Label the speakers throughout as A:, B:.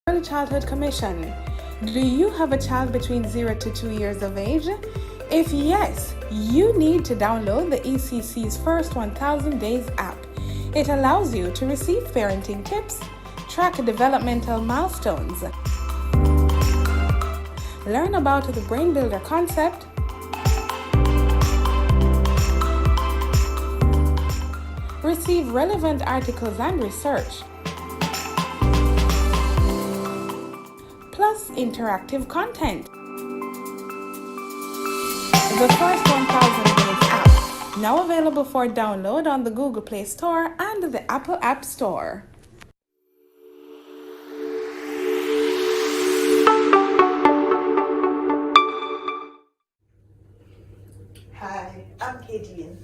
A: Early Childhood Commission. Do you have a child between 0 to 2 years of age? If yes, you need to download the ECC's First 1000 Days app. It allows you to receive parenting tips, track developmental milestones, learn about the Brain Builder concept, receive relevant articles and research, plus interactive content. The First 1000 Days app, now available for download on the Google Play Store and the Apple App Store.
B: Hi, I'm Kadian.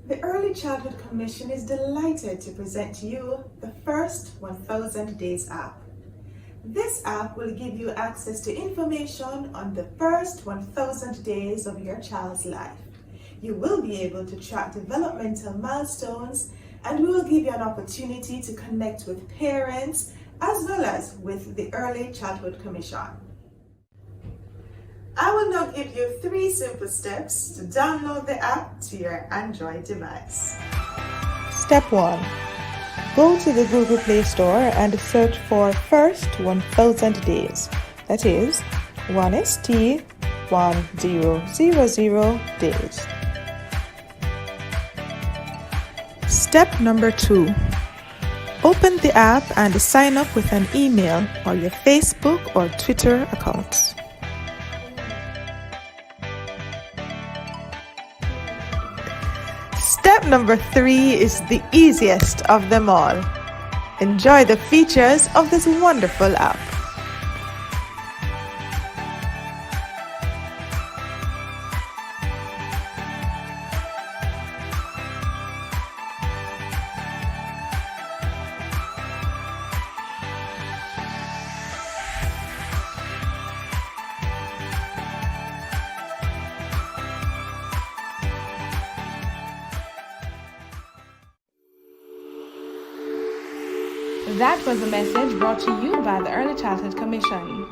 B: The Early Childhood Commission is delighted to present to you the First 1000 Days app. This app will give you access to information on the first 1000 days of your child's life. You will be able to track developmental milestones, and we will give you an opportunity to connect with parents as well as with the Early Childhood Commission. I will now give you 3 simple steps to download the app to your Android device.
C: Step 1. Go to the Google Play Store and search for First 1000 Days. That is 1ST 1000 days. Step number 2. Open the app and sign up with an email or your Facebook or Twitter accounts. Step number 3 is the easiest of them all. Enjoy the features of this wonderful app.
A: That was a message brought to you by the Early Childhood Commission.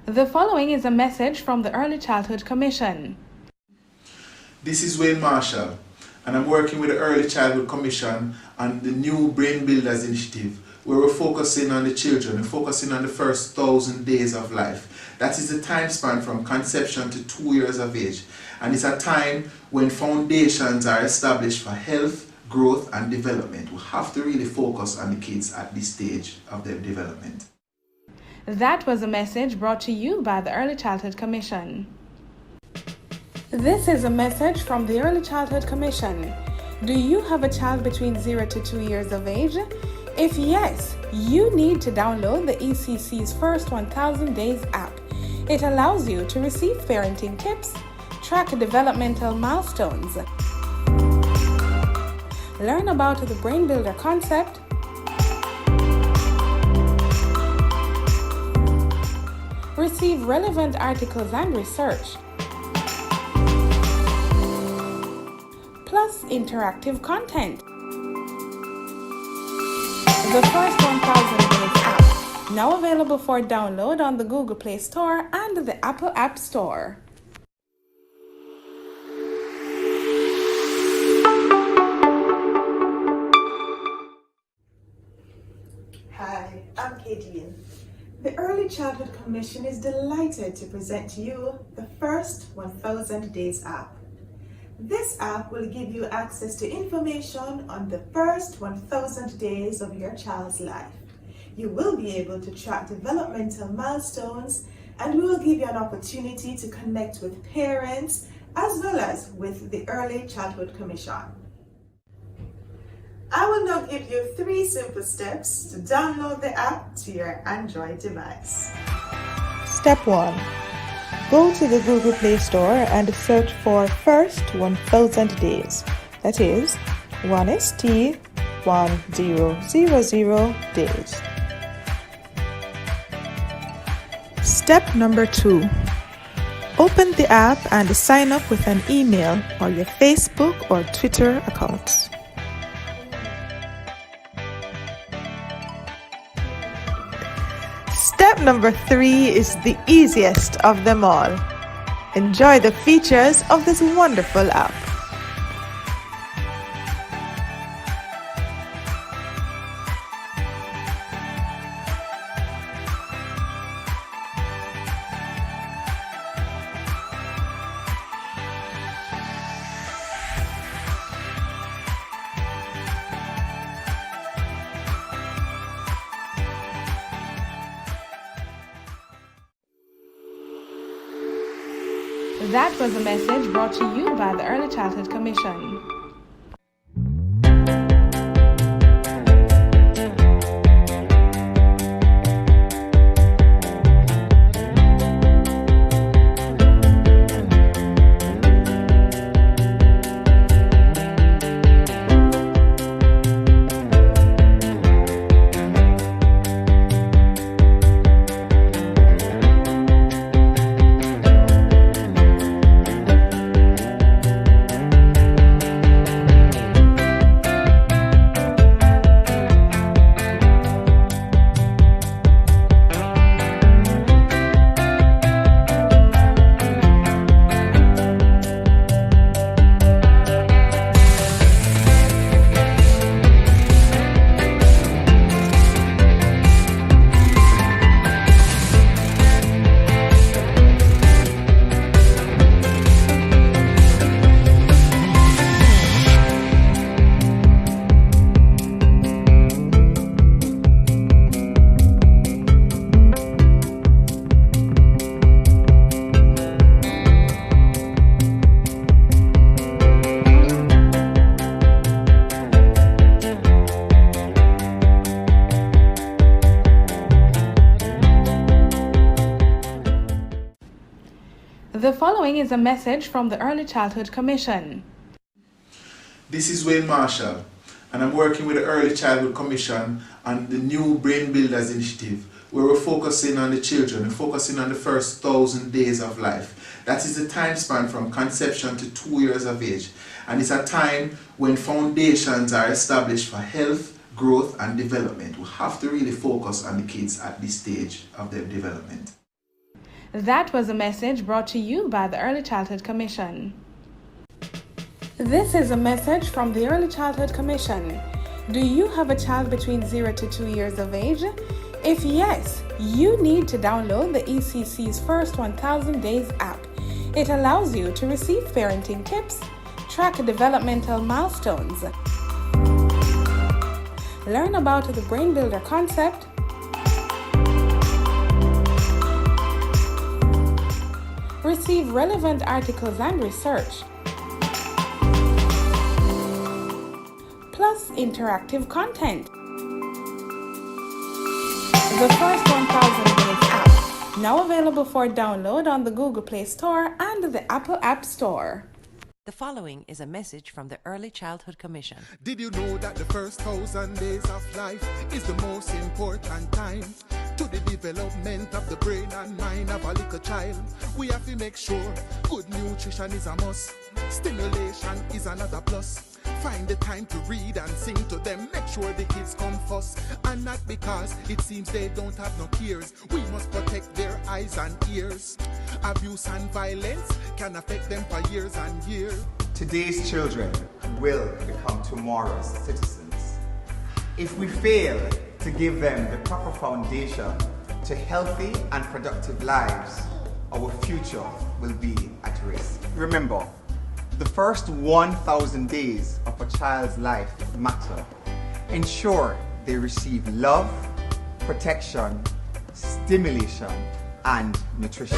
A: The following is a message from the Early Childhood Commission.
D: This is Wayne Marshall, and I'm working with the Early Childhood Commission on the new Brain Builders initiative, where we're focusing on the children, we're focusing on the first 1000 days of life. That is the time span from conception to 2 years of age, and it's a time when foundations are established for health, growth and development. We have to really focus on the kids at this stage of their development.
A: That was a message brought to you by the Early Childhood Commission. This is a message from the Early Childhood Commission. Do you have a child between 0 to 2 years of age? If yes, you need to download the ECC's First 1000 Days app. It allows you to receive parenting tips, track developmental milestones, learn about the Brain Builder concept, receive relevant articles and research, plus interactive content. The first 1000 Days app, now available for download on the Google Play Store and the Apple App Store.
B: Hi, I'm Kadian. The Early Childhood Commission is delighted to present to you the first 1000 Days app. This app will give you access to information on the first 1000 days of your child's life. You will be able to track developmental milestones, and we will give you an opportunity to connect with parents as well as with the Early Childhood Commission. I will now give you 3 simple steps to download the app to your Android device.
C: Step 1. Go to the Google Play Store and search for First 1000 Days. That is 1ST 1000 days. Step number 2. Open the app and sign up with an email or your Facebook or Twitter accounts. Step number 3 is the easiest of them all. Enjoy the features of this wonderful app.
A: That was a message brought to you by the Early Childhood Commission. The following is a message from the Early Childhood Commission.
D: This is Wayne Marshall, and I'm working with the Early Childhood Commission on the new Brain Builders initiative, where we're focusing on the children, we're focusing on the first 1000 days of life. That is the time span from conception to 2 years of age, and it's a time when foundations are established for health, growth and development. We have to really focus on the kids at this stage of their development.
A: That was a message brought to you by the Early Childhood Commission. This is a message from the Early Childhood Commission. Do you have a child between 0 to 2 years of age? If yes, you need to download the ECC's First 1000 Days app. It allows you to receive parenting tips, track developmental milestones, learn about the Brain Builder concept, receive relevant articles and research, plus interactive content. The First 1000 Days app, now available for download on the Google Play Store and the Apple App Store.
E: The following is a message from the Early Childhood Commission.
D: Did you know that the first 1,000 days of life is the most important time to the development of the brain and mind of a little child? We have to make sure good nutrition is a must. Stimulation is another plus. Find the time to read and sing to them. Make sure the kids come first. And not because it seems they don't have no cares. We must protect their eyes and ears. Abuse and violence can affect them for years and years.
F: Today's children will become tomorrow's citizens. If we fail to give them the proper foundation to healthy and productive lives, our future will be at risk. Remember, the first 1,000 days of a child's life matter. Ensure they receive love, protection, stimulation, and nutrition.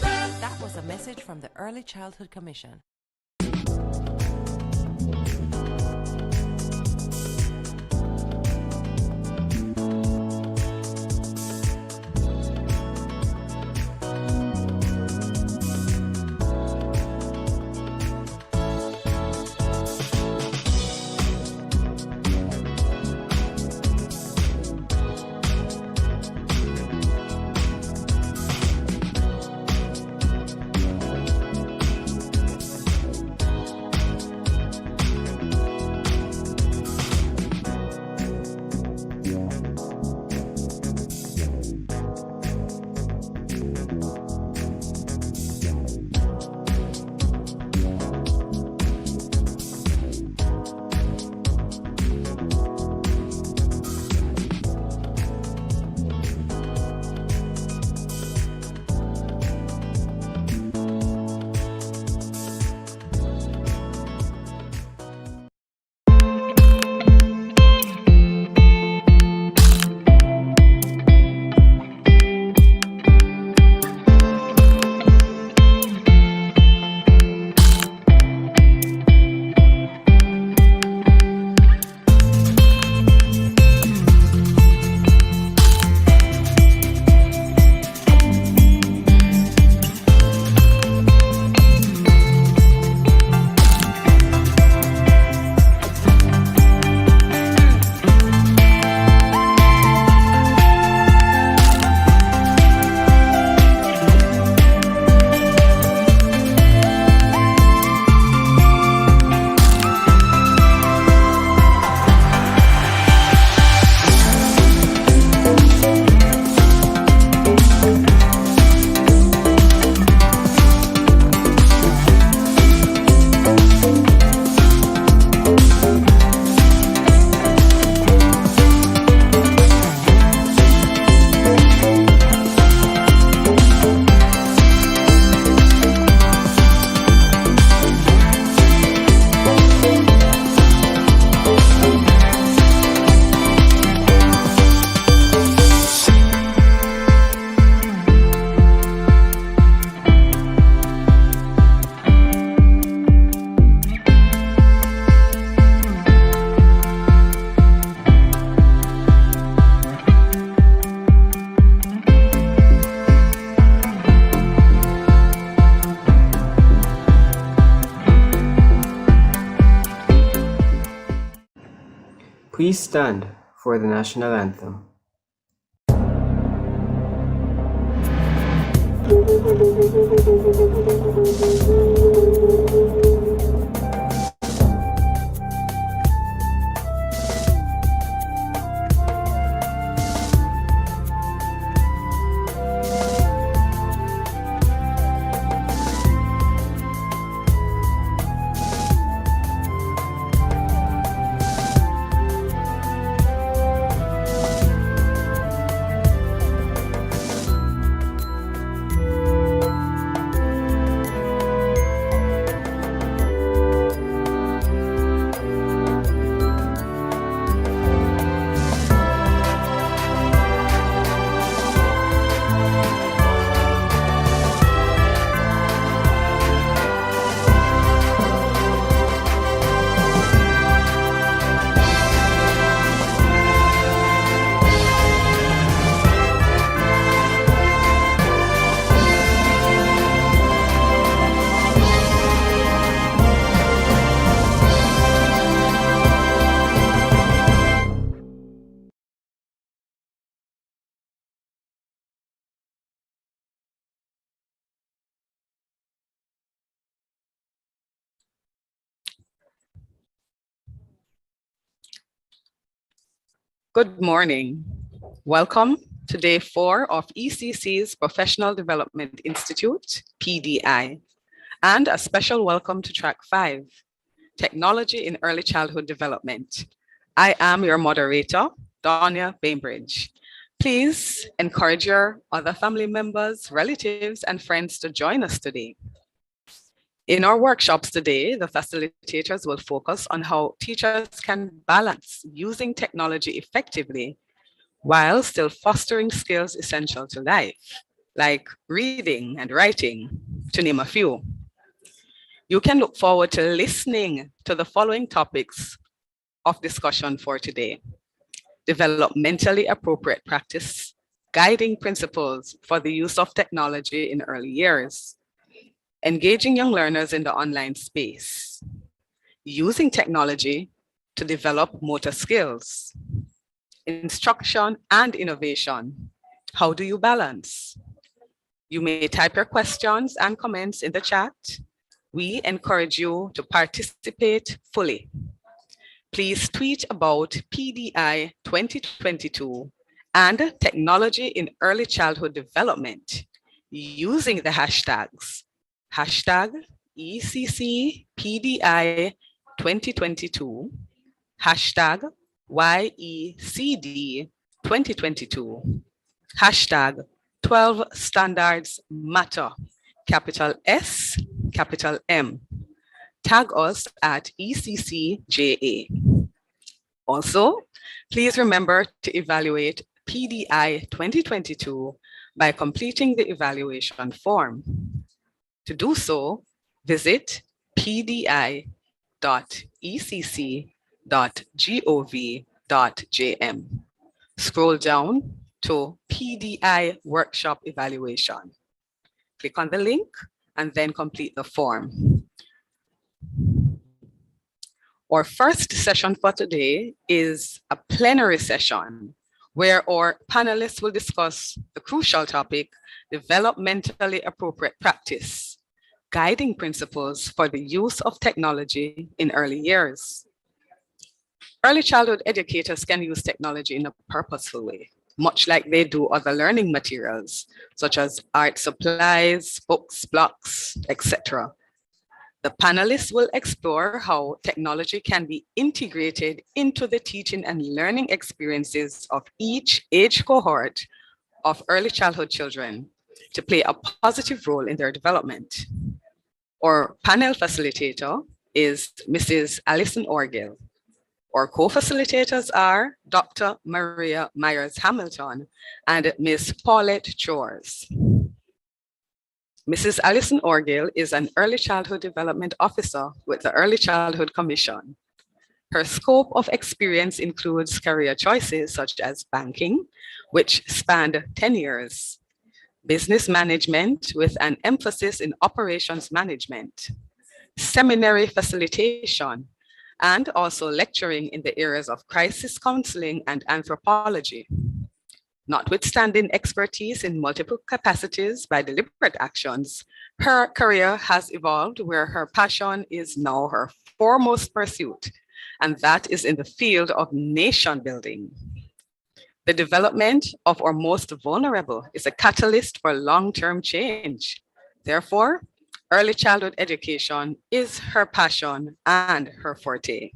E: That was a message from the Early Childhood Commission.
G: Please stand for the national anthem.
H: Good morning. Welcome to day 4 of ECC's Professional Development Institute, PDI, and a special welcome to track 5, Technology in Early Childhood Development. I am your moderator, Donia Bainbridge. Please encourage your other family members, relatives, and friends to join us today. In our workshops today, the facilitators will focus on how teachers can balance using technology effectively while still fostering skills essential to life, like reading and writing, to name a few. You can look forward to listening to the following topics of discussion for today: developmentally appropriate practice, guiding principles for the use of technology in early years, engaging young learners in the online space, using technology to develop motor skills, instruction and innovation. How do you balance? You may type your questions and comments in the chat. We encourage you to participate fully. Please tweet about PDI 2022 and technology in early childhood development using the hashtags #ECC PDI 2022, #YECD 2022, 12 Standards Matter, capital S, capital M. Tag us at ECCJA. Also, please remember to evaluate PDI 2022 by completing the evaluation form. To do so, visit pdi.ecc.gov.jm. Scroll down to PDI Workshop Evaluation. Click on the link and then complete the form. Our first session for today is a plenary session where our panelists will discuss the crucial topic, developmentally appropriate practice, guiding principles for the use of technology in early years. Early childhood educators can use technology in a purposeful way, much like they do other learning materials, such as art supplies, books, blocks, etc. The panelists will explore how technology can be integrated into the teaching and learning experiences of each age cohort of early childhood children to play a positive role in their development. Our panel facilitator is Mrs. Alison Orgill. Our co-facilitators are Dr. Maria Myers-Hamilton and Ms. Paulette Chores. Mrs. Alison Orgill is an early childhood development officer with the Early Childhood Commission. Her scope of experience includes career choices such as banking, which spanned 10 years, business management with an emphasis in operations management, seminary facilitation, and also lecturing in the areas of crisis counseling and anthropology. Notwithstanding expertise in multiple capacities by deliberate actions, her career has evolved where her passion is now her foremost pursuit, and that is in the field of nation building. The development of our most vulnerable is a catalyst for long-term change. Therefore, early childhood education is her passion and her forte.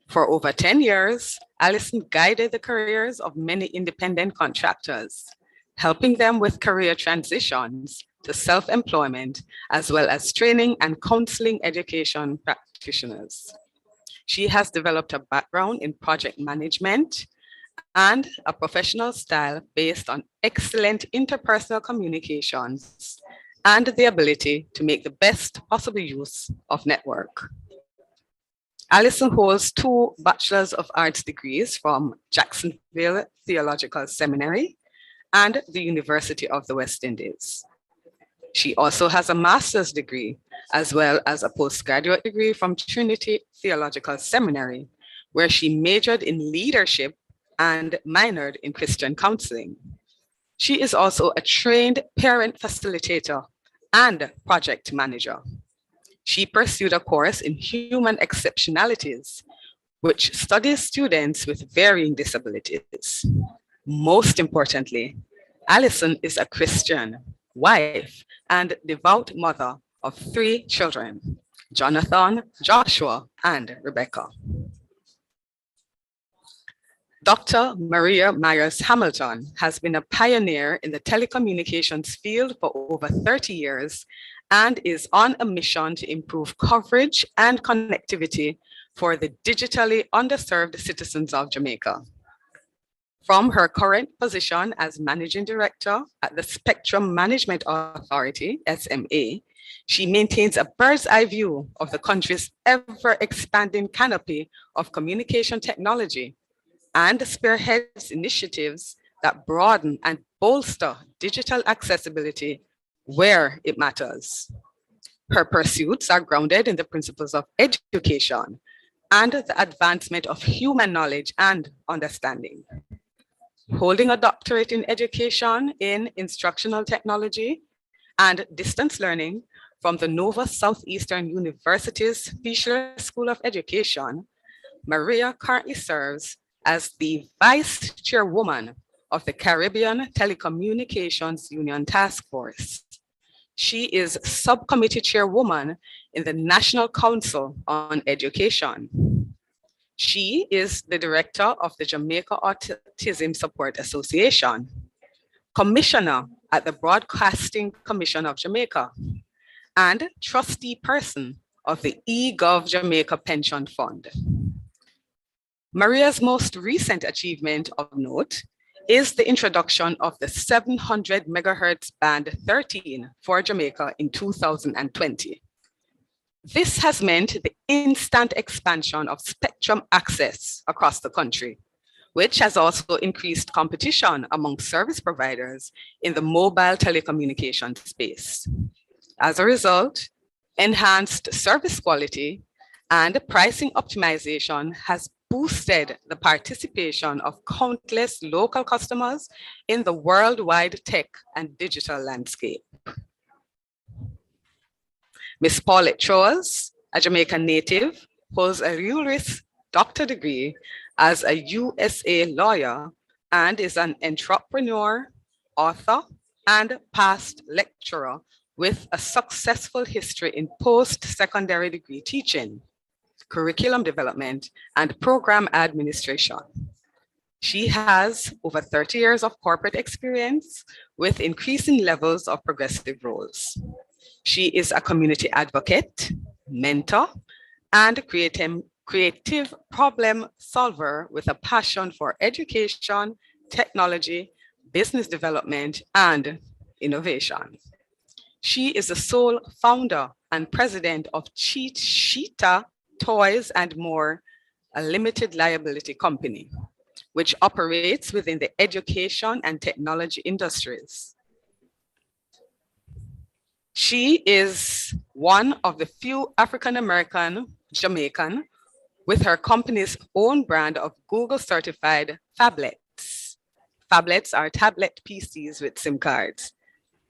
H: For over 10 years, Alison guided the careers of many independent contractors, helping them with career transitions to self-employment, as well as training and counseling education practitioners. She has developed a background in project management and a professional style based on excellent interpersonal communications and the ability to make the best possible use of network. Alison holds 2 Bachelor of Arts degrees from Jacksonville Theological Seminary and the University of the West Indies. She also has a master's degree, as well as a postgraduate degree from Trinity Theological Seminary, where she majored in leadership and minored in Christian counseling. She is also a trained parent facilitator and project manager. She pursued a course in human exceptionalities, which studies students with varying disabilities. Most importantly, Alison is a Christian, wife, and devout mother of 3 children, Jonathan, Joshua, and Rebecca. Dr. Maria Myers Hamilton has been a pioneer in the telecommunications field for over 30 years and is on a mission to improve coverage and connectivity for the digitally underserved citizens of Jamaica. From her current position as Managing Director at the Spectrum Management Authority, SMA, she maintains a bird's eye view of the country's ever-expanding canopy of communication technology and spearheads initiatives that broaden and bolster digital accessibility where it matters. Her pursuits are grounded in the principles of education and the advancement of human knowledge and understanding. Holding a doctorate in education in instructional technology and distance learning from the Nova Southeastern University's Fisher School of Education, Maria currently serves as the Vice Chairwoman of the Caribbean Telecommunications Union Task Force. She is Subcommittee Chairwoman in the National Council on Education. She is the Director of the Jamaica Autism Support Association, Commissioner at the Broadcasting Commission of Jamaica, and Trustee Person of the eGov Jamaica Pension Fund. Maria's most recent achievement of note is the introduction of the 700 megahertz band 13 for Jamaica in 2020. This has meant the instant expansion of spectrum access across the country, which has also increased competition among service providers in the mobile telecommunication space. As a result, enhanced service quality and pricing optimization has boosted the participation of countless local customers in the worldwide tech and digital landscape. Ms. Paulette Troas, a Jamaican native, holds a URIS doctor degree as a USA lawyer and is an entrepreneur, author, and past lecturer with a successful history in post-secondary degree teaching, curriculum development, and program administration. She has over 30 years of corporate experience with increasing levels of progressive roles. She is a community advocate, mentor, and creative problem solver with a passion for education, technology, business development, and innovation. She is the sole founder and president of Cheetah Toys and More, a limited liability company, which operates within the education and technology industries. She is one of the few African-American Jamaican with her company's own brand of Google certified phablets. Phablets are tablet PCs with SIM cards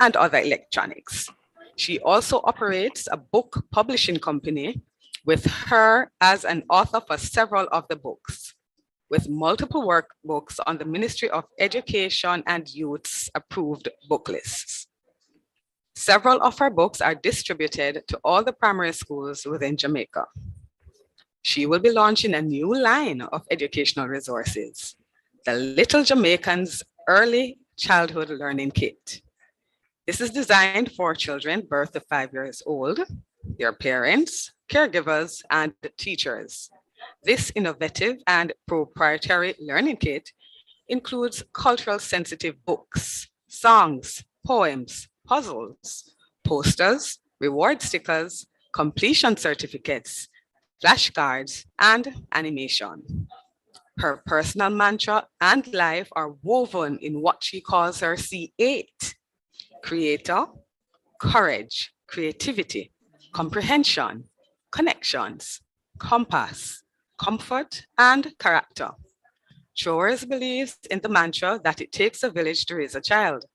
H: and other electronics. She also operates a book publishing company with her as an author for several of the books, with multiple workbooks on the Ministry of Education and Youth's approved book lists. Several of her books are distributed to all the primary schools within Jamaica. She will be launching a new line of educational resources, the Little Jamaicans Early Childhood Learning Kit. This is designed for children birth to 5 years old, their parents, caregivers, and teachers. This innovative and proprietary learning kit includes cultural sensitive books, songs, poems, puzzles, posters, reward stickers, completion certificates, flashcards, and animation. Her personal mantra and life are woven in what she calls her C8: creator, courage, creativity, comprehension, connections, compass, comfort, and character. Troas believes in the mantra that it takes a village to raise a child,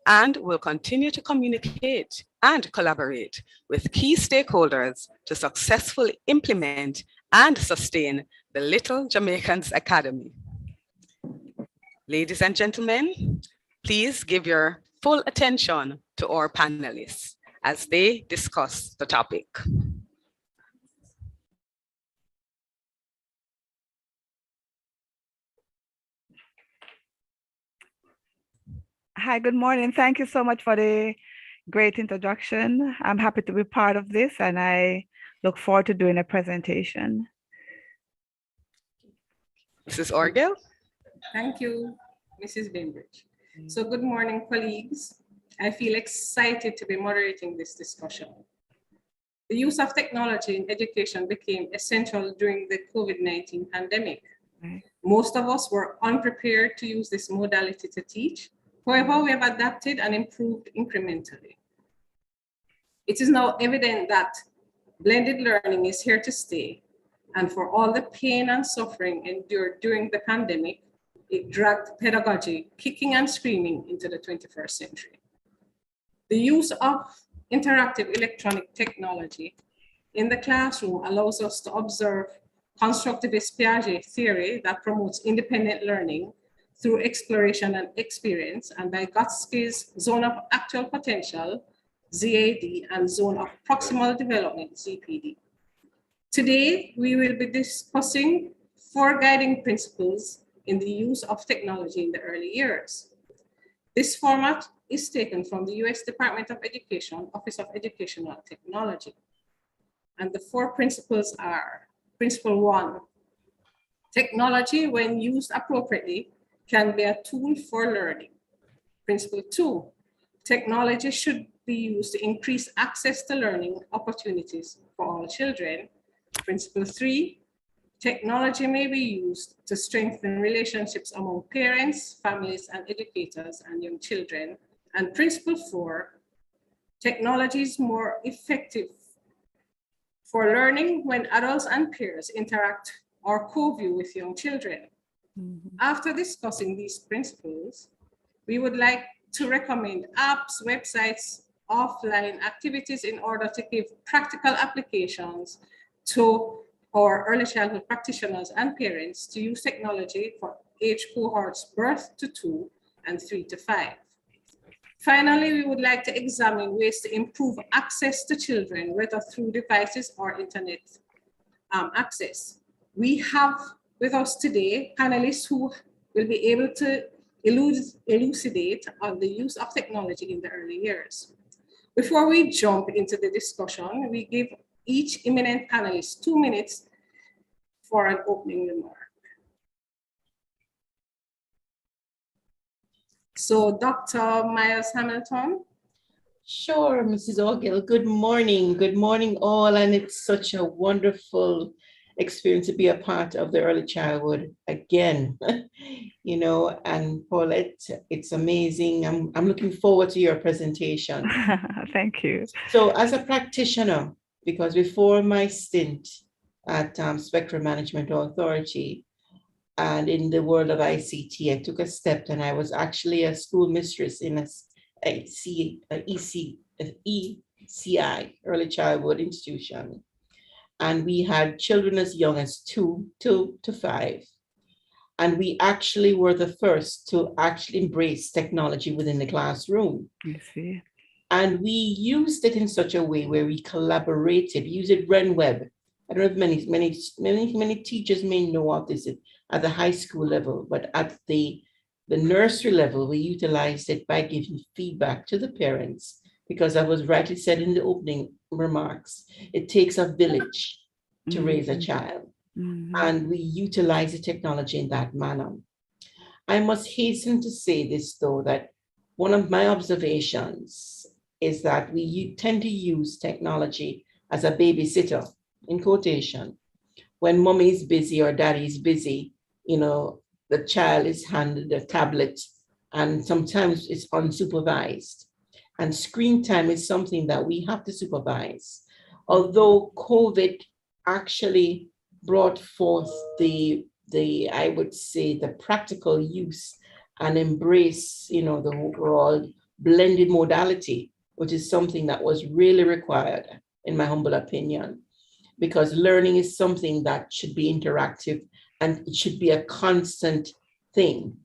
H: and will continue to communicate and collaborate with key stakeholders to successfully implement and sustain the the Little Jamaicans Academy. Ladies and gentlemen, please give your full attention to our panelists as they discuss the topic.
I: Hi, good morning. Thank you so much for the great introduction. I'm happy to be part of this and I look forward to doing a presentation.
H: Mrs. Orgel.
J: Thank you, Mrs. Bainbridge. So good morning, colleagues. I feel excited to be moderating this discussion. The use of technology in education became essential during the COVID-19 pandemic. Most of us were unprepared to use this modality to teach. However, we have adapted and improved incrementally. It is now evident that blended learning is here to stay, and for all the pain and suffering endured during the pandemic, it dragged pedagogy kicking and screaming into the 21st century. The use of interactive electronic technology in the classroom allows us to observe constructivist Piaget theory that promotes independent learning through exploration and experience, and Vygotsky's zone of actual potential, ZAD, and zone of proximal development, ZPD. Today, we will be discussing 4 guiding principles in the use of technology in the early years. This format is taken from the US Department of Education, Office of Educational Technology. And the 4 principles are: Principle 1, technology, when used appropriately, can be a tool for learning. Principle 2, technology should be used to increase access to learning opportunities for all children. Principle 3, technology may be used to strengthen relationships among parents, families, and educators and young children. And principle 4, technology is more effective for learning when adults and peers interact or co-view with young children. After discussing these principles, we would like to recommend apps, websites, offline activities in order to give practical applications to our early childhood practitioners and parents to use technology for age cohorts birth to 2 and 3 to 5. Finally, we would like to examine ways to improve access to children, whether through devices or internet access. We have with us today panelists who will be able to elucidate on the use of technology in the early years. Before we jump into the discussion, we give each eminent panelist 2 minutes for an opening remark. So Dr. Myers Hamilton.
K: Sure, Mrs. Orgill. Good morning. Good morning, all. And it's such a wonderful experience to be a part of the early childhood again. You know, and Paulette, it's amazing. I'm looking forward to your presentation.
I: Thank you.
K: So as a practitioner, because before my stint at Spectrum Management Authority and in the world of ICT, I took a step and I was actually a school mistress in ECI, early childhood institution. And we had children as young as 2 to 5. And we actually were the first to actually embrace technology within the classroom.
I: I see.
K: And we used it in such a way where we collaborated, we used it RenWeb. I don't know if many teachers may know of this at the high school level, but at the nursery level, we utilized it by giving feedback to the parents, because as was rightly said in the opening remarks, it takes a village to raise a child. And we utilize the technology in that manner. I must hasten to say this, though, that one of my observations is that we tend to use technology as a babysitter, in quotation. When mommy is busy or daddy is busy, you know, the child is handed a tablet and sometimes it's unsupervised. And screen time is something that we have to supervise. Although COVID actually brought forth the I would say the practical use and embrace, you know, the overall blended modality, which is something that was really required, in my humble opinion. because learning is something that should be interactive and it should be a constant thing.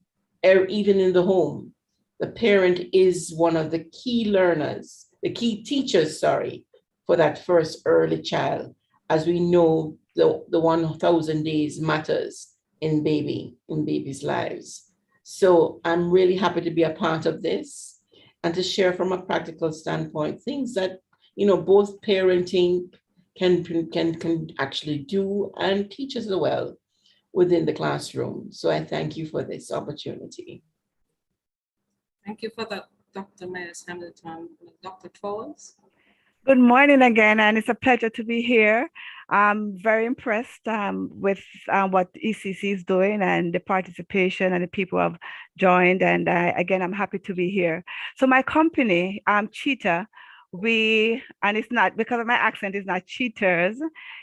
K: Even in the home, the parent is one of the key learners, the key teachers, sorry, for that first early child, as we know the 1,000 days matters in babies' lives. So I'm really happy to be a part of this and to share from a practical standpoint things that, you know, both parenting can actually do and teach as well within the classroom. So I thank you for this opportunity.
J: Thank you for that, Dr. Myers Hamilton. Dr. Trolls.
I: Good morning again, and it's a pleasure to be here. I'm very impressed with what ECC is doing and the participation and the people who have joined. And again, I'm happy to be here. So my company, Cheetah, and it's not because of my accent, it's not cheaters,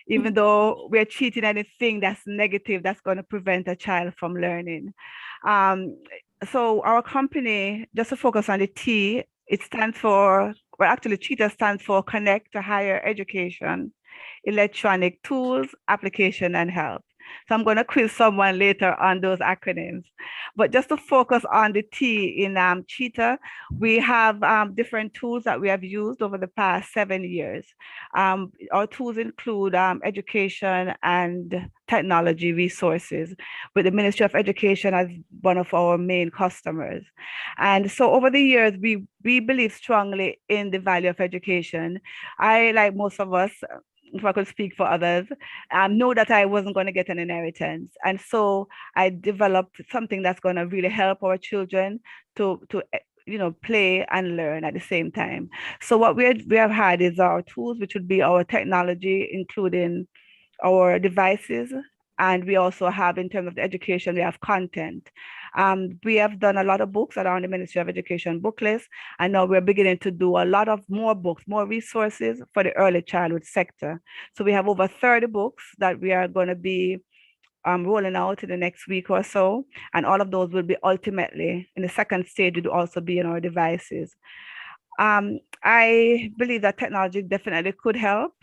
I: even though we're cheating anything that's negative that's going to prevent a child from learning. So our company, just to focus on the T, it stands for, well, actually, Cheetah stands for Connect to Higher Education, Electronic Tools, Application, and Help. So I'm going to quiz someone later on those acronyms. But just to focus on the T in Cheetah, we have different tools that we have used over the past 7 years. Our tools include education and technology resources, with the Ministry of Education as one of our main customers. And so over the years, we believe strongly in the value of education. I, like most of us, if I could speak for others, know that I wasn't going to get an inheritance. And so I developed something that's going to really help our children to play and learn at the same time. So what we have had is our tools, which would be our technology, including our devices. And we also have, in terms of the education, we have content. We have done a lot of books around the Ministry of Education book list, and now we're beginning to do a lot of more books, more resources for the early childhood sector. So we have over 30 books that we are going to be rolling out in the next week or so, and all of those will be ultimately, in the second stage, would also be in our devices. I believe that technology definitely could help.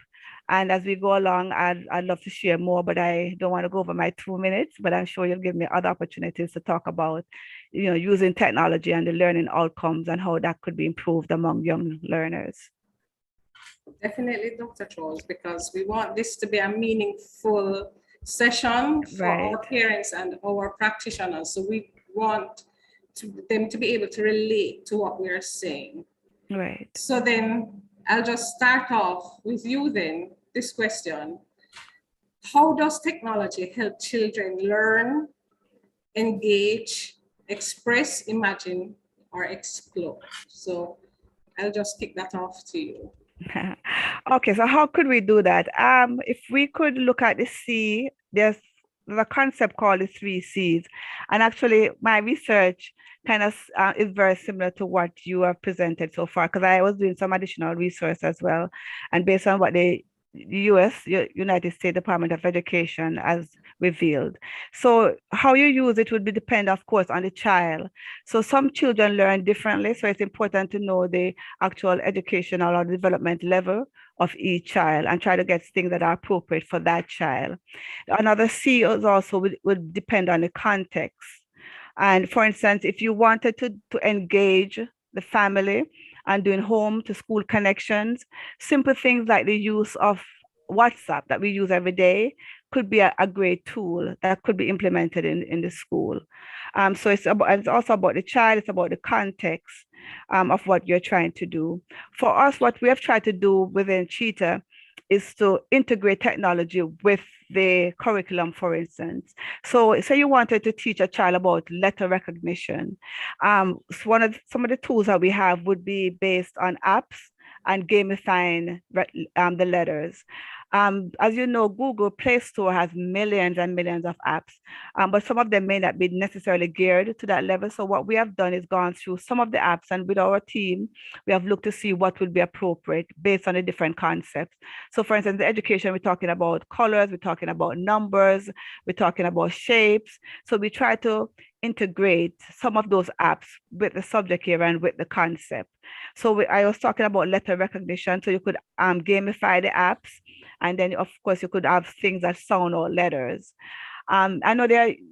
I: And as we go along, I'd love to share more, but I don't want to go over my 2 minutes, but I'm sure you'll give me other opportunities to talk about, using technology and the learning outcomes and how that could be improved among young learners.
J: Definitely, Dr. Trolls, because we want this to be a meaningful session for our parents and our practitioners. So we want them to be able to relate to what we're saying.
I: Right.
J: So then I'll just start off with you then, this question. How does technology help children learn, engage, express, imagine, or explore? So I'll just kick that off to you.
I: Okay, so how could we do that? If we could look at the C, there's a concept called the 3 C's. And actually, my research kind of is very similar to what you have presented so far, because I was doing some additional research as well. And based on what the United States Department of Education has revealed. So how you use it would depend, of course, on the child. So some children learn differently. So it's important to know the actual educational or development level of each child and try to get things that are appropriate for that child. Another C is also would depend on the context. And for instance, if you wanted to engage the family and doing home to school connections, simple things like the use of WhatsApp that we use every day could be a great tool that could be implemented in the school. So it's also about the child, it's about the context of what you're trying to do. For us, what we have tried to do within Cheetah is to integrate technology with the curriculum, for instance. So say you wanted to teach a child about letter recognition. Some of the tools that we have would be based on apps and gamifying the letters. As you know, Google Play Store has millions and millions of apps, but some of them may not be necessarily geared to that level. So what we have done is gone through some of the apps, and with our team, we have looked to see what would be appropriate based on the different concepts. So for instance, the education, we're talking about colors, we're talking about numbers, we're talking about shapes. So we try to integrate some of those apps with the subject area and with the concept. So I was talking about letter recognition, so you could gamify the apps And then, of course, you could have things that sound or letters. I know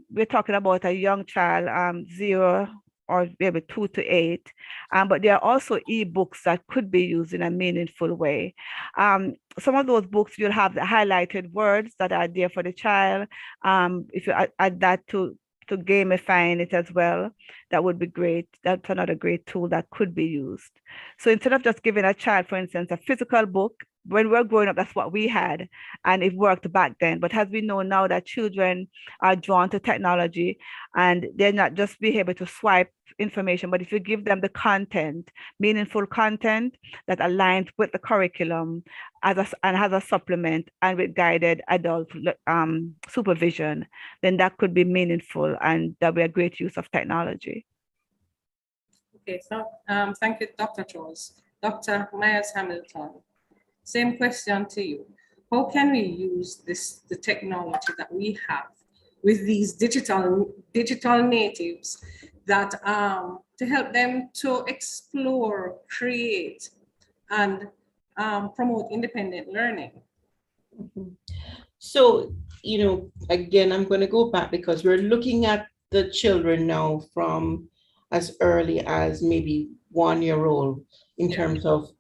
I: we're talking about a young child, 0 or maybe 2 to 8, but there are also ebooks that could be used in a meaningful way. Some of those books, you'll have the highlighted words that are there for the child. If you add that to gamifying it as well, that would be great. That's another great tool that could be used. So instead of just giving a child, for instance, a physical book, when we were growing up, that's what we had, and it worked back then. But as we know now that children are drawn to technology, and they're not just be able to swipe information, but if you give them the content, meaningful content that aligns with the curriculum and has a supplement and with guided adult supervision, then that could be meaningful, and that will be a great use of technology.
J: Okay, so thank you, Dr. Charles. Dr. Myers-Hamilton, same question to you. How can we use the technology that we have with these digital natives that to help them to explore, create, and promote independent learning?
K: So, again, I'm going to go back because we're looking at the children now from as early as maybe 1 year old in terms of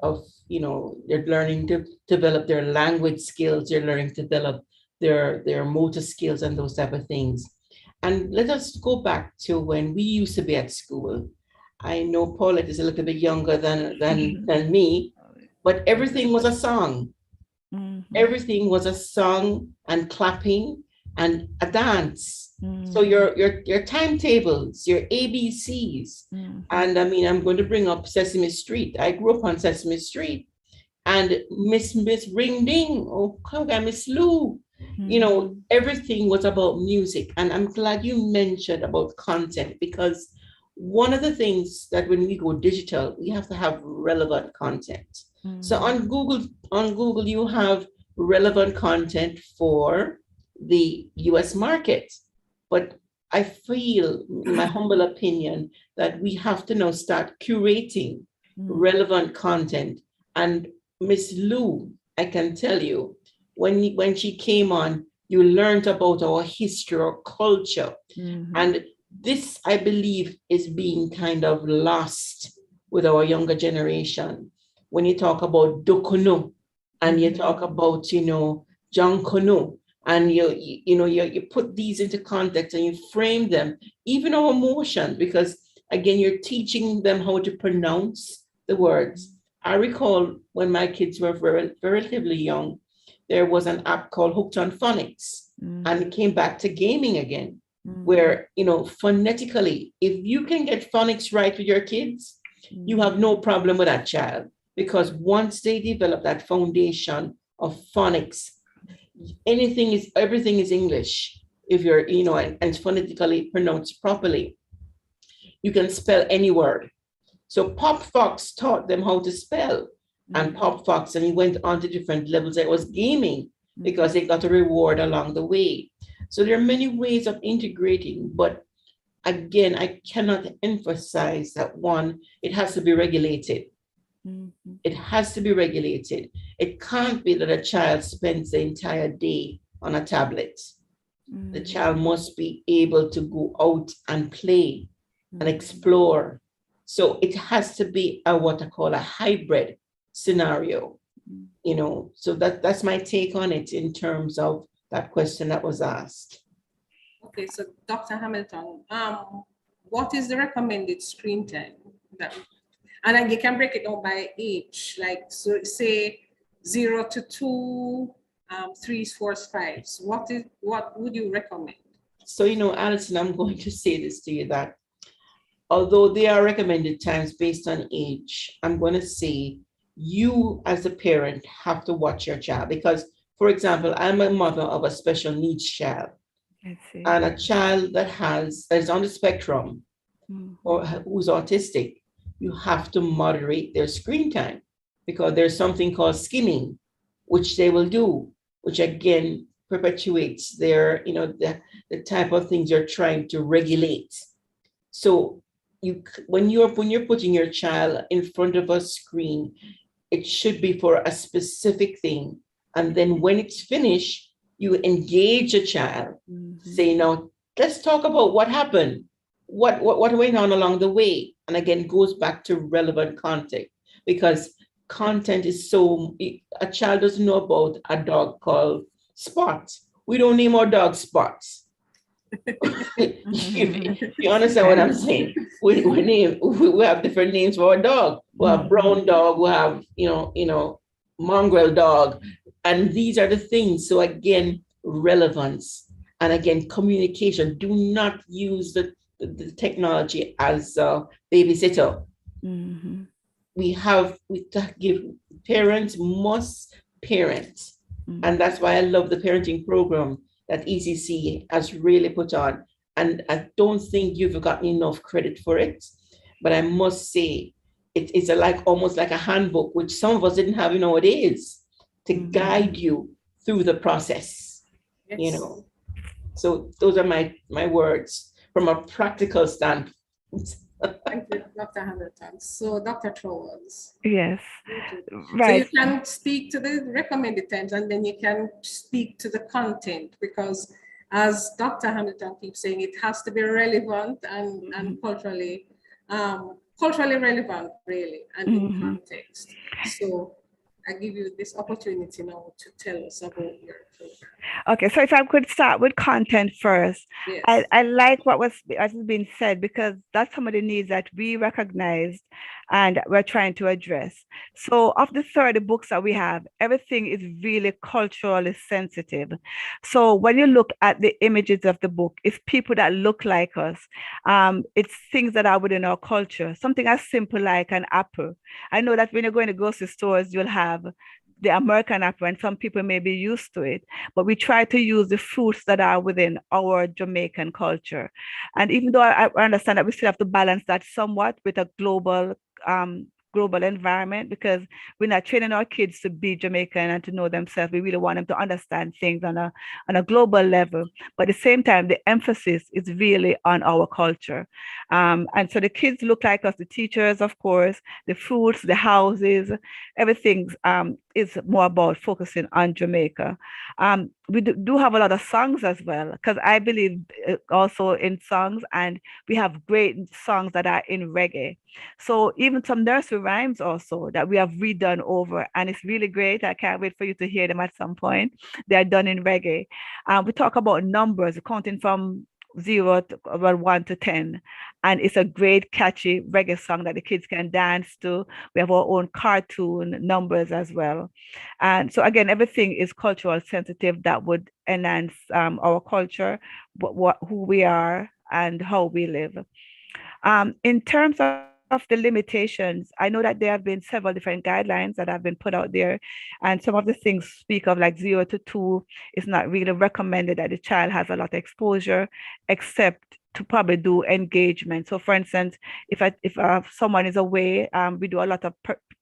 K: they're learning to develop their language skills, they're learning to develop their motor skills and those type of things. And let us go back to when we used to be at school. I know Paulette is a little bit younger than me, but everything was a song. Everything was a song and clapping and a dance. So your timetables, your ABCs. And I mean, I'm going to bring up Sesame Street. I grew up on Sesame Street. And Miss Ring Ding, oh, Miss Lou. Everything was about music. And I'm glad you mentioned about content, because one of the things that when we go digital, we have to have relevant content. So on Google, you have relevant content for the US market. But I feel, in my humble opinion, that we have to now start curating relevant content. And Miss Lou, I can tell you, when she came on, you learned about our history or culture. And this, I believe, is being kind of lost with our younger generation. When you talk about Dokuno and you talk about, John Kono, and you put these into context and you frame them, even our emotion, because again, you're teaching them how to pronounce the words. I recall when my kids were relatively young, there was an app called Hooked on Phonics, and it came back to gaming again, where, phonetically, if you can get phonics right with your kids, you have no problem with that child, because once they develop that foundation of phonics, everything is English. If you're, and phonetically pronounced properly, you can spell any word. So Pop Fox taught them how to spell, and Pop Fox, and he went on to different levels. It was gaming because they got a reward along the way. So there are many ways of integrating, but again, I cannot emphasize that one, it has to be regulated. It has to be regulated. It can't be that a child spends the entire day on a tablet. The child must be able to go out and play and explore. So it has to be what I call a hybrid scenario, so that's my take on it in terms of that question that was asked.
J: Okay, so Dr. Hamilton, what is the recommended screen time? And then you can break it down by age, like, so say 0 to 2, 3, 4, 5. What would you recommend?
K: So, Alison, I'm going to say this to you, that although they are recommended times based on age, I'm going to say you as a parent have to watch your child, because, for example, I'm a mother of a special needs child, and a child that is on the spectrum or who's autistic. You have to moderate their screen time, because there's something called skimming, which they will do, which again perpetuates their, the type of things you're trying to regulate. So when you're putting your child in front of a screen, it should be for a specific thing, And then when it's finished, you engage a child, say, now, let's talk about what happened. What went on along the way? And again, goes back to relevant content, because content is so, a child doesn't know about a dog called Spot. We don't name our dog Spots. You understand what I'm saying? We have different names for our dog. We have brown dog, we have, mongrel dog. And these are the things. So again, relevance. And again, communication. Do not use the technology as a babysitter. We have to give, parents must parent. And that's why I love the parenting program that ECC has really put on. And I don't think you've gotten enough credit for it. But I must say, it's almost like a handbook, which some of us didn't have nowadays, to guide you through the process.
J: Yes.
K: So those are my words from a practical standpoint.
J: Thank you, Dr. Hamilton. So, Dr. Trowers.
I: Yes, right.
J: So you can speak to the recommended times, and then you can speak to the content, because as Dr. Hamilton keeps saying, it has to be relevant and culturally relevant, really, and in context. So I give you this opportunity now to tell us about your program.
I: Okay, so if I could start with content first.
J: Yes.
I: I like what has been said, because that's some of the needs that we recognized and we're trying to address. So of the 30 books that we have, everything is really culturally sensitive. So when you look at the images of the book, it's people that look like us. It's things that are within our culture. Something as simple like an apple. I know that when you're going to grocery stores, you'll have the American apple, and some people may be used to it, but we try to use the fruits that are within our Jamaican culture. And even though I understand that we still have to balance that somewhat with a global environment, because we're not training our kids to be Jamaican and to know themselves. We really want them to understand things on a global level. But at the same time, the emphasis is really on our culture. And so the kids look like us, the teachers, of course, the fruits, the houses, everything is more about focusing on Jamaica. We do have a lot of songs as well, because I believe also in songs, and we have great songs that are in reggae. So even some nursery rhymes also that we have redone over, and it's really great. I can't wait for you to hear them at some point. They are done in reggae. We talk about numbers, counting from 1 to 10, and it's a great catchy reggae song that the kids can dance to. We have our own cartoon numbers as well. And so again, everything is cultural sensitive that would enhance our culture, who we are and how we live. In terms of the limitations, I know that there have been several different guidelines that have been put out there, and some of the things speak of like 0 to 2 is not really recommended that the child has a lot of exposure, except to probably do engagement. So for instance, if someone is away, we do a lot of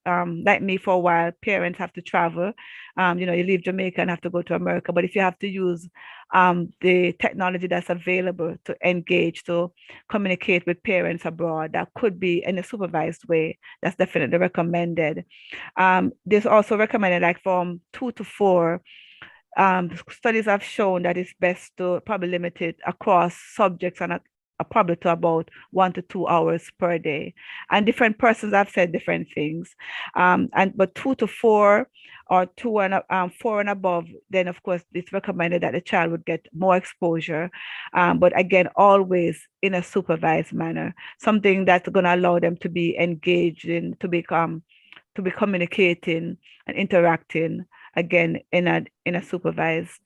I: like me for a while, parents have to travel. You leave Jamaica and have to go to America. But if you have to use the technology that's available to engage, to communicate with parents abroad, that could be in a supervised way. That's definitely recommended. There's also recommended like from 2 to 4. Studies have shown that it's best to probably limit it across subjects and probably to about 1 to 2 hours per day. And different persons have said different things. But 2 to 4 or 4 and above, then of course it's recommended that the child would get more exposure. But again, always in a supervised manner, something that's going to allow them to be engaged in, to be communicating and interacting, again in a supervised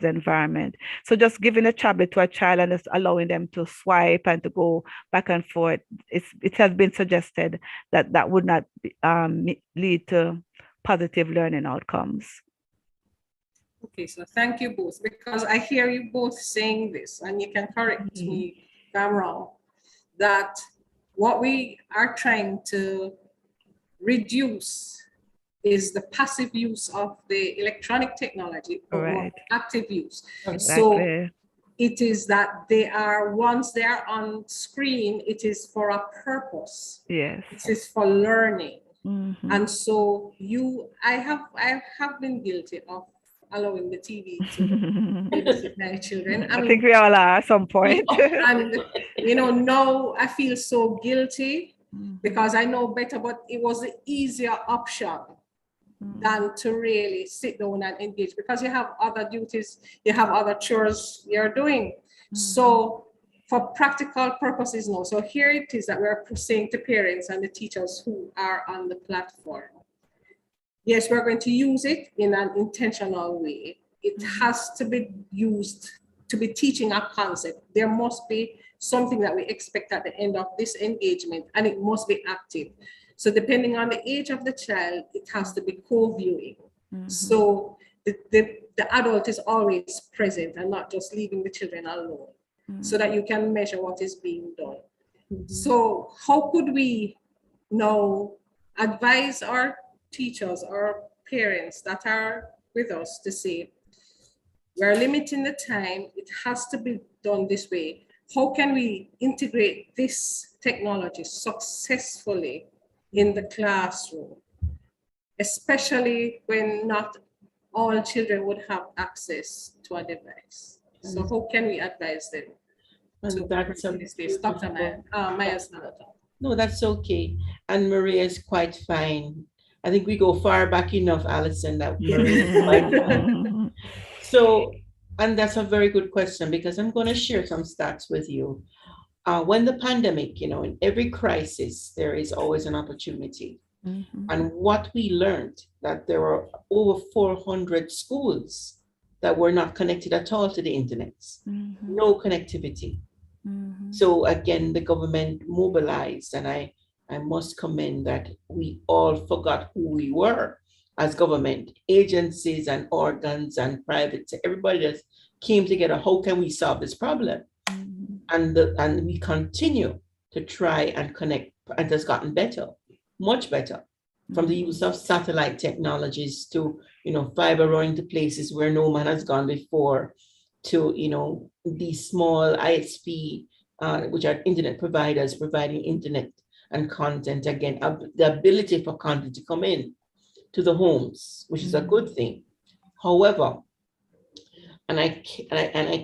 I: environment. So just giving a tablet to a child and just allowing them to swipe and to go back and forth, it has been suggested that would not lead to positive learning outcomes.
J: Okay, so thank you both, because I hear you both saying this, and you can correct me if I'm wrong, that what we are trying to reduce is the passive use of the electronic technology, or active use. Exactly. So it is that once they are on screen, it is for a purpose.
I: Yes.
J: It is for learning. And so I have been guilty of allowing the TV to babysit my children.
I: I think we all are at some point.
J: And now I feel so guilty because I know better, but it was the easier option than to really sit down and engage, because you have other duties, you have other chores you're doing. So for practical purposes now, so here it is that we're saying to parents and the teachers who are on the platform, yes, we're going to use it in an intentional way. It has to be used to be teaching a concept. There must be something that we expect at the end of this engagement, and it must be active. So depending on the age of the child, it has to be co-viewing. So the adult is always present and not just leaving the children alone, so that you can measure what is being done. So how could we now advise our teachers or parents that are with us to say, we're limiting the time, it has to be done this way. How can we integrate this technology successfully in the classroom, especially when not all children would have access to a device? So how can we advise them?
K: And that's
J: Dr. Myers.
K: No, that's okay. And Maria is quite fine. I think we go far back enough, Alison, that Maria is quite fine. So, and that's a very good question, because I'm going to share some stats with you. When the pandemic, in every crisis, there is always an opportunity. And what we learned, that there were over 400 schools that were not connected at all to the internet. No connectivity. So again, the government mobilized, and I must commend that we all forgot who we were as government agencies and organs and private, everybody just came together. How can we solve this problem? And we continue to try and connect, and it has gotten better, much better, from the use of satellite technologies to, fiber running to places where no man has gone before, to, these small ISP, which are internet providers providing internet and content, again, the ability for content to come in to the homes, which is a good thing. However, and I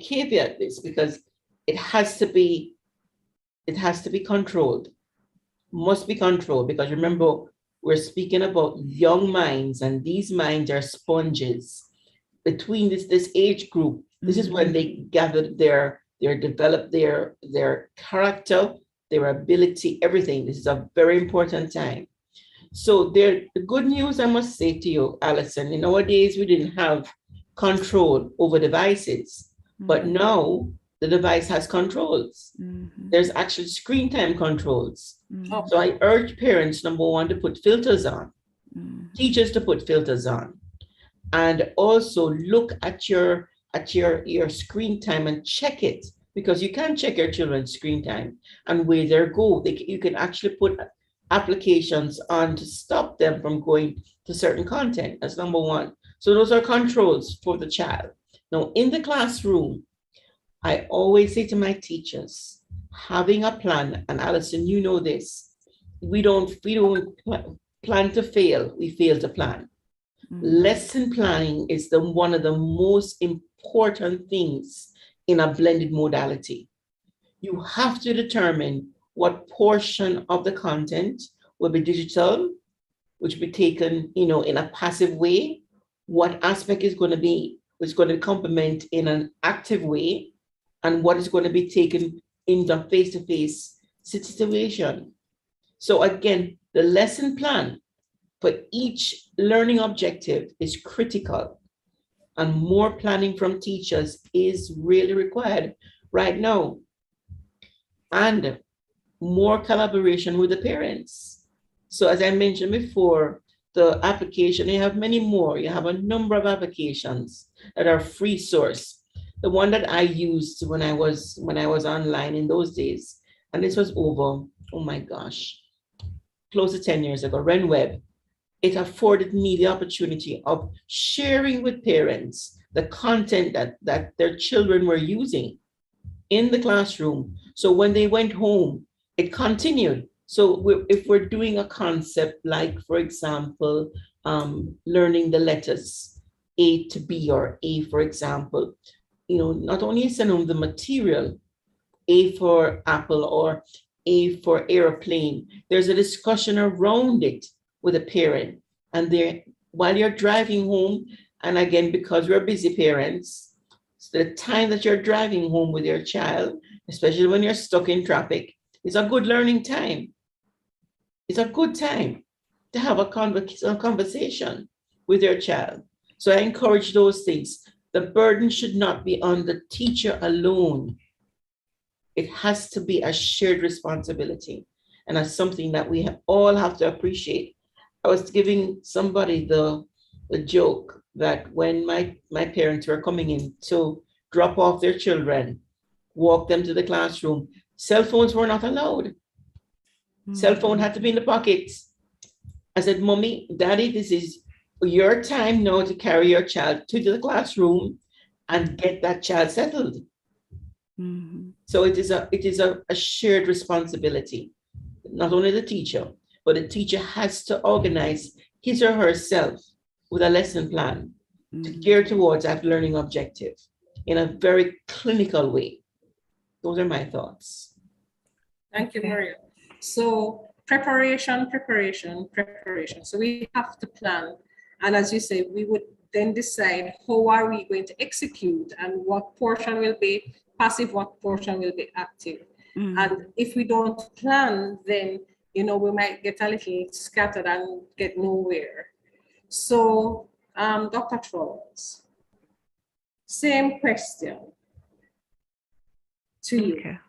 K: caveat this because it has to be controlled, must be controlled, because remember, we're speaking about young minds, and these minds are sponges. Between this age group, this is when they gather develop their character, their ability, everything. This is a very important time. So the good news I must say to you, Alison, in our days we didn't have control over devices, but now the device has controls. There's actually screen time controls. So I urge parents, number one, to put filters on, teachers to put filters on, and also look at your screen time and check it, because you can check your children's screen time and where they go. You can actually put applications on to stop them from going to certain content. That's number one. So those are controls for the child. Now, in the classroom, I always say to my teachers, having a plan, and Alison, you know this, we don't plan to fail, we fail to plan. Lesson planning is one of the most important things in a blended modality. You have to determine what portion of the content will be digital, which will be taken, in a passive way, what aspect is going to complement in an active way, and what is going to be taken in the face-to-face situation. So again, the lesson plan for each learning objective is critical, and more planning from teachers is really required right now, and more collaboration with the parents. So as I mentioned before, the application, you have many more. You have a number of applications that are free source. The one that I used when I was online in those days, and this was over, oh my gosh, close to 10 years ago, RenWeb. It afforded me the opportunity of sharing with parents the content that their children were using in the classroom. So when they went home, it continued. So if we're doing a concept like, for example, learning the letters A to B or A, for example, not only send them the material, A for apple or A for airplane, there's a discussion around it with a parent. And while you're driving home, and again, because we're busy parents, so the time that you're driving home with your child, especially when you're stuck in traffic, is a good learning time. It's a good time to have a conversation with your child. So I encourage those things. The burden should not be on the teacher alone. It has to be a shared responsibility. And that's something that we all have to appreciate. I was giving somebody the joke that when my parents were coming in to drop off their children, walk them to the classroom, cell phones were not allowed. Cell phone had to be in the pockets. I said, Mommy, Daddy, this is your time now to carry your child to the classroom and get that child settled. So it is a shared responsibility, not only the teacher, but the teacher has to organize his or herself with a lesson plan to gear towards that learning objective in a very clinical way. Those are my thoughts.
J: Thank you, Maria. So preparation. So we have to plan. And as you say, we would then decide how are we going to execute and what portion will be passive, what portion will be active. And if we don't plan, then, we might get a little scattered and get nowhere. So, Dr. Trolls, same question to you. Okay.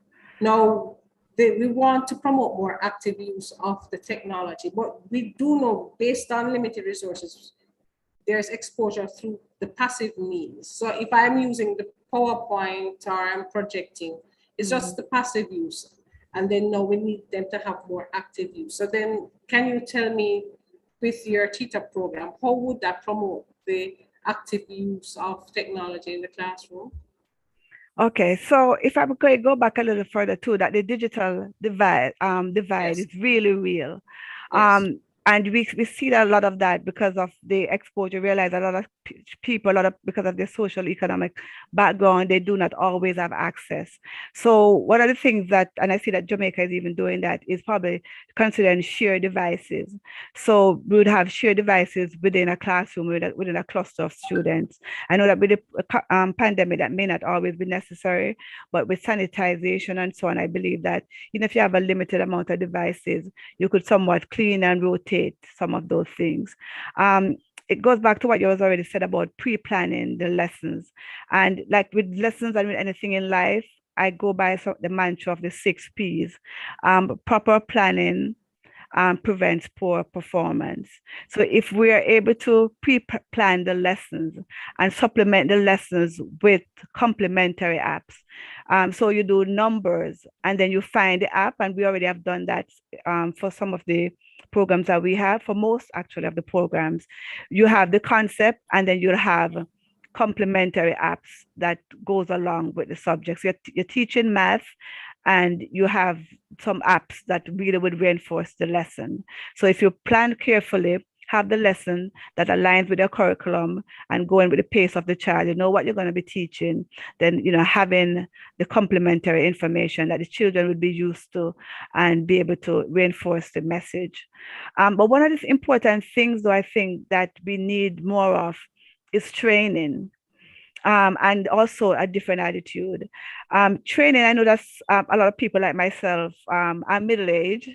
J: Now, we want to promote more active use of the technology, but we do know, based on limited resources, there's exposure through the passive means. So if I'm using the PowerPoint or I'm projecting, it's just the passive use. And then now we need them to have more active use. So then can you tell me, with your TETA program, how would that promote the active use of technology in the classroom?
I: Okay, so if I'm going to go back a little further too, that the digital divide is really real. And we see that a lot of that because of the exposure. Realize a lot of people, because of their social economic background, they do not always have access. So one of the things that, and I see that Jamaica is even doing that, is probably considering shared devices. So we would have shared devices within a classroom, within a cluster of students. I know that with the pandemic, that may not always be necessary, but with sanitization and so on, I believe that even if you have a limited amount of devices, you could somewhat clean and rotate some of those things. It goes back to what you was already said about pre-planning the lessons. And like with lessons and with anything in life, I go by the mantra of the 6 Ps. Proper planning prevents poor performance. So if we are able to pre-plan the lessons and supplement the lessons with complementary apps, so you do numbers and then you find the app, and we already have done that for some of the programs that we have. For most actually of the programs, you have the concept and then you'll have complementary apps that goes along with the subjects. You're teaching math and you have some apps that really would reinforce the lesson. So if you plan carefully, have the lesson that aligns with your curriculum and going with the pace of the child, you know what you're going to be teaching, then, having the complementary information that the children would be used to and be able to reinforce the message. But one of the important things, though, I think that we need more of is training. And also a different attitude. Training, I know that's a lot of people like myself, I'm middle-aged,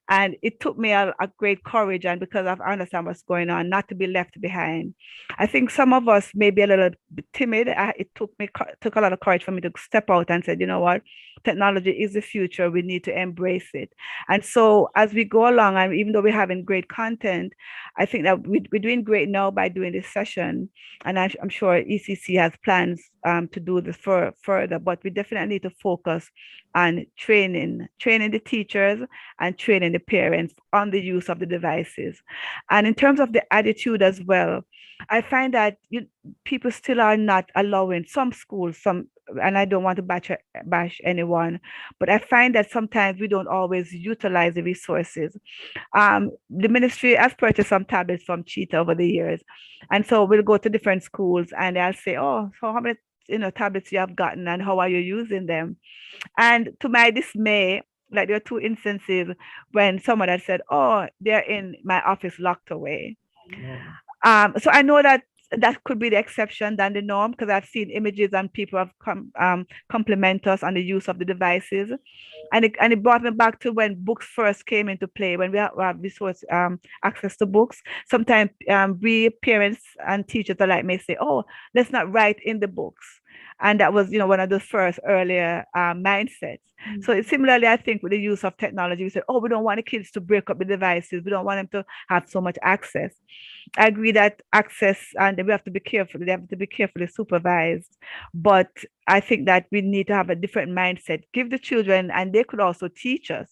I: and it took me a great courage, and because I understand what's going on, not to be left behind. I think some of us may be a little bit timid. It took a lot of courage for me to step out and say, you know what, technology is the future. We need to embrace it. And so as we go along, and even though we're having great content, I think that we're doing great now by doing this session. And I'm sure ECC has plans to do this further, but we definitely need to focus on training the teachers and training the parents on the use of the devices. And in terms of the attitude as well, I find that people still are not allowing some schools, some and I don't want to bash anyone, but I find that sometimes we don't always utilize the resources. The ministry has purchased some tablets from Cheetah over the years, and so we'll go to different schools and I'll say, oh, so how many tablets you have gotten and how are you using them? And to my dismay, like there are two instances when someone had said, oh, they're in my office locked away. So I know that that could be the exception than the norm, because I've seen images and people have compliment us on the use of the devices. And it brought me back to when books first came into play, when we have resource access to books. Sometimes we parents and teachers alike may say, oh, let's not write in the books. And that was, one of the first earlier mindsets. So similarly, I think with the use of technology, we said, oh, we don't want the kids to break up the devices. We don't want them to have so much access. I agree that access, and we have to be careful. They have to be carefully supervised. But I think that we need to have a different mindset. Give the children, and they could also teach us.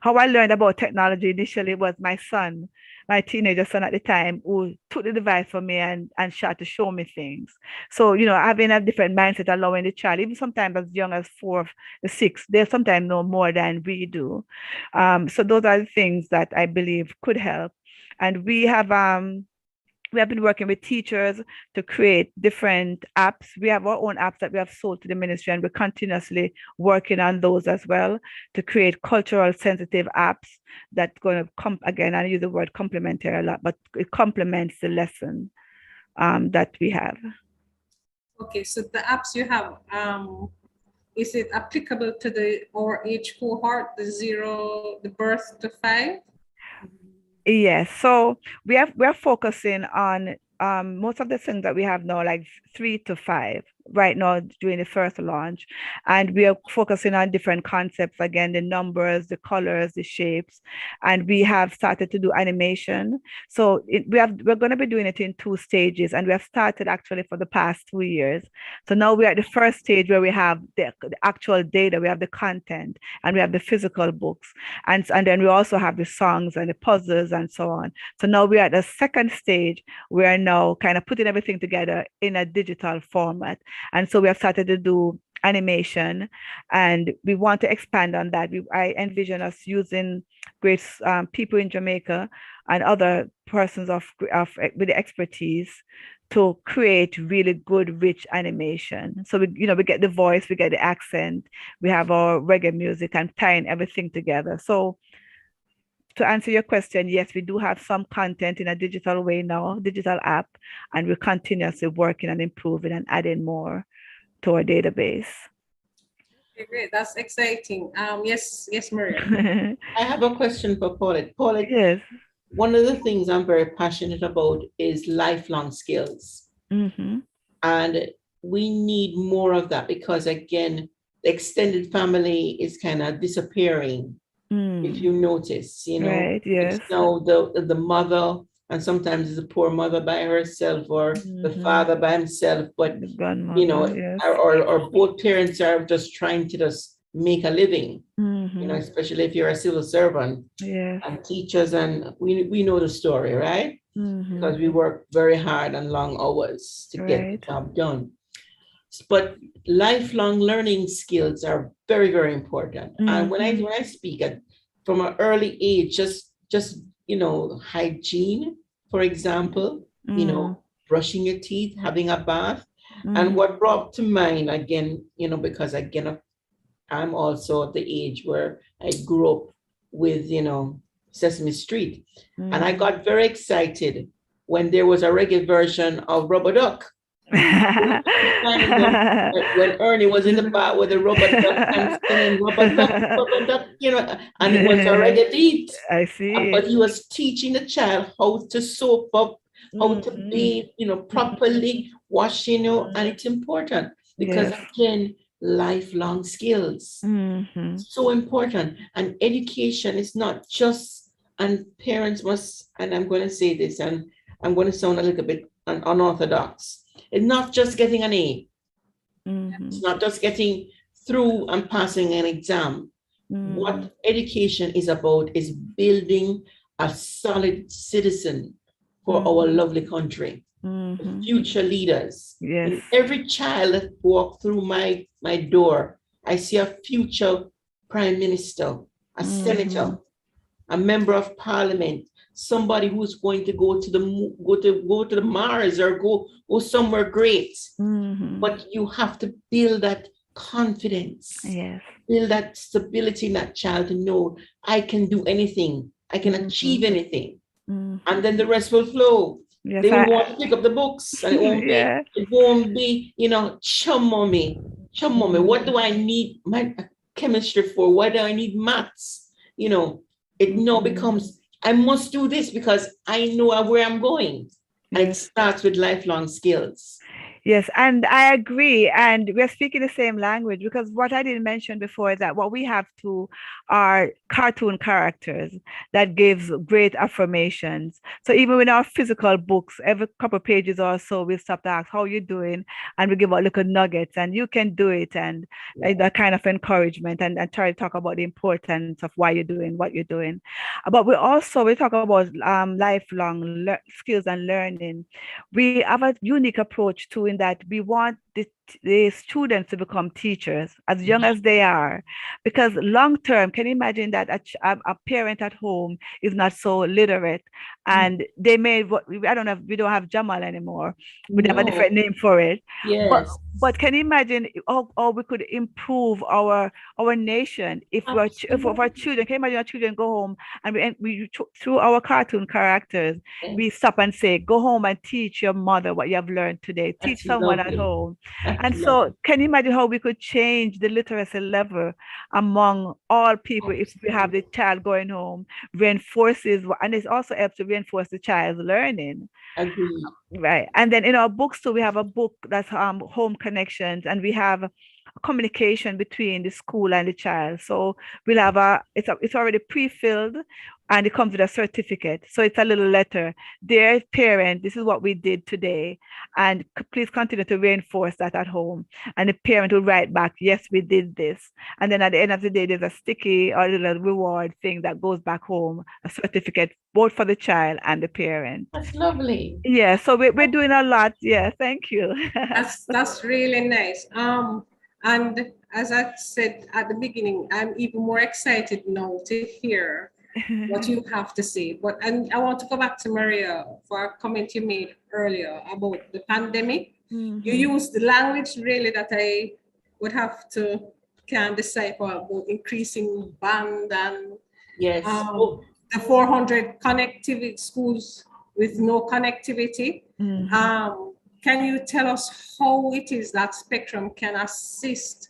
I: How I learned about technology initially was my son, my teenager son at the time, who took the device from me and tried to show me things. So, having a different mindset, allowing the child, even sometimes as young as 4 or 6, they sometimes know more than we do. So those are the things that I believe could help. And we have been working with teachers to create different apps. We have our own apps that we have sold to the ministry, and we're continuously working on those as well to create cultural sensitive apps that's going to come, again, I use the word complementary a lot, but it complements the lesson that we have.
J: Okay, so the apps you have, is it applicable to our age cohort, the birth to 5?
I: Yes, so we're focusing on most of the things that we have now, like 3 to 5 right now during the first launch, and we are focusing on different concepts, again, the numbers, the colors, the shapes, and we have started to do animation. So we're going to be doing it in 2 stages, and we have started actually for the past 2 years. So now we're at the first stage where we have the actual data, we have the content, and we have the physical books, and then we also have the songs and the puzzles and so on. So now we're at the second stage. We are now kind of putting everything together in a digital format. And so we have started to do animation, and we want to expand on that. I envision us using great people in Jamaica and other persons with the expertise to create really good, rich animation. So we get the voice, we get the accent, we have our reggae music, and tying everything together. So to answer your question, yes, we do have some content in a digital way now, digital app, and we're continuously working and improving and adding more to our database.
J: Okay, great. That's exciting. Yes, Maria.
K: I have a question for Paulette. Paulette,
I: yes.
K: One of the things I'm very passionate about is lifelong skills.
I: Mm-hmm.
K: And we need more of that because, again, the extended family is kind of disappearing. If you notice,
I: right, yes.
K: It's now the mother, and sometimes it's a poor mother by herself or the father by himself, but
I: yes.
K: or both parents are just trying to just make a living, especially if you're a civil servant,
I: yes.
K: and teachers, and we know the story, right? Because we work very hard and long hours to get the job done. But lifelong learning skills are very, very important. And when I speak from an early age, just hygiene, for example, brushing your teeth, having a bath. And what brought to mind again, because again, I'm also at the age where I grew up with, Sesame Street. And I got very excited when there was a reggae version of Rubber Duck. when Ernie was in the bar with the rubber duck and singing rubber duck, and it was a reggae beat.
I: I see.
K: But he was teaching the child how to soap up, how to bathe, properly, wash, and it's important because again, lifelong skills, so important. And education is not just, and parents must, and I'm going to say this, and I'm going to sound a little bit unorthodox. It's not just getting an A. It's not just getting through and passing an exam. What education is about is building a solid citizen for our lovely country. Future leaders.
I: Yes.
K: Every child that walk through my door, I see a future prime minister, a senator, a member of parliament, somebody who's going to go to the Mars or go somewhere great. But you have to build that confidence, build that stability in that child to know I can do anything, I can achieve anything, and then the rest will flow.
I: Yes,
K: they will want to pick up the books, and it won't be, chum mommy, what do I need my chemistry for? What do I need maths? It now becomes, I must do this because I know where I'm going. And it starts with lifelong skills.
I: Yes, and I agree. And we're speaking the same language, because what I didn't mention before is that what we have too are cartoon characters that gives great affirmations. So even in our physical books, every couple of pages or so, we stop to ask, how you doing? And we give out little nuggets, and you can do it, and that kind of encouragement, and try to talk about the importance of why you're doing what you're doing. But we talk about lifelong skills and learning. We have a unique approach too, in that we want the students to become teachers as young as they are, because long term, can you imagine that a parent at home is not so literate, and they may, I don't know, we don't have Jamal anymore, we have a different name for it.
K: Yes.
I: But can you imagine how we could improve our nation if our children, can you imagine our children go home and we through our cartoon characters, we stop and say, go home and teach your mother what you have learned today. Teach someone at home. And so can you imagine how we could change the literacy level among all people if we have the child going home, reinforces, and it also helps to reinforce the child's learning.
K: Agreed.
I: Right. And then in our books too, we have a book that's home connections, and we have communication between the school and the child. So we'll have it's already pre-filled, and it comes with a certificate. So it's a little letter. Dear parent, this is what we did today, and please continue to reinforce that at home. And the parent will write back, yes, we did this. And then at the end of the day, there's a sticky or a little reward thing that goes back home, a certificate both for the child and the parent.
K: That's lovely.
I: Yeah, so we're doing a lot. Yeah, thank you.
J: That's really nice. And as I said at the beginning, I'm even more excited now to hear what you have to say. And I want to go back to Maria for a comment you made earlier about the pandemic. You used the language really that I would have to decipher about increasing band and the 400 connectivity schools with no connectivity. Can you tell us how it is that Spectrum can assist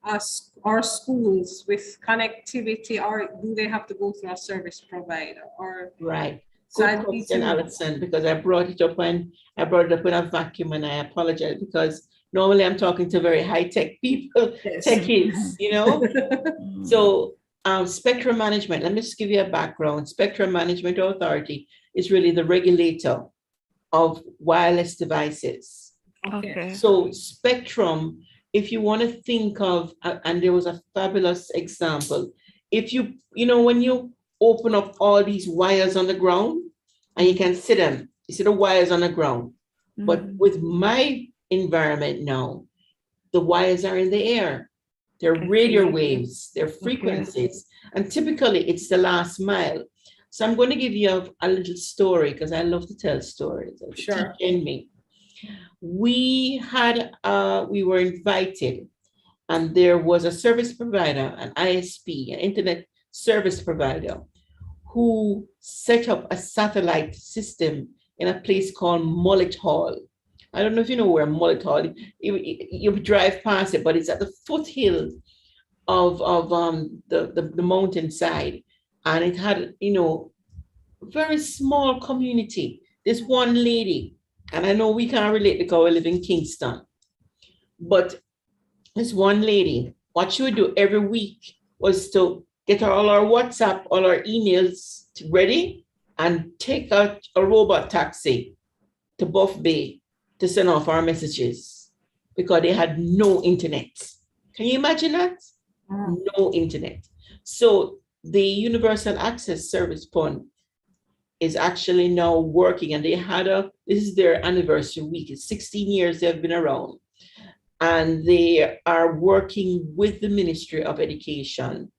J: us, our schools, with connectivity, or do they have to go through a service provider?
K: Right. Good question, Alison, because I brought it up in a vacuum, and I apologize because normally I'm talking to very high-tech people, techies, So Spectrum Management, let me just give you a background. Spectrum Management Authority is really the regulator of wireless devices.
I: Okay.
K: So Spectrum, if you want to think of, and there was a fabulous example, if when you open up all these wires on the ground, and you can see them, you see the wires on the ground. But with my environment now, the wires are in the air. They're radio waves, they're frequencies, and typically it's the last mile. So I'm going to give you a little story, because I love to tell stories.
J: Sure.
K: In me. We were invited, and there was a service provider, an ISP, an internet service provider, who set up a satellite system in a place called Mullet Hall. I don't know if you know where Mullet Hall is. You drive past it, but it's at the foothill of the mountainside. And it had, very small community. This one lady, and I know we can't relate because we live in Kingston, but this one lady, what she would do every week was to get all our WhatsApp, all our emails ready, and take out a robot taxi to Buff Bay to send off our messages, because they had no internet. Can you imagine that? No internet. So the Universal Access Service Fund is actually now working, and this is their anniversary week. It's 16 years they've been around, and they are working with the Ministry of Education,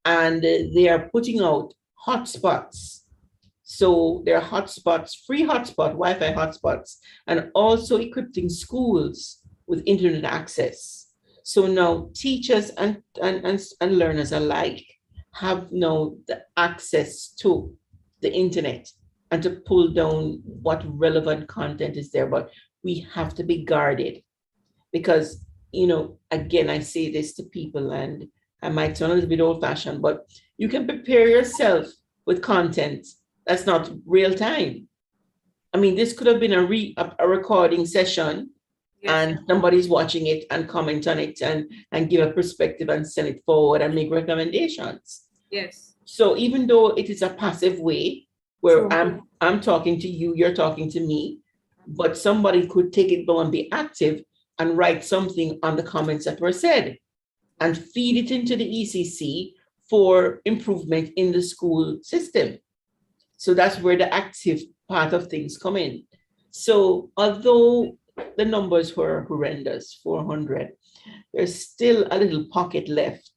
K: and they are putting out hotspots. So there are hotspots, free hotspot, Wi-Fi hotspots, and also equipping schools with internet access. So now teachers and learners alike have now the access to the internet and to pull down what relevant content is there. But we have to be guarded because, again, I say this to people, and I might sound a little bit old-fashioned, but you can prepare yourself with content that's not real time. I mean, this could have been a recording session, yes, and somebody's watching it and comment on it and give a perspective and send it forward and make recommendations.
J: Yes.
K: So even though it is a passive way where I'm talking to you, you're talking to me, but somebody could take it though and be active and write something on the comments that were said and feed it into the ECC for improvement in the school system. So that's where the active part of things come in. So although the numbers were horrendous, 400, there's still a little pocket left.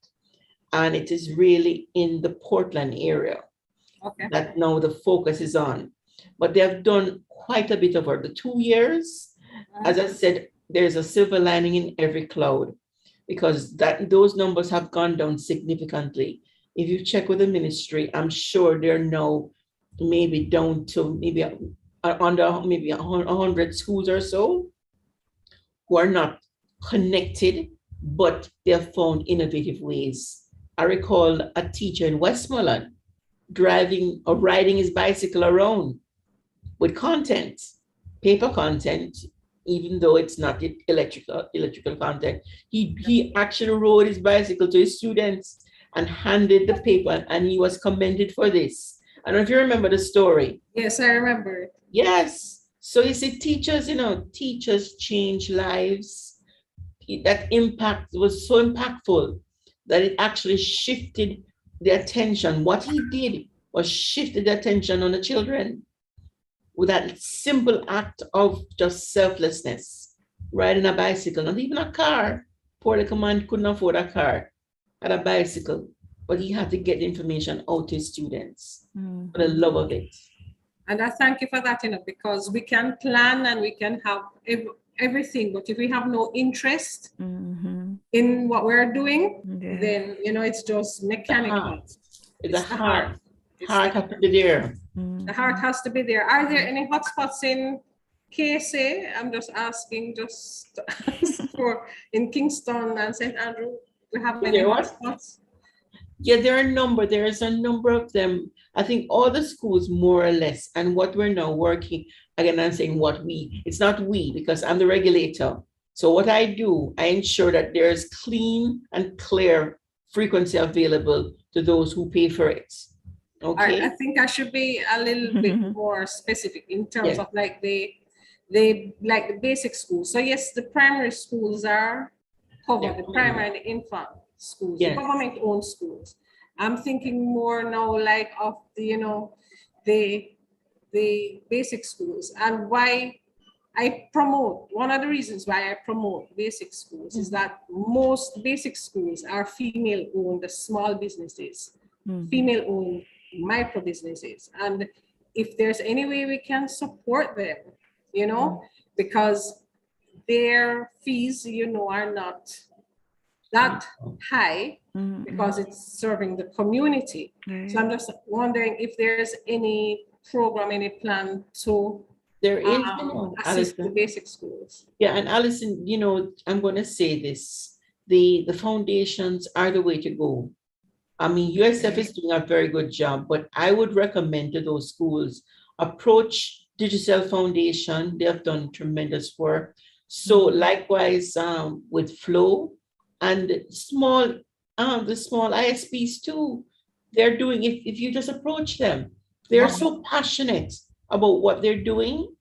K: And it is really in the Portland area that now the focus is on. But they have done quite a bit over the 2 years. As I said, there's a silver lining in every cloud because those numbers have gone down significantly. If you check with the ministry, I'm sure they're now maybe down to maybe under maybe 100 schools or so who are not connected, but they have found innovative ways. I recall a teacher in Westmoreland driving or riding his bicycle around with content, paper content, even though it's not electrical content. He actually rode his bicycle to his students and handed the paper, and he was commended for this. I don't know if you remember the story.
J: Yes, I remember.
K: Yes. So you see, teachers change lives. That impact was so impactful that it actually shifted the attention. What he did was shifted the attention on the children with that simple act of just selflessness, riding a bicycle, not even a car. Poor little man couldn't afford a car, had a bicycle, but he had to get information out to his students for the love of it.
J: And I thank you for that, because we can plan and we can have everything, but if we have no interest in what we're doing, then it's just mechanical.
K: The heart has to be there.
J: The heart has to be there. Are there any hotspots in KSA? I'm just asking, for in Kingston and St. Andrew. We have many hotspots.
K: Yeah, there are a number. There is a number of them. I think all the schools, more or less, and what we're now working, again, I'm saying it's not we, because I'm the regulator. So what I do, I ensure that there's clean and clear frequency available to those who pay for it. Okay.
J: I think I should be a little bit more specific in terms of like the basic schools. So yes, the primary schools are covered, the primary and the infant schools, the government-owned schools. I'm thinking more now like of the basic schools, and why I promote, one of the reasons why I promote basic schools is that most basic schools are female-owned, the small businesses, female-owned micro businesses. And if there's any way we can support them, because their fees, are not that high because it's serving the community. So I'm just wondering if there's any program, any plan to assist the basic schools.
K: Yeah, and Alison, I'm going to say this. The foundations are the way to go. I mean, USF is doing a very good job, but I would recommend to those schools approach Digital Foundation. They have done tremendous work. So likewise with Flow and the small ISPs too, they're doing it. If you just approach them, they're so passionate about what they're doing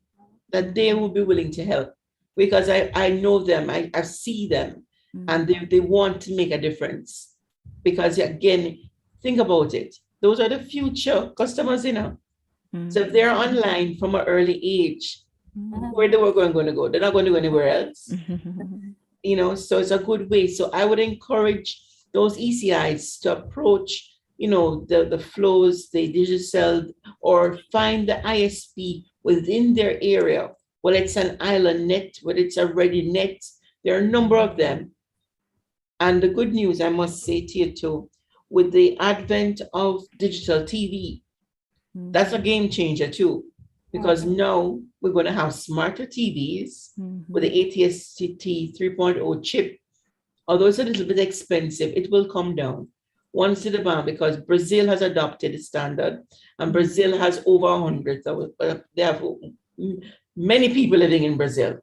K: that they will be willing to help, because I know them, I see them, and they want to make a difference. Because again, think about it. Those are the future customers, So if they're online from an early age, where they were going to go? They're not going to go anywhere else. You know, so it's a good way. So I would encourage those ECIs to approach, you know, the flows, the digital, or find the ISP within their area. Well, it's an island net, whether it's a ready net. There are a number of them. And the good news, I must say to you too, with the advent of digital TV, that's a game changer too, because now we're going to have smarter TVs with the ATST 3.0 chip. Although it's a little bit expensive, it will come down once to the bound because Brazil has adopted the standard and Brazil has over 100. So they have many people living in Brazil.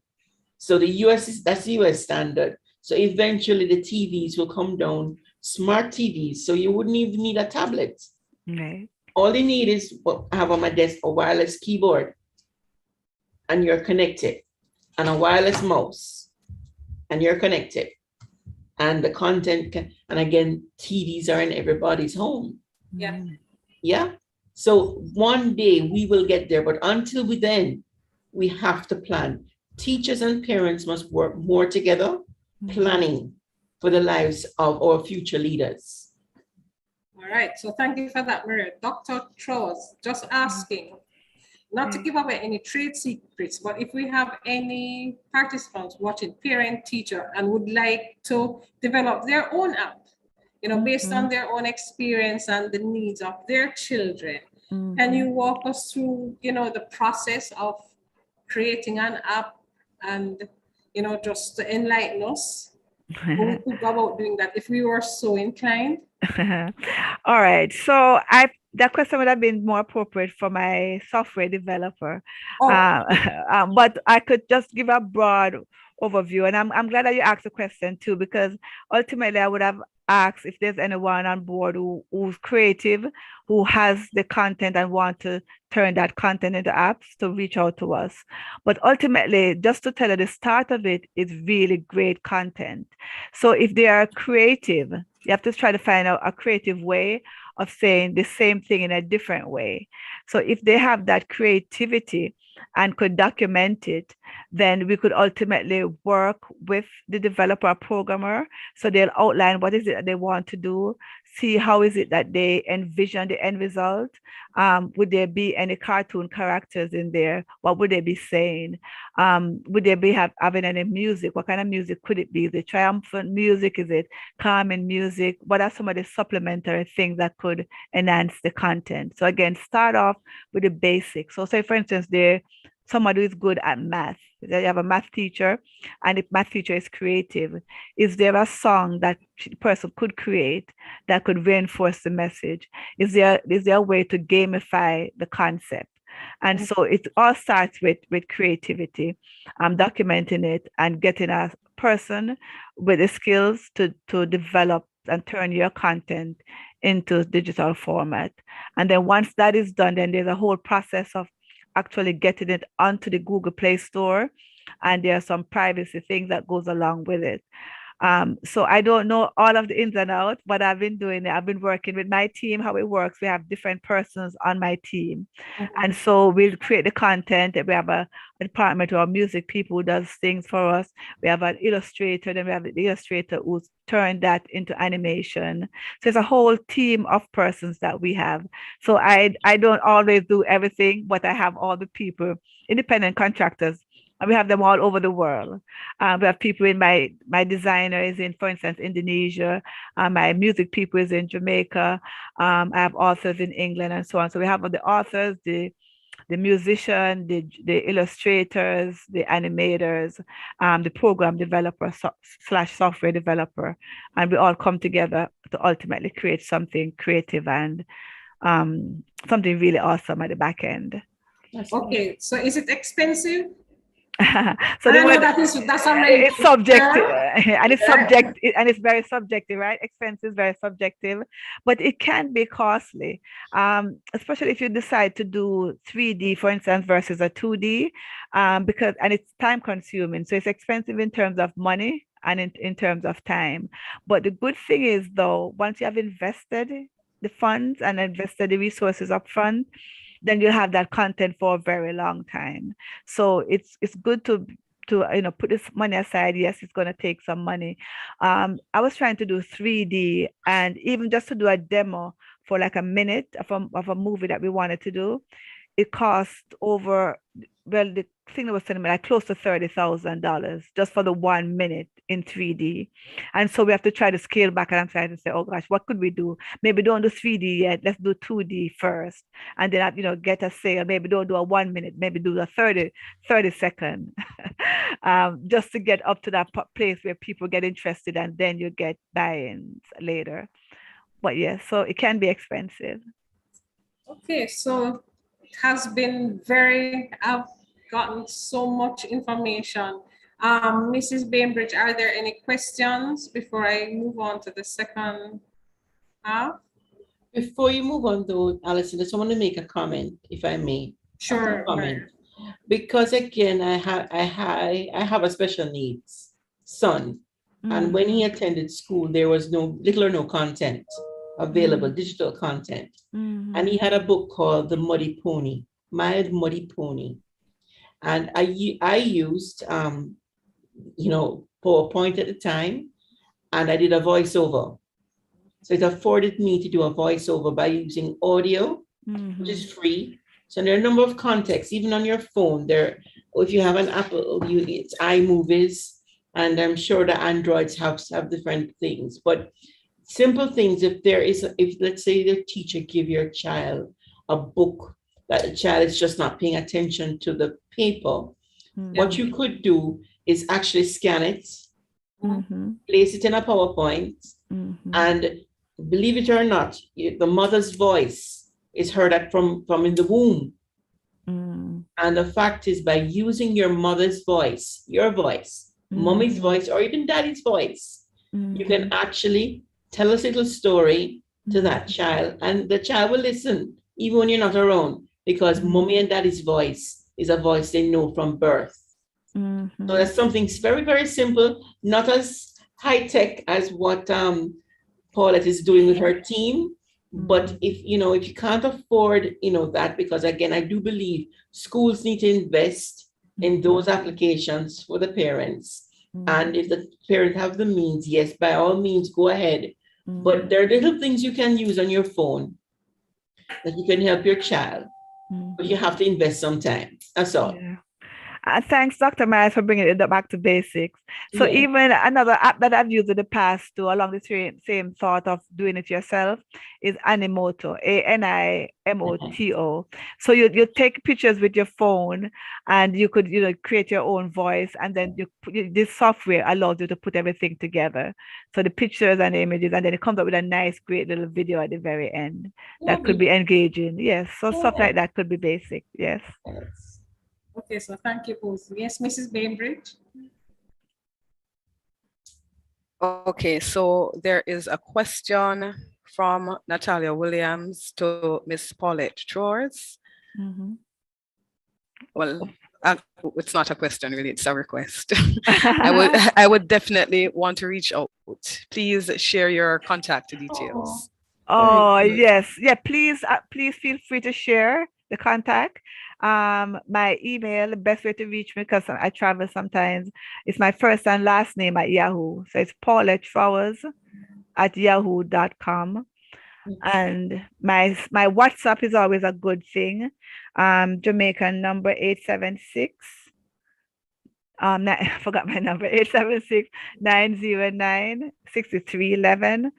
K: So the US that's the US standard. So eventually the TVs will come down, smart TVs. So you wouldn't even need a tablet.
I: Right.
K: All you need is have on my desk a wireless keyboard and you're connected, and a wireless mouse and you're connected. And the content can, and again, TVs are in everybody's home.
J: Yeah.
K: Yeah. So one day we will get there, but until then, we have to plan. Teachers and parents must work more together, planning for the lives of our future leaders.
J: All right, so thank you for that, Maria. Dr. Troz, just asking, not to give away any trade secrets, but if we have any participants watching, parent, teacher, and would like to develop their own app, you know, based on their own experience and the needs of their children, can you walk us through, you know, the process of creating an app and, you know, just to enlighten us? How we could go about doing that if we were so inclined?
I: All right. So that question would have been more appropriate for my software developer. But I could just give a broad overview. And I'm glad that you asked the question too, because ultimately I would have asked if there's anyone on board who's creative, who has the content and want to turn that content into apps, to reach out to us. But ultimately, just to tell you, the start of it is really great content. So if they are creative, you have to try to find out a creative way of saying the same thing in a different way. So if they have that creativity and could document it, then we could ultimately work with the developer programmer. So they'll outline what is it that they want to do, see how is it that they envision the end result. Would there be any cartoon characters in there? What would they be saying? Would they be having any music? What kind of music could it be? Is it triumphant music? Is it calming music? What are some of the supplementary things that could enhance the content? So again, start off with the basics. So say, for instance, somebody who is good at math. You have a math teacher, and if math teacher is creative, is there a song that the person could create that could reinforce the message? Is there a way to gamify the concept? And so it all starts with creativity, documenting it and getting a person with the skills to develop and turn your content into digital format. And then once that is done, then there's a whole process of actually getting it onto the Google Play Store, and there are some privacy things that goes along with it. So I don't know all of the ins and outs, but I've been doing it. I've been working with my team. How it works, we have different persons on my team. And so we'll create the content. We have a department of music people who does things for us. We have an illustrator, then we have the illustrator who's turned that into animation. So it's a whole team of persons that we have. So I don't always do everything, but I have all the people, independent contractors. And we have them all over the world. We have people in my designer is in, for instance, Indonesia. My music people is in Jamaica. I have authors in England and so on. So we have the authors, the musician, the illustrators, the animators, the program developer / software developer, and we all come together to ultimately create something creative and something really awesome at the back end.
J: Okay, so is it expensive?
I: So
J: that's already
I: it's subjective, and it's subject, and it's very subjective, right? Expense is very subjective, but it can be costly, especially if you decide to do 3D, for instance, versus a 2D, because it's time consuming. So it's expensive in terms of money and in terms of time. But the good thing is, though, once you have invested the funds and invested the resources up front, then you'll have that content for a very long time. So it's good to put this money aside. Yes, it's going to take some money. I was trying to do 3D, and even just to do a demo for like a minute of a movie that we wanted to do, it cost over, well, the thing that was telling me like close to $30,000 just for the 1 minute in 3D. And so we have to try to scale back, and I'm trying to say, oh gosh, what could we do? Maybe don't do 3D yet. Let's do 2D first. And then, get a sale. Maybe don't do a 1 minute, maybe do a 30 second, just to get up to that place where people get interested, and then you get buy-ins later. But yes, so it can be expensive.
J: Okay, so it has been I've gotten so much information. Mrs. Bainbridge, are there any questions before I move on to the second half?
K: Before you move on though, Alison, I just want to make a comment, if I may.
J: Sure.
K: Comment. Because again, I have a special needs son. And when he attended school, there was little or no content available, digital content. And he had a book called The Muddy Pony, Mild Muddy Pony. And I used, PowerPoint at the time, and I did a voiceover. So it afforded me to do a voiceover by using audio, which is free. So there are a number of contexts, even on your phone. If you have an Apple, it's iMovies, and I'm sure the Androids have different things. But simple things, if let's say the teacher give your child a book that the child is just not paying attention to the paper, what you could do is actually scan it, place it in a PowerPoint, and believe it or not, the mother's voice is heard from in the womb. And the fact is, by using your mother's voice, your voice, mommy's voice, or even daddy's voice, you can actually tell a little story to that child, and the child will listen even when you're not around, because mommy and daddy's voice is a voice they know from birth. So that's something very, very simple, not as high tech as what Paulette is doing with her team. But if you can't afford that, because again, I do believe schools need to invest in those applications for the parents. And if the parents have the means, yes, by all means, go ahead. But there are little things you can use on your phone that you can help your child, but you have to invest some time. That's all.
I: Yeah. Thanks, Dr. Myers, for bringing it back to basics. So even another app that I've used in the past too, along the same thought of doing it yourself, is Animoto, Animoto. So you take pictures with your phone, and you could create your own voice, and then this software allows you to put everything together. So the pictures and the images, and then it comes up with a nice, great little video at the very end that could be engaging. Yes, so stuff like that could be basic. Yes.
J: Okay, so thank you both. Yes, Mrs. Bainbridge.
H: Okay, so there is a question from Natalia Williams to Miss Paulette Chores. Well, it's not a question really, it's a request. I would definitely want to reach out. Please share your contact details.
I: Oh yes, yeah. Please feel free to share the contact. My email, the best way to reach me, because I travel sometimes, it's my first and last name at Yahoo. So it's paulettetrowers@yahoo.com. And my WhatsApp is always a good thing. Jamaican number 876. I forgot my number, 876-909-6311.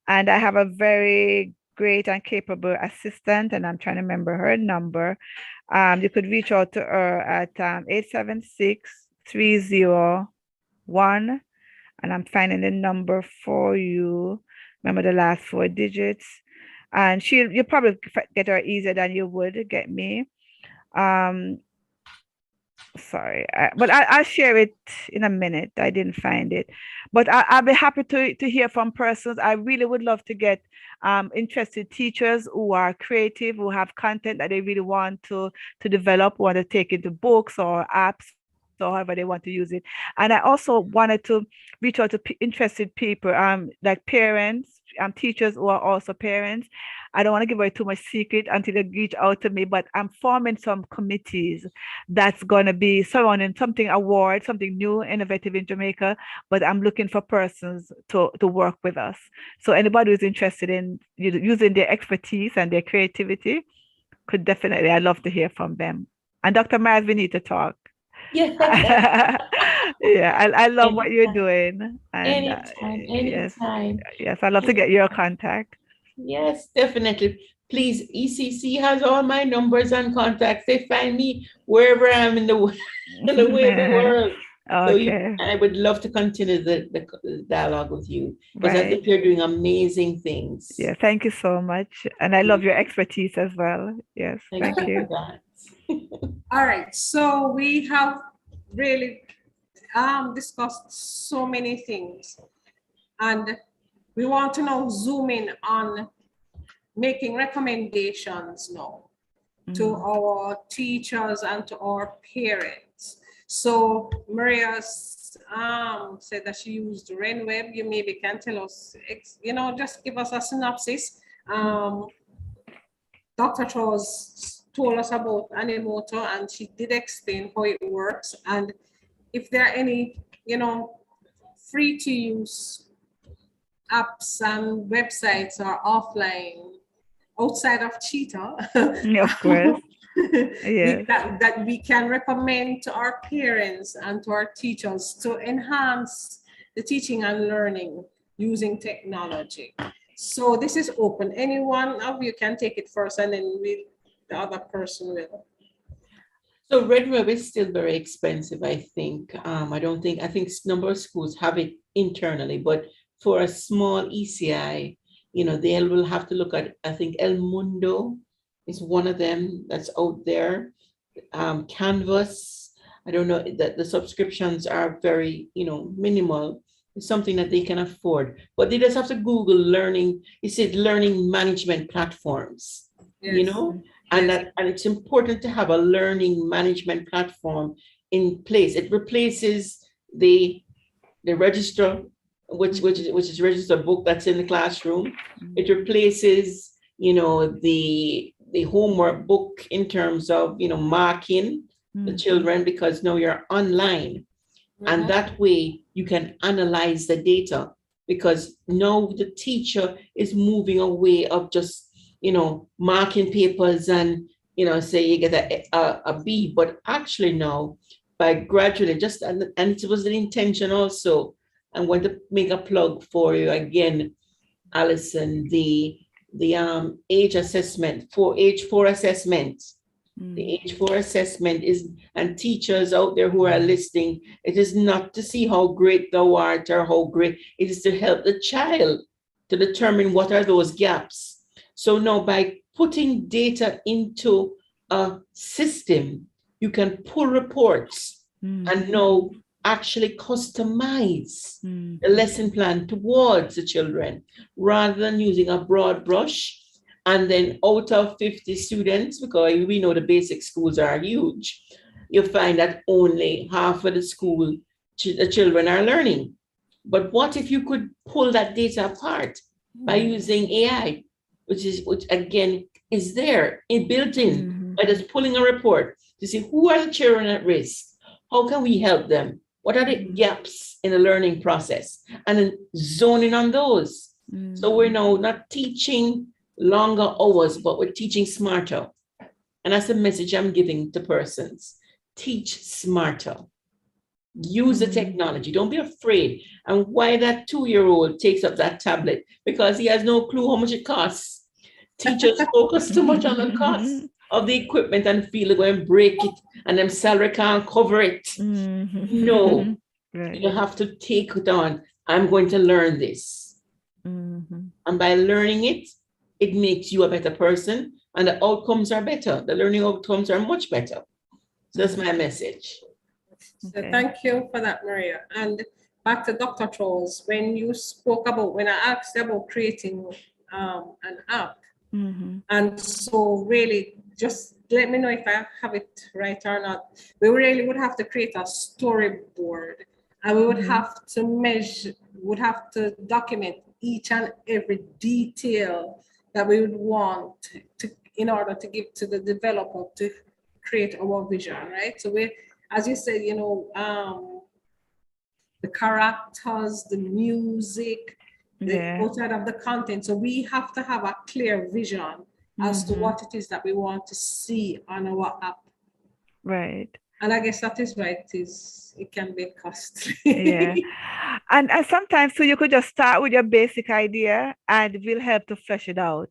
I: And I have a very great and capable assistant, and I'm trying to remember her number. You could reach out to her at 876-301, and I'm finding the number for you. Remember the last 4 digits, and you probably get her easier than you would get me. Sorry, but I'll share it in a minute. I didn't find it, but I'll be happy to hear from persons. I really would love to get interested teachers who are creative, who have content that they really want to develop, want to take into books or apps or however they want to use it. And I also wanted to reach out to interested people, like parents, teachers who are also parents. I don't want to give away too much secret until they reach out to me, but I'm forming some committees that's going to be surrounding something award, something new, innovative in Jamaica, but I'm looking for persons to work with us. So anybody who's interested in using their expertise and their creativity could definitely, I'd love to hear from them. And Dr. Myers, we need to talk.
K: Yeah.
I: Yeah, I love what you're doing. And
K: Anytime.
I: yes, I'd love to get your contact.
K: Yes, definitely. Please, ECC has all my numbers and contacts. They find me wherever I am in the world.
I: Okay.
K: So I would love to continue the dialogue with you, because I think you're doing amazing things.
I: Yeah, thank you so much. And I love your expertise as well. Yes, thank you.
J: All right, so we have really discussed so many things, and we want to now zoom in on making recommendations now to our teachers and to our parents. So Maria said that she used RenWeb. You maybe can tell us, just give us a synopsis. Dr. Charles told us about Animoto, and she did explain how it works. And if there are any, free to use apps and websites or offline outside of Cheetah,
I: of course, yes,
J: that we can recommend to our parents and to our teachers to enhance the teaching and learning using technology. So this is open. Any one of you can take it first, and then the other person will.
K: So RenWeb is still very expensive, I think. I think a number of schools have it internally, but for a small ECI, they will have to look at, I think El Mundo is one of them that's out there. Canvas, I don't know, that the subscriptions are very, minimal. It's something that they can afford, but they just have to Google learning. It says learning management platforms,
J: yes.
K: And it's important to have a learning management platform in place. It replaces the register, which is register book that's in the classroom. It replaces, the homework book in terms of, marking the children, because now you're online. And that way you can analyze the data, because now the teacher is moving away of just, marking papers and, say you get a B, but actually now by gradually and it was the intention also. I'm going to make a plug for you again, Alison, the age assessment, age 4 assessment. The age 4 assessment is, and teachers out there who are listening, it is not to see how great thou art or how great, it is to help the child to determine what are those gaps. So now by putting data into a system, you can pull reports and now actually customize the lesson plan towards the children, rather than using a broad brush. And then out of 50 students, because we know the basic schools are huge, you find that only half of the school, the children are learning. But what if you could pull that data apart by using AI, which again is there, built in, by just pulling a report to see who are the children at risk, how can we help them, what are the gaps in the learning process, and then zoning on those. So we're now not teaching longer hours, but we're teaching smarter. And that's the message I'm giving to persons. Teach smarter. Use the technology. Don't be afraid. And why that 2-year-old takes up that tablet? Because he has no clue how much it costs. Teachers focus too much on the cost of the equipment and feel they're going to break it and them salary can't cover it. No, you have to take it on. I'm going to learn this. And by learning it, it makes you a better person, and the outcomes are better. The learning outcomes are much better. So that's my message.
J: So thank you for that, Maria. And back to Dr. Charles, when I asked about creating an app, and so really just let me know if I have it right or not. We really would have to create a storyboard, and we would have to measure, would have to document each and every detail that we would want to, in order to give to the developer to create our vision, right? So we, as you said, you know, the characters, the music, the outside of the content. So we have to have a clear vision as to what it is that we want to see on our app.
I: Right.
J: And I guess that is why it can be costly.
I: Yeah. And sometimes so you could just start with your basic idea and it will help to flesh it out.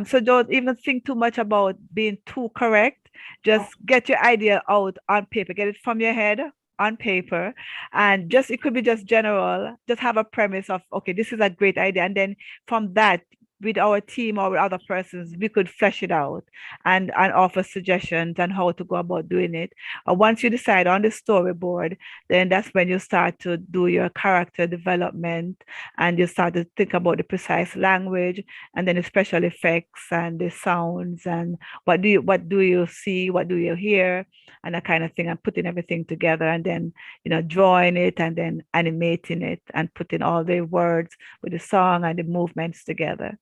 I: So don't even think too much about being too correct. Just get your idea out on paper, get it from your head on paper, and just it could be just general, just have a premise of, okay, this is a great idea. And then from that, with our team or with other persons, we could flesh it out and offer suggestions on how to go about doing it. Once you decide on the storyboard, then that's when you start to do your character development and you start to think about the precise language and then the special effects and the sounds and what do you see, what do you hear, and that kind of thing, and putting everything together and then, you know, drawing it and then animating it and putting all the words with the song and the movements together.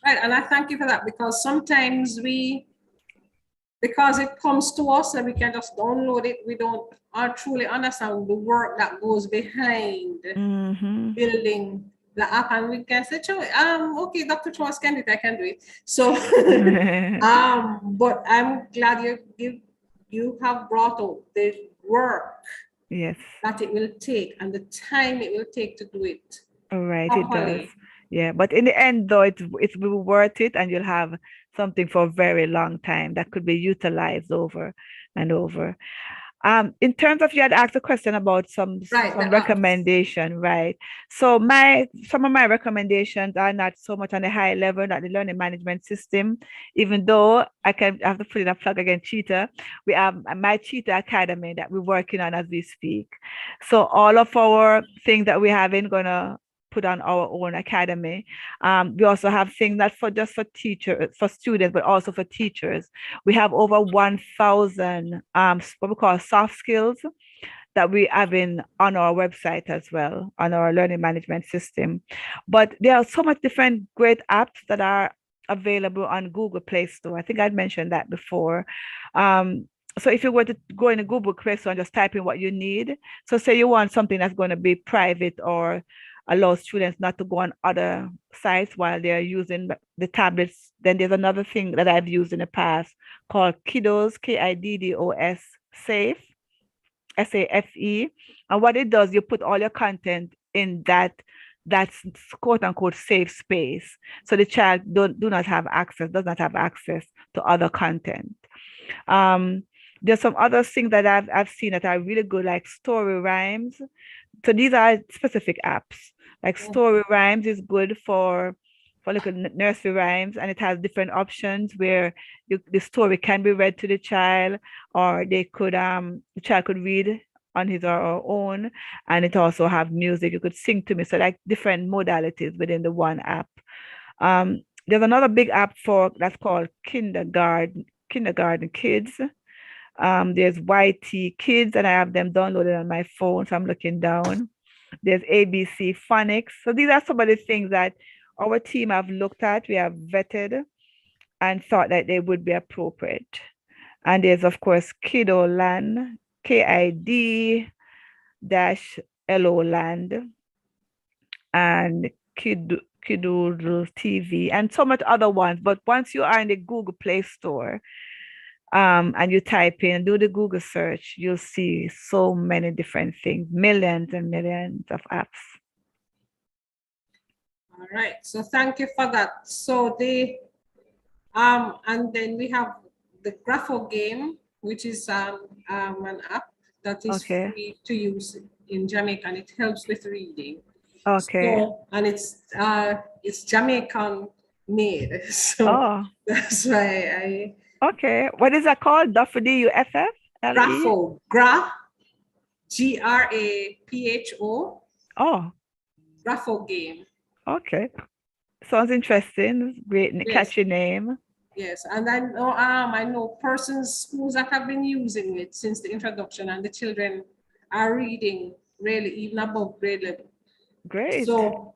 J: Right, and I thank you for that, because sometimes because it comes to us and we can just download it, we don't truly understand the work that goes behind building the app, and we can say, okay, Dr. Thomas can do it, I can do it. So, but I'm glad you have brought out the work that it will take and the time it will take to do it.
I: All right, it does. Yeah, but in the end, though, it will be worth it, and you'll have something for a very long time that could be utilized over and over. In terms of, you had asked a question about some recommendation, right? So some of my recommendations are not so much on the high level, not the learning management system, even though I have to put in a plug again, Cheetah. We have my Cheetah Academy that we're working on as we speak. So all of our things that we haven't gonna put on our own academy. We also have things that for teachers, for students, but also for teachers. We have over 1,000 what we call soft skills that we have on our website as well, on our learning management system. But there are so much different great apps that are available on Google Play Store. I think I'd mentioned that before. So if you were to go in a Google Play Store and just type in what you need, so say you want something that's going to be private or allow students not to go on other sites while they're using the tablets, then there's another thing that I've used in the past called Kiddos, KIDDOS, Safe, SAFE. And what it does, you put all your content in that's quote unquote safe space. So the child does not have access to other content. There's some other things that I've seen that are really good, like story rhymes. So these are specific apps. Like story rhymes is good for little nursery rhymes, and it has different options where the story can be read to the child, or they could the child could read on his or her own, and it also have music. You could sing to me. So like different modalities within the one app. There's another big app that's called Kindergarten Kids. There's YT Kids, and I have them downloaded on my phone, so I'm looking down. There's ABC Phonics. So these are some of the things that our team have looked at, we have vetted, and thought that they would be appropriate. And there's, of course, Kiddo Land, KID-LO Land, and Kiddoodle TV, and so much other ones. But once you are in the Google Play Store, and you type in, do the Google search, you'll see so many different things, millions and millions of apps.
J: All right, so thank you for that. So and then we have the Grapho game, which is an app that is free to use in Jamaica, and it helps with reading.
I: Okay.
J: So, and it's Jamaican made, so that's why
I: Okay, what is that called? Grapho,
J: Grapho.
I: Oh.
J: Grapho game.
I: Okay. Sounds interesting. Great, catchy name.
J: Yes, and I know schools that have been using it since the introduction, and the children are reading really even above grade level.
I: Great.
J: So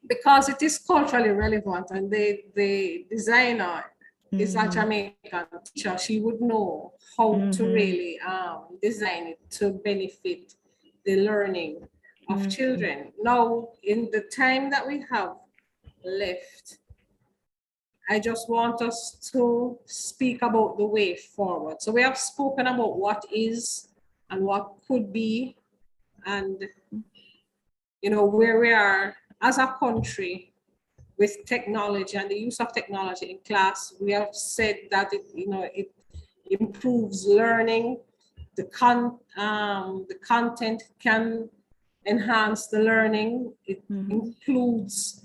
J: because it is culturally relevant, and the designer is a Jamaican teacher, she would know how to really design it to benefit the learning of children. Now, in the time that we have left, I just want us to speak about the way forward. So we have spoken about what is and what could be, and where we are as a country with technology and the use of technology in class. We have said that it improves learning. The content can enhance the learning. It includes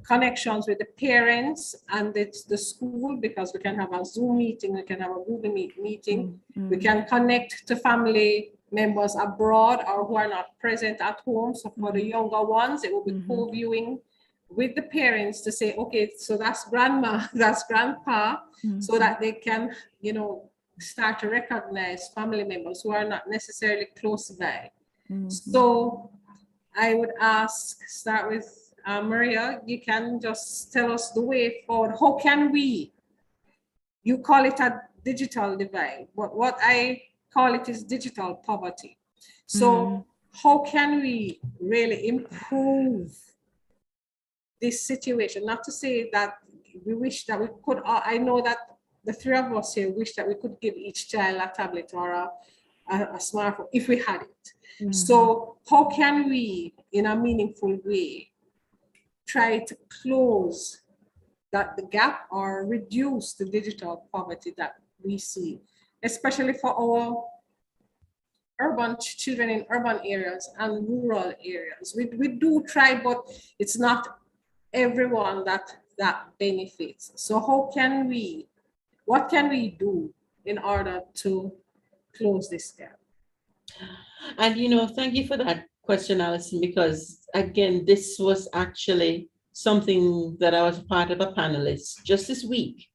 J: connections with the parents and it's the school, because we can have a Zoom meeting, we can have a Google Meet meeting, we can connect to family members abroad or who are not present at home. So for the younger ones, it will be co-viewing with the parents to say, okay, so that's grandma, that's grandpa, so that they can, start to recognize family members who are not necessarily close by. So I would start with Maria, you can just tell us the way forward. How can we, you call it a digital divide, but what I call it is digital poverty. So how can we really improve this situation? Not to say that we wish that we could, I know that the three of us here wish that we could give each child a tablet or a smartphone if we had it. So how can we, in a meaningful way, try to close the gap or reduce the digital poverty that we see, especially for our urban children in urban areas and rural areas? We do try, but it's not everyone that benefits. So what can we do in order to close this gap?
K: And thank you for that question, Alison, because again, this was actually something that I was part of a panelist just this week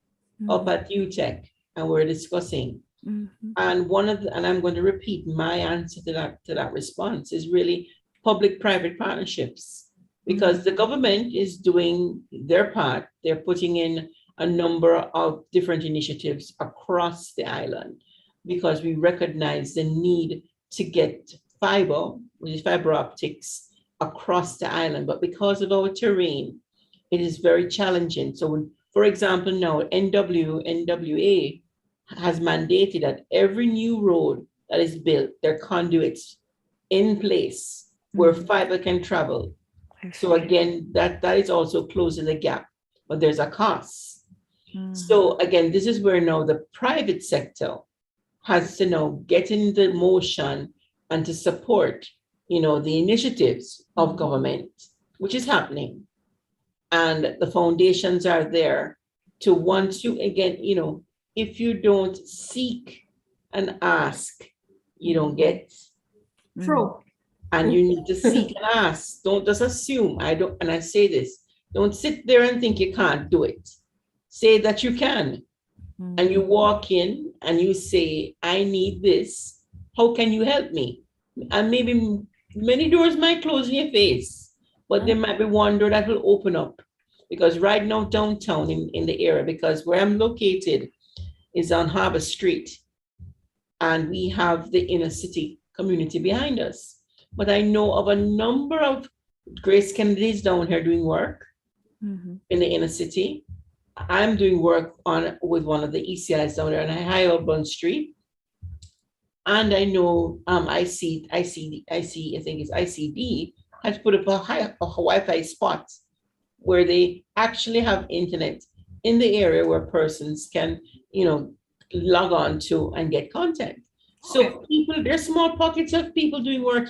K: up at UTech, and we're discussing. And and I'm going to repeat my answer to that response is really public-private partnerships, because the government is doing their part. They're putting in a number of different initiatives across the island, because we recognize the need to get fiber, which is fiber optics, across the island. But because of our terrain, it is very challenging. So for example, now NWA has mandated that every new road that is built, there are conduits in place where fiber can travel. So again, that is also closing the gap, but there's a cost. So again, this is where now the private sector has to now get in the motion and to support, the initiatives of government, which is happening. And the foundations are there to want to, again, if you don't seek and ask, you don't get.
J: True.
K: And you need to seek and ask. Don't just assume. And I say this, don't sit there and think you can't do it. Say that you can. And you walk in and you say, I need this. How can you help me? And maybe many doors might close in your face, but there might be one door that will open up. Because right now downtown in the area, because where I'm located is on Harbor Street, and we have the inner city community behind us. But I know of a number of Grace Kennedys down here doing work in the inner city. I'm doing work with one of the ECIs down there on High Auburn Street. And I know I think it's ICD has put up a Wi-Fi spot where they actually have internet in the area where persons can, log on to and get content. So there's small pockets of people doing work,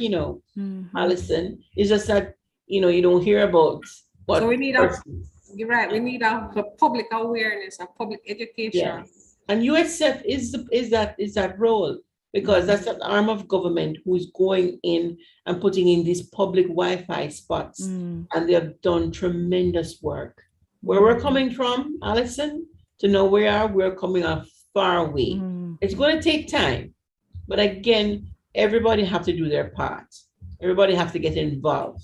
K: Alison. It's just that, you don't hear about what.
J: So we need you're right, we need a public awareness, a public education.
K: Yes. And USF is that role, because that's an arm of government who's going in and putting in these public Wi-Fi spots, and they have done tremendous work. Where we're coming from, Alison, to know where we're coming up far away. It's going to take time, but again, everybody have to do their part. Everybody have to get involved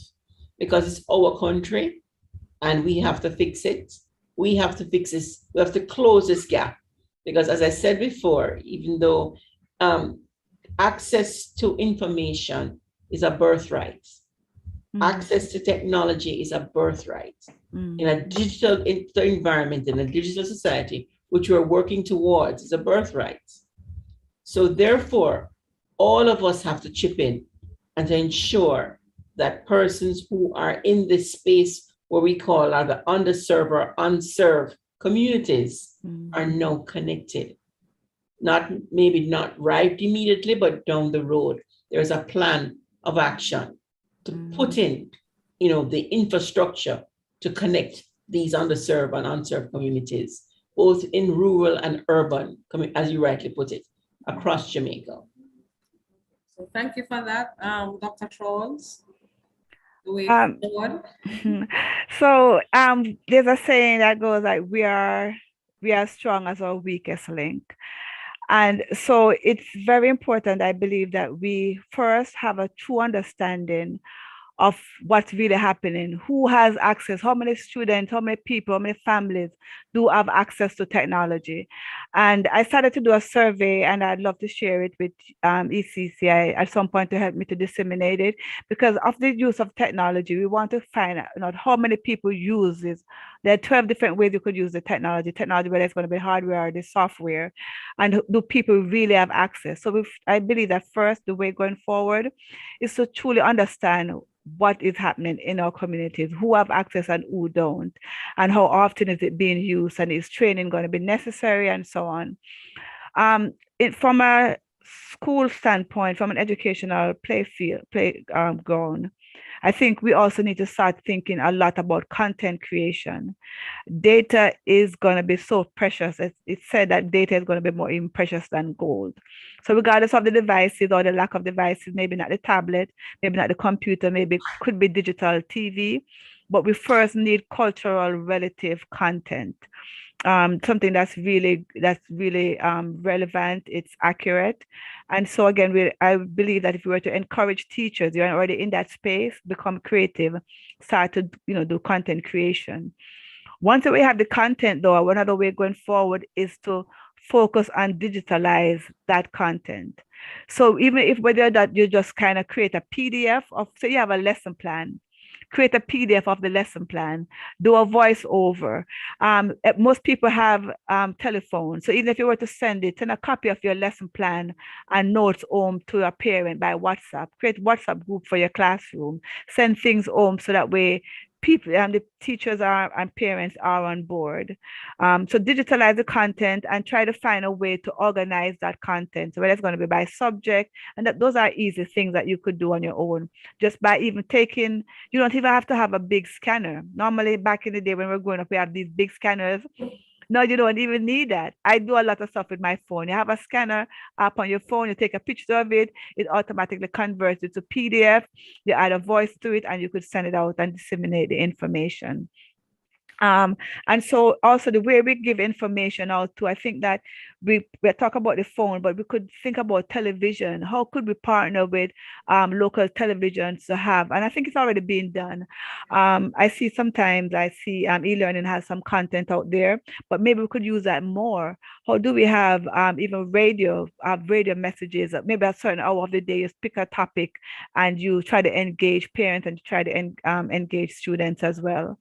K: because it's our country and we have to fix it. We have to fix this. We have to close this gap because, as I said before, even though access to information is a birthright, access to technology is a birthright. In a digital environment, in a digital society, which we're working towards, is a birthright. So therefore, all of us have to chip in and to ensure that persons who are in this space, what we call are the underserved or unserved communities, are now connected. Maybe not right immediately, but down the road, there's a plan of action to put in, the infrastructure to connect these underserved and unserved communities, both in rural and urban, as you rightly put it, across Jamaica.
J: So thank you for that, Dr. Trolls.
I: So there's a saying that goes like, we are strong as our weakest link. And so it's very important, I believe, that we first have a true understanding of what's really happening, who has access, how many students, how many people, how many families do have access to technology. And I started to do a survey, and I'd love to share it with ECC at some point to help me to disseminate it. Because of the use of technology, we want to find out how many people use this. There are 12 different ways you could use the technology, whether it's going to be hardware or the software, and do people really have access? So I believe that first, the way going forward is to truly understand what is happening in our communities, who have access and who don't, and how often is it being used, and is training going to be necessary, and so on. From a school standpoint, from an educational playground, I think we also need to start thinking a lot about content creation. Data is going to be so precious. It's said that data is going to be more even precious than gold. So regardless of the devices or the lack of devices, maybe not the tablet, maybe not the computer, maybe it could be digital TV, but we first need cultural relative content. Something that's really relevant, it's accurate. And so again, I believe that if we were to encourage teachers, you're already in that space, become creative, start to do content creation. Once we have the content, though, another way going forward is to focus on digitalize that content. So even if whether that you just kind of create a PDF of, say you have a lesson plan, create a PDF of the lesson plan, do a voiceover. Most people have telephones. So even if you were to send a copy of your lesson plan and notes home to a parent by WhatsApp, create WhatsApp group for your classroom, send things home so that way people and the teachers and parents are on board. So digitalize the content and try to find a way to organize that content. So whether it's going to be by subject, and those are easy things that you could do on your own, just by even taking, you don't even have to have a big scanner. Normally back in the day when we were growing up, we have these big scanners. No, you don't even need that. I do a lot of stuff with my phone. You have a scanner up on your phone, you take a picture of it, it automatically converts it to PDF, you add a voice to it, and you could send it out and disseminate the information. And so also the way we give information out too, I think that we talk about the phone, but we could think about television. How could we partner with local televisions to have, and I think it's already being done. I see sometimes e-learning has some content out there, but maybe we could use that more. How do we have even radio messages, maybe at a certain hour of the day, you pick a topic and you try to engage parents and you try to engage students as well.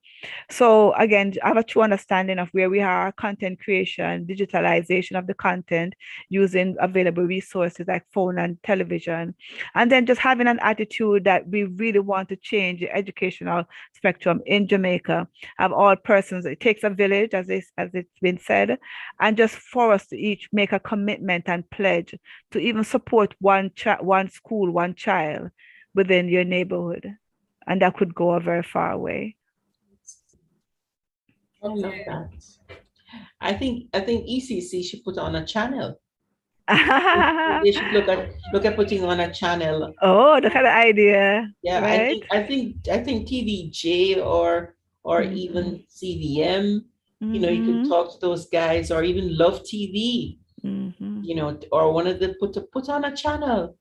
I: So again, I have a true understanding of where we are, content creation, digitalization of the content, using available resources like phone and television, and then just having an attitude that we really want to change the educational spectrum in Jamaica, of all persons. It takes a village, as it's been said, and just for us to each make a commitment and pledge to even support one school, one child within your neighborhood, and that could go a very far way.
K: I love that. I think ECC should put on a channel. They should look at putting on a channel.
I: Oh, that's an idea.
K: Yeah,
I: right?
K: I think TVJ or even CVM You know, you can talk to those guys, or even Love TV, you know, or one of the put on a channel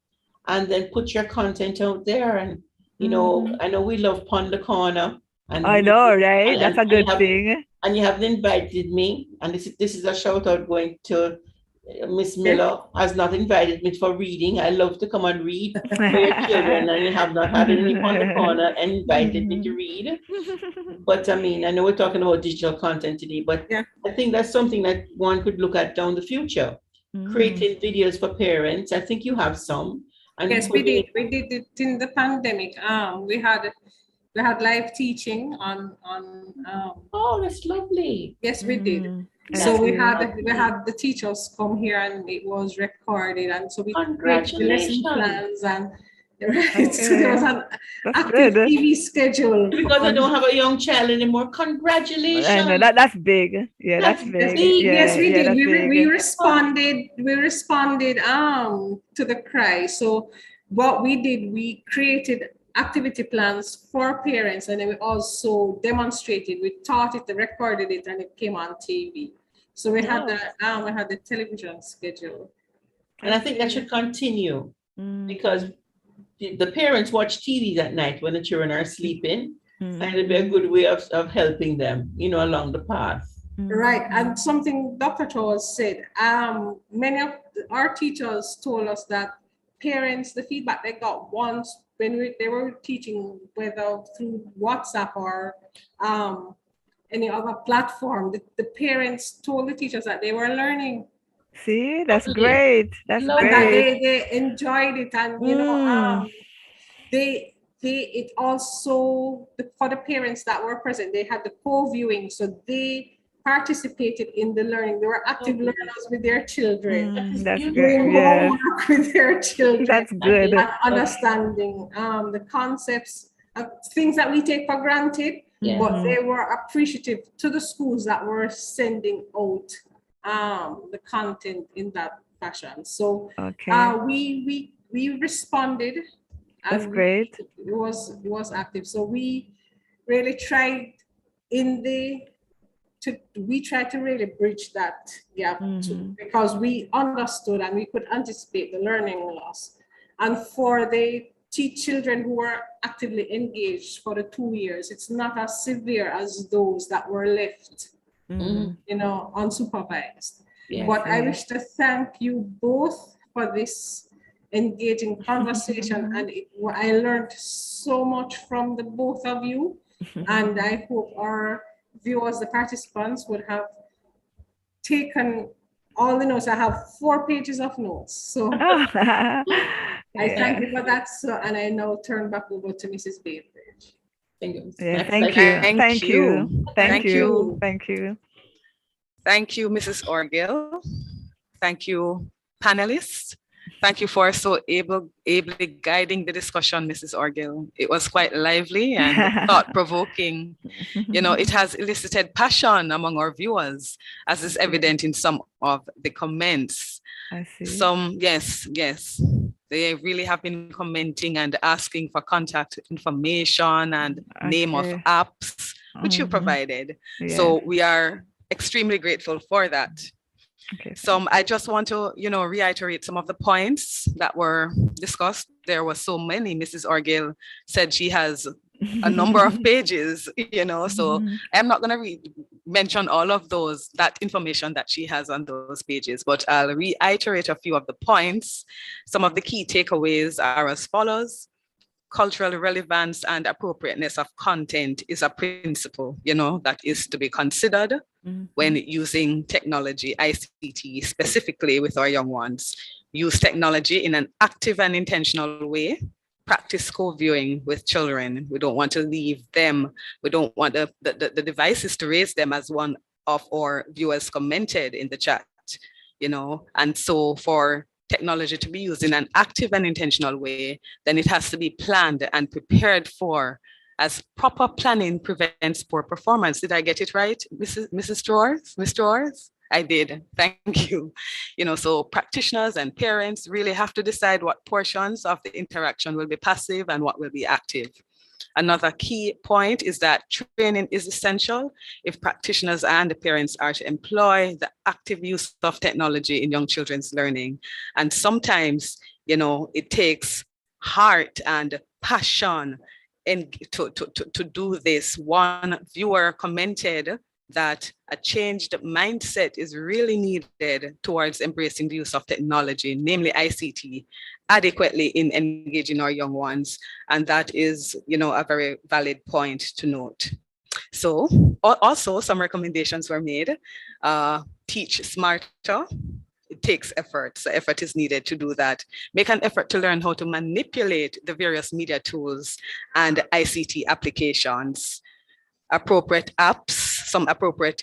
K: and then put your content out there. And, you know, I know we love Pond the Corner. And
I: I know, right? That's a good thing.
K: And you haven't invited me. And this is a shout out going to Miss Miller has not invited me for reading. I love to come and read for your children, and you have not had any on the corner and invited me to read. But I mean, I know we're talking about digital content today, but I think that's something that one could look at down the future. Creating videos for parents. I think you have some. And
J: yes, we did. We did it in the pandemic. We had live teaching on
K: oh, that's lovely.
J: Yes, we did. So we had the teachers come here and it was recorded, and so we created the lesson plans and so there was an active TV schedule.
K: Because I don't have a young child anymore. Congratulations.
I: I know, that's big. Yeah, that's big.
J: Yes, we did. We responded to the cry. So what we did, we created activity plans for parents, and then we also demonstrated. We taught it, recorded it, and it came on TV. So we had the television schedule.
K: And I think that should continue because the parents watch TV that night when the children are sleeping, and it'll be a good way of helping them, you know, along the path.
J: Right, and something Dr. Charles said, many of our teachers told us that parents, the feedback they got once when they were teaching, whether through WhatsApp or any other platform, the parents told the teachers that they were learning.
I: See, that's great. That's great.
J: And that they enjoyed it, and you know, it also for the parents that were present, they had the co-viewing, so they participated in the learning. They were active learners with their children.
I: That's good. Yeah.
J: Work with their children.
I: That's good.
J: And understanding the concepts, things that we take for granted, but they were appreciative to the schools that were sending out the content in that fashion. So we responded.
I: That's great.
J: It was active. So we really tried we tried to really bridge that gap because we understood and we could anticipate the learning loss. And for the children who were actively engaged for the 2 years, it's not as severe as those that were left, you know, unsupervised. But I wish to thank you both for this engaging conversation, and I learned so much from the both of you, and I hope our viewers, the participants, would have taken all the notes. I have 4 pages of notes, so I thank you for that. So, and I now turn back over to Mrs. Bainbridge.
K: Thank you.
I: Thank you,
H: Mrs. Orgill. Thank you, panelists. Thank you for so ably guiding the discussion, Mrs. Orgill. It was quite lively and thought-provoking. You know, it has elicited passion among our viewers, as is evident in some of the comments.
I: I see.
H: Some, yes, they really have been commenting and asking for contact information and name of apps, which you provided.
I: Yeah.
H: So we are extremely grateful for that. I just want to, you know, reiterate some of the points that were discussed. There were so many. Mrs. Orgill said she has a number of pages, you know, so I'm not going to mention all of that information that she has on those pages, but I'll reiterate a few of the points. Some of the key takeaways are as follows. Cultural relevance and appropriateness of content is a principle, you know, that is to be considered when using technology, ICT, specifically with our young ones. Use technology in an active and intentional way. Practice co-viewing with children. We don't want to leave them. We don't want the devices to raise them, as one of our viewers commented in the chat, you know, and so for technology to be used in an active and intentional way, then it has to be planned and prepared for, as proper planning prevents poor performance. Did I get it right, Mrs. Drawers? Ms. Drawers? I did, thank you. You know, so practitioners and parents really have to decide what portions of the interaction will be passive and what will be active. Another key point is that training is essential if practitioners and the parents are to employ the active use of technology in young children's learning. And sometimes, it takes heart and passion to do this. One viewer commented that a changed mindset is really needed towards embracing the use of technology, namely ICT, adequately in engaging our young ones. And that is, a very valid point to note. So also some recommendations were made. Teach smarter. It takes effort, so effort is needed to do that. Make an effort to learn how to manipulate the various media tools and ICT applications. Appropriate apps, some appropriate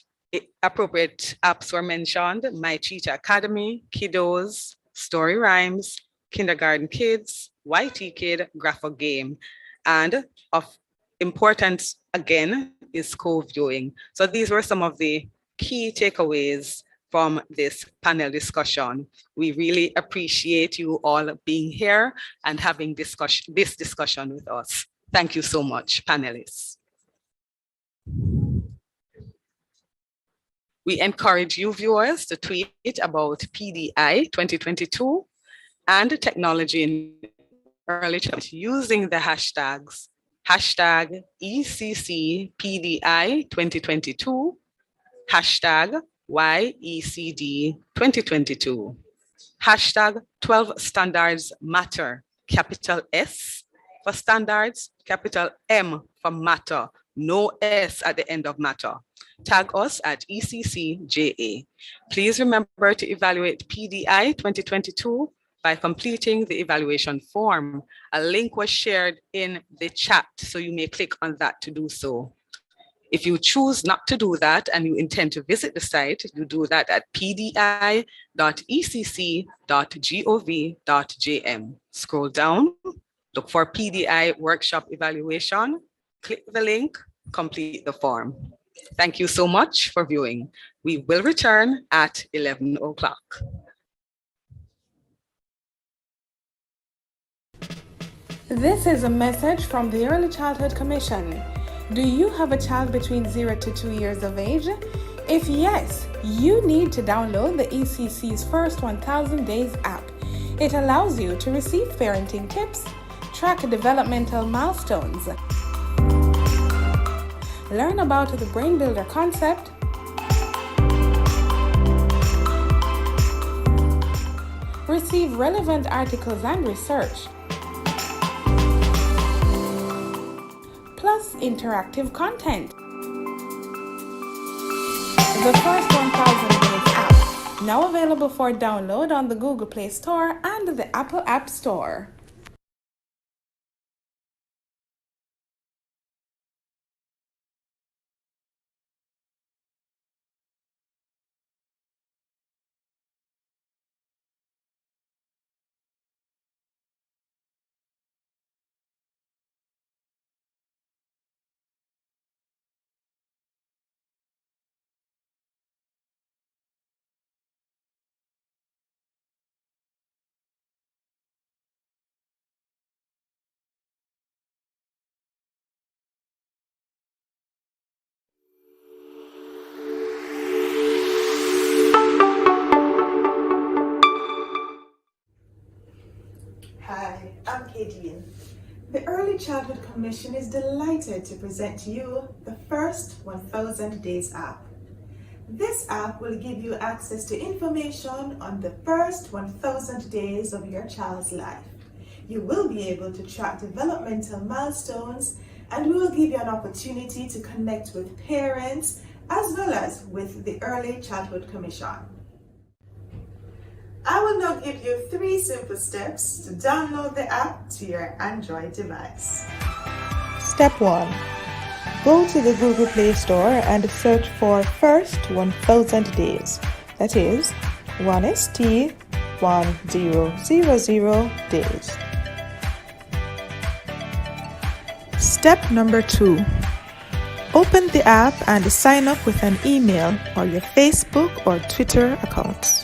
H: apps were mentioned: My Cheetah Academy, Kiddos, Story Rhymes, Kindergarten Kids, YT Kid, Grapho Game. And of importance, again, is co-viewing. So these were some of the key takeaways from this panel discussion. We really appreciate you all being here and having this discussion with us. Thank you so much, panelists. We encourage you viewers to tweet about PDI 2022 and technology in early childhood using the hashtags #ECC PDI 2022, #YECD 2022, #12 Standards Matter, capital S for standards, capital M for matter, no S at the end of matter. Tag us at ECCJA. Please remember to evaluate PDI 2022 by completing the evaluation form. A link was shared in the chat, so you may click on that to do so. If you choose not to do that and you intend to visit the site, you do that at pdi.ecc.gov.jm. Scroll down, look for PDI workshop evaluation, click the link, complete the form. Thank you so much for viewing. We will return at 11 o'clock.
A: This is a message from the Early Childhood Commission. Do you have a child between 0 to 2 years of age? If yes, you need to download the ECC's First 1000 Days app. It allows you to receive parenting tips, track developmental milestones, learn about the Brain Builder concept, receive relevant articles and research, plus interactive content. The First 1000 Days app, now available for download on the Google Play Store and the Apple App Store.
B: Hi, I'm Kadian. The Early Childhood Commission is delighted to present to you the First 1000 Days app. This app will give you access to information on the first 1000 days of your child's life. You will be able to track developmental milestones, and we will give you an opportunity to connect with parents as well as with the Early Childhood Commission. I will now give you 3 simple steps to download the app to your Android device.
C: Step 1. Go to the Google Play Store and search for First 1000 Days. That is 1ST1000 days. Step number 2. Open the app and sign up with an email or your Facebook or Twitter accounts.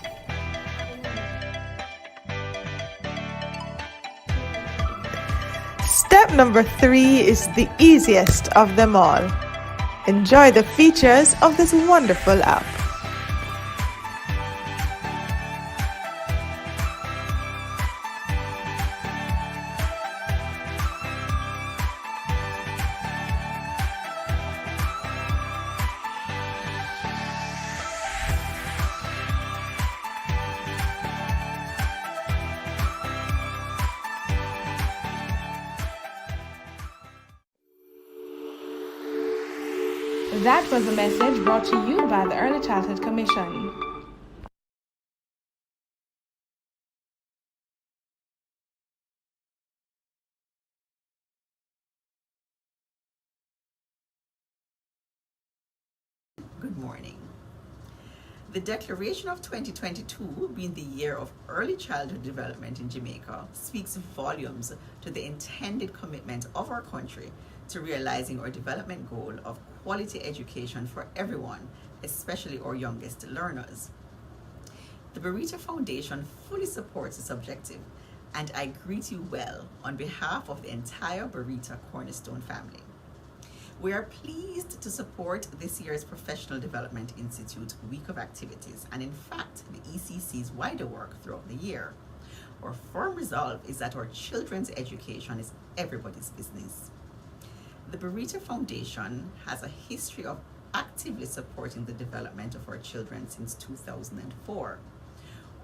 C: Step number 3 is the easiest of them all. Enjoy the features of this wonderful app.
A: That was a message brought to you by the Early Childhood Commission.
L: Good morning. The declaration of 2022, being the year of early childhood development in Jamaica, speaks volumes to the intended commitment of our country to realizing our development goal of quality education for everyone, especially our youngest learners. The Burrito Foundation fully supports this objective, and I greet you well on behalf of the entire Burrito Cornerstone family. We are pleased to support this year's Professional Development Institute week of activities, and in fact, the ECC's wider work throughout the year. Our firm resolve is that our children's education is everybody's business. The Burrito Foundation has a history of actively supporting the development of our children since 2004.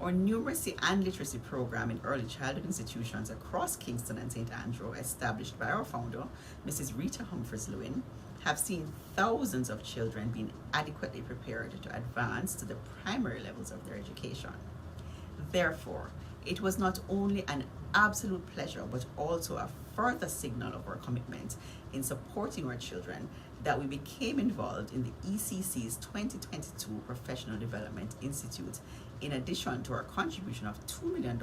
L: Our numeracy and literacy program in early childhood institutions across Kingston and St. Andrew, established by our founder, Mrs. Rita Humphreys-Lewin, have seen thousands of children being adequately prepared to advance to the primary levels of their education. Therefore, it was not only an absolute pleasure, but also a further signal of our commitment in supporting our children that we became involved in the ECC's 2022 Professional Development Institute, in addition to our contribution of $2 million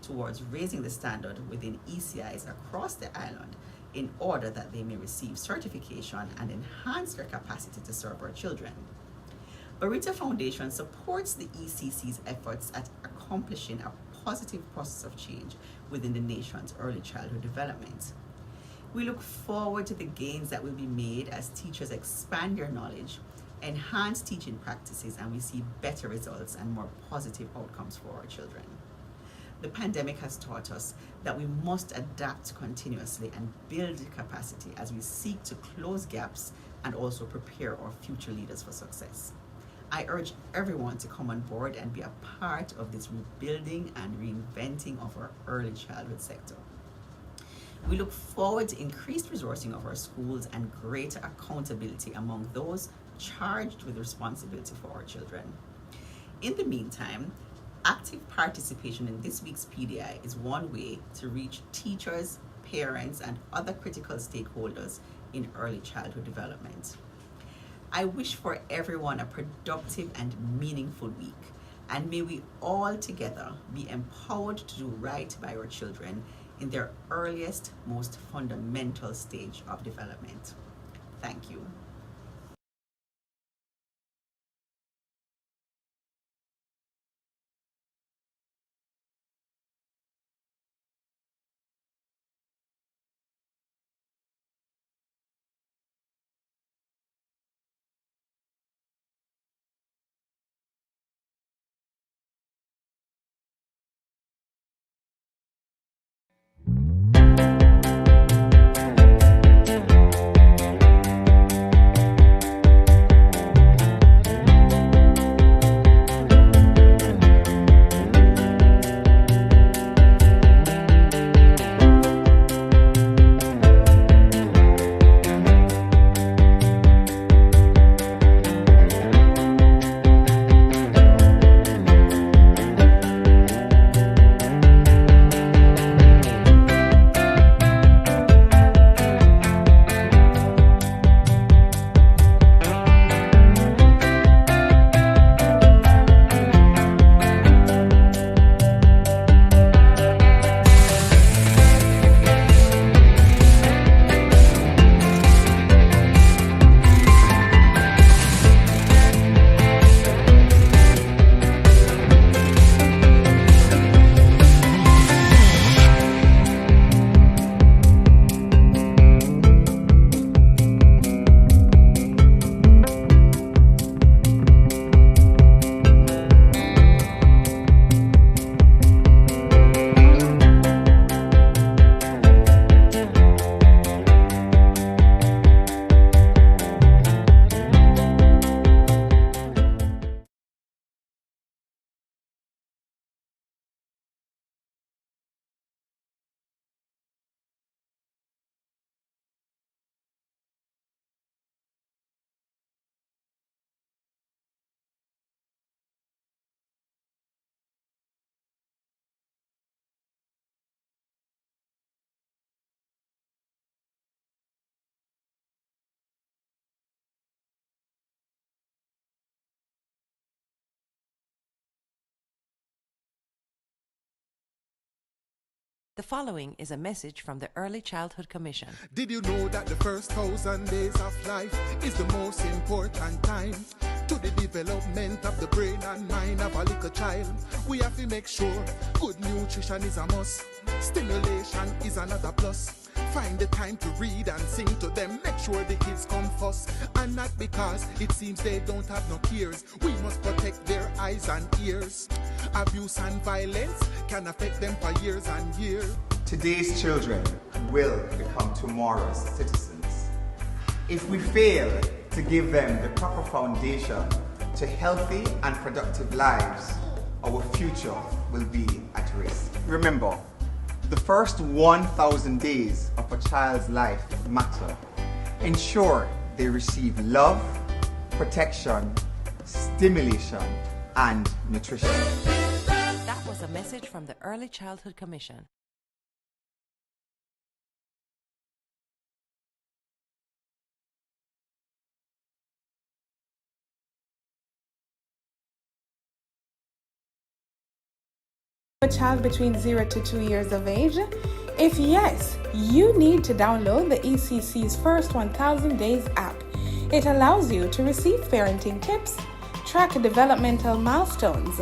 L: towards raising the standard within ECIs across the island in order that they may receive certification and enhance their capacity to serve our children. Burrito Foundation supports the ECC's efforts at accomplishing a positive process of change within the nation's early childhood development. We look forward to the gains that will be made as teachers expand their knowledge, enhance teaching practices, and we see better results and more positive outcomes for our children. The pandemic has taught us that we must adapt continuously and build capacity as we seek to close gaps and also prepare our future leaders for success. I urge everyone to come on board and be a part of this rebuilding and reinventing of our early childhood sector. We look forward to increased resourcing of our schools and greater accountability among those charged with responsibility for our children. In the meantime, active participation in this week's PDI is one way to reach teachers, parents, and other critical stakeholders in early childhood development. I wish for everyone a productive and meaningful week, and may we all together be empowered to do right by our children in their earliest, most fundamental stage of development. Thank you.
E: The following is a message from the Early Childhood Commission.
D: Did you know that the first 1,000 days of life is the most important time to the development of the brain and mind of a little child? We have to make sure good nutrition is a must. Stimulation is another plus. Find the time to read and sing to them. Make sure the kids come first. And not because it seems they don't have no cares. We must protect their eyes and ears. Abuse and violence can affect them for years and years.
F: Today's children will become tomorrow's citizens. If we fail to give them the proper foundation to healthy and productive lives, our future will be at risk. Remember, the first 1,000 days of a child's life matter. Ensure they receive love, protection, stimulation, and nutrition.
E: That was a message from the Early Childhood Commission.
A: A child between 0 to 2 years of age? If yes, you need to download the ECC's First 1000 Days app. It allows you to receive parenting tips, track developmental milestones,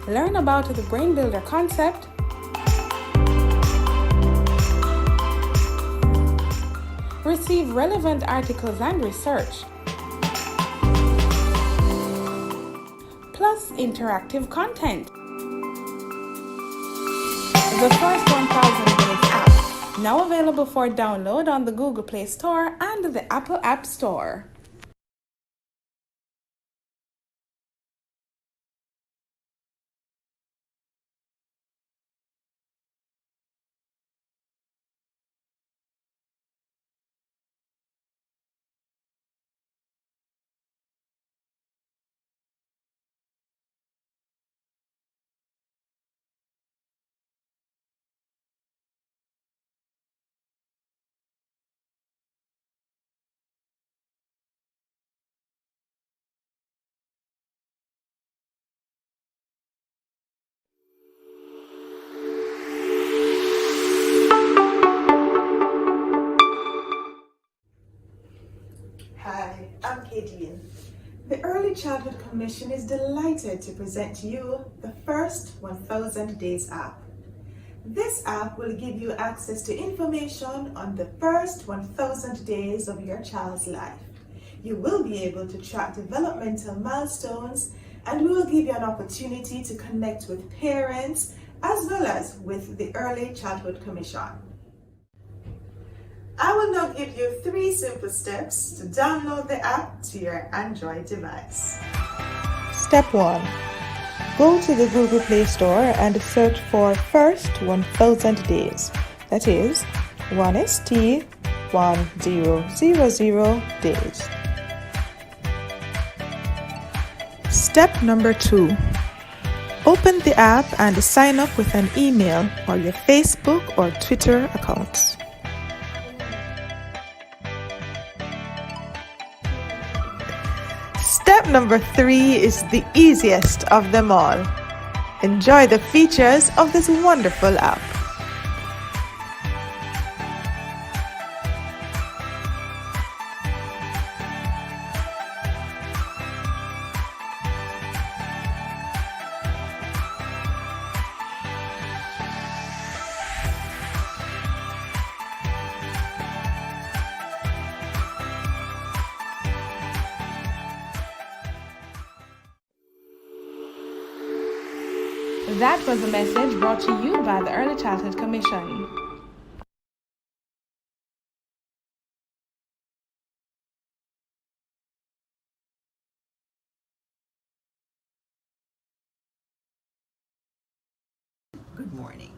A: learn about the Brain Builder concept, receive relevant articles and research, plus interactive content. The First 1000 Days app, now available for download on the Google Play Store and the Apple App Store.
B: Hi, I'm Kadian. The Early Childhood Commission is delighted to present to you the First 1000 Days app. This app will give you access to information on the first 1000 days of your child's life. You will be able to track developmental milestones, and we will give you an opportunity to connect with parents as well as with the Early Childhood Commission. I will now give you 3 simple steps to download the app to your Android device.
C: Step 1. Go to the Google Play Store and search for First 1000 Days. That is 1ST 1000 days. Step number 2. Open the app and sign up with an email or your Facebook or Twitter accounts. Step number 3 is the easiest of them all. Enjoy the features of this wonderful app.
A: That was a message brought to you by the Early Childhood Commission.
L: Good morning.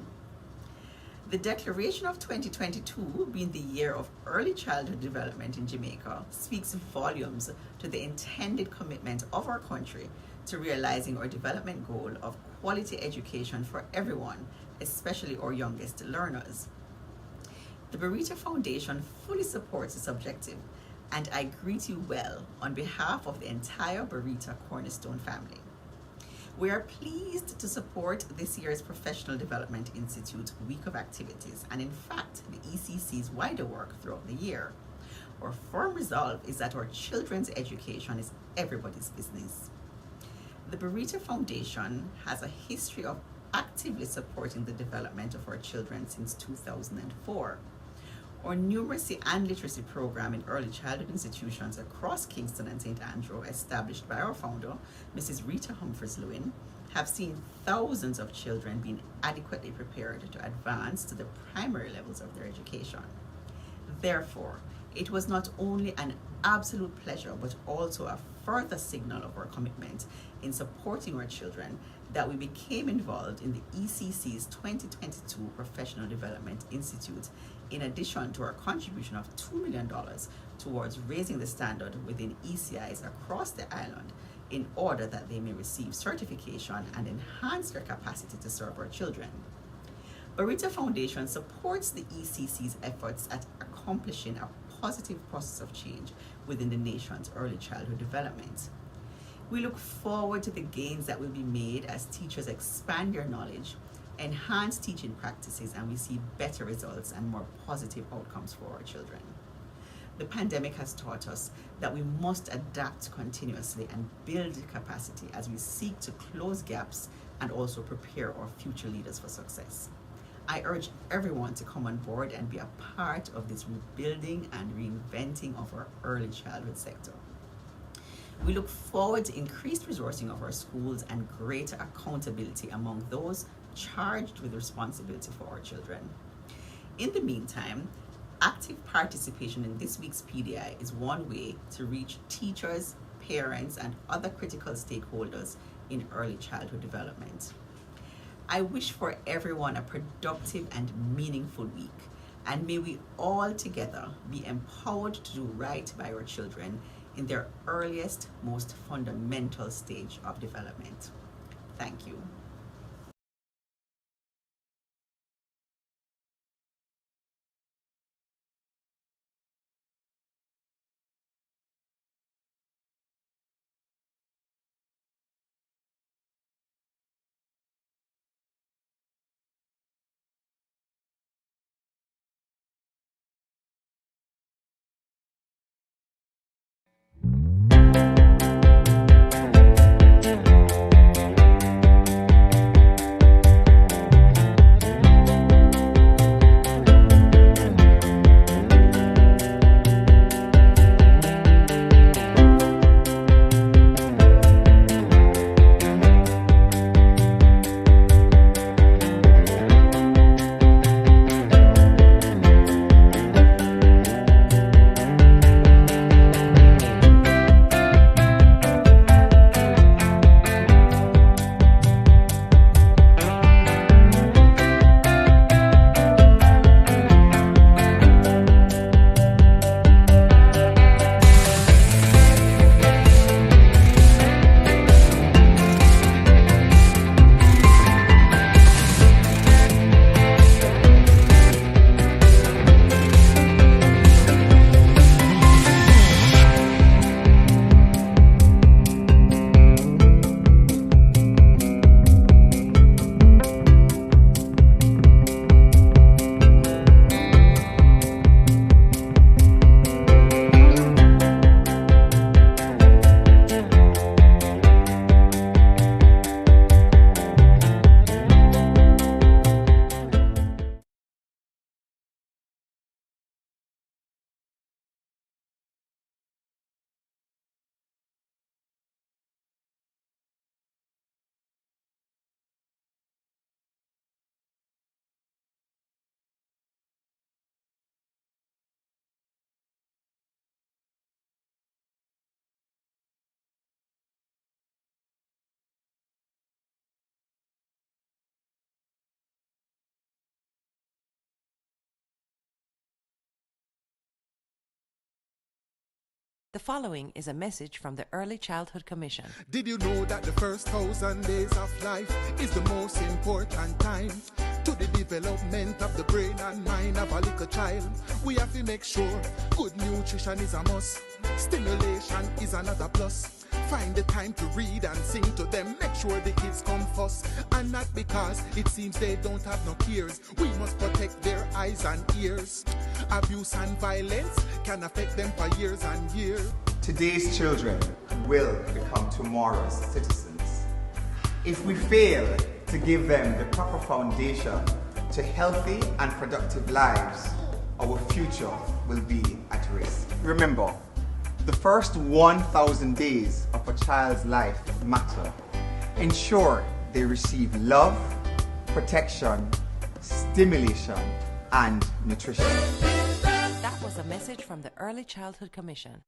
L: The declaration of 2022, being the year of early childhood development in Jamaica, speaks volumes to the intended commitment of our country to realizing our development goal of quality education for everyone, especially our youngest learners. The Barita Foundation fully supports this objective, and I greet you well on behalf of the entire Barita Cornerstone family. We are pleased to support this year's Professional Development Institute Week of Activities and in fact the ECC's wider work throughout the year. Our firm resolve is that our children's education is everybody's business. The Burrito Foundation has a history of actively supporting the development of our children since 2004. Our numeracy and literacy program in early childhood institutions across Kingston and St. Andrew, established by our founder, Mrs. Rita Humphreys-Lewin, have seen thousands of children being adequately prepared to advance to the primary levels of their education. Therefore, it was not only an absolute pleasure, but also a further signal of our commitment in supporting our children that we became involved in the ECC's 2022 Professional Development Institute, in addition to our contribution of $2 million towards raising the standard within ECIs across the island in order that they may receive certification and enhance their capacity to serve our children. Burrito Foundation supports the ECC's efforts at accomplishing a positive process of change within the nation's early childhood development. We look forward to the gains that will be made as teachers expand their knowledge, enhance teaching practices, and we see better results and more positive outcomes for our children. The pandemic has taught us that we must adapt continuously and build capacity as we seek to close gaps and also prepare our future leaders for success. I urge everyone to come on board and be a part of this rebuilding and reinventing of our early childhood sector. We look forward to increased resourcing of our schools and greater accountability among those charged with responsibility for our children. In the meantime, active participation in this week's PDI is one way to reach teachers, parents, and other critical stakeholders in early childhood development. I wish for everyone a productive and meaningful week, and may we all together be empowered to do right by our children in their earliest, most fundamental stage of development. Thank you.
E: The following is a message from the Early Childhood Commission.
M: Did you know that the first 1,000 days of life is the most important time to the development of the brain and mind of a little child? We have to make sure good nutrition is a must. Stimulation is another plus. Find the time to read and sing to them. Make sure the kids come first, and not because it seems they don't have no cares. We must protect their eyes and ears. Abuse and violence can affect them for years and years.
F: Today's children will become tomorrow's citizens. If we fail to give them the proper foundation to healthy and productive lives, our future will be at risk. Remember, the first 1,000 days of a child's life matter. Ensure they receive love, protection, stimulation, and nutrition.
E: That was a message from the Early Childhood Commission.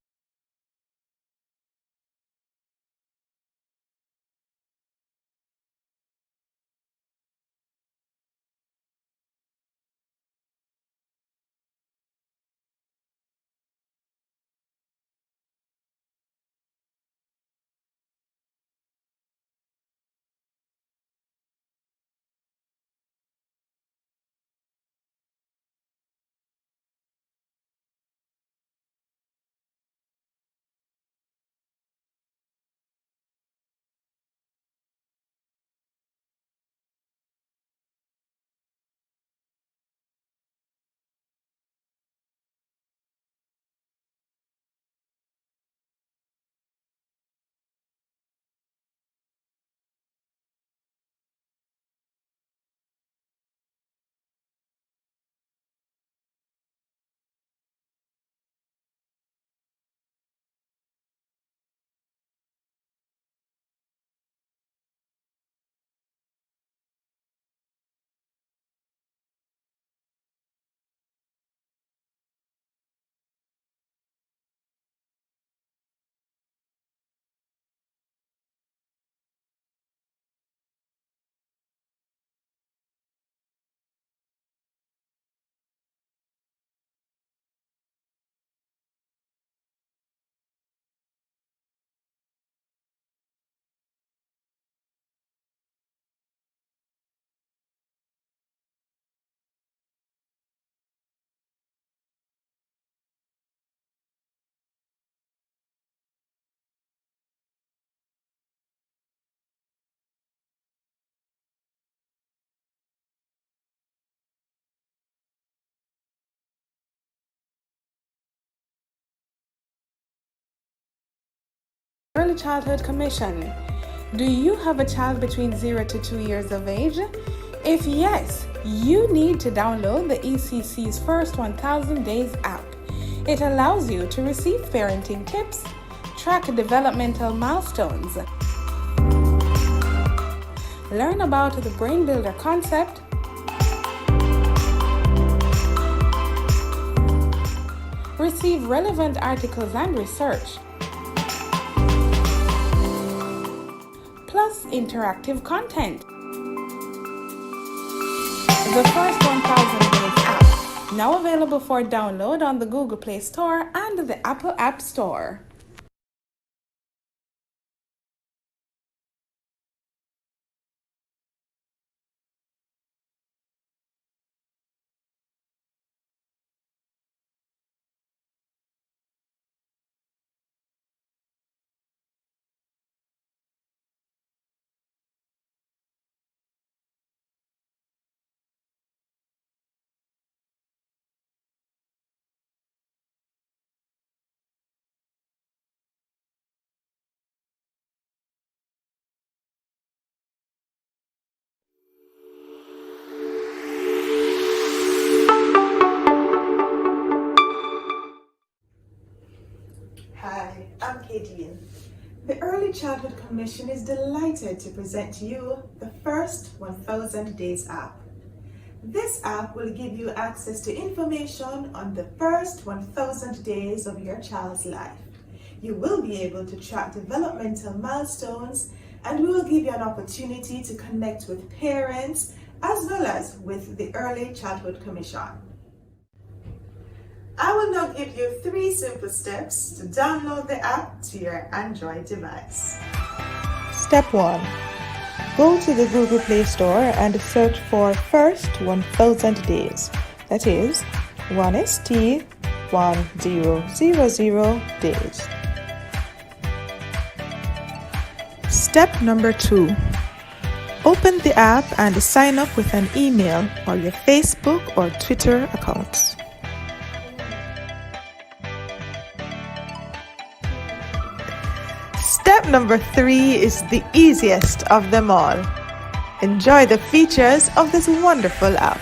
A: Early Childhood Commission. Do you have a child between 0 to 2 years of age? If yes, you need to download the ECC's First 1000 Days app. It allows you to receive parenting tips, track developmental milestones, learn about the Brain Builder concept, receive relevant articles and research, plus interactive content. The First 1000 Days app, now available for download on the Google Play Store and the Apple App Store.
B: Hi, I'm Kadian. The Early Childhood Commission is delighted to present to you the First 1000 Days app. This app will give you access to information on the first 1000 days of your child's life. You will be able to track developmental milestones, and we will give you an opportunity to connect with parents as well as with the Early Childhood Commission. I will now give you 3 simple steps to download the app to your Android device.
C: Step 1. Go to the Google Play Store and search for First 1000 Days. That is 1ST1000 days. Step number 2. Open the app and sign up with an email or your Facebook or Twitter accounts. Step number 3 is the easiest of them all. Enjoy the features of this wonderful app.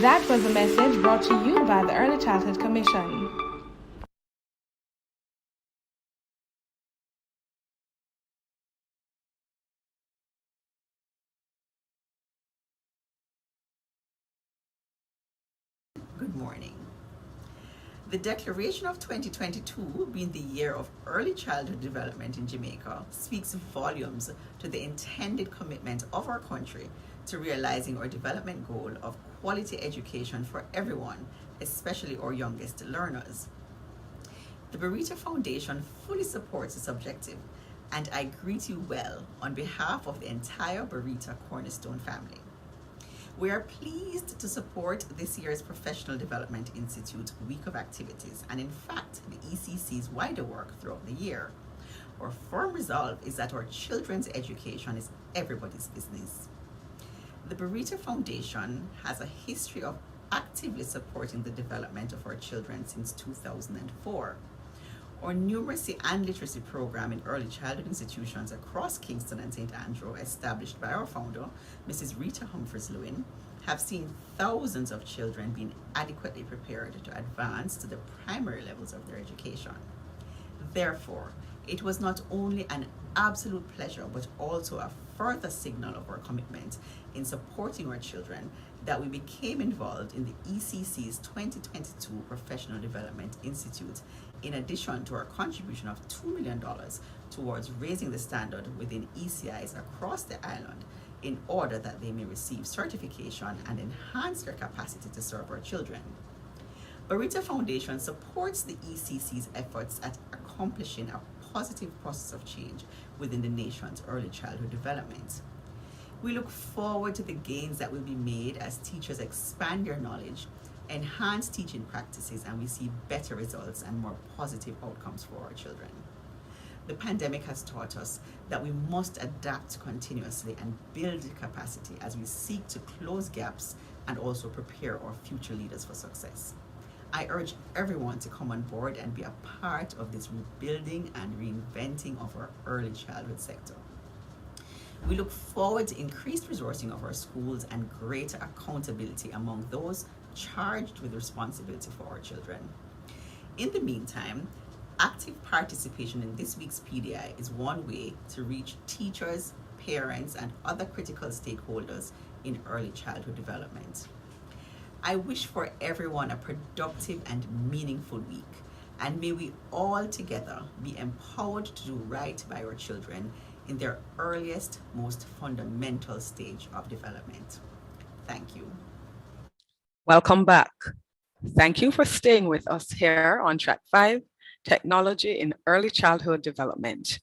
A: That was a message brought to you by the Early Childhood Commission.
L: Good morning. The declaration of 2022, being the year of early childhood development in Jamaica, speaks volumes to the intended commitment of our country to realizing our development goal of quality education for everyone, especially our youngest learners. The Burrito Foundation fully supports this objective, and I greet you well on behalf of the entire Burrito Cornerstone family. We are pleased to support this year's Professional Development Institute Week of Activities, and in fact, the ECC's wider work throughout the year. Our firm resolve is that our children's education is everybody's business. The Burrito Foundation has a history of actively supporting the development of our children since 2004. Our numeracy and literacy program in early childhood institutions across Kingston and St. Andrew, established by our founder, Mrs. Rita Humphreys-Lewin, have seen thousands of children being adequately prepared to advance to the primary levels of their education. Therefore, it was not only an absolute pleasure, but also a further signal of our commitment in supporting our children that we became involved in the ECC's 2022 Professional Development Institute, in addition to our contribution of $2 million towards raising the standard within ECIs across the island in order that they may receive certification and enhance their capacity to serve our children. Burrito Foundation supports the ECC's efforts at accomplishing a positive process of change within the nation's early childhood development. We look forward to the gains that will be made as teachers expand their knowledge, enhance teaching practices, and we see better results and more positive outcomes for our children. The pandemic has taught us that we must adapt continuously and build capacity as we seek to close gaps and also prepare our future leaders for success. I urge everyone to come on board and be a part of this rebuilding and reinventing of our early childhood sector. We look forward to increased resourcing of our schools and greater accountability among those charged with responsibility for our children. In the meantime, active participation in this week's PDI is one way to reach teachers, parents, and other critical stakeholders in early childhood development. I wish for everyone a productive and meaningful week, and may we all together be empowered to do right by our children in their earliest, most fundamental stage of development. Thank you.
H: Welcome back. Thank you for staying with us here on Track 5, Technology in Early Childhood Development.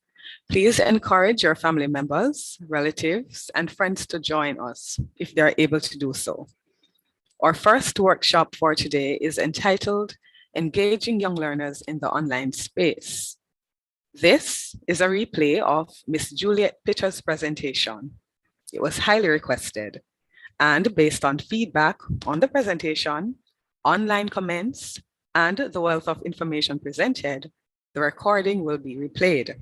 H: Please encourage your family members, relatives, and friends to join us if they're able to do so. Our first workshop for today is entitled Engaging Young Learners in the Online Space. This is a replay of Miss Juliet Pitter's presentation. It was highly requested, and based on feedback on the presentation, online comments, and the wealth of information presented, the recording will be replayed.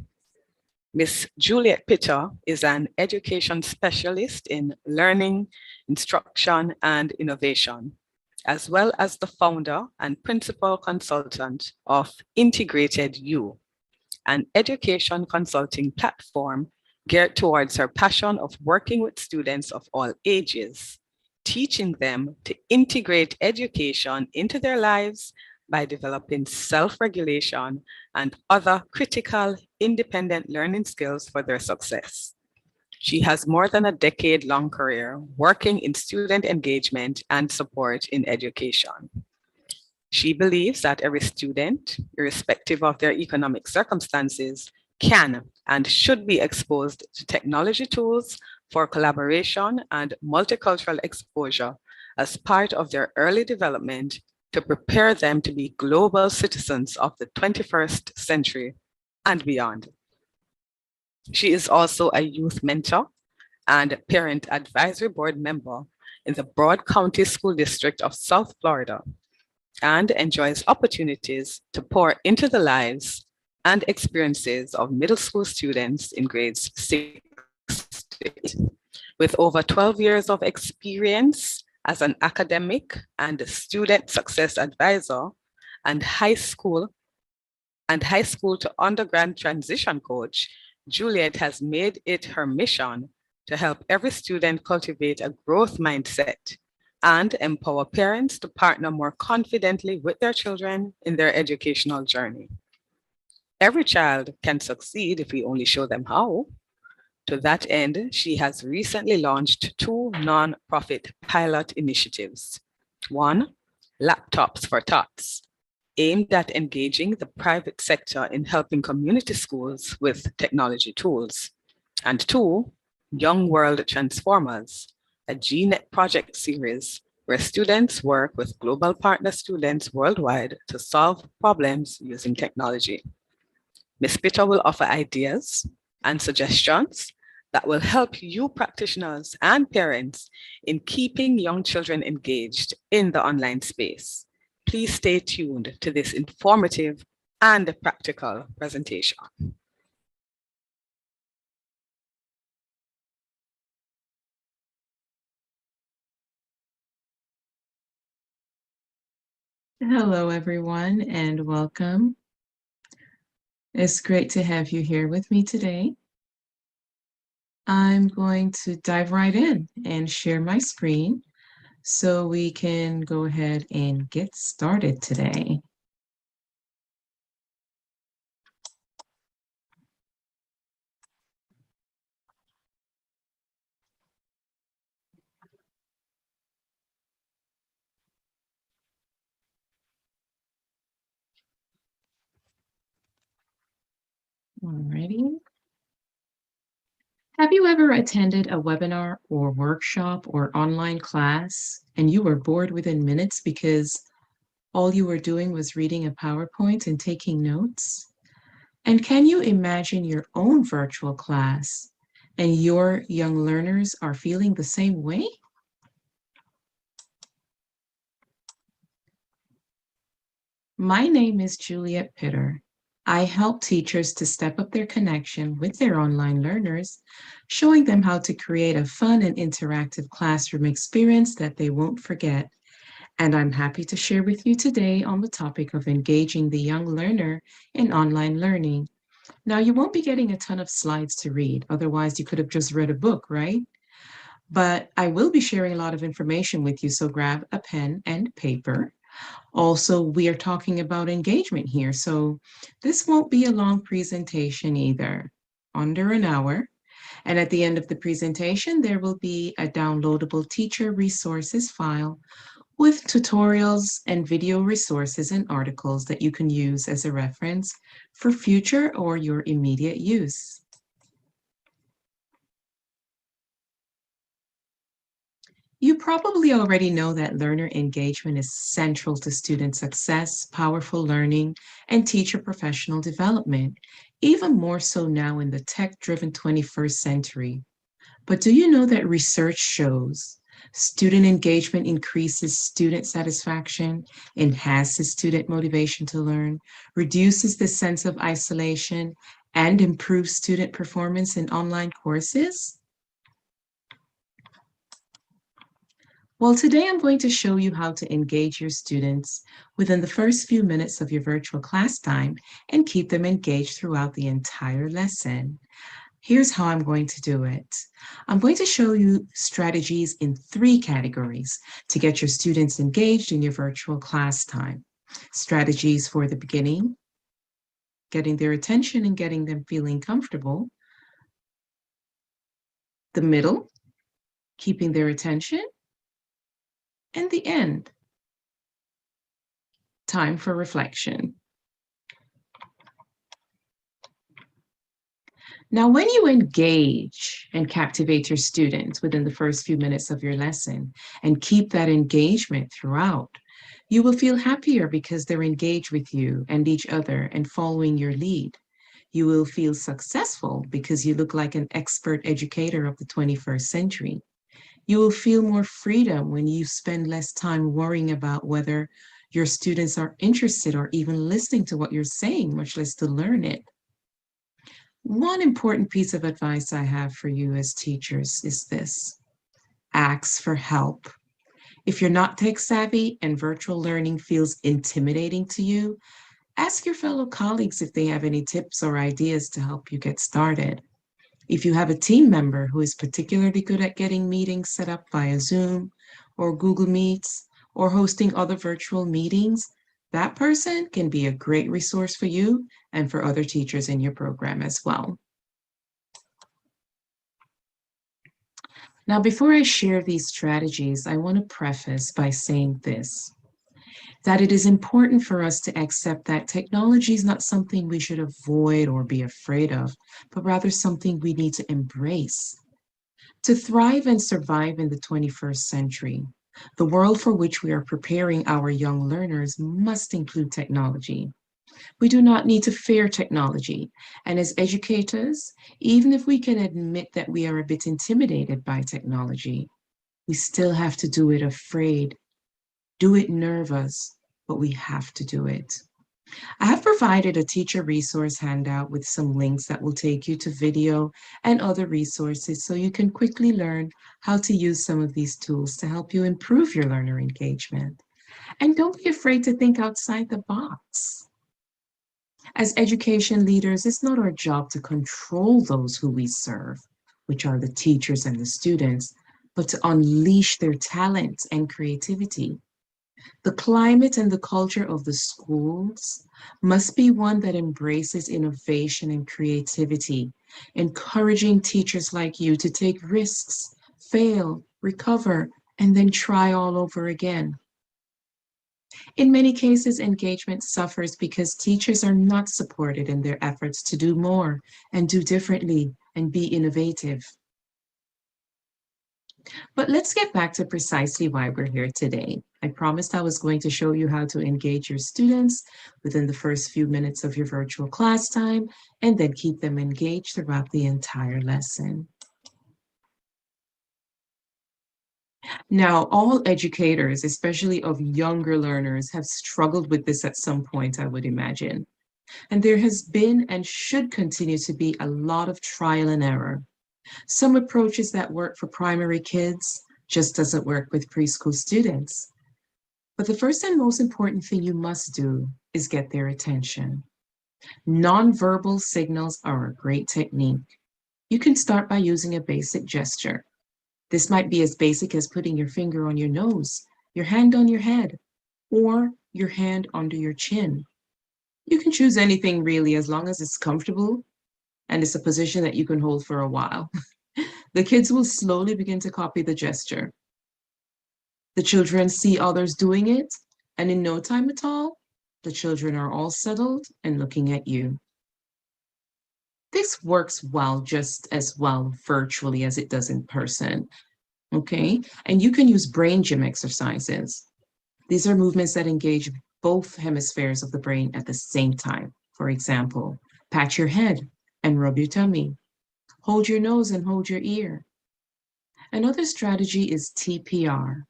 H: Miss Juliet Pitter is an education specialist in learning, instruction, and innovation, as well as the founder and principal consultant of Integrated U, an education consulting platform geared towards her passion of working with students of all ages, teaching them to integrate education into their lives by developing self-regulation and other critical independent learning skills for their success. She has more than a decade-long career working in student engagement and support in education. She believes that every student, irrespective of their economic circumstances, can and should be exposed to technology tools for collaboration and multicultural exposure as part of their early development to prepare them to be global citizens of the 21st century and beyond. She is also a youth mentor and parent advisory board member in the Broad County School District of South Florida, and enjoys opportunities to pour into the lives and experiences of middle school students in grades 6 to 8. With over 12 years of experience as an academic and student success advisor and high school to undergrad transition coach, Juliet has made it her mission to help every student cultivate a growth mindset and empower parents to partner more confidently with their children in their educational journey. Every child can succeed if we only show them how. To that end, she has recently launched 2 nonprofit pilot initiatives. One, Laptops for Tots, aimed at engaging the private sector in helping community schools with technology tools. And 2, Young World Transformers, a GNet project series where students work with global partner students worldwide to solve problems using technology. Ms. Peter will offer ideas and suggestions that will help you practitioners and parents in keeping young children engaged in the online space. Please stay tuned to this informative and practical presentation.
N: Hello, everyone, and welcome. It's great to have you here with me today. I'm going to dive right in and share my screen so we can go ahead and get started today. Alrighty. Have you ever attended a webinar or workshop or online class and you were bored within minutes because all you were doing was reading a PowerPoint and taking notes? And can you imagine your own virtual class and your young learners are feeling the same way? My name is Juliet Pitter. I help teachers to step up their connection with their online learners, showing them how to create a fun and interactive classroom experience that they won't forget. And I'm happy to share with you today on the topic of engaging the young learner in online learning. Now, you won't be getting a ton of slides to read, otherwise you could have just read a book, right? But I will be sharing a lot of information with you, so grab a pen and paper. Also, we are talking about engagement here, so this won't be a long presentation either, under an hour. And at the end of the presentation, there will be a downloadable teacher resources file with tutorials and video resources and articles that you can use as a reference for future or your immediate use. You probably already know that learner engagement is central to student success, powerful learning, and teacher professional development, even more so now in the tech-driven 21st century. But do you know that research shows student engagement increases student satisfaction, enhances student motivation to learn, reduces the sense of isolation, and improves student performance in online courses? Well, today I'm going to show you how to engage your students within the first few minutes of your virtual class time and keep them engaged throughout the entire lesson. Here's how I'm going to do it. I'm going to show you strategies in 3 categories to get your students engaged in your virtual class time. Strategies for the beginning, getting their attention and getting them feeling comfortable. the middle, keeping their attention, and the end, time for reflection. Now, when you engage and captivate your students within the first few minutes of your lesson and keep that engagement throughout, you will feel happier because they're engaged with you and each other and following your lead. You will feel successful because you look like an expert educator of the 21st century. You will feel more freedom when you spend less time worrying about whether your students are interested or even listening to what you're saying, much less to learn it. One important piece of advice I have for you as teachers is this: ask for help. If you're not tech savvy and virtual learning feels intimidating to you, ask your fellow colleagues if they have any tips or ideas to help you get started. If you have a team member who is particularly good at getting meetings set up via Zoom or Google Meets or hosting other virtual meetings, that person can be a great resource for you and for other teachers in your program as well. Now, before I share these strategies, I want to preface by saying this: that it is important for us to accept that technology is not something we should avoid or be afraid of, but rather something we need to embrace. To thrive and survive in the 21st century, the world for which we are preparing our young learners must include technology. We do not need to fear technology, and as educators, even if we can admit that we are a bit intimidated by technology, we still have to do it afraid. Do it nervous, but we have to do it. I have provided a teacher resource handout with some links that will take you to video and other resources so you can quickly learn how to use some of these tools to help you improve your learner engagement. And don't be afraid to think outside the box. As education leaders, it's not our job to control those who we serve, which are the teachers and the students, but to unleash their talent and creativity. The climate and the culture of the schools must be one that embraces innovation and creativity, encouraging teachers like you to take risks, fail, recover, and then try all over again. In many cases, engagement suffers because teachers are not supported in their efforts to do more and do differently and be innovative. But let's get back to precisely why we're here today. I promised I was going to show you how to engage your students within the first few minutes of your virtual class time and then keep them engaged throughout the entire lesson. Now, all educators, especially of younger learners, have struggled with this at some point, I would imagine. And there has been and should continue to be a lot of trial and error. Some approaches that work for primary kids just doesn't work with preschool students. But the first and most important thing you must do is get their attention. Nonverbal signals are a great technique. You can start by using a basic gesture. This might be as basic as putting your finger on your nose, your hand on your head, or your hand under your chin. You can choose anything really as long as it's comfortable and it's a position that you can hold for a while. The kids will slowly begin to copy the gesture. The children see others doing it, and in no time at all, the children are all settled and looking at you. This works well, just as well virtually as it does in person, okay? And you can use brain gym exercises. These are movements that engage both hemispheres of the brain at the same time. For example, pat your head and rub your tummy. Hold your nose and hold your ear. Another strategy is TPR,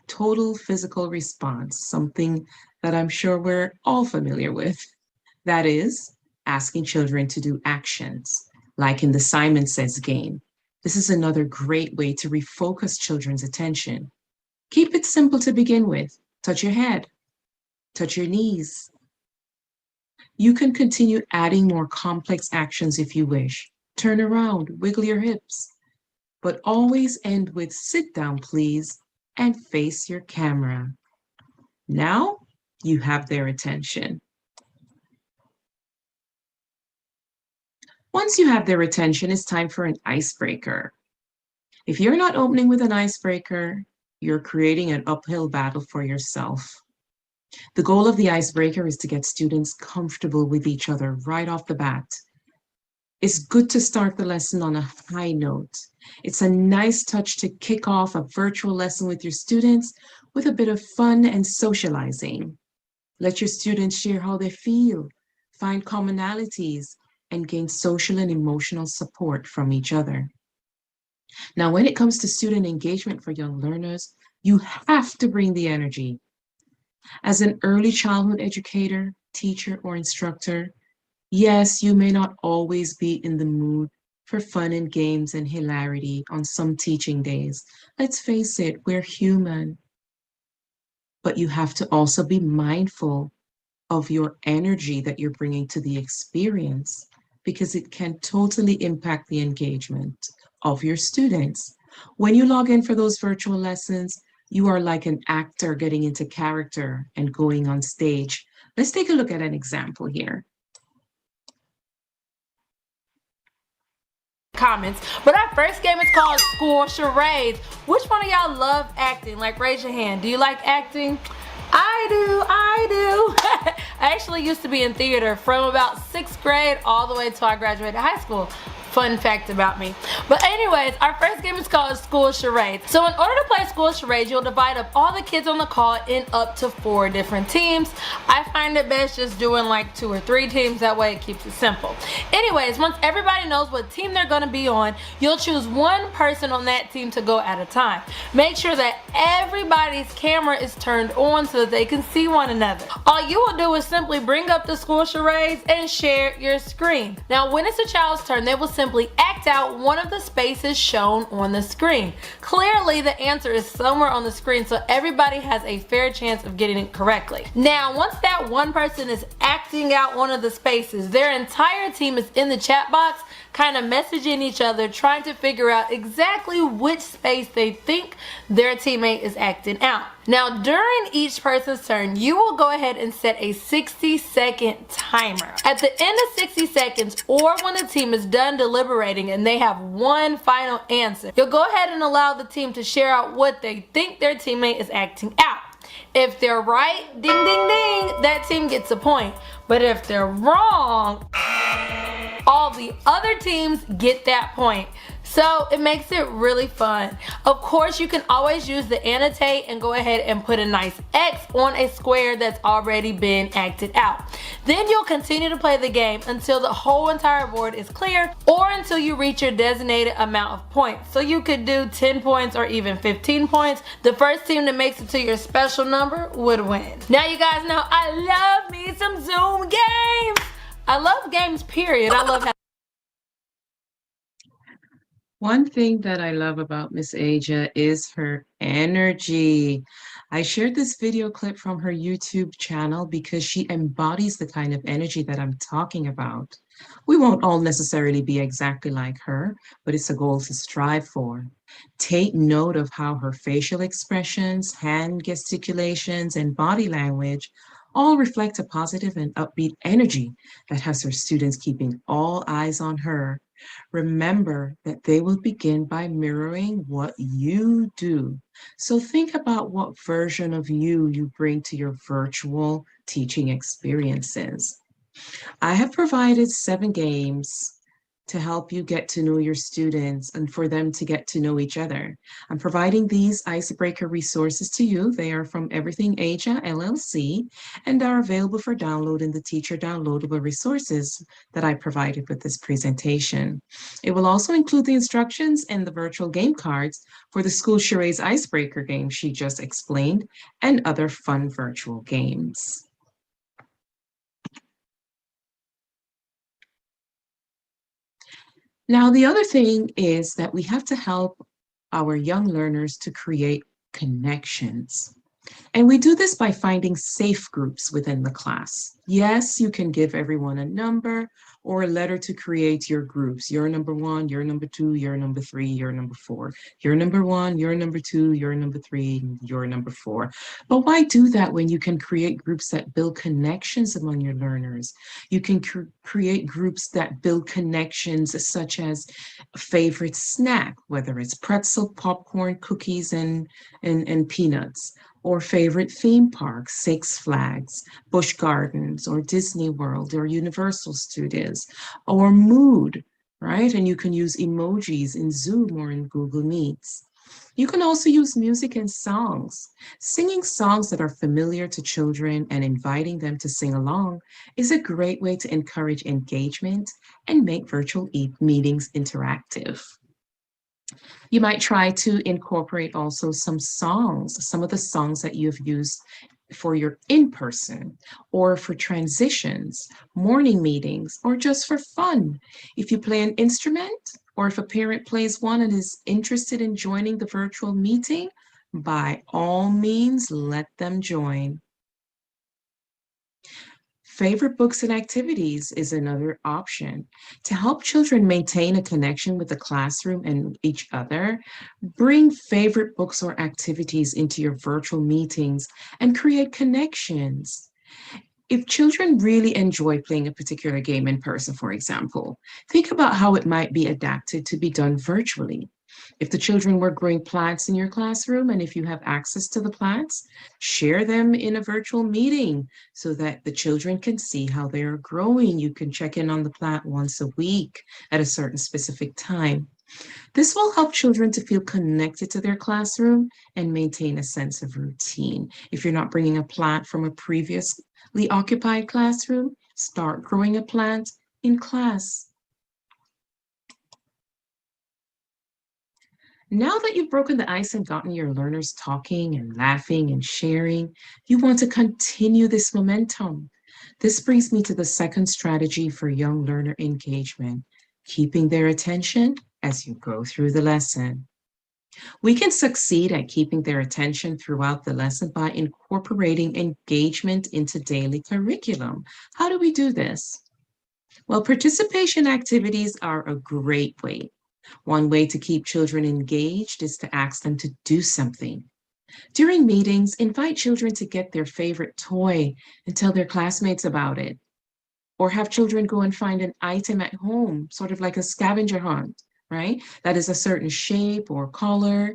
N: total physical response, something that I'm sure we're all familiar with. That is, asking children to do actions, like in the Simon Says game. This is another great way to refocus children's attention. Keep it simple to begin with. Touch your head, touch your knees. You can continue adding more complex actions if you wish. Turn around, wiggle your hips, but always end with sit down, please, and face your camera. Now you have their attention. Once you have their attention, it's time for an icebreaker. If you're not opening with an icebreaker, you're creating an uphill battle for yourself. The goal of the icebreaker is to get students comfortable with each other right off the bat. It's good to start the lesson on a high note. It's a nice touch to kick off a virtual lesson with your students with a bit of fun and socializing. Let your students share how they feel, find commonalities, and gain social and emotional support from each other. Now, when it comes to student engagement for young learners, you have to bring the energy. As an early childhood educator, teacher, or instructor, yes, you may not always be in the mood for fun and games and hilarity on some teaching days. Let's face it, we're human. But you have to also be mindful of your energy that you're bringing to the experience, because it can totally impact the engagement of your students. When you log in for those virtual lessons, you are like an actor getting into character and going on stage. Let's take a look at an example here.
O: Comments, but our first game is called School Charades. Which one of y'all love acting? Like, raise your hand. Do you like acting? I do. I actually used to be in theater from about 6th grade all the way till I graduated high school. Fun fact about me. But anyways, our first game is called School Charades. So in order to play School Charades, you'll divide up all the kids on the call in up to 4 different teams. I find it best just doing like 2 or 3 teams, that way it keeps it simple. Anyways, once everybody knows what team they're gonna be on, you'll choose one person on that team to go at a time. Make sure that everybody's camera is turned on so that they can see one another. All you will do is simply bring up the School Charades and share your screen. Now when it's a child's turn, they will simply act out one of the spaces shown on the screen. Clearly the answer is somewhere on the screen, so everybody has a fair chance of getting it correctly. Now once that one person is acting out one of the spaces, their entire team is in the chat box kind of messaging each other, trying to figure out exactly which space they think their teammate is acting out. Now during each person's turn, you will go ahead and set a 60-second timer. At the end of 60 seconds, or when the team is done deliberating and they have one final answer, you'll go ahead and allow the team to share out what they think their teammate is acting out. If they're right, ding ding ding, that team gets a point. But if they're wrong, all the other teams get that point. So it makes it really fun. Of course, you can always use the annotate and go ahead and put a nice X on a square that's already been acted out. Then you'll continue to play the game until the whole entire board is clear, or until you reach your designated amount of points. So you could do 10 points or even 15 points. The first team that makes it to your special number would win. Now you guys know I love me some Zoom games. I love games, period. I love
N: One thing that I love about Miss Aja is her energy. I shared this video clip from her YouTube channel because she embodies the kind of energy that I'm talking about. We won't all necessarily be exactly like her, but it's a goal to strive for. Take note of how her facial expressions, hand gesticulations, and body language all reflect a positive and upbeat energy that has her students keeping all eyes on her. Remember that they will begin by mirroring what you do. So think about what version of you bring to your virtual teaching experiences. I have provided 7 games to help you get to know your students and for them to get to know each other. I'm providing these icebreaker resources to you. They are from Everything Aja LLC and are available for download in the teacher downloadable resources that I provided with this presentation. It will also include the instructions and the virtual game cards for the School Charades icebreaker game she just explained and other fun virtual games. Now, the other thing is that we have to help our young learners to create connections. And we do this by finding safe groups within the class. Yes, you can give everyone a number or a letter to create your groups. You're number 1, you're number 2, you're number 3, you're number 4. You're number 1, you're number 2, you're number 3, you're number 4. But why do that when you can create groups that build connections among your learners? You can create groups that build connections such as a favorite snack, whether it's pretzel, popcorn, cookies, and peanuts, or favorite theme parks, Six Flags, Busch Gardens, or Disney World, or Universal Studios, or mood, right? And you can use emojis in Zoom or in Google Meets. You can also use music and songs. Singing songs that are familiar to children and inviting them to sing along is a great way to encourage engagement and make virtual meetings interactive. You might try to incorporate also some songs, some of the songs that you've used for your in-person or for transitions, morning meetings, or just for fun. If you play an instrument or if a parent plays one and is interested in joining the virtual meeting, by all means, let them join. Favorite books and activities is another option. To help children maintain a connection with the classroom and each other, bring favorite books or activities into your virtual meetings and create connections. If children really enjoy playing a particular game in person, for example, think about how it might be adapted to be done virtually. If the children were growing plants in your classroom and if you have access to the plants, share them in a virtual meeting so that the children can see how they are growing. You can check in on the plant once a week at a certain specific time. This will help children to feel connected to their classroom and maintain a sense of routine. If you're not bringing a plant from a previously occupied classroom, start growing a plant in class. Now that you've broken the ice and gotten your learners talking and laughing and sharing, you want to continue this momentum. This brings me to the second strategy for young learner engagement, keeping their attention as you go through the lesson. We can succeed at keeping their attention throughout the lesson by incorporating engagement into daily curriculum. How do we do this? Well, participation activities are a great way. One way to keep children engaged is to ask them to do something. During meetings, invite children to get their favorite toy and tell their classmates about it. Or have children go and find an item at home, sort of like a scavenger hunt, right? That is a certain shape or color.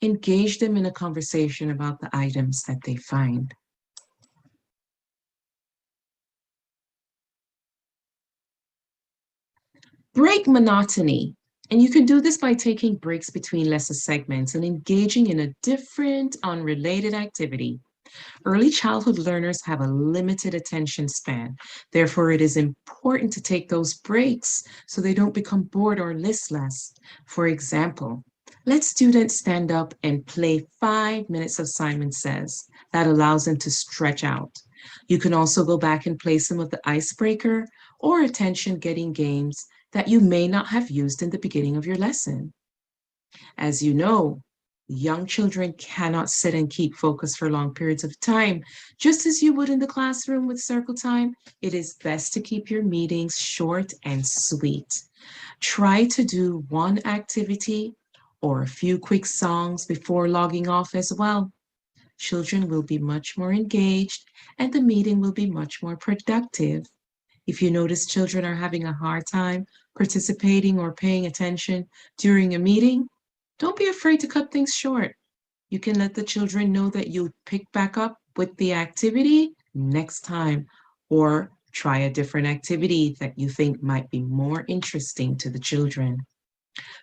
N: Engage them in a conversation about the items that they find. Break monotony. And you can do this by taking breaks between lesson segments and engaging in a different, unrelated activity. Early childhood learners have a limited attention span. Therefore, it is important to take those breaks so they don't become bored or listless. For example, let students stand up and play 5 minutes of Simon Says. That allows them to stretch out. You can also go back and play some of the icebreaker or attention-getting games that you may not have used in the beginning of your lesson. As you know, young children cannot sit and keep focus for long periods of time. Just as you would in the classroom with circle time, it is best to keep your meetings short and sweet. Try to do one activity or a few quick songs before logging off as well. Children will be much more engaged and the meeting will be much more productive. If you notice children are having a hard time participating or paying attention during a meeting, don't be afraid to cut things short. You can let the children know that you'll pick back up with the activity next time, or try a different activity that you think might be more interesting to the children.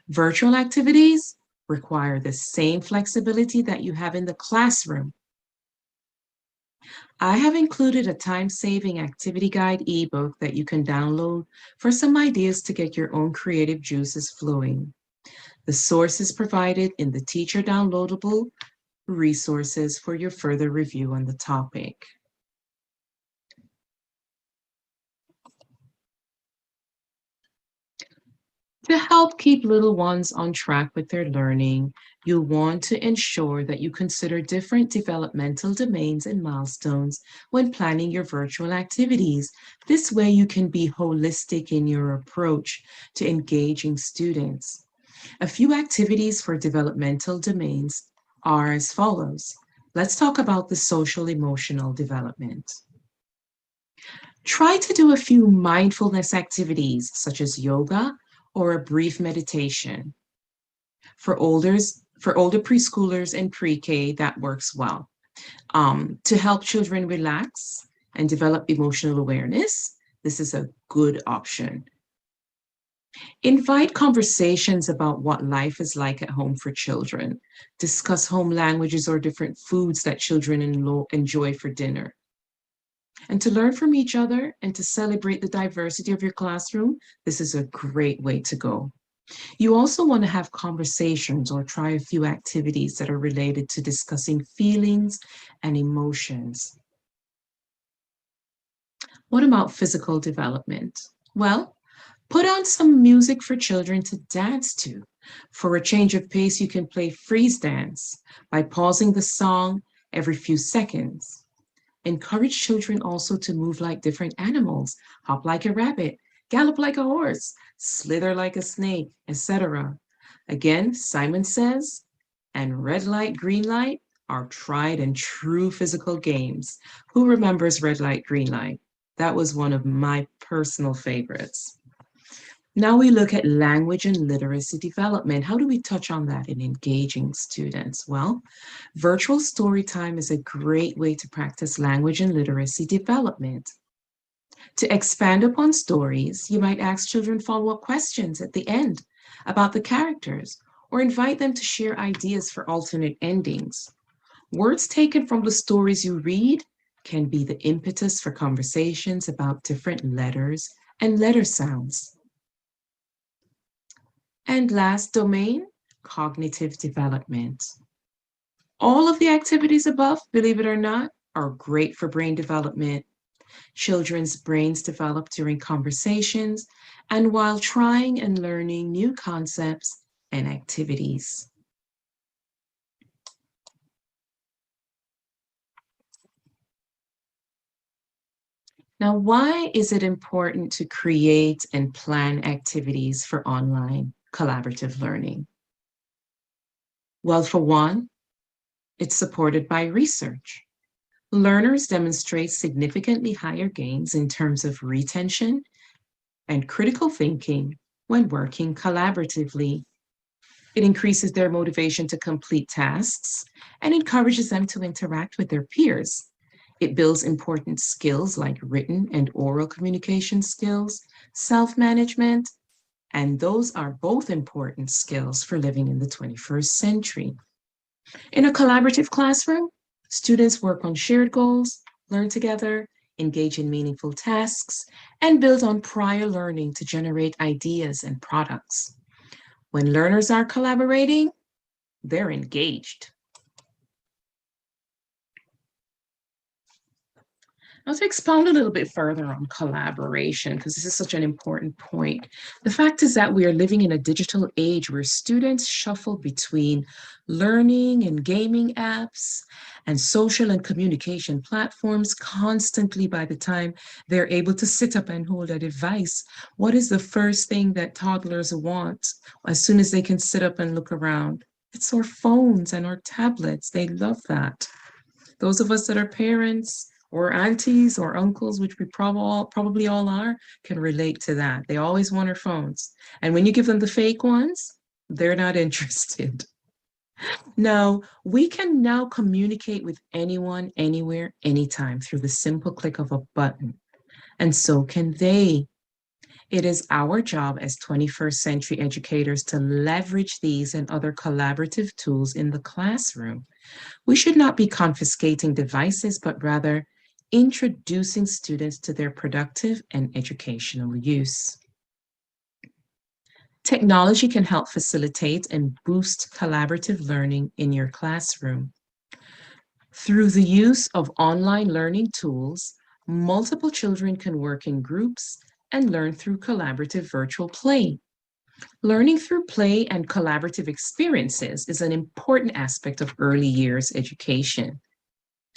N: Virtual activities require the same flexibility that you have in the classroom. I have included a time-saving activity guide ebook that you can download for some ideas to get your own creative juices flowing. The source is provided in the teacher downloadable resources for your further review on the topic. To help keep little ones on track with their learning, you'll want to ensure that you consider different developmental domains and milestones when planning your virtual activities. This way you can be holistic in your approach to engaging students. A few activities for developmental domains are as follows. Let's talk about the social emotional development. Try to do a few mindfulness activities such as yoga or a brief meditation. For older preschoolers and pre-K, that works well. To help children relax and develop emotional awareness, this is a good option. Invite conversations about what life is like at home for children. Discuss home languages or different foods that children enjoy for dinner. And to learn from each other and to celebrate the diversity of your classroom, this is a great way to go. You also want to have conversations or try a few activities that are related to discussing feelings and emotions. What about physical development? Well, put on some music for children to dance to. For a change of pace, you can play freeze dance by pausing the song every few seconds. Encourage children also to move like different animals, hop like a rabbit, gallop like a horse, slither like a snake, etc. Again, Simon Says and red light, green light are tried and true physical games. Who remembers red light, green light? That was one of my personal favorites. Now we look at language and literacy development. How do we touch on that in engaging students? Well, virtual story time is a great way to practice language and literacy development. To expand upon stories, you might ask children follow-up questions at the end about the characters, or invite them to share ideas for alternate endings. Words taken from the stories you read can be the impetus for conversations about different letters and letter sounds. And last domain, cognitive development. All of the activities above, believe it or not, are great for brain development. Children's brains develop during conversations and while trying and learning new concepts and activities. Now, why is it important to create and plan activities for online collaborative learning? Well, for one, it's supported by research. Learners demonstrate significantly higher gains in terms of retention and critical thinking when working collaboratively. It increases their motivation to complete tasks and encourages them to interact with their peers. It builds important skills like written and oral communication skills, self-management, and those are both important skills for living in the 21st century. In a collaborative classroom, students work on shared goals, learn together, engage in meaningful tasks, and build on prior learning to generate ideas and products. When learners are collaborating, they're engaged. Now, to expound a little bit further on collaboration, because this is such an important point, the fact is that we are living in a digital age where students shuffle between learning and gaming apps and social and communication platforms constantly. By the time they're able to sit up and hold a device, what is the first thing that toddlers want as soon as they can sit up and look around? It's our phones and our tablets. They love that. Those of us that are parents, or aunties or uncles, which we probably all are, can relate to that. They always want our phones. And when you give them the fake ones, they're not interested. Now, we can now communicate with anyone, anywhere, anytime through the simple click of a button. And so can they. It is our job as 21st century educators to leverage these and other collaborative tools in the classroom. We should not be confiscating devices, but rather introducing students to their productive and educational use. Technology can help facilitate and boost collaborative learning in your classroom. Through the use of online learning tools, multiple children can work in groups and learn through collaborative virtual play. Learning through play and collaborative experiences is an important aspect of early years education.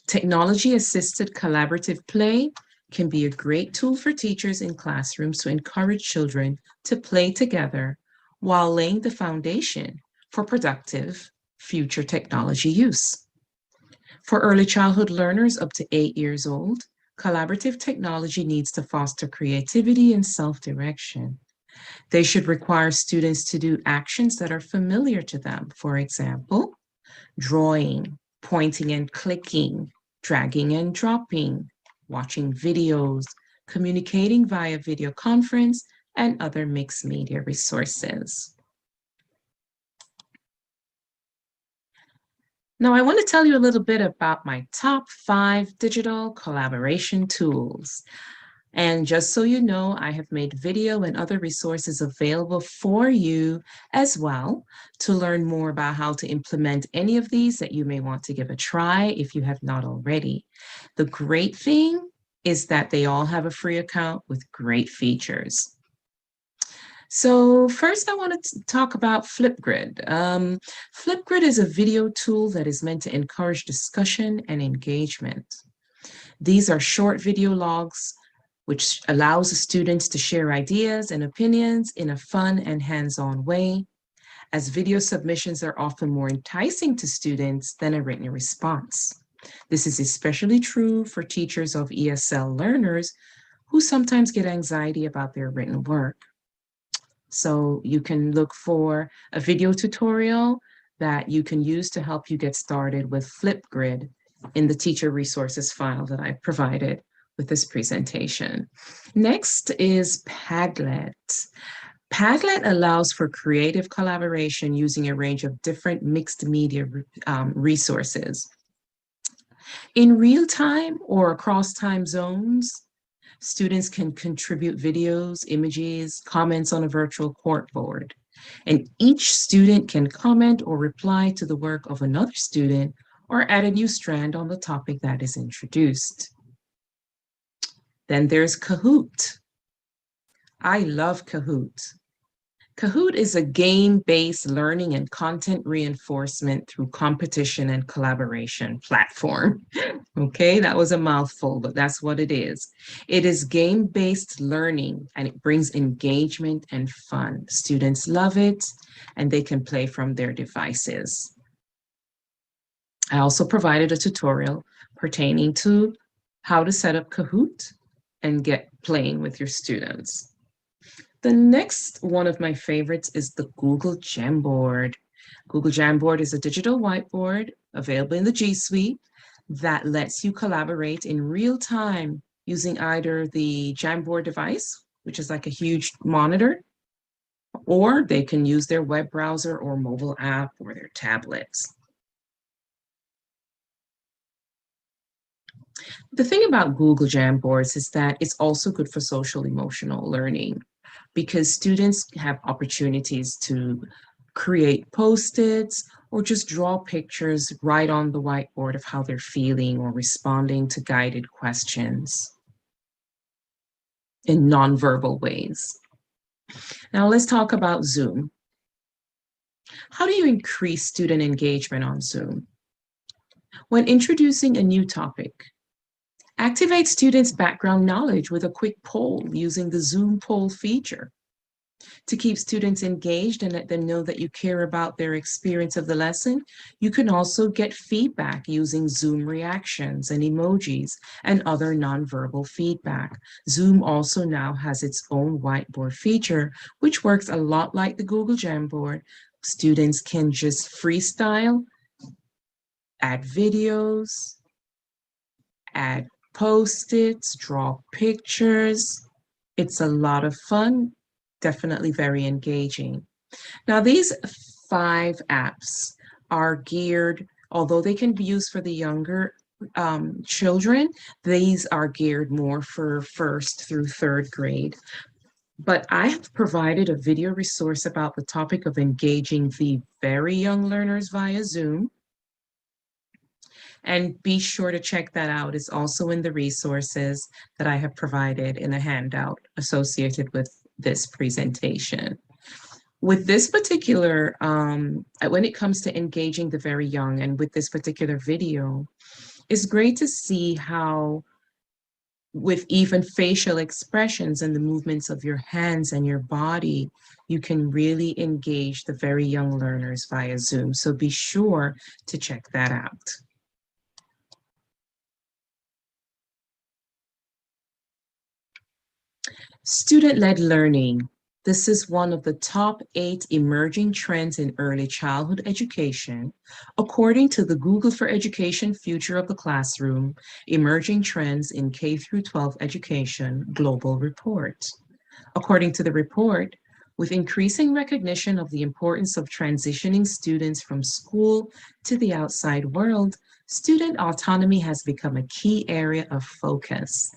N: Technology-assisted collaborative play can be a great tool for teachers in classrooms to encourage children to play together while laying the foundation for productive future technology use. For early childhood learners up to 8 years old, collaborative technology needs to foster creativity and self-direction. They should require students to do actions that are familiar to them. For example, drawing, pointing and clicking, dragging and dropping, watching videos, communicating via video conference, and other mixed media resources. Now, I want to tell you a little bit about my top 5 digital collaboration tools. And just so you know, I have made video and other resources available for you as well to learn more about how to implement any of these that you may want to give a try if you have not already. The great thing is that they all have a free account with great features. So first I want to talk about Flipgrid. Flipgrid is a video tool that is meant to encourage discussion and engagement. These are short video logs which allows the students to share ideas and opinions in a fun and hands-on way, as video submissions are often more enticing to students than a written response. This is especially true for teachers of ESL learners who sometimes get anxiety about their written work. So you can look for a video tutorial that you can use to help you get started with Flipgrid in the teacher resources file that I provided with this presentation. Next is Padlet. Padlet allows for creative collaboration using a range of different mixed media resources. In real time or across time zones, students can contribute videos, images, comments on a virtual corkboard. And each student can comment or reply to the work of another student or add a new strand on the topic that is introduced. Then there's Kahoot. I love Kahoot. Kahoot is a game-based learning and content reinforcement through competition and collaboration platform. Okay, that was a mouthful, but that's what it is. It is game-based learning and it brings engagement and fun. Students love it and they can play from their devices. I also provided a tutorial pertaining to how to set up Kahoot and get playing with your students. The next one of my favorites is the Google Jamboard. Google Jamboard is a digital whiteboard available in the G Suite that lets you collaborate in real time using either the Jamboard device, which is like a huge monitor, or they can use their web browser or mobile app or their tablets. The thing about Google Jamboards is that it's also good for social emotional learning because students have opportunities to create post-its or just draw pictures right on the whiteboard of how they're feeling or responding to guided questions in nonverbal ways. Now let's talk about Zoom. How do you increase student engagement on Zoom? When introducing a new topic, activate students' background knowledge with a quick poll using the Zoom poll feature. To keep students engaged and let them know that you care about their experience of the lesson, you can also get feedback using Zoom reactions and emojis and other nonverbal feedback. Zoom also now has its own whiteboard feature, which works a lot like the Google Jamboard. Students can just freestyle, add videos, add post-its, draw pictures. It's a lot of fun, definitely very engaging. Now, these 5 apps are geared, although they can be used for the younger children, these are geared more for 1st through 3rd grade. But I have provided a video resource about the topic of engaging the very young learners via Zoom. And be sure to check that out. It's also in the resources that I have provided in a handout associated with this presentation. With this particular, when it comes to engaging the very young, and with this particular video, it's great to see how with even facial expressions and the movements of your hands and your body, you can really engage the very young learners via Zoom. So be sure to check that out. Student-led learning. This is one of the top 8 emerging trends in early childhood education, according to the Google for Education Future of the Classroom, Emerging Trends in K-12 Education Global Report. According to the report, with increasing recognition of the importance of transitioning students from school to the outside world, student autonomy has become a key area of focus.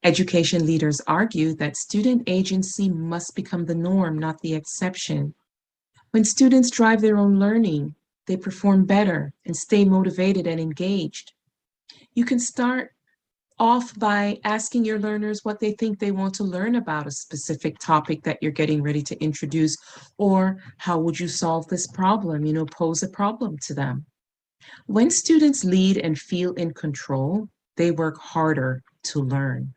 N: Education leaders argue that student agency must become the norm, not the exception. When students drive their own learning, they perform better and stay motivated and engaged. You can start off by asking your learners what they think they want to learn about a specific topic that you're getting ready to introduce, or how would you solve this problem? Pose a problem to them. When students lead and feel in control, they work harder to learn.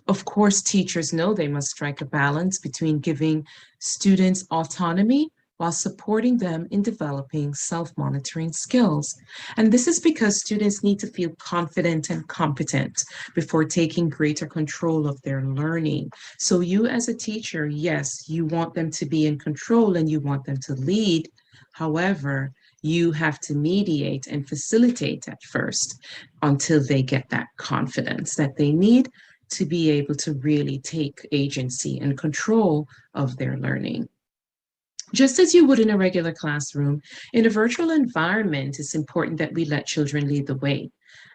N: Of course, teachers know they must strike a balance between giving students autonomy while supporting them in developing self-monitoring skills. And this is because students need to feel confident and competent before taking greater control of their learning. So you as a teacher, yes, you want them to be in control and you want them to lead. However, you have to mediate and facilitate at first until they get that confidence that they need to be able to really take agency and control of their learning. Just as you would in a regular classroom, in a virtual environment, it's important that we let children lead the way.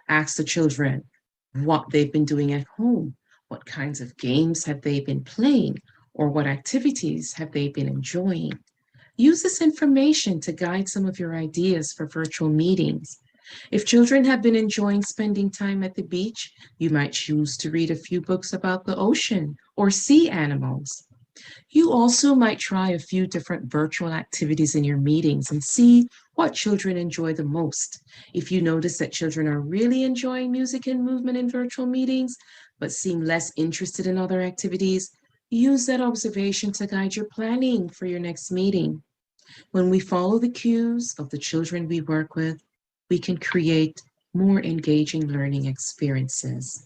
N: Ask the children what they've been doing at home, what kinds of games have they been playing, or what activities have they been enjoying. Use this information to guide some of your ideas for virtual meetings. If children have been enjoying spending time at the beach, you might choose to read a few books about the ocean or sea animals. You also might try a few different virtual activities in your meetings and see what children enjoy the most. If you notice that children are really enjoying music and movement in virtual meetings, but seem less interested in other activities, use that observation to guide your planning for your next meeting. When we follow the cues of the children we work with, we can create more engaging learning experiences.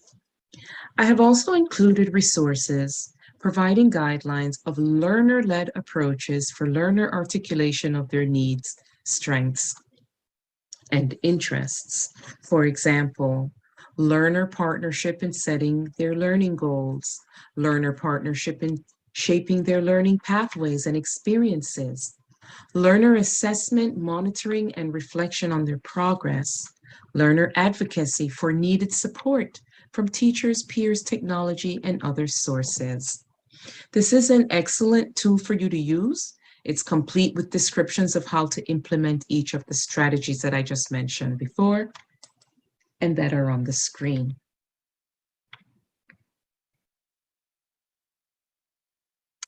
N: I have also included resources providing guidelines of learner-led approaches for learner articulation of their needs, strengths, and interests. For example, learner partnership in setting their learning goals, learner partnership in shaping their learning pathways and experiences, learner assessment, monitoring, and reflection on their progress, learner advocacy for needed support from teachers, peers, technology, and other sources. This is an excellent tool for you to use. It's complete with descriptions of how to implement each of the strategies that I just mentioned before and that are on the screen.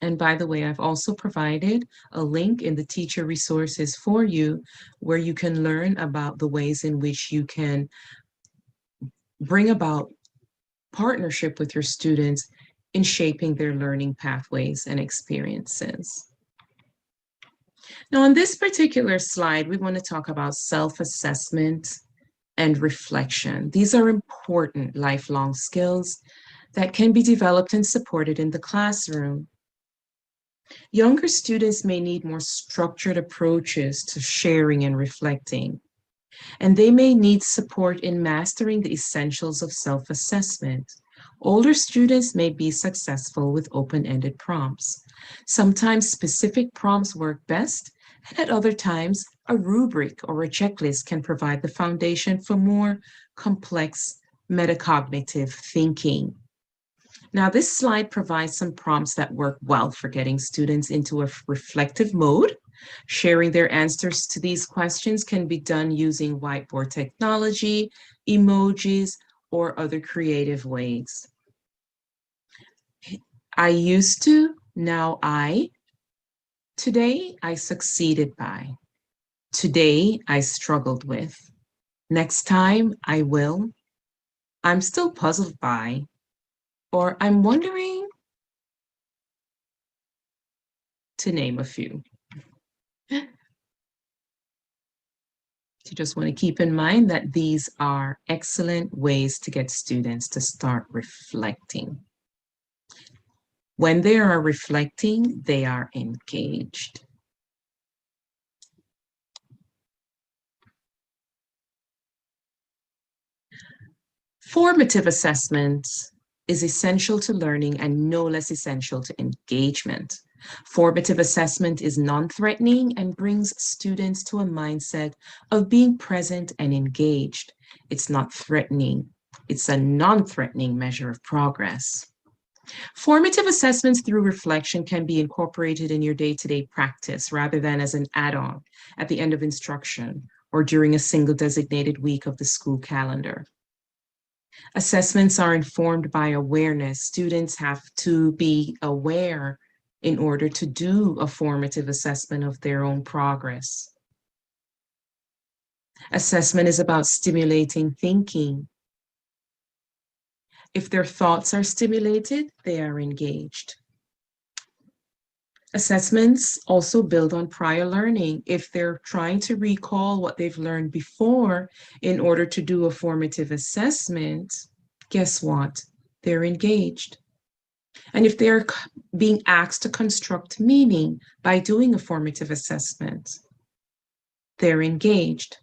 N: And by the way, I've also provided a link in the teacher resources for you where you can learn about the ways in which you can bring about partnership with your students in shaping their learning pathways and experiences. Now, on this particular slide, we want to talk about self-assessment and reflection. These are important lifelong skills that can be developed and supported in the classroom. Younger students may need more structured approaches to sharing and reflecting, and they may need support in mastering the essentials of self-assessment. Older students may be successful with open-ended prompts. Sometimes specific prompts work best, and at other times, a rubric or a checklist can provide the foundation for more complex metacognitive thinking. Now, this slide provides some prompts that work well for getting students into a reflective mode. Sharing their answers to these questions can be done using whiteboard technology, emojis, or other creative ways. I used to, now I. Today, I succeeded by. Today, I struggled with. Next time, I will. I'm still puzzled by. Or I'm wondering, to name a few. You just want to keep in mind that these are excellent ways to get students to start reflecting. When they are reflecting, they are engaged. Formative assessment is essential to learning and no less essential to engagement. Formative assessment is non-threatening and brings students to a mindset of being present and engaged. It's not threatening. It's a non-threatening measure of progress. Formative assessments through reflection can be incorporated in your day-to-day practice rather than as an add-on at the end of instruction or during a single designated week of the school calendar. Assessments are informed by awareness. Students have to be aware in order to do a formative assessment of their own progress. Assessment is about stimulating thinking. If their thoughts are stimulated, they are engaged. Assessments also build on prior learning. If they're trying to recall what they've learned before in order to do a formative assessment, guess what? They're engaged. And if they're being asked to construct meaning by doing a formative assessment, they're engaged.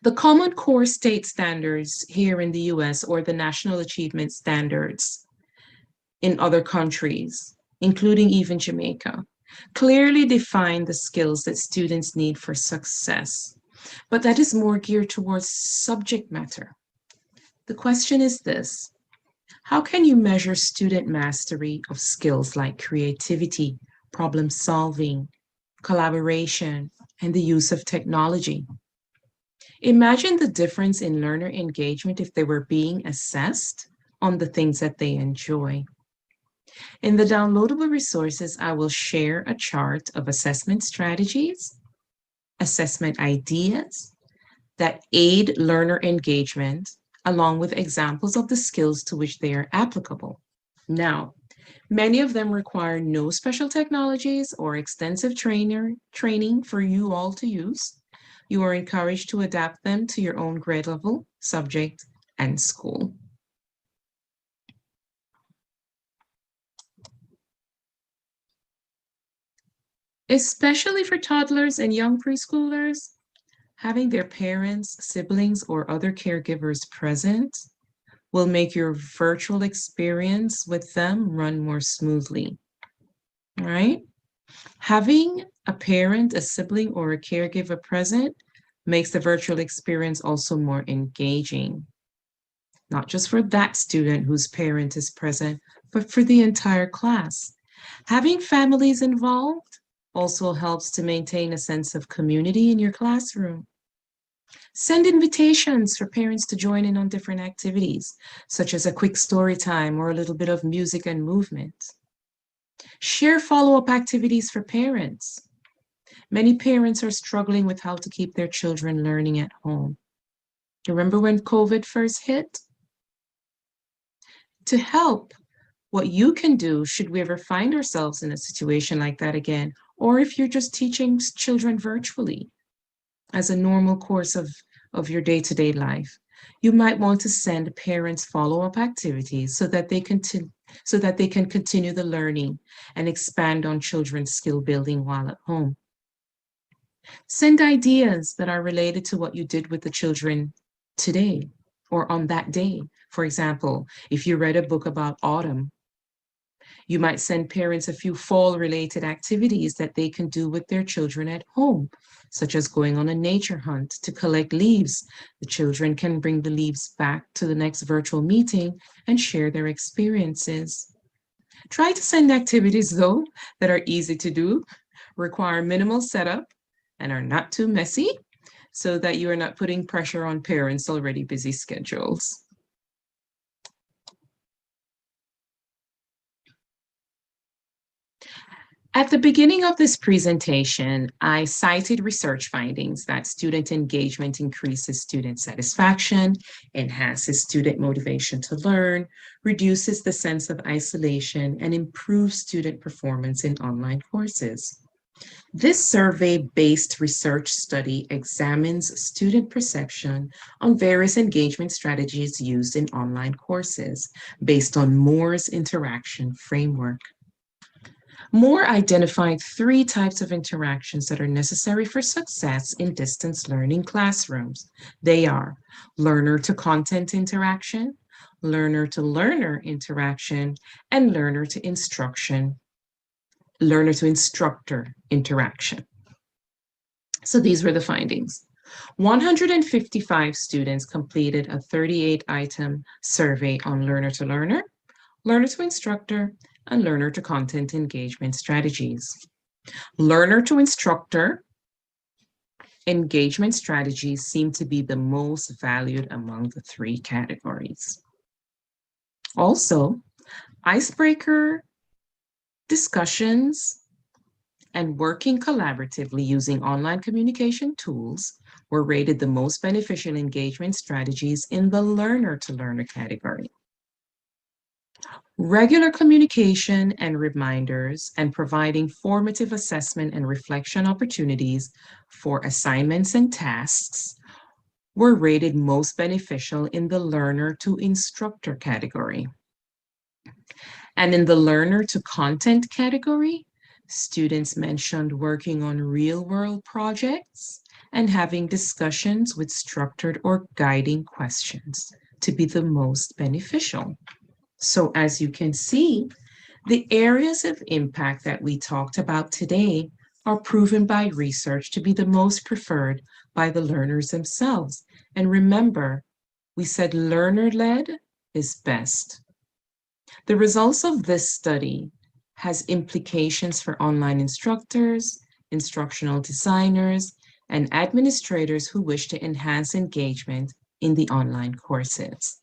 N: The Common Core State Standards here in the US or the National Achievement Standards in other countries, including even Jamaica, clearly define the skills that students need for success, but that is more geared towards subject matter. The question is this: how can you measure student mastery of skills like creativity, problem solving, collaboration, and the use of technology? Imagine the difference in learner engagement if they were being assessed on the things that they enjoy. In the downloadable resources, I will share a chart of assessment strategies, assessment ideas that aid learner engagement, along with examples of the skills to which they are applicable. Now, many of them require no special technologies or extensive training for you all to use. You are encouraged to adapt them to your own grade level, subject, and school. Especially for toddlers and young preschoolers, having their parents, siblings, or other caregivers present will make your virtual experience with them run more smoothly, all right? Having a parent, a sibling, or a caregiver present makes the virtual experience also more engaging, not just for that student whose parent is present, but for the entire class. Having families involved also helps to maintain a sense of community in your classroom. Send invitations for parents to join in on different activities, such as a quick story time or a little bit of music and movement. Share follow-up activities for parents. Many parents are struggling with how to keep their children learning at home. Remember when COVID first hit? To help, what you can do should we ever find ourselves in a situation like that again, or if you're just teaching children virtually as a normal course of your day-to-day life, you might want to send parents follow-up activities so that they can continue the learning and expand on children's skill building while at home. Send ideas that are related to what you did with the children today or on that day. For example, if you read a book about autumn, you might send parents a few fall-related activities that they can do with their children at home, such as going on a nature hunt to collect leaves. The children can bring the leaves back to the next virtual meeting and share their experiences. Try to send activities, though, that are easy to do, require minimal setup, and are not too messy, so that you are not putting pressure on parents' already busy schedules. At the beginning of this presentation, I cited research findings that student engagement increases student satisfaction, enhances student motivation to learn, reduces the sense of isolation, and improves student performance in online courses. This survey-based research study examines student perception on various engagement strategies used in online courses based on Moore's interaction framework. Moore identified 3 types of interactions that are necessary for success in distance learning classrooms. They are learner-to-content interaction, learner-to-learner interaction, and learner-to-instructor interaction. So these were the findings. 155 students completed a 38-item survey on learner-to-learner, learner-to-instructor, and learner-to-content engagement strategies. Learner-to-instructor engagement strategies seem to be the most valued among the 3 categories. Also, icebreaker discussions and working collaboratively using online communication tools were rated the most beneficial engagement strategies in the learner-to-learner category. Regular communication and reminders and providing formative assessment and reflection opportunities for assignments and tasks were rated most beneficial in the learner-to-instructor category. And in the learner-to-content category, students mentioned working on real-world projects and having discussions with structured or guiding questions to be the most beneficial. So as you can see, the areas of impact that we talked about today are proven by research to be the most preferred by the learners themselves. And remember, we said learner-led is best. The results of this study has implications for online instructors, instructional designers, and administrators who wish to enhance engagement in the online courses.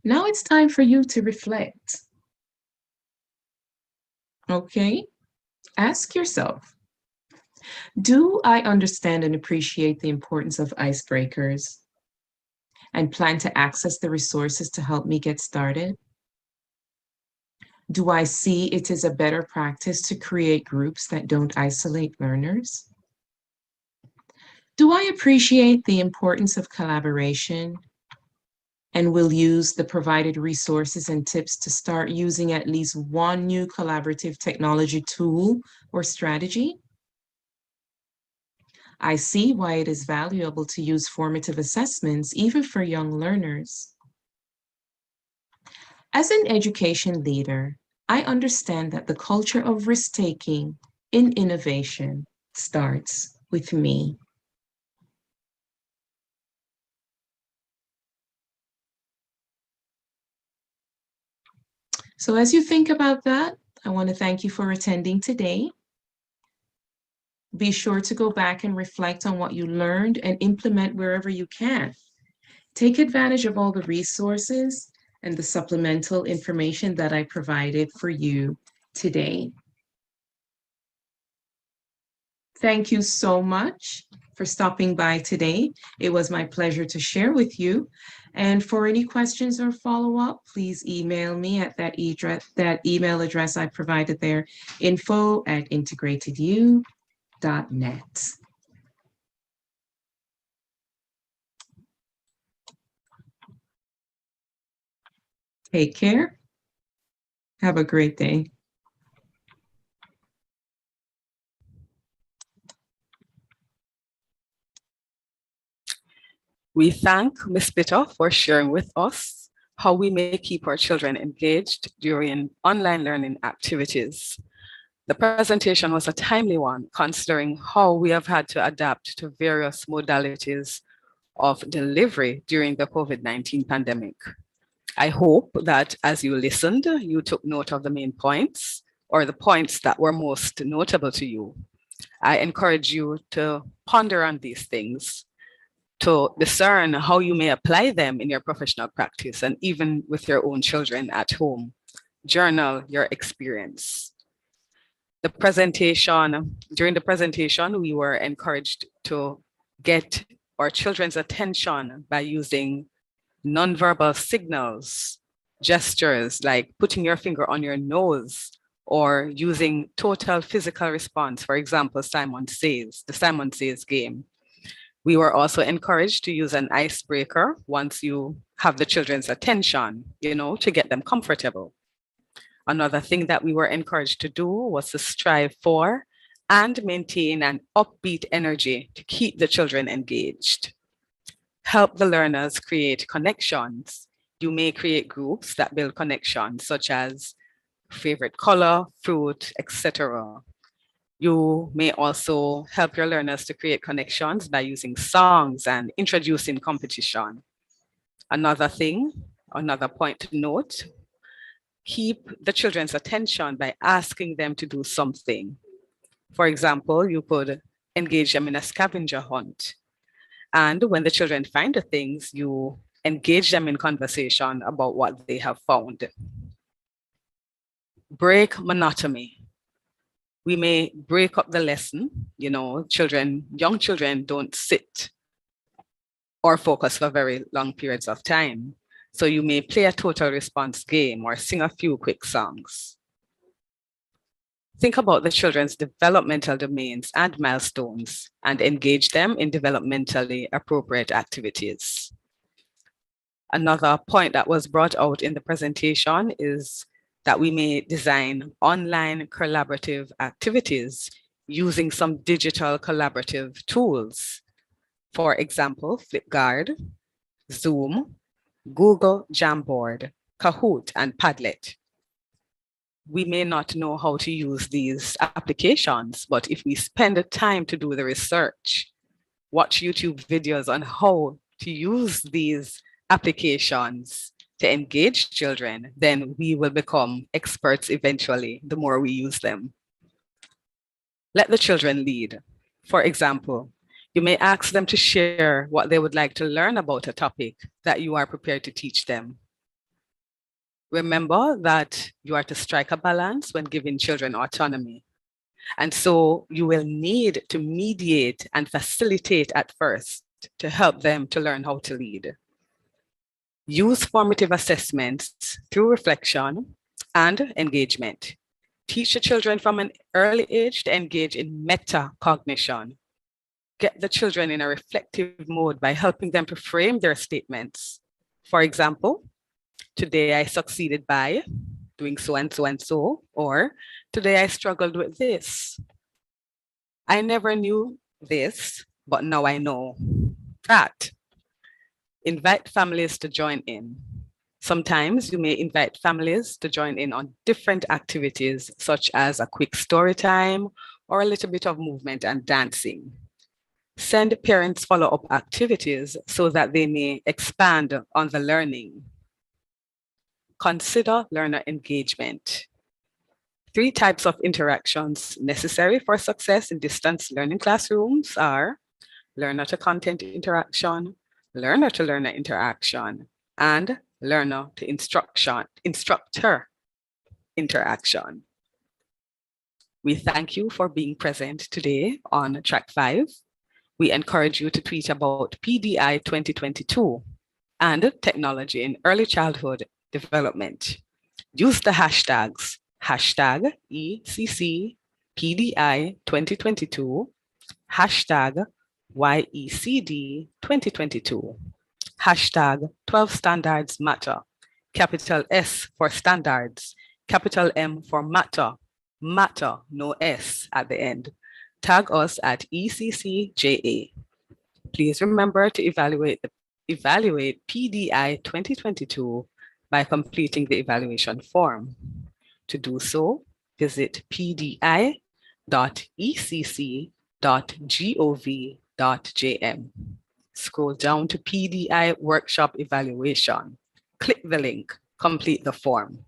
N: Now it's time for you to reflect. Okay? Ask yourself, do I understand and appreciate the importance of icebreakers and plan to access the resources to help me get started? Do I see it as a better practice to create groups that don't isolate learners? Do I appreciate the importance of collaboration and will use the provided resources and tips to start using at least one new collaborative technology tool or strategy? I see why it is valuable to use formative assessments, even for young learners. As an education leader, I understand that the culture of risk-taking in innovation starts with me. So as you think about that, I want to thank you for attending today. Be sure to go back and reflect on what you learned and implement wherever you can. Take advantage of all the resources and the supplemental information that I provided for you today. Thank you so much for stopping by today. It was my pleasure to share with you. And for any questions or follow-up, please email me at that email address I provided there, info@integratedu.net. Take care. Have a great day.
H: We thank Ms. Bitter for sharing with us how we may keep our children engaged during online learning activities. The presentation was a timely one, considering how we have had to adapt to various modalities of delivery during the COVID-19 pandemic. I hope that as you listened, you took note of the main points or the points that were most notable to you. I encourage you to ponder on these things to discern how you may apply them in your professional practice and even with your own children at home. Journal your experience. During the presentation, we were encouraged to get our children's attention by using nonverbal signals, gestures like putting your finger on your nose or using total physical response. For example, the Simon Says game. We were also encouraged to use an icebreaker once you have the children's attention, to get them comfortable. Another thing that we were encouraged to do was to strive for and maintain an upbeat energy to keep the children engaged. Help the learners create connections. You may create groups that build connections, such as favorite color, fruit, etc. You may also help your learners to create connections by using songs and introducing competition. Another point to note, keep the children's attention by asking them to do something. For example, you could engage them in a scavenger hunt. And when the children find the things, you engage them in conversation about what they have found. Break monotony. We may break up the lesson. Young children don't sit or focus for very long periods of time. So you may play a total response game or sing a few quick songs. Think about the children's developmental domains and milestones and engage them in developmentally appropriate activities. Another point that was brought out in the presentation is that we may design online collaborative activities using some digital collaborative tools. For example, Flipgard, Zoom, Google Jamboard, Kahoot, and Padlet. We may not know how to use these applications, but if we spend the time to do the research, watch YouTube videos on how to use these applications to engage children, then we will become experts eventually, the more we use them. Let the children lead. For example, you may ask them to share what they would like to learn about a topic that you are prepared to teach them. Remember that you are to strike a balance when giving children autonomy. And so you will need to mediate and facilitate at first to help them to learn how to lead. Use formative assessments through reflection and engagement. Teach the children from an early age to engage in metacognition. Get the children in a reflective mode by helping them to frame their statements. For example, today I succeeded by doing so and so and so, or today I struggled with this. I never knew this, but now I know that. Invite families to join in. Sometimes you may invite families to join in on different activities, such as a quick story time or a little bit of movement and dancing. Send parents follow-up activities so that they may expand on the learning. Consider learner engagement. 3 types of interactions necessary for success in distance learning classrooms are learner-to-content interaction, learner-to-learner interaction, and learner-to-instructor interaction. We thank you for being present today on Track 5. We encourage you to tweet about PDI 2022 and technology in early childhood development. Use the hashtags hashtag ECC PDI 2022, hashtag YECD 2022, hashtag 12 standards matter, capital S for standards, capital M for matter, matter, no S at the end. Tag us at ECCJA. Please remember to evaluate PDI 2022 by completing the evaluation form. To do so, visit pdi.ecc.gov.jm. Scroll down to PDI Workshop Evaluation. Click the link, complete the form.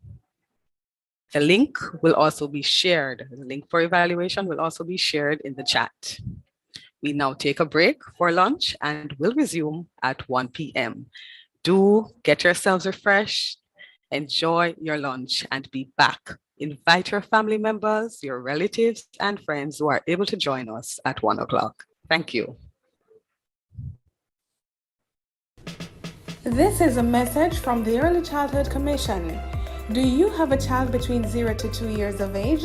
H: The link will also be shared. The link for evaluation will also be shared in the chat. We now take a break for lunch and will resume at 1 p.m. Do get yourselves refreshed, enjoy your lunch, and be back. Invite your family members, your relatives, and friends who are able to join us at 1 o'clock. Thank you.
A: This is a message from the Early Childhood Commission. Do you have a child between 0 to 2 years of age?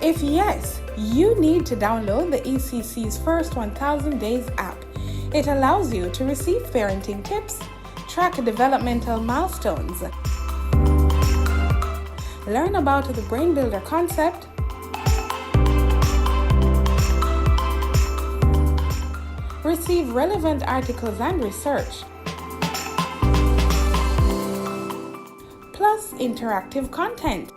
A: If yes, you need to download the ECC's First 1000 Days app. It allows you to receive parenting tips, track developmental milestones, learn about the Brain Builder concept, receive relevant articles and research, plus interactive content.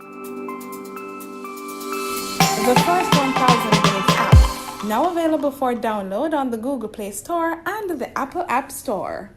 A: The First 1000 Days app, now available for download on the Google Play Store and the Apple App Store.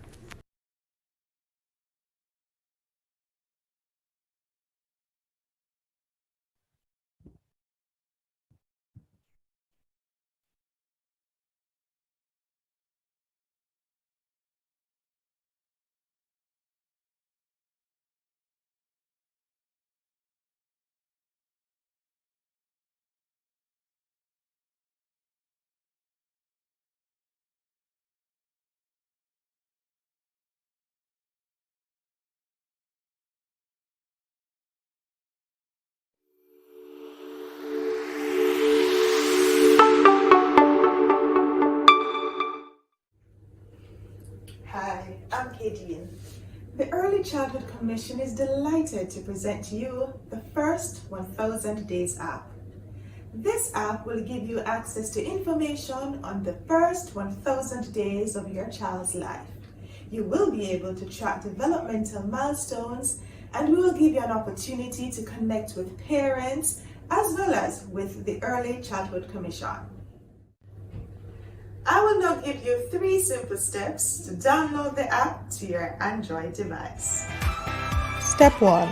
B: Hi, I'm Kadian. The Early Childhood Commission is delighted to present to you the First 1000 Days app. This app will give you access to information on the first 1000 days of your child's life. You will be able to track developmental milestones, and we will give you an opportunity to connect with parents as well as with the Early Childhood Commission. I will now give you 3 simple steps to download the app to your Android device.
C: Step 1.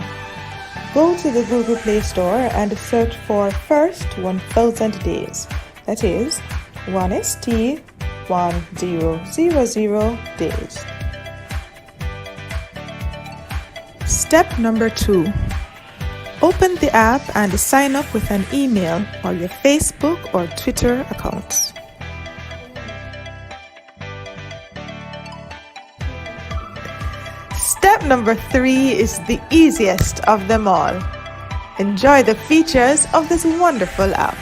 C: Go to the Google Play Store and search for First 1000 Days. That is 1ST 1000 days. Step number 2. Open the app and sign up with an email or your Facebook or Twitter accounts. Step number 3 is the easiest of them all. Enjoy the features of this wonderful app.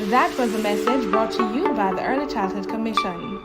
A: That was a message brought to you by the Early Childhood Commission.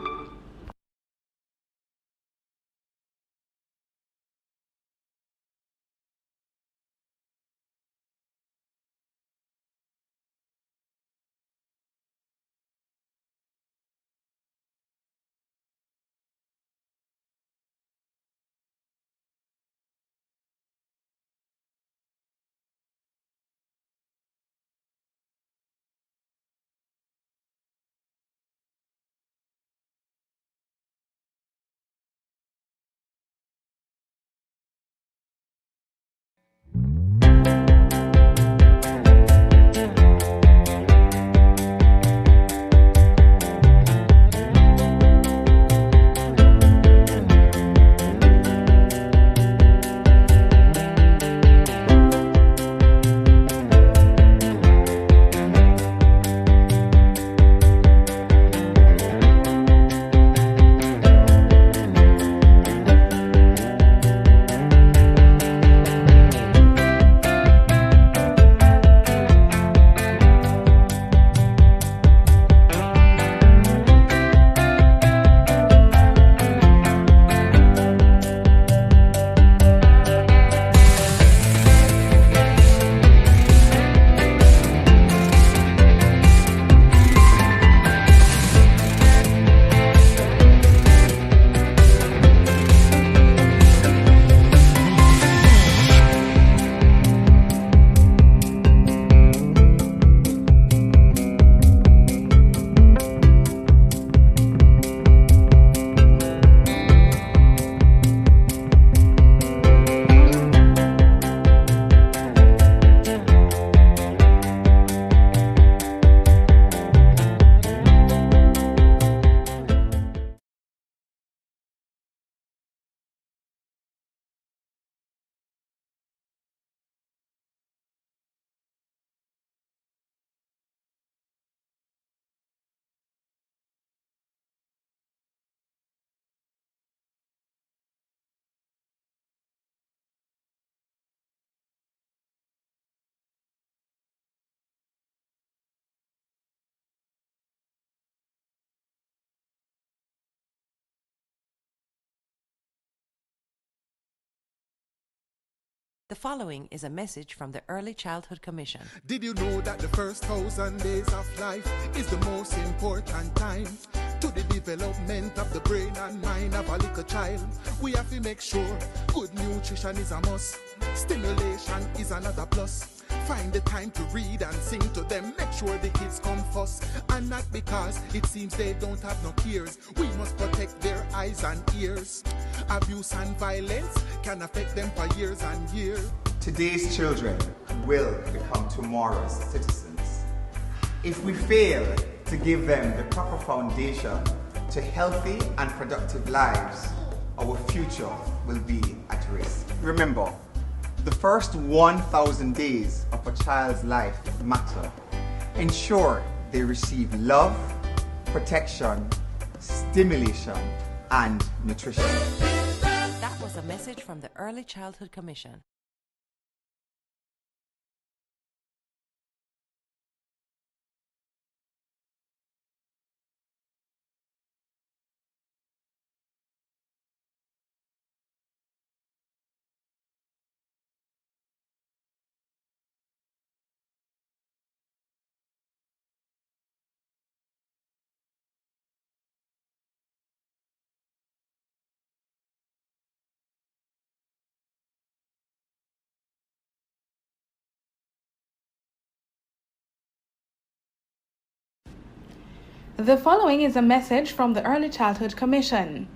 E: The following is a message from the Early Childhood Commission.
M: Did you know that the first 1,000 days of life is the most important time to the development of the brain and mind of a little child? We have to make sure good nutrition is a must. Stimulation is another plus. Find the time to read and sing to them. Make sure the kids come first. And not because it seems they don't have no cares. We must protect their eyes and ears. Abuse and violence can affect them for years and years.
F: Today's children will become tomorrow's citizens. If we fail to give them the proper foundation to healthy and productive lives, our future will be at risk. Remember, the first 1,000 days of a child's life matter. Ensure they receive love, protection, stimulation, and nutrition.
E: That was a message from the Early Childhood Commission.
A: The following is a message from the Early Childhood Commission.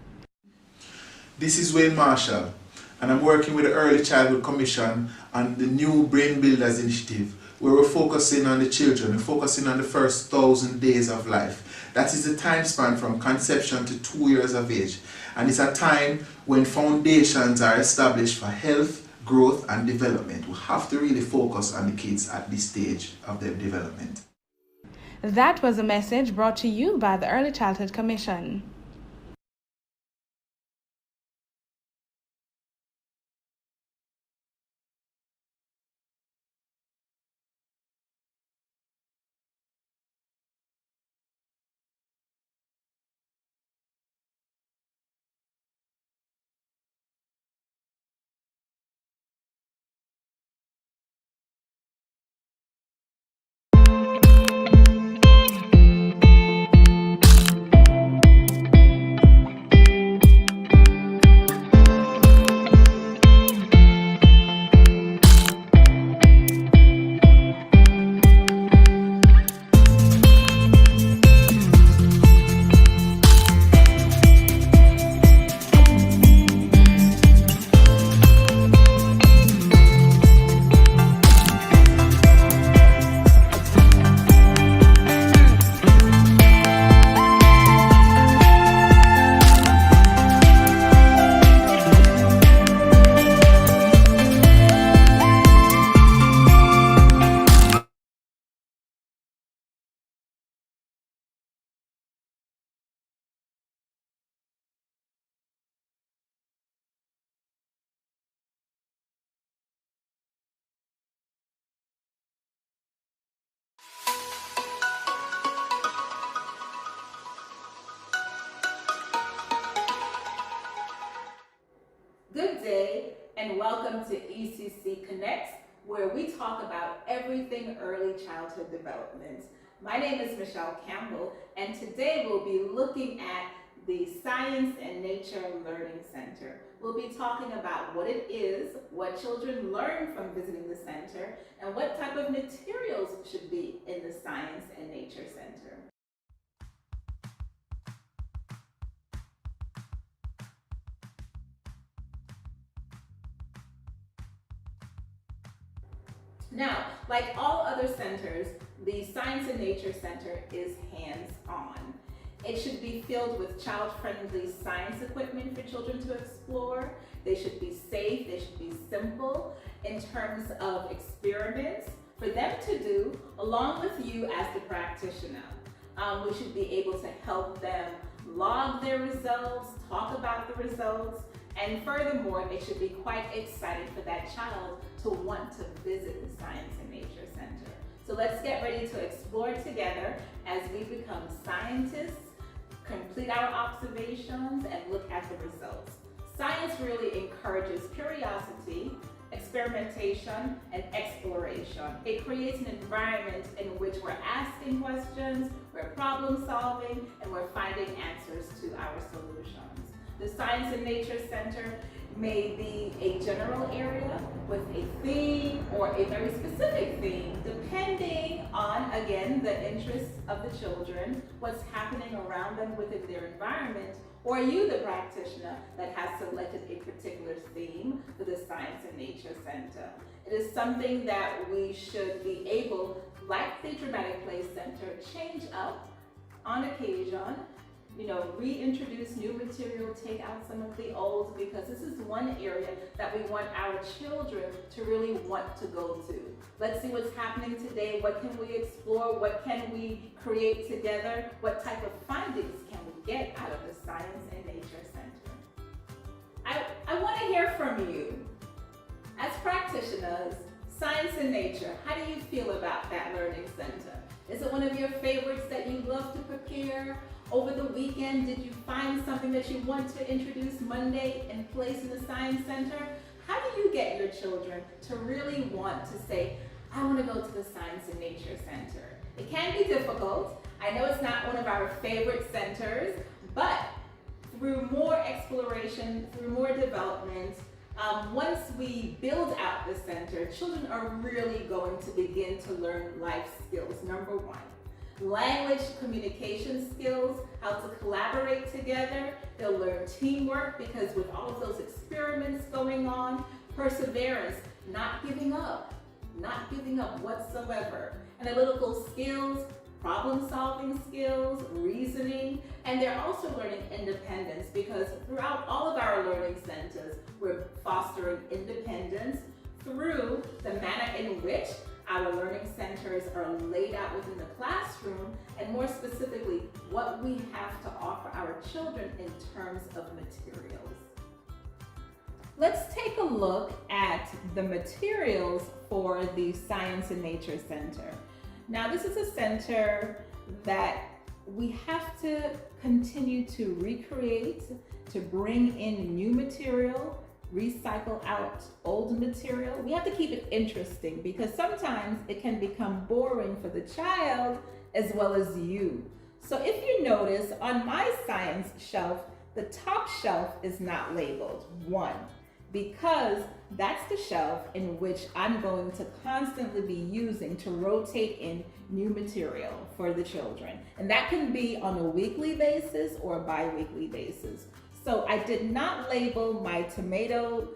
D: This is Wayne Marshall, and I'm working with the Early Childhood Commission on the new Brain Builders initiative, where we're focusing on the children, we're focusing on the first 1,000 days of life. That is the time span from conception to 2 years of age, and it's a time when foundations are established for health, growth, and development. We have to really focus on the kids at this stage of their development.
A: That was a message brought to you by the Early Childhood Commission.
P: Good day and welcome to ECC Connects, where we talk about everything early childhood development. My name is Michelle Campbell, and today we'll be looking at the Science and Nature Learning Center. We'll be talking about what it is, what children learn from visiting the center, and what type of materials should be in the Science and Nature Center. Now, like all other centers, the Science and Nature Center is hands-on. It should be filled with child-friendly science equipment for children to explore. They should be safe, they should be simple in terms of experiments for them to do along with you as the practitioner. We should be able to help them log their results, talk about the results, and furthermore, it should be quite exciting for that child to want to visit the Science and Nature Center. So let's get ready to explore together as we become scientists, complete our observations, and look at the results. Science really encourages curiosity, experimentation, and exploration. It creates an environment in which we're asking questions, we're problem solving, and we're finding answers to our solutions. The Science and Nature Center may be a general area with a theme or a very specific theme, depending on, again, the interests of the children, what's happening around them within their environment, or you, the practitioner, that has selected a particular theme for the Science and Nature Center. It is something that we should be able, like the Dramatic Play Center, change up on occasion, reintroduce new material, take out some of the old, because this is one area that we want our children to really want to go to. Let's see what's happening today. What can we explore? What can we create together? What type of findings can we get out of the Science and Nature Center? I want to hear from you. As practitioners, Science and Nature, how do you feel about that learning center? Is it one of your favorites that you love to prepare? Over the weekend, did you find something that you want to introduce Monday and place in the Science Center? How do you get your children to really want to say, I want to go to the Science and Nature Center? It can be difficult. I know it's not one of our favorite centers, but through more exploration, through more development, once we build out the center, children are really going to begin to learn life skills. Number one, language communication skills, how to collaborate together. They'll learn teamwork, because with all of those experiments going on, perseverance, not giving up whatsoever. Analytical skills, problem-solving skills, reasoning, and they're also learning independence, because throughout all of our learning centers, we're fostering independence through the manner in which our learning centers are laid out within the classroom, and more specifically, what we have to offer our children in terms of materials. Let's take a look at the materials for the Science and Nature Center. Now, this is a center that we have to continue to recreate, to bring in new material, recycle out old material. We have to keep it interesting, because sometimes it can become boring for the child as well as you. So if you notice, on my science shelf, the top shelf is not labeled. One, because that's the shelf in which I'm going to constantly be using to rotate in new material for the children. And that can be on a weekly basis or a bi-weekly basis. So I did not label my tomato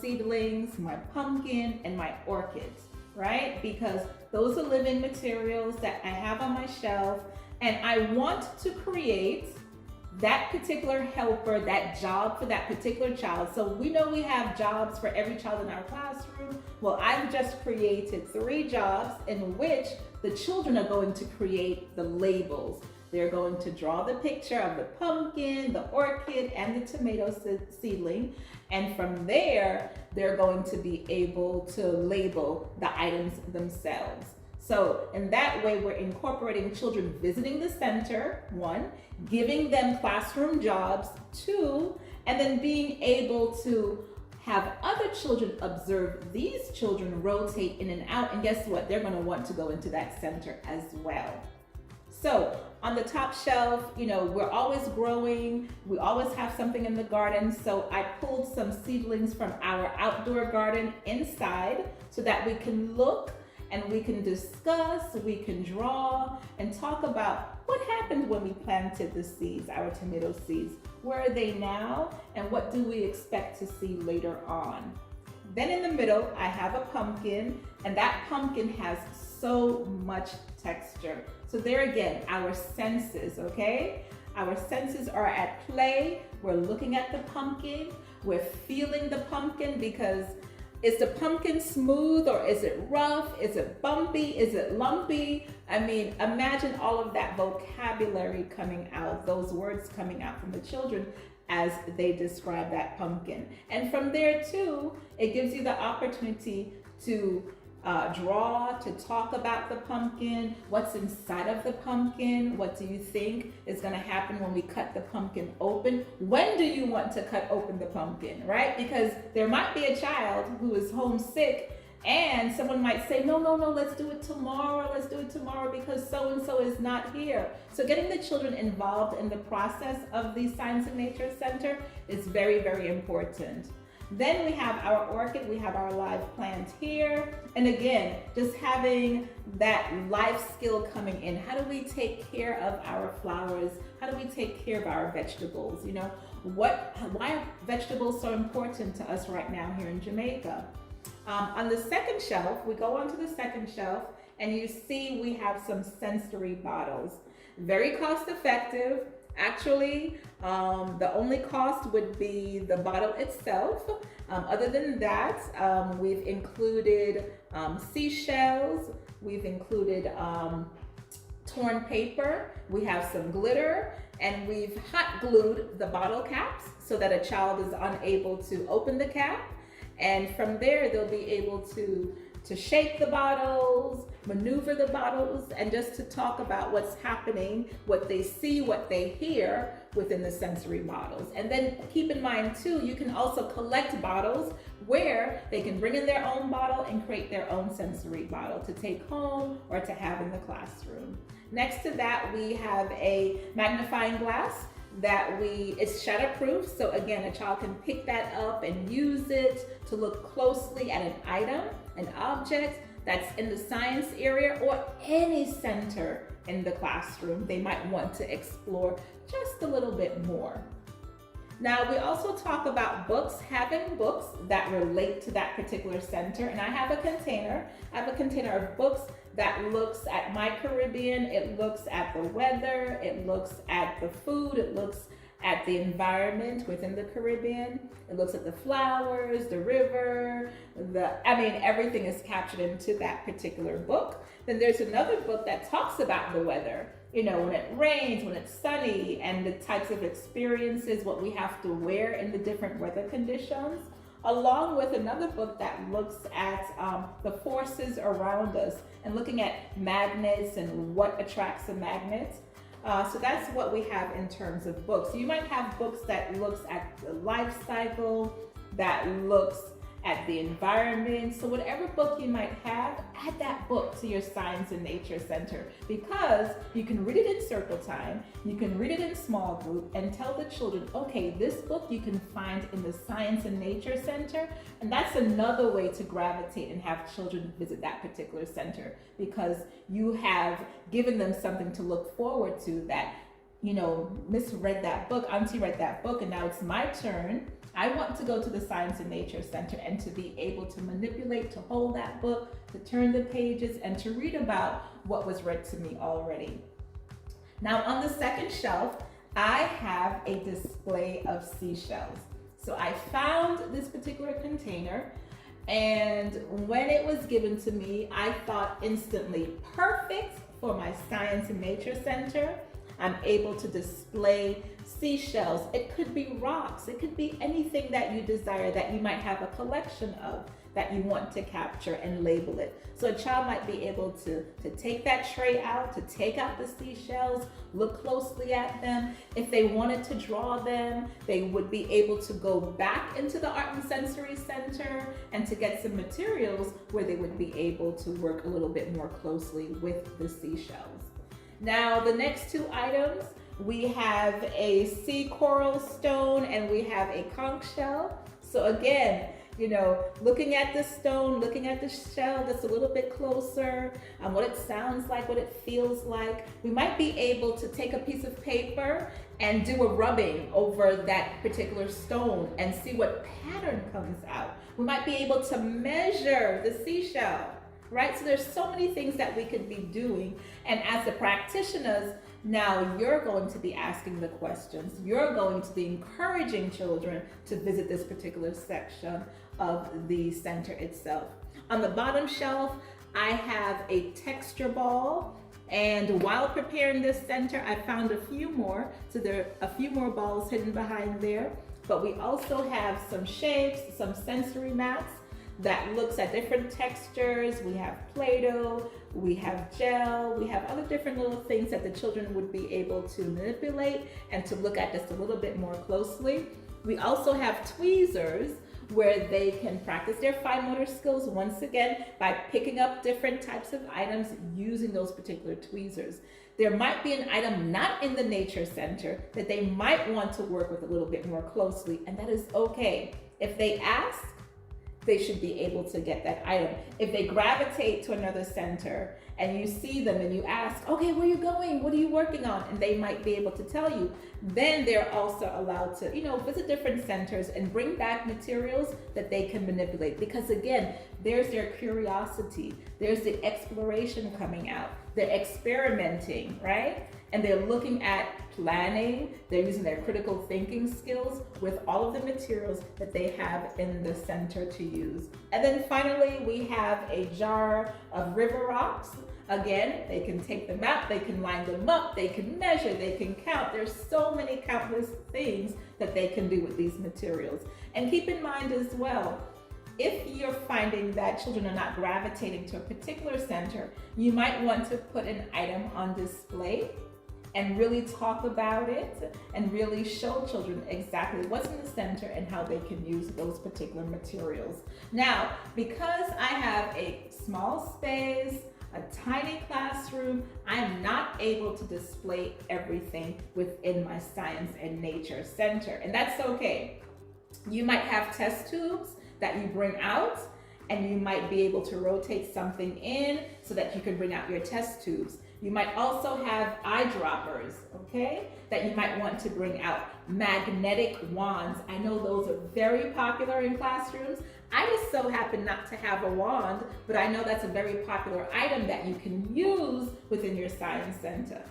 P: seedlings, my pumpkin, and my orchids, right? Because those are living materials that I have on my shelf, and I want to create that particular helper, that job for that particular child. So we know we have jobs for every child in our classroom. Well, I've just created 3 jobs in which the children are going to create the labels. They're going to draw the picture of the pumpkin, the orchid, and the tomato seedling. And from there, they're going to be able to label the items themselves. So in that way, we're incorporating children visiting the center, 1, giving them classroom jobs, 2, and then being able to have other children observe these children rotate in and out. And guess what? They're going to want to go into that center as well. So on the top shelf, we're always growing. We always have something in the garden. So I pulled some seedlings from our outdoor garden inside so that we can look and we can discuss, we can draw, and talk about what happened when we planted the seeds, our tomato seeds. Where are they now, and what do we expect to see later on? Then in the middle, I have a pumpkin, and that pumpkin has so much texture. So there again, our senses, okay? Our senses are at play. We're looking at the pumpkin. We're feeling the pumpkin, because is the pumpkin smooth, or is it rough? Is it bumpy? Is it lumpy? I mean, imagine all of that vocabulary coming out, those words coming out from the children as they describe that pumpkin. And from there too, it gives you the opportunity to draw, to talk about the pumpkin, what's inside of the pumpkin, what do you think is going to happen when we cut the pumpkin open, when do you want to cut open the pumpkin, right? Because there might be a child who is homesick and someone might say, no, let's do it tomorrow because so-and-so is not here. So getting the children involved in the process of the Science and Nature Center is very, very important. Then we have our orchid, we have our live plant here. And again, just having that life skill coming in. How do we take care of our flowers? How do we take care of our vegetables? You know, why are vegetables so important to us right now here in Jamaica? On the second shelf, we go onto the second shelf and you see we have some sensory bottles. Very cost effective. Actually, the only cost would be the bottle itself. Other than that, we've included seashells, we've included torn paper, we have some glitter, and we've hot glued the bottle caps so that a child is unable to open the cap. And from there, they'll be able to shake the bottles, maneuver the bottles, and just to talk about what's happening, what they see, what they hear within the sensory bottles. And then keep in mind too, you can also collect bottles where they can bring in their own bottle and create their own sensory bottle to take home or to have in the classroom. Next to that, we have a magnifying glass it's shatterproof. So again, a child can pick that up and use it to look closely at an item, an object that's in the science area or any center in the classroom they might want to explore just a little bit more. Now, we also talk about books, having books that relate to that particular center. And I have a container of books that looks at my Caribbean, it looks at the weather, it looks at the food, it looks at the environment within the Caribbean, it looks at the flowers, the river, everything is captured into that particular book. Then there's another book that talks about the weather, you know, when it rains, when it's sunny, and the types of experiences, what we have to wear in the different weather conditions, along with another book that looks at the forces around us and looking at magnets and what attracts a magnet. So that's what we have in terms of books. You might have books that looks at the life cycle, that looks at the environment. So whatever book you might have, add that book to your Science and Nature Center, because you can read it in circle time, you can read it in small group and tell the children, okay, this book you can find in the Science and Nature Center. And that's another way to gravitate and have children visit that particular center, because you have given them something to look forward to, that, you know, Miss read that book, Auntie read that book, and now it's my turn. I want to go to the Science and Nature Center and to be able to manipulate, to hold that book, to turn the pages, and to read about what was read to me already. Now on the second shelf, I have a display of seashells. So I found this particular container, and when it was given to me, I thought instantly, perfect for my Science and Nature Center. I'm able to display seashells. It could be rocks. It could be anything that you desire, that you might have a collection of, that you want to capture and label it. So a child might be able to take that tray out, to take out the seashells, look closely at them. If they wanted to draw them, they would be able to go back into the Art and Sensory Center and to get some materials where they would be able to work a little bit more closely with the seashells. Now, the next two items, we have a sea coral stone and we have a conch shell. So again, you know, looking at the stone, looking at the shell just a little bit closer, what it sounds like, what it feels like. We might be able to take a piece of paper and do a rubbing over that particular stone and see what pattern comes out. We might be able to measure the seashell. Right? So there's so many things that we could be doing. And as the practitioners, now you're going to be asking the questions. You're going to be encouraging children to visit this particular section of the center itself. On the bottom shelf, I have a texture ball. And while preparing this center, I found a few more. So there are a few more balls hidden behind there. But we also have some shapes, some sensory mats. that looks at different textures. We have Play-Doh, we have gel, we have other different little things that the children would be able to manipulate and to look at just a little bit more closely. We also have tweezers where they can practice their fine motor skills once again by picking up different types of items using those particular tweezers. There might be an item not in the nature center that they might want to work with a little bit more closely, and that is okay. If they ask, they should be able to get that item. If they gravitate to another center and you see them and you ask, okay, where are you going? What are you working on? And they might be able to tell you, then they're also allowed to, visit different centers and bring back materials that they can manipulate. Because again, there's their curiosity, there's the exploration coming out, they're experimenting, right? And they're looking at planning, they're using their critical thinking skills with all of the materials that they have in the center to use. And then finally, we have a jar of river rocks. Again, they can take them out, they can line them up, they can measure, they can count. There's so many countless things that they can do with these materials. And keep in mind as well, if you're finding that children are not gravitating to a particular center, you might want to put an item on display and really talk about it and really show children exactly what's in the center and how they can use those particular materials. Now, because I have a small space, a tiny classroom, I am not able to display everything within my science and nature center, and that's okay. You might have test tubes that you bring out, and you might be able to rotate something in so that you can bring out your test tubes. You might also have eyedroppers, okay, that you might want to bring out. Magnetic wands, I know those are very popular in classrooms. I just so happen not to have a wand, but I know that's a very popular item that you can use within your science center.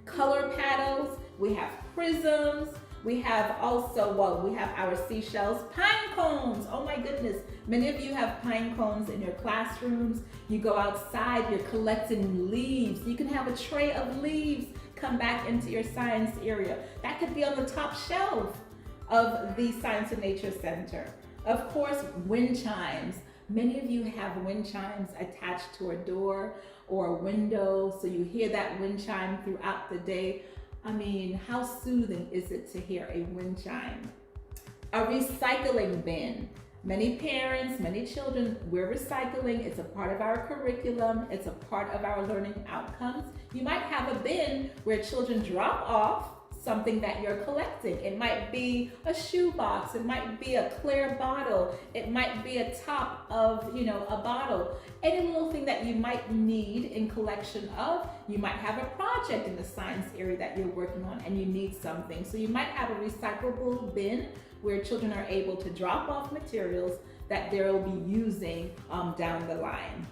P: Color paddles, we have prisms, we have also, we have our seashells, pine cones. Oh my goodness, many of you have pine cones in your classrooms. You go outside, you're collecting leaves. You can have a tray of leaves come back into your science area. That could be on the top shelf of the Science and Nature Center. Of course, wind chimes. Many of you have wind chimes attached to a door or a window, so you hear that wind chime throughout the day. I mean, how soothing is it to hear a wind chime? A recycling bin. Many parents, many children, we're recycling. It's a part of our curriculum. It's a part of our learning outcomes. You might have a bin where children drop off something that you're collecting. It might be a shoebox, it might be a clear bottle, it might be a top of, a bottle. Any little thing that you might need in collection of, you might have a project in the science area that you're working on and you need something. So you might have a recyclable bin where children are able to drop off materials that they'll be using down the line.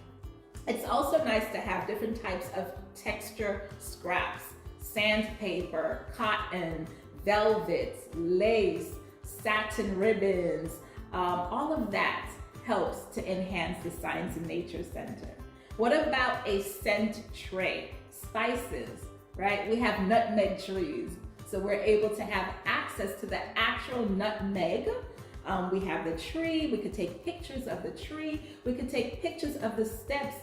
P: It's also nice to have different types of texture scraps. Sandpaper, cotton, velvets, lace, satin ribbons, all of that helps to enhance the Science and Nature Center. What about a scent tray? Spices, right? We have nutmeg trees, so we're able to have access to the actual nutmeg. We have the tree, we could take pictures of the tree, we could take pictures of the steps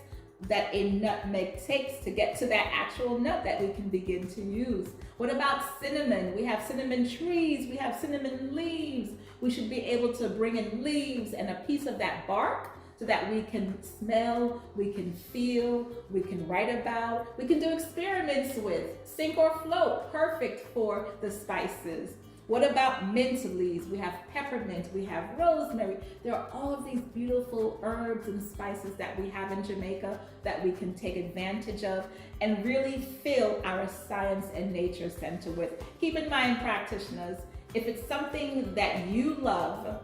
P: that a nutmeg takes to get to that actual nut that we can begin to use. What about cinnamon? We have cinnamon trees, we have cinnamon leaves. We should be able to bring in leaves and a piece of that bark so that we can smell, we can feel, we can write about, we can do experiments with. Sink or float, perfect for the spices. What about mint leaves? We have peppermint, we have rosemary. There are all of these beautiful herbs and spices that we have in Jamaica that we can take advantage of and really fill our Science and Nature Center with. Keep in mind, practitioners, if it's something that you love,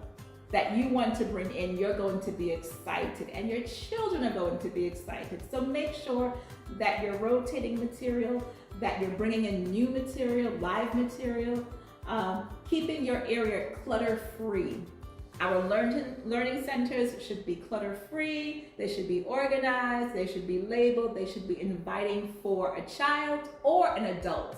P: that you want to bring in, you're going to be excited and your children are going to be excited. So make sure that you're rotating material, that you're bringing in new material, live material, keeping your area clutter-free. Our learning centers should be clutter-free, they should be organized, they should be labeled, they should be inviting for a child or an adult.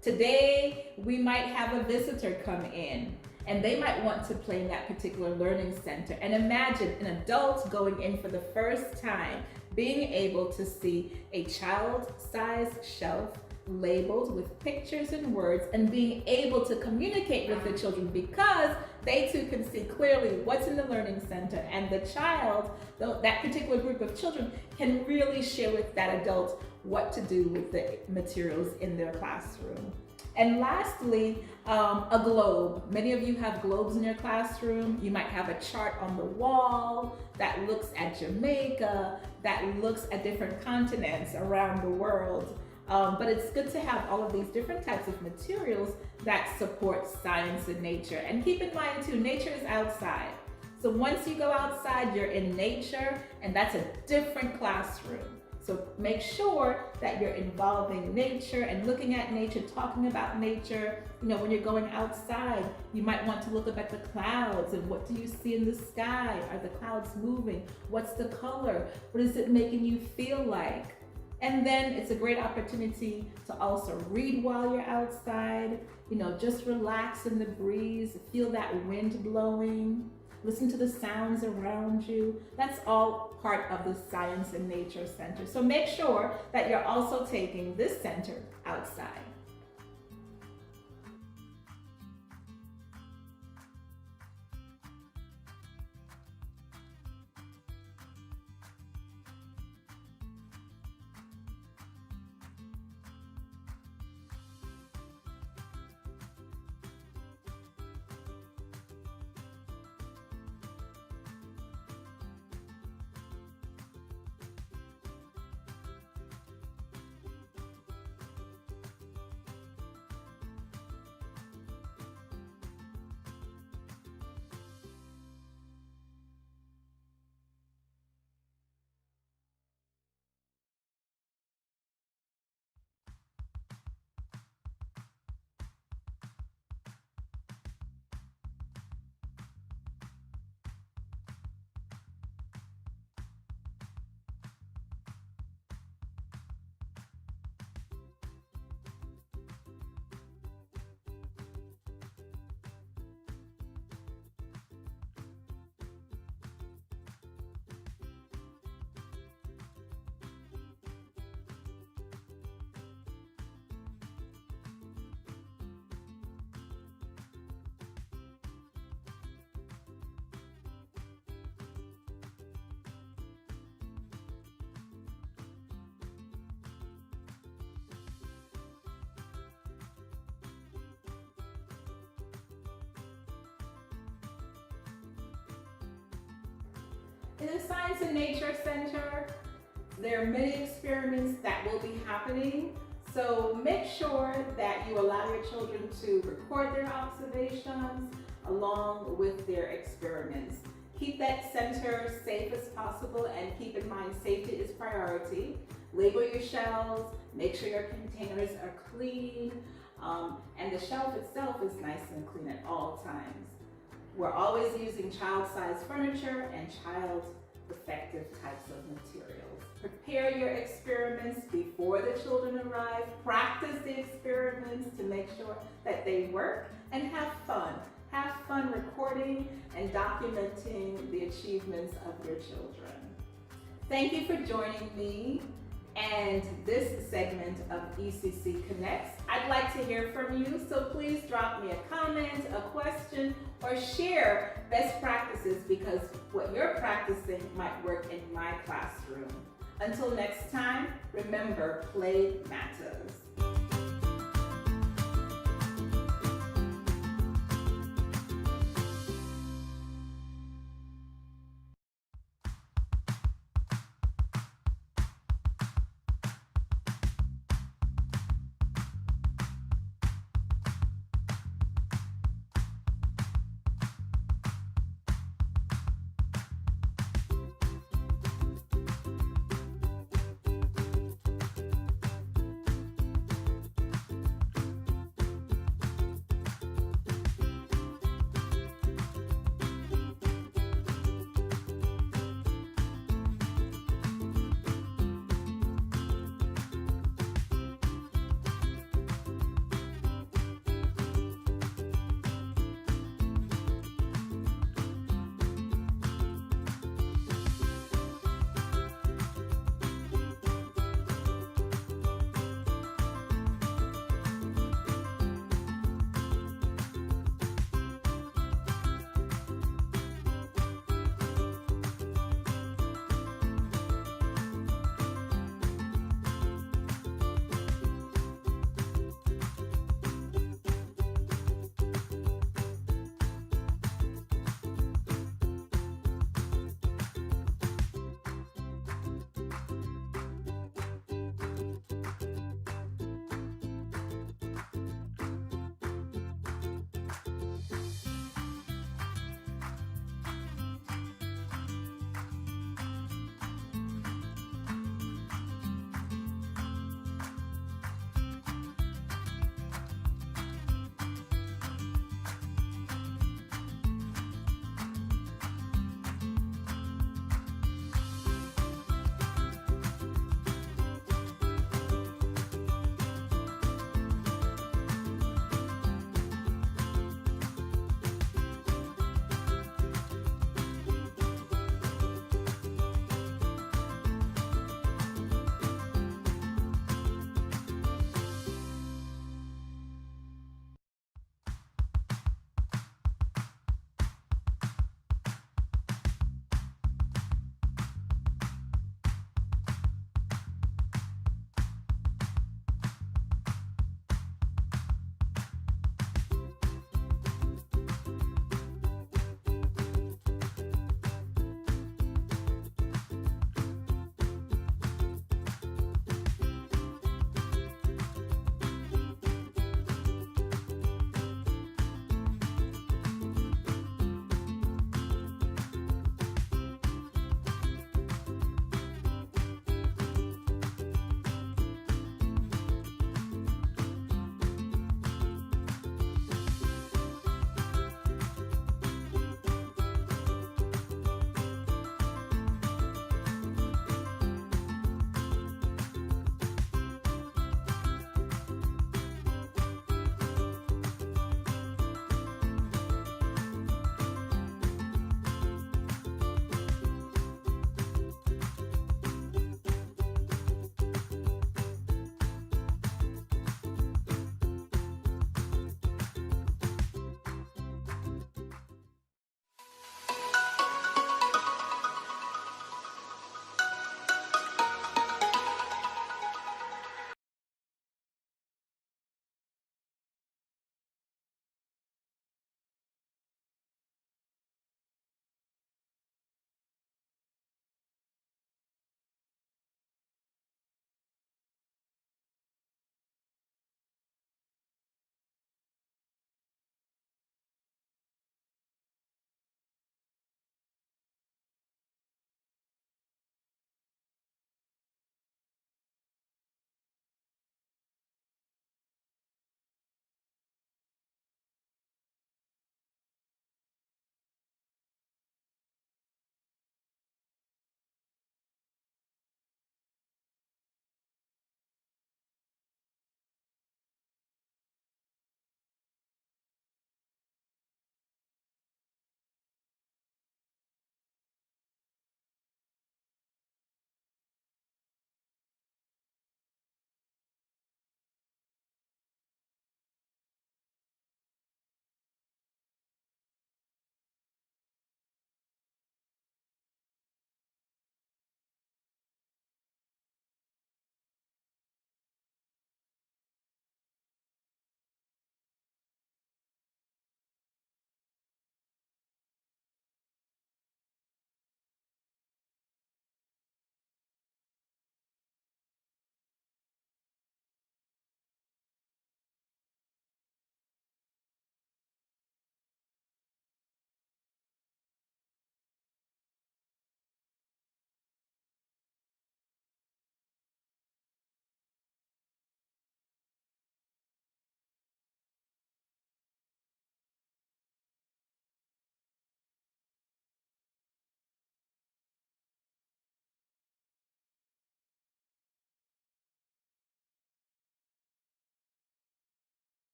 P: Today, we might have a visitor come in and they might want to play in that particular learning center. And imagine an adult going in for the first time, being able to see a child-sized shelf labeled with pictures and words, and being able to communicate with the children because they too can see clearly what's in the learning center, and the child, that particular group of children, can really share with that adult what to do with the materials in their classroom. And lastly, a globe. Many of you have globes in your classroom. You might have a chart on the wall that looks at Jamaica, that looks at different continents around the world. But it's good to have all of these different types of materials that support science and nature. And keep in mind too, nature is outside. So once you go outside, you're in nature, and that's a different classroom. So make sure that you're involving nature and looking at nature, talking about nature. You know, when you're going outside, you might want to look up at the clouds and what do you see in the sky? Are the clouds moving? What's the color? What is it making you feel like? And then it's a great opportunity to also read while you're outside. You know, just relax in the breeze, feel that wind blowing, listen to the sounds around you. That's all part of the Science and Nature Center. So make sure that you're also taking this center outside. In the Science and Nature Center, there are many experiments that will be happening. So make sure that you allow your children to record their observations along with their experiments. Keep that center safe as possible, and keep in mind safety is priority. Label your shelves, make sure your containers are clean, and the shelf itself is nice and clean at all times. We're always using child-sized furniture and child-effective types of materials. Prepare your experiments before the children arrive. Practice the experiments to make sure that they work, and have fun. Have fun recording and documenting the achievements of your children. Thank you for joining me and this segment of ECC Connects. I'd like to hear from you, so please drop me a comment, a question, or share best practices, because what you're practicing might work in my classroom. Until next time, remember, play matters.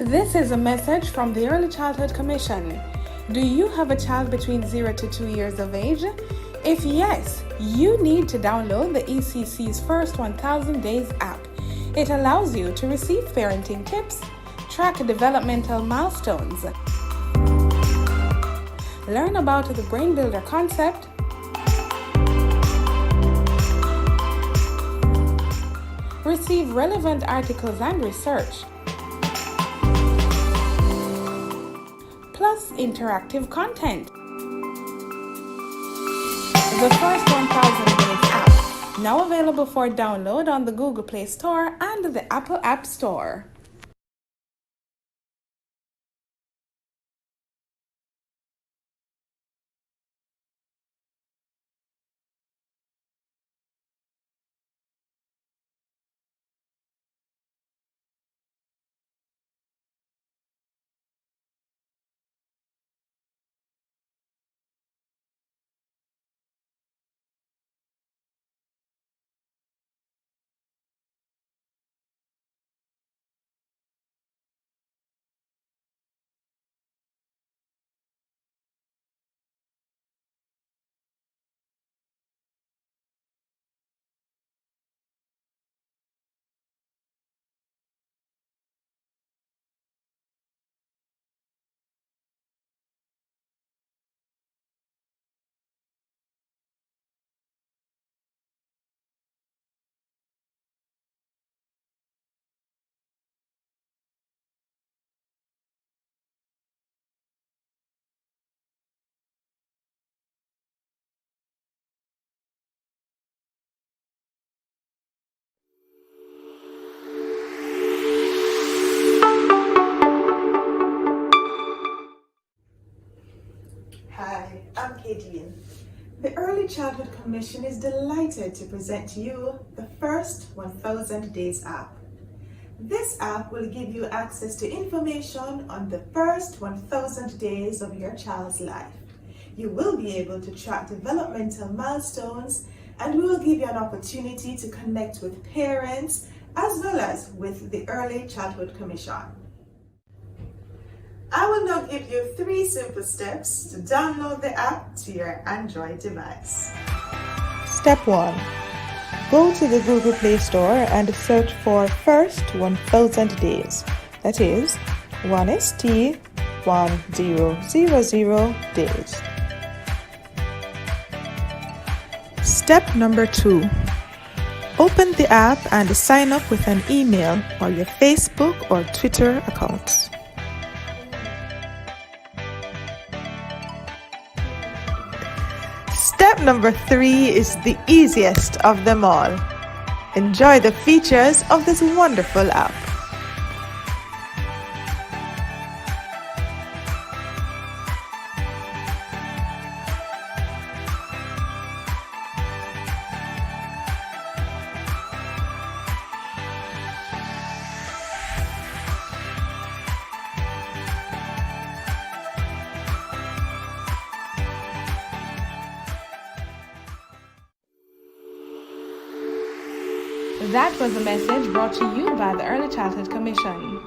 A: This is a message from the Early Childhood Commission. Do you have a child between 0 to 2 years of age? If yes, you need to download the ECC's First 1000 Days app. It allows you to receive parenting tips, track developmental milestones, learn about the Brain Builder concept, receive relevant articles and research, plus interactive content. The First 1000 Days app, now available for download on the Google Play Store and the Apple App Store.
B: Hi, I'm Kadian. The Early Childhood Commission is delighted to present to you the First 1000 Days app. This app will give you access to information on the first 1000 days of your child's life. You will be able to track developmental milestones, and we will give you an opportunity to connect with parents as well as with the Early Childhood Commission. I will now give you 3 simple steps to download the app to your Android device.
C: Step 1. Go to the Google Play Store and search for First 1000 Days. That is 1ST 1000 days. Step number 2. Open the app and sign up with an email or your Facebook or Twitter accounts. Step number 3 is the easiest of them all. Enjoy the features of this wonderful app.
A: That was a message brought to you by the Early Childhood Commission.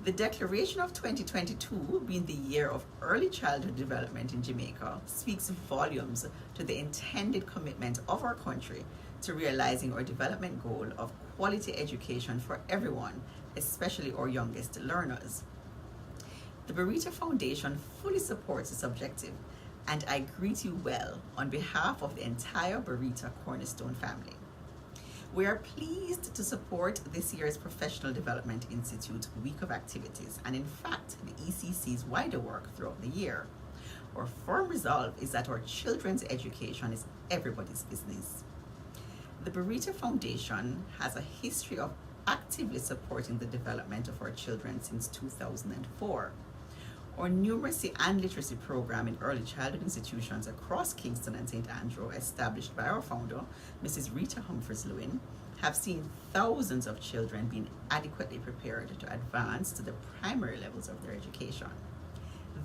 L: The declaration of 2022, being the year of early childhood development in Jamaica, speaks volumes to the intended commitment of our country to realizing our development goal of quality education for everyone, especially our youngest learners. The Burrito Foundation fully supports this objective, and I greet you well on behalf of the entire Burrito Cornerstone family. We are pleased to support this year's Professional Development Institute week of activities and in fact the ECC's wider work throughout the year. Our firm resolve is that our children's education is everybody's business. The Burrito Foundation has a history of actively supporting the development of our children since 2004. Our numeracy and literacy program in early childhood institutions across Kingston and St. Andrew, established by our founder, Mrs. Rita Humphreys-Lewin, have seen thousands of children being adequately prepared to advance to the primary levels of their education.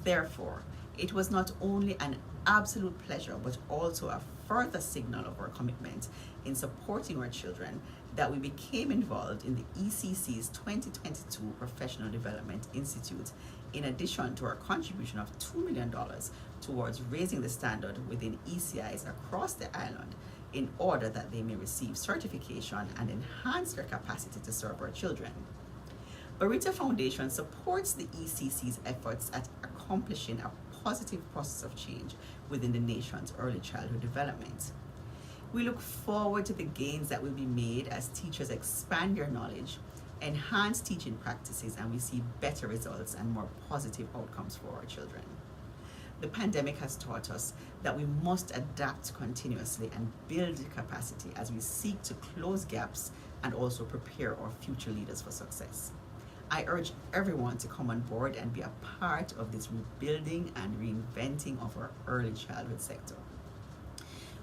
L: Therefore, it was not only an absolute pleasure, but also a further signal of our commitment in supporting our children that we became involved in the ECC's 2022 Professional Development Institute, in addition to our contribution of $2 million towards raising the standard within ECIs across the island in order that they may receive certification and enhance their capacity to serve our children. Burrito Foundation supports the ECC's efforts at accomplishing a positive process of change within the nation's early childhood development. We look forward to the gains that will be made as teachers expand their knowledge, enhance teaching practices, and we see better results and more positive outcomes for our children. The pandemic has taught us that we must adapt continuously and build capacity as we seek to close gaps and also prepare our future leaders for success. I urge everyone to come on board and be a part of this rebuilding and reinventing of our early childhood sector.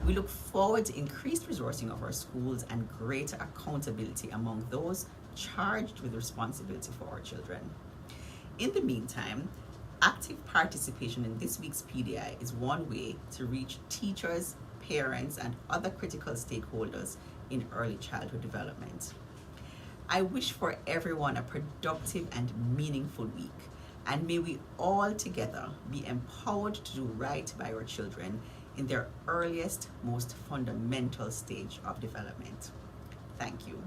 L: We look forward to increased resourcing of our schools and greater accountability among those charged with responsibility for our children. In the meantime, active participation in this week's PDI is one way to reach teachers, parents, and other critical stakeholders in early childhood development. I wish for everyone a productive and meaningful week, and may we all together be empowered to do right by our children in their earliest, most fundamental stage of development. Thank you.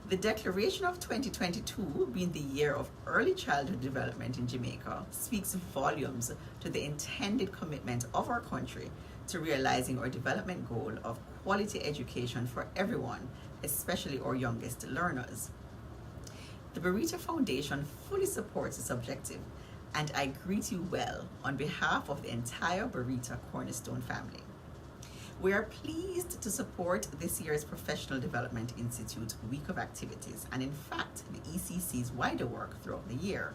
L: The declaration of 2022, being the year of early childhood development in Jamaica, speaks volumes to the intended commitment of our country to realizing our development goal of quality education for everyone, especially our youngest learners. The Burrito Foundation fully supports this objective, and I greet you well on behalf of the entire Burrito Cornerstone family. We are pleased to support this year's Professional Development Institute week of activities and in fact the ECC's wider work throughout the year.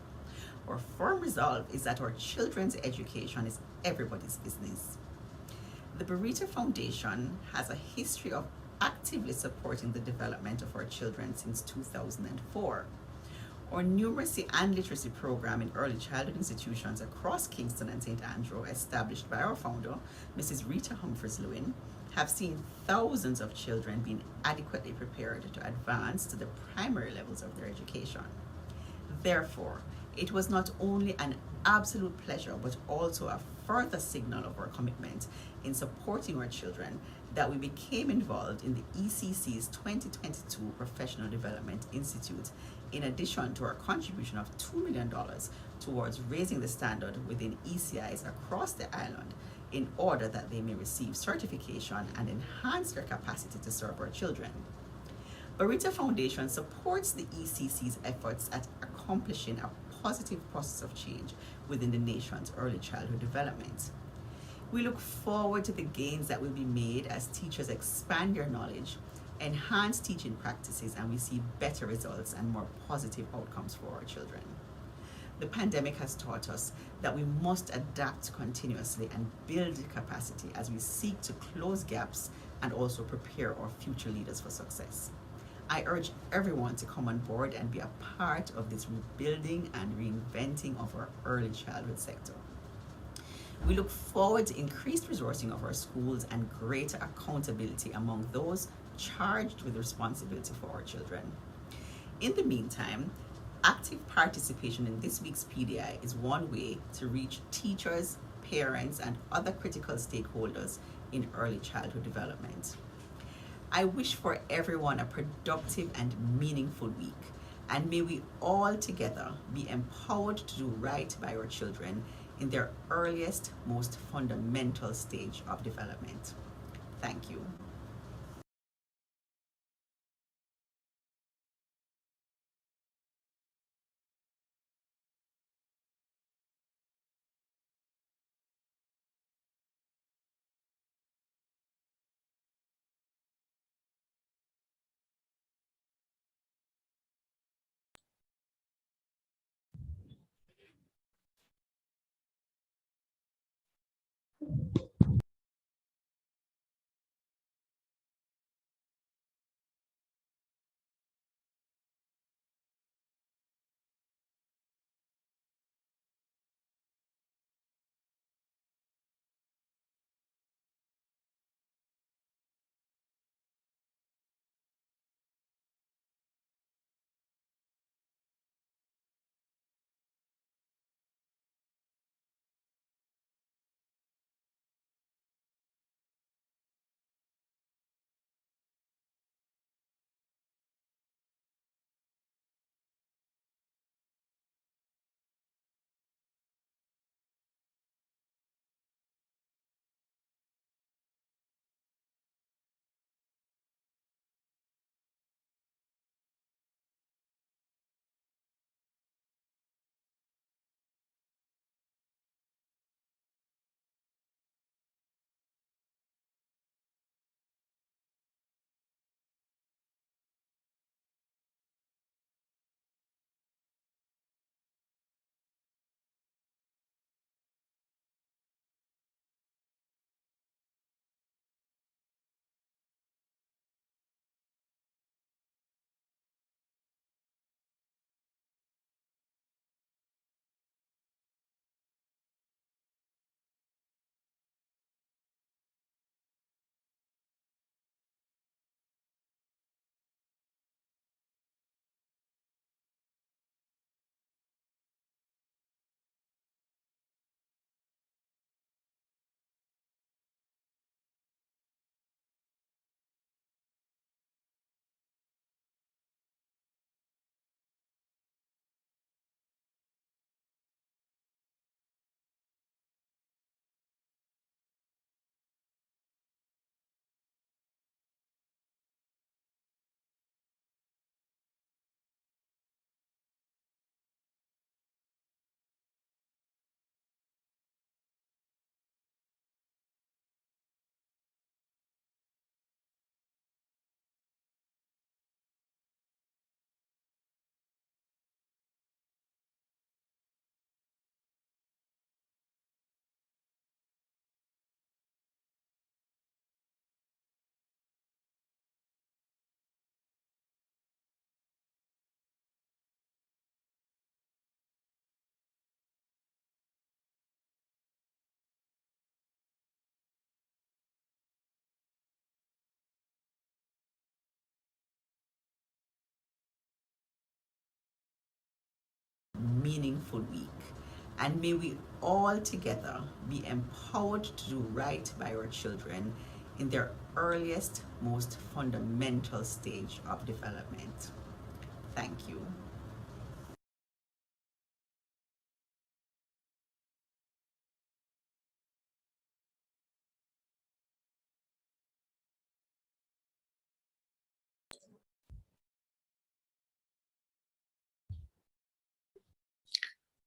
L: Our firm resolve is that our children's education is everybody's business. The Burrito Foundation has a history of actively supporting the development of our children since 2004. Our numeracy and literacy program in early childhood institutions across Kingston and St. Andrew, established by our founder, Mrs. Rita Humphreys-Lewin, have seen thousands of children being adequately prepared to advance to the primary levels of their education. Therefore, it was not only an absolute pleasure, but also a further signal of our commitment in supporting our children that we became involved in the ECC's 2022 Professional Development Institute, in addition to our contribution of $2 million towards raising the standard within ECIs across the island in order that they may receive certification and enhance their capacity to serve our children. Burrito Foundation supports the ECC's efforts at accomplishing a positive process of change within the nation's early childhood development. We look forward to the gains that will be made as teachers expand their knowledge, enhance teaching practices, and we see better results and more positive outcomes for our children. The pandemic has taught us that we must adapt continuously and build capacity as we seek to close gaps and also prepare our future leaders for success. I urge everyone to come on board and be a part of this rebuilding and reinventing of our early childhood sector. We look forward to increased resourcing of our schools and greater accountability among those charged with responsibility for our children. In the meantime, active participation in this week's PDI is one way to reach teachers, parents, and other critical stakeholders in early childhood development. I wish for everyone a productive and meaningful week, and may we all together be empowered to do right by our children in their earliest, most fundamental stage of development. Thank you. meaningful week. And may we all together be empowered to do right by our children in their earliest, most fundamental stage of development. Thank you.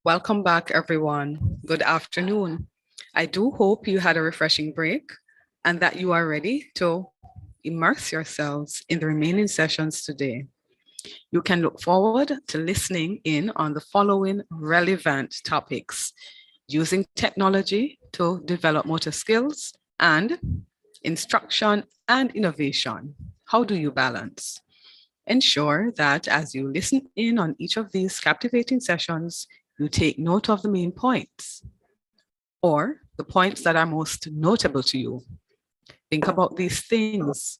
H: Welcome back, everyone. Good afternoon. I do hope you had a refreshing break and that you are ready to immerse yourselves in the remaining sessions today. You can look forward to listening in on the following relevant topics: using technology to develop motor skills, and instruction and innovation. How do you balance? Ensure that as you listen in on each of these captivating sessions, you take note of the main points or the points that are most notable to you. Think about these things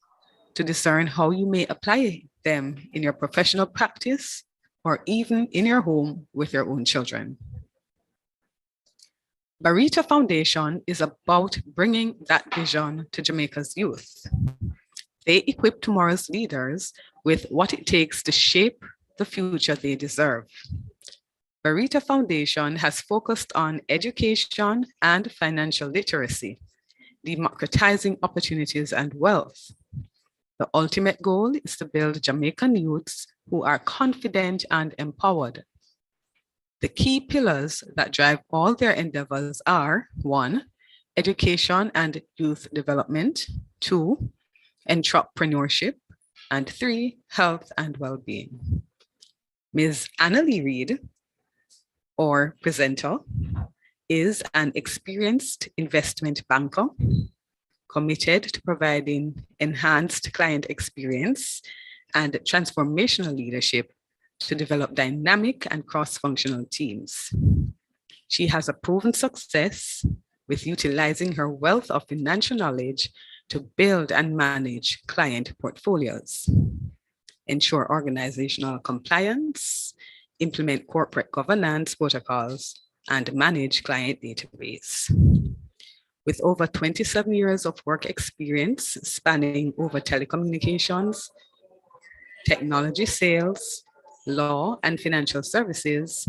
H: to discern how you may apply them in your professional practice or even in your home with your own children. Barita Foundation is about bringing that vision to Jamaica's youth. They equip tomorrow's leaders with what it takes to shape the future they deserve. Barita Foundation has focused on education and financial literacy, democratizing opportunities and wealth. The ultimate goal is to build Jamaican youths who are confident and empowered. The key pillars that drive all their endeavors are: 1, education and youth development; 2, entrepreneurship; and 3, health and well-being. Ms. Annalie Reid, or presenter, is an experienced investment banker committed to providing enhanced client experience and transformational leadership to develop dynamic and cross-functional teams. She has a proven success with utilizing her wealth of financial knowledge to build and manage client portfolios, ensure organizational compliance, implement corporate governance protocols, and manage client database. With over 27 years of work experience spanning over telecommunications, technology sales, law, and financial services,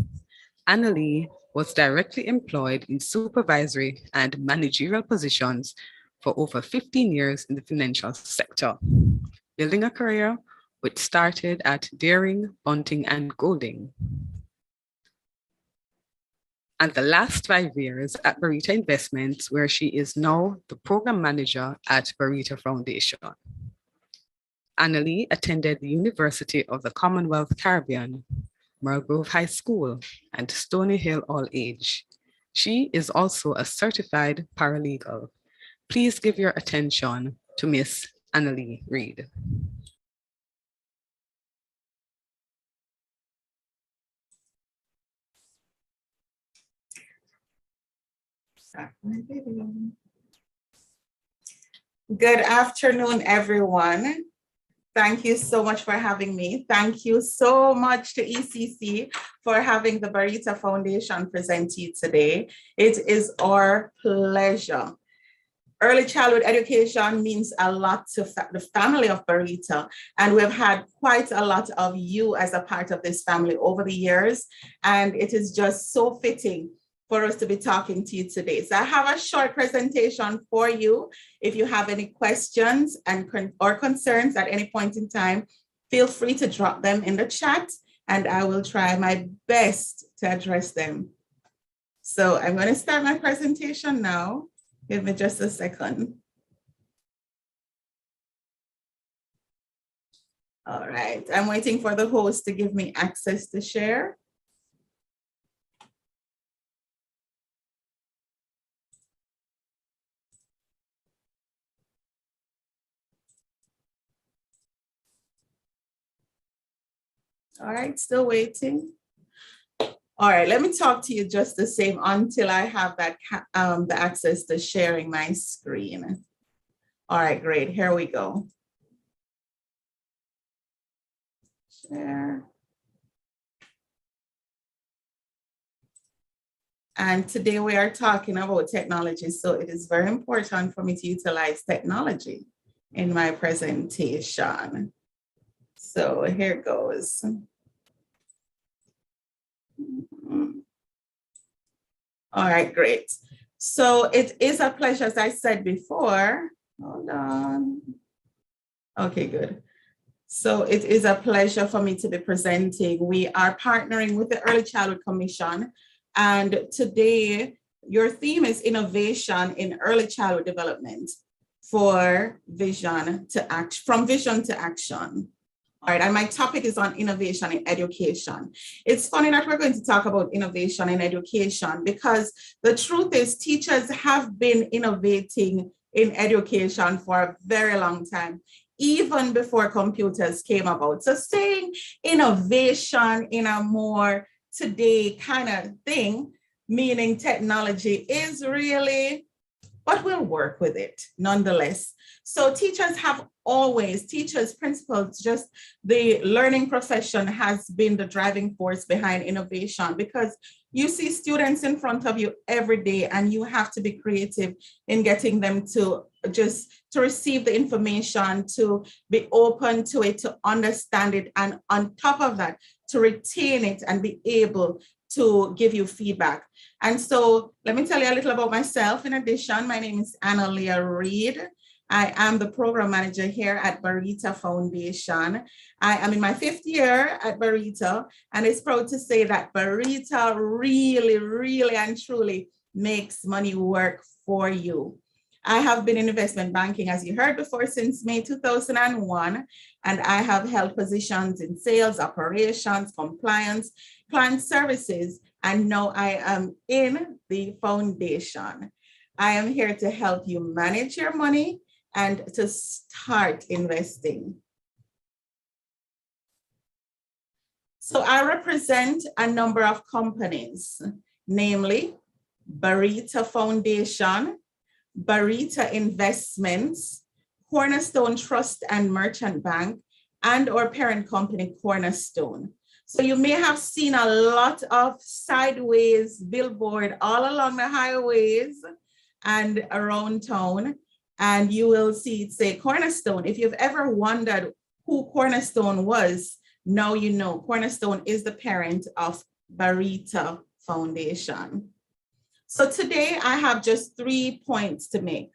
H: Annalie was directly employed in supervisory and managerial positions for over 15 years in the financial sector, building a career which started at Deering, Bunting, and Golding, and the last 5 years at Barita Investments, where she is now the program manager at Barita Foundation. Annalie attended the University of the Commonwealth Caribbean, Marlgrove High School, and Stony Hill All Age. She is also a certified paralegal. Please give your attention to Miss Annalie Reid.
Q: Good afternoon, everyone. Thank you so much for having me. Thank you so much to ECC for having the Barita Foundation present to you today. It is our pleasure. Early childhood education means a lot to the family of Barita, and we've had quite a lot of you as a part of this family over the years, and it is just so fitting for us to be talking to you today. So I have a short presentation for you. If you have any questions or concerns at any point in time, feel free to drop them in the chat and I will try my best to address them. So I'm going to start my presentation now. Give me just a second. All right, I'm waiting for the host to give me access to share. All right, still waiting. All right, let me talk to you just the same until I have that the access to sharing my screen. All right, great, here we go. Share. And today we are talking about technology. So it is very important for me to utilize technology in my presentation. So here goes. All right, great. So it is a pleasure, as I said before. Hold on. Okay, good. So it is a pleasure for me to be presenting. We are partnering with the Early Childhood Commission. And today, your theme is innovation in early childhood development for vision to act, from vision to action. All right, and my topic is on innovation in education. It's funny that we're going to talk about innovation in education because the truth is teachers have been innovating in education for a very long time, even before computers came about. So saying innovation in a more today kind of thing, meaning technology, is really, but we'll work with it nonetheless. So teachers have always, teachers, principals, just the learning profession has been the driving force behind innovation because you see students in front of you every day and you have to be creative in getting them to receive the information, to be open to it, to understand it, and on top of that, to retain it and be able to give you feedback. And so let me tell you a little about myself. In addition, my name is Annalia Reed. I am the program manager here at Barita Foundation. I am in my 5th year at Barita, and it's proud to say that Barita really, really and truly makes money work for you. I have been in investment banking, as you heard before, since May 2001, and I have held positions in sales, operations, compliance, client services, and now I am in the foundation. I am here to help you manage your money and to start investing. So I represent a number of companies, namely Barita Foundation, Barita Investments, Cornerstone Trust and Merchant Bank, and our parent company, Cornerstone. So you may have seen a lot of sideways billboard all along the highways and around town, and you will see it say Cornerstone. If you've ever wondered who Cornerstone was, now you know. Cornerstone is the parent of Barita Foundation. So today I have just 3 points to make: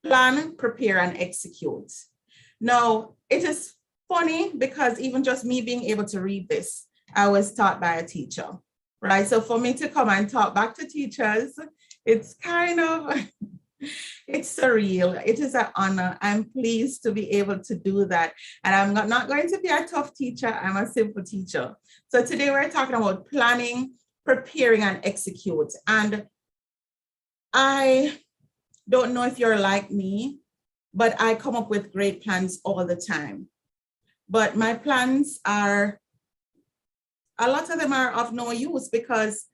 Q: plan, prepare, and execute. Now, it is funny because even just me being able to read this, I was taught by a teacher, right? So for me to come and talk back to teachers, it's kind of, it's surreal. It is an honor. I'm pleased to be able to do that. And I'm not going to be a tough teacher. I'm a simple teacher. So today we're talking about planning, preparing, and execute. And I don't know if you're like me, but I come up with great plans all the time. But my plans are, a lot of them are of no use because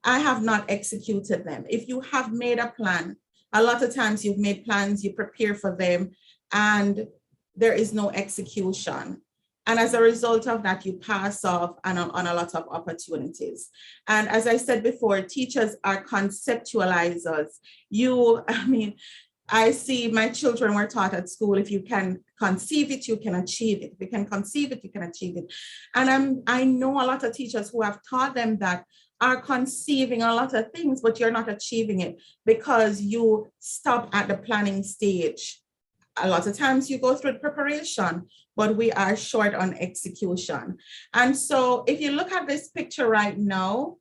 Q: I have not executed them. If you have made a plan, a lot of times you've made plans, you prepare for them, and there is no execution. And as a result of that, you pass off on a lot of opportunities. And as I said before, teachers are conceptualizers. I see my children were taught at school, if you can conceive it, you can achieve it. If you can conceive it, you can achieve it. And I know a lot of teachers who have taught them that are conceiving a lot of things, but you're not achieving it because you stop at the planning stage. A lot of times you go through the preparation, but we are short on execution. And so if you look at this picture right now,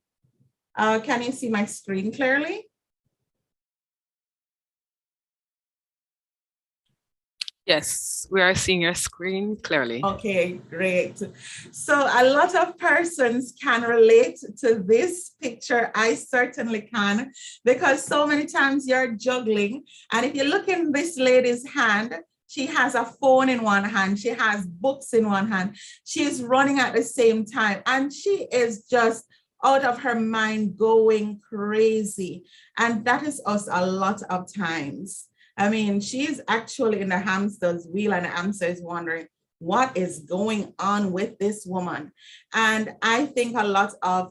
Q: can you see my screen clearly?
H: Yes, we are seeing your screen clearly.
Q: Okay, great. So a lot of persons can relate to this picture. I certainly can, because so many times you're juggling. And if you look in this lady's hand, she has a phone in one hand, she has books in one hand, she's running at the same time, and she is just out of her mind going crazy. And that is us a lot of times. I mean, she's actually in the hamster's wheel, and the hamster is wondering, what is going on with this woman? And I think a lot of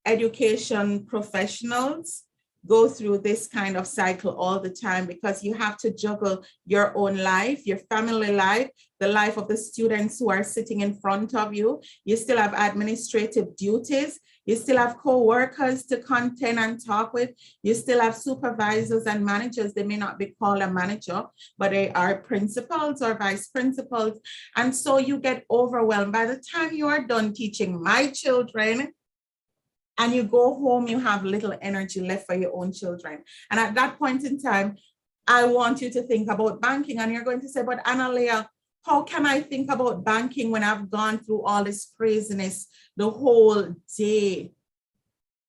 Q: education professionals go through this kind of cycle all the time, because you have to juggle your own life, your family life, the life of the students who are sitting in front of you. You still have administrative duties. You still have co-workers to contend and talk with. You still have supervisors and managers. They may not be called a manager, but they are principals or vice principals. And so you get overwhelmed. By the time you are done teaching my children, and you go home, you have little energy left for your own children. And at that point in time, I want you to think about banking. And you're going to say, but Analea, how can I think about banking when I've gone through all this craziness the whole day,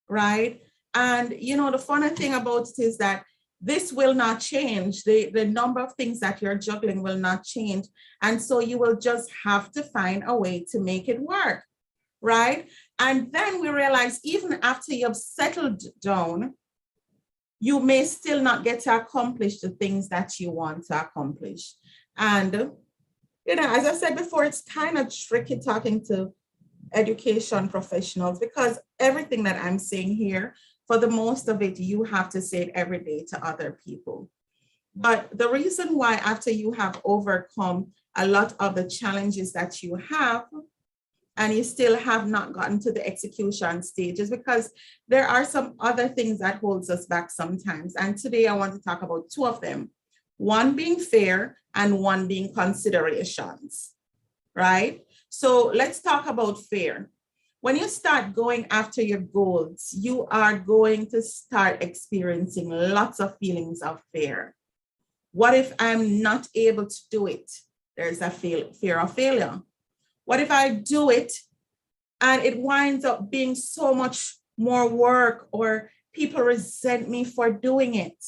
Q: right? And you know, the funny thing about it is that this will not change. The number of things that you're juggling will not change. And so you will just have to find a way to make it work, right? And then we realize even after you've settled down, you may still not get to accomplish the things that you want to accomplish. And, you know, as I said before, it's kind of tricky talking to education professionals, because everything that I'm saying here, for the most of it, you have to say it every day to other people. But the reason why, after you have overcome a lot of the challenges that you have, and you still have not gotten to the execution stages, because there are some other things that holds us back sometimes. And today I want to talk about two of them, one being fear and one being considerations, right? So let's talk about fear. When you start going after your goals, you are going to start experiencing lots of feelings of fear. What if I'm not able to do it? There's a fear of failure. What if I do it and it winds up being so much more work, or people resent me for doing it?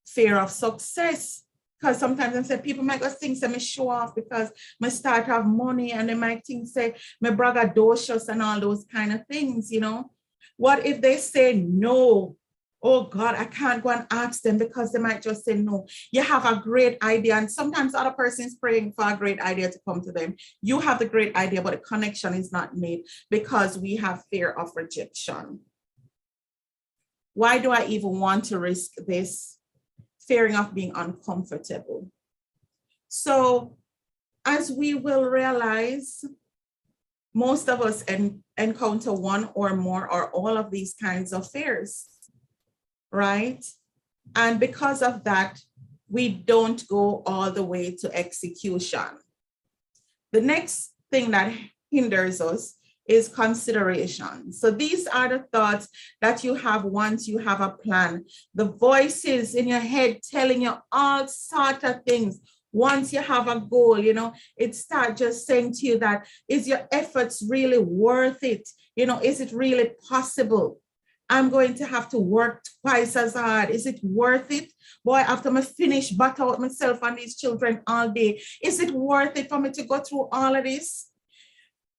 Q: Fear of success, because sometimes I say people might go think say me show off because I start have money, and they might think say me braggadocious and all those kind of things, you know. What if they say no? Oh God, I can't go and ask them because they might just say no. You have a great idea, and sometimes the other person is praying for a great idea to come to them. You have the great idea, but the connection is not made because we have fear of rejection. Why do I even want to risk this? Fearing of being uncomfortable. So as we will realize, most of us encounter one or more or all of these kinds of fears, right? And because of that, we don't go all the way to execution. The next thing that hinders us is consideration. So these are the thoughts that you have once you have a plan. The voices in your head telling you all sorts of things. Once you have a goal, you know, it starts just saying to you that, is your efforts really worth it? You know, is it really possible? I'm going to have to work twice as hard. Is it worth it? Boy, after I finish battle with myself and these children all day, is it worth it for me to go through all of this?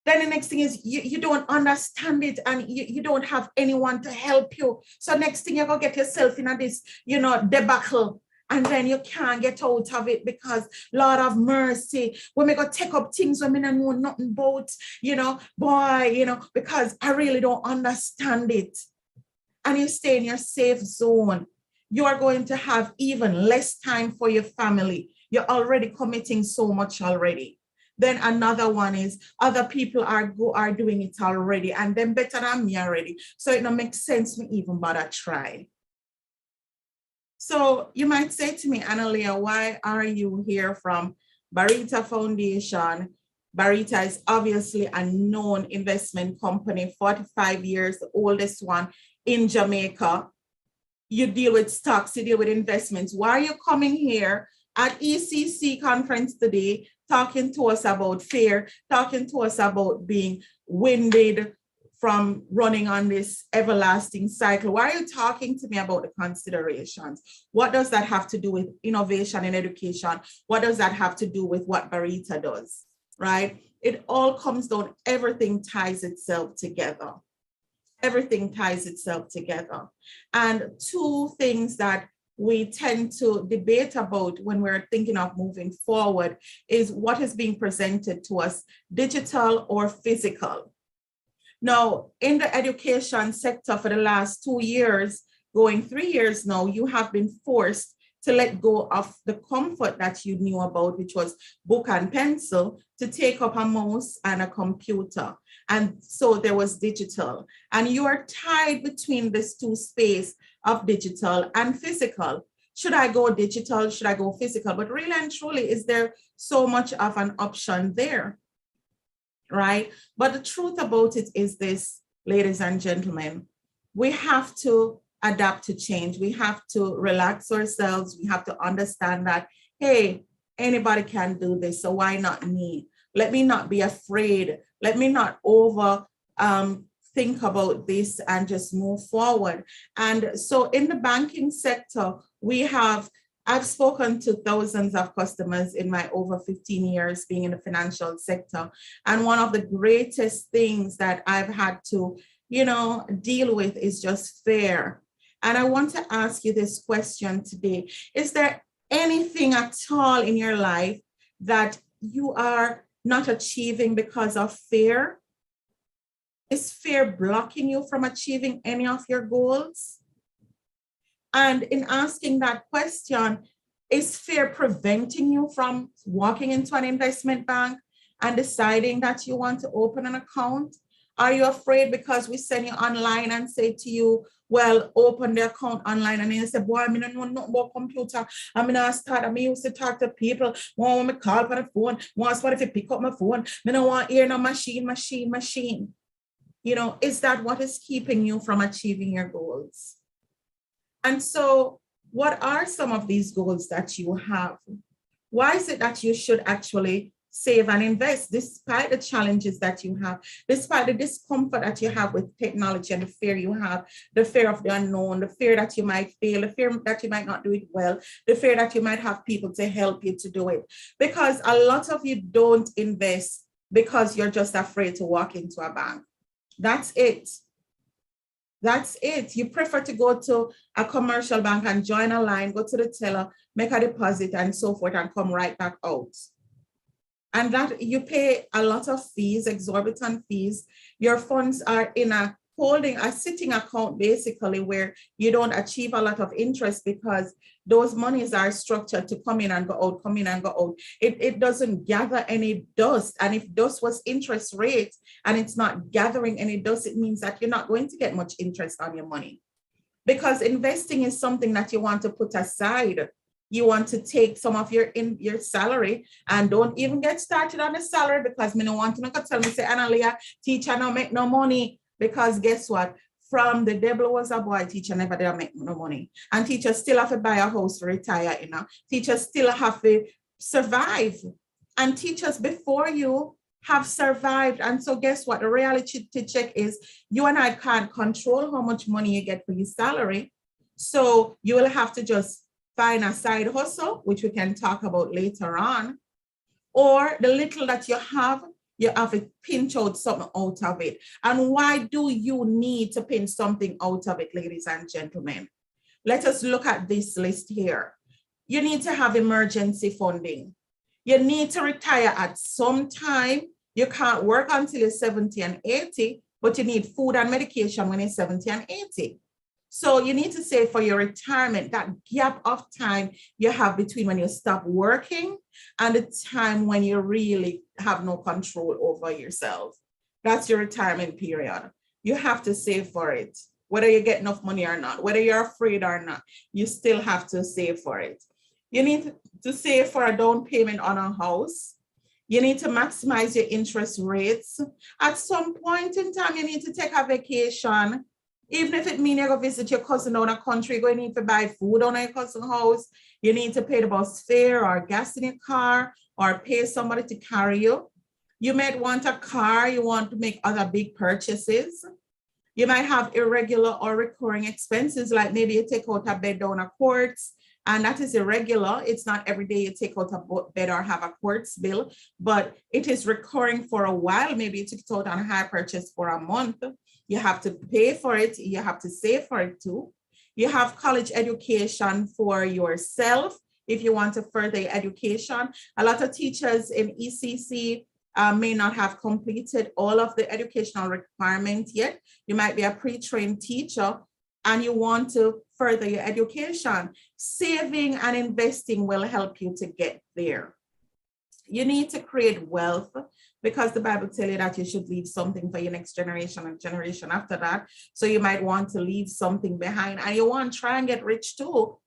Q: Then the next thing is you don't understand it, and you don't have anyone to help you. So next thing you're going to get yourself in this, you know, debacle. And then you can't get out of it because, Lord of mercy, when we go take up things when we don't know nothing about, you know, boy, you know, because I really don't understand it. And you stay in your safe zone. You are going to have even less time for your family. You're already committing so much already. Then another one is other people are doing it already, and them better than me already. So it don't make sense me even bother try. So you might say to me, Analea, why are you here from Barita Foundation? Barita is obviously a known investment company, 45 years, the oldest one in Jamaica. You deal with stocks, you deal with investments. Why are you coming here at ECC conference today, talking to us about fear, talking to us about being winded from running on this everlasting cycle? Why are you talking to me about the considerations? What does that have to do with innovation in education? What does that have to do with what Barita does, right? It all comes down, everything ties itself together. Everything ties itself together. And two things that we tend to debate about when we're thinking of moving forward is what is being presented to us, digital or physical. Now, in the education sector for the last 2 years, going 3 years now, you have been forced to let go of the comfort that you knew about, which was book and pencil, to take up a mouse and a computer. And so there was digital. And you are tied between this two space of digital and physical. Should I go digital? Should I go physical? But really and truly, is there so much of an option there? Right? But the truth about it is this, ladies and gentlemen, we have to adapt to change. We have to relax ourselves. We have to understand that, hey, anybody can do this, so why not me? Let me not be afraid. Let me not over think about this and just move forward. And so in the banking sector, I've spoken to thousands of customers in my over 15 years being in the financial sector. And one of the greatest things that I've had to, deal with is just fear. And I want to ask you this question today. Is there anything at all in your life that you are not achieving because of fear? Is fear blocking you from achieving any of your goals? And in asking that question, is fear preventing you from walking into an investment bank and deciding that you want to open an account? Are you afraid because we send you online and say to you, well, open the account online, and then you say, boy, I don't know nothing about computer. I used to talk to people, want me call for the phone, want if you pick up my phone, I don't want to hear no machine. Is that what is keeping you from achieving your goals? And so what are some of these goals that you have? Why is it that you should actually save and invest despite the challenges that you have, despite the discomfort that you have with technology and the fear you have, the fear of the unknown, the fear that you might fail, the fear that you might not do it well, the fear that you might have people to help you to do it? Because a lot of you don't invest because you're just afraid to walk into a bank. That's it. That's it. You prefer to go to a commercial bank and join a line, go to the teller, make a deposit and so forth, and come right back out. And that you pay a lot of fees, exorbitant fees. Your funds are in a sitting account, basically, where you don't achieve a lot of interest because those monies are structured to come in and go out, come in and go out. It doesn't gather any dust. And if dust was interest rate and it's not gathering any dust, it means that you're not going to get much interest on your money. Because investing is something that you want to put aside. You want to take some of your salary, and don't even get started on the salary, because me no want to tell me say, Analia, teacher no make no money. Because guess what? From the devil was a boy, teacher never did make no money. And teachers still have to buy a house to retire, Teachers still have to survive. And teachers before you have survived. And so guess what? The reality check is you and I can't control how much money you get for your salary. So you will have to just find a side hustle, which we can talk about later on, or the little that you have to pinch out something out of it. And why do you need to pinch something out of it, ladies and gentlemen? Let us look at this list here. You need to have emergency funding. You need to retire at some time. You can't work until you're 70 and 80, but you need food and medication when you're 70 and 80. So you need to save for your retirement, that gap of time you have between when you stop working and the time when you really have no control over yourself. That's your retirement period. You have to save for it, whether you get enough money or not, whether you're afraid or not, you still have to save for it. You need to save for a down payment on a house. You need to maximize your interest rates. At some point in time, you need to take a vacation. Even if it means you go visit your cousin down a country, you're going to need to buy food on your cousin's house. You need to pay the bus fare or gas in your car or pay somebody to carry you. You might want a car. You want to make other big purchases. You might have irregular or recurring expenses, like maybe you take out a bed down a quartz, and that is irregular. It's not every day you take out a bed or have a quartz bill, but it is recurring for a while. Maybe you took it out on a high purchase for a month. You have to pay for it. You have to save for it too. You have college education for yourself if you want to further your education. A lot of teachers in ECC may not have completed all of the educational requirements yet. You might be a pre-trained teacher and you want to further your education. Saving and investing will help you to get there. You need to create wealth because the Bible tells you that you should leave something for your next generation and generation after that. So you might want to leave something behind, and you want to try and get rich too.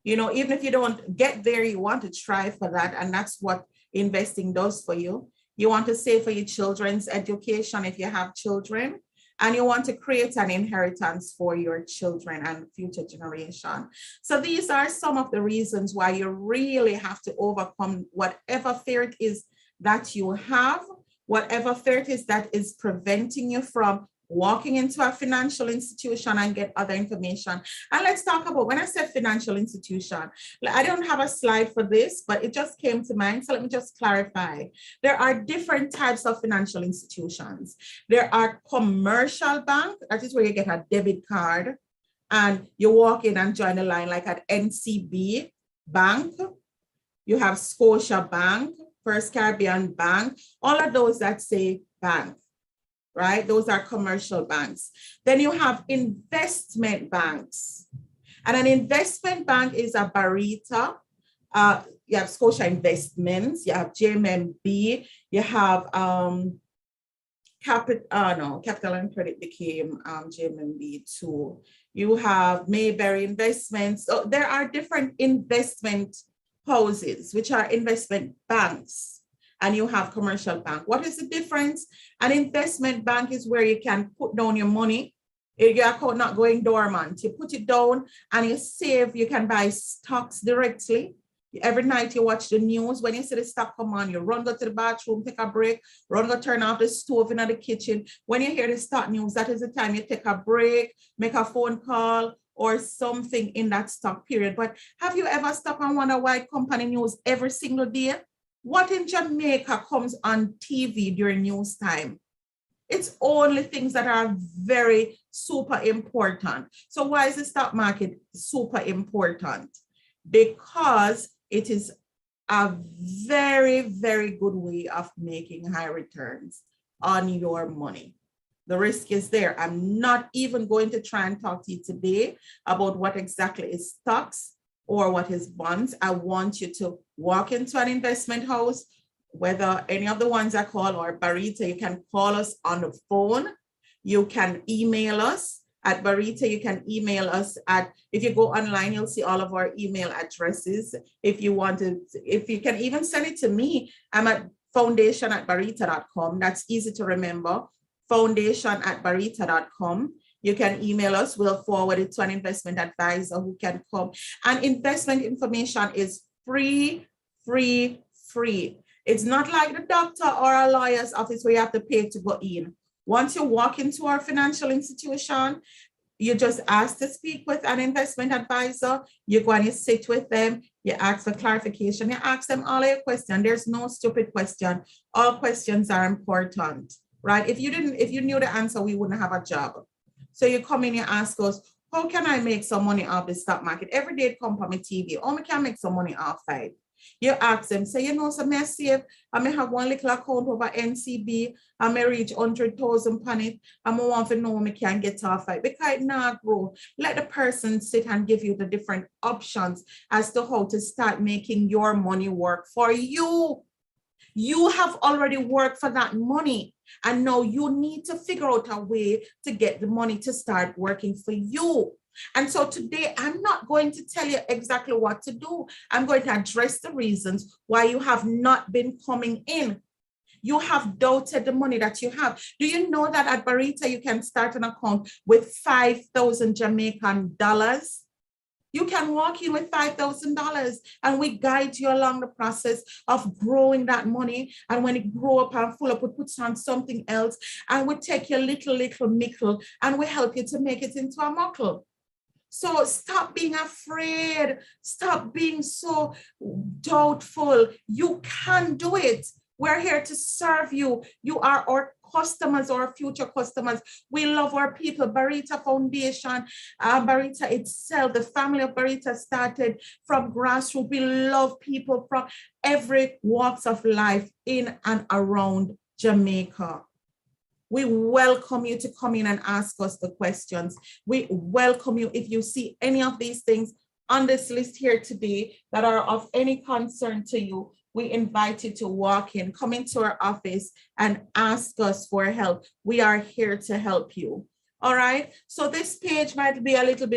Q: You know, even if you don't get there, you want to try for that. And that's what investing does for you. You want to save for your children's education if you have children, and you want to create an inheritance for your children and future generation. So these are some of the reasons why you really have to overcome whatever fear it is that you have, whatever fear it is that is preventing you from walking into a financial institution and get other information. And let's talk about, when I said financial institution, I don't have a slide for this, but it just came to mind. So let me just clarify. There are different types of financial institutions. There are commercial banks, that is where you get a debit card and you walk in and join the line, like at NCB Bank. You have Scotia Bank, First Caribbean Bank, all of those that say bank. Right? Those are commercial banks. Then you have investment banks. And an investment bank is a Barita. You have Scotia Investments, you have JMMB, you have Capital and Credit became JMMB too. You have Mayberry Investments. So there are different investment houses, which are investment banks. And you have commercial bank. What is the difference? An investment bank is where you can put down your money. Your account not going dormant. You put it down and you save. You can buy stocks directly. Every night you watch the news. When you see the stock come on, you run, go to the bathroom, take a break, run, go turn off the stove in the kitchen. When you hear the stock news, that is the time you take a break, make a phone call or something in that stock period. But have you ever stopped and wonder why company news every single day? What in Jamaica comes on TV during news time? It's only things that are very super important. So why is the stock market super important? Because it is a very, very good way of making high returns on your money. The risk is there. I'm not even going to try and talk to you today about what exactly is stocks or what is bonds. I want you to walk into an investment house, whether any of the ones I call or Barita, you can call us on the phone. You can email us at Barita. You can email us at, if you go online, you'll see all of our email addresses. If you want to, if you can even send it to me, I'm at foundation@barita.com. That's easy to remember, foundation@barita.com. You can email us, we'll forward it to an investment advisor who can come. And investment information is free. It's not like the doctor or a lawyer's office where you have to pay to go in. Once you walk into our financial institution, you just ask to speak with an investment advisor. You go and you sit with them, you ask for clarification, you ask them all your questions. There's no stupid question. All questions are important, right? If you knew the answer, we wouldn't have a job. So you come in, you ask us, how can I make some money off the stock market? Every day it come from my TV. Oh, I can make some money off it. You ask them, say, you know, so may I save, I may have one little account over NCB, I may reach 100,000 on it, I may want to know when I can get off it. Because it not grow. Let the person sit and give you the different options as to how to start making your money work for you. You have already worked for that money. And now you need to figure out a way to get the money to start working for you. And so today, I'm not going to tell you exactly what to do. I'm going to address the reasons why you have not been coming in. You have doubted the money that you have. Do you know that at Barita, you can start an account with 5,000 Jamaican dollars? You can walk in with $5,000 and we guide you along the process of growing that money. And when it grow up and full up, we put on something else and we take your little mickle and we help you to make it into a muckle. So stop being afraid. Stop being so doubtful. You can do it. We're here to serve you. You are our customers, our future customers. We love our people. Barita Foundation, Barita itself, the family of Barita started from grassroots. We love people from every walks of life in and around Jamaica. We welcome you to come in and ask us the questions. We welcome you if you see any of these things on this list here today that are of any concern to you. We invite you to walk in, come into our office and ask us for help. We are here to help you. All right. So this page might be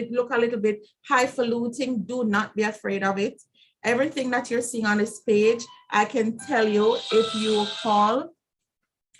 Q: look a little bit highfalutin. Do not be afraid of it. Everything that you're seeing on this page, I can tell you if you call.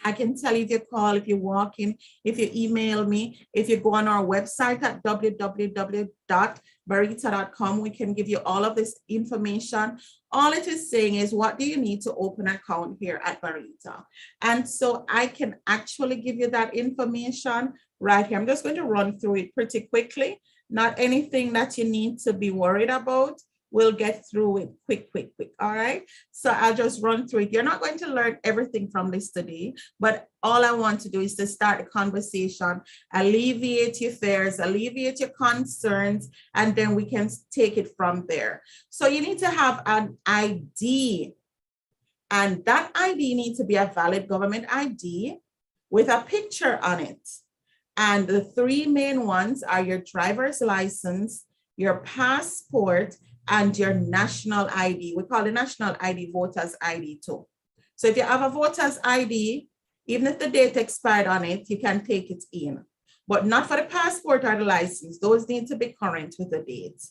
Q: I can tell you if you call, if you walk in, if you email me, if you go on our website at www.barita.com, we can give you all of this information. All it is saying is, what do you need to open an account here at Barita? And so I can actually give you that information right here. I'm just going to run through it pretty quickly. Not anything that you need to be worried about. We'll get through it quick. All right. So I'll just run through it. You're not going to learn everything from this today, but all I want to do is to start a conversation, alleviate your fears, alleviate your concerns, and then we can take it from there. So you need to have an ID, and that ID needs to be a valid government ID with a picture on it. And the three main ones are your driver's license, your passport, and your national ID. We call the national ID voter's ID too. So if you have a voter's ID, even if the date expired on it, you can take it in, but not for the passport or the license. Those need to be current with the date,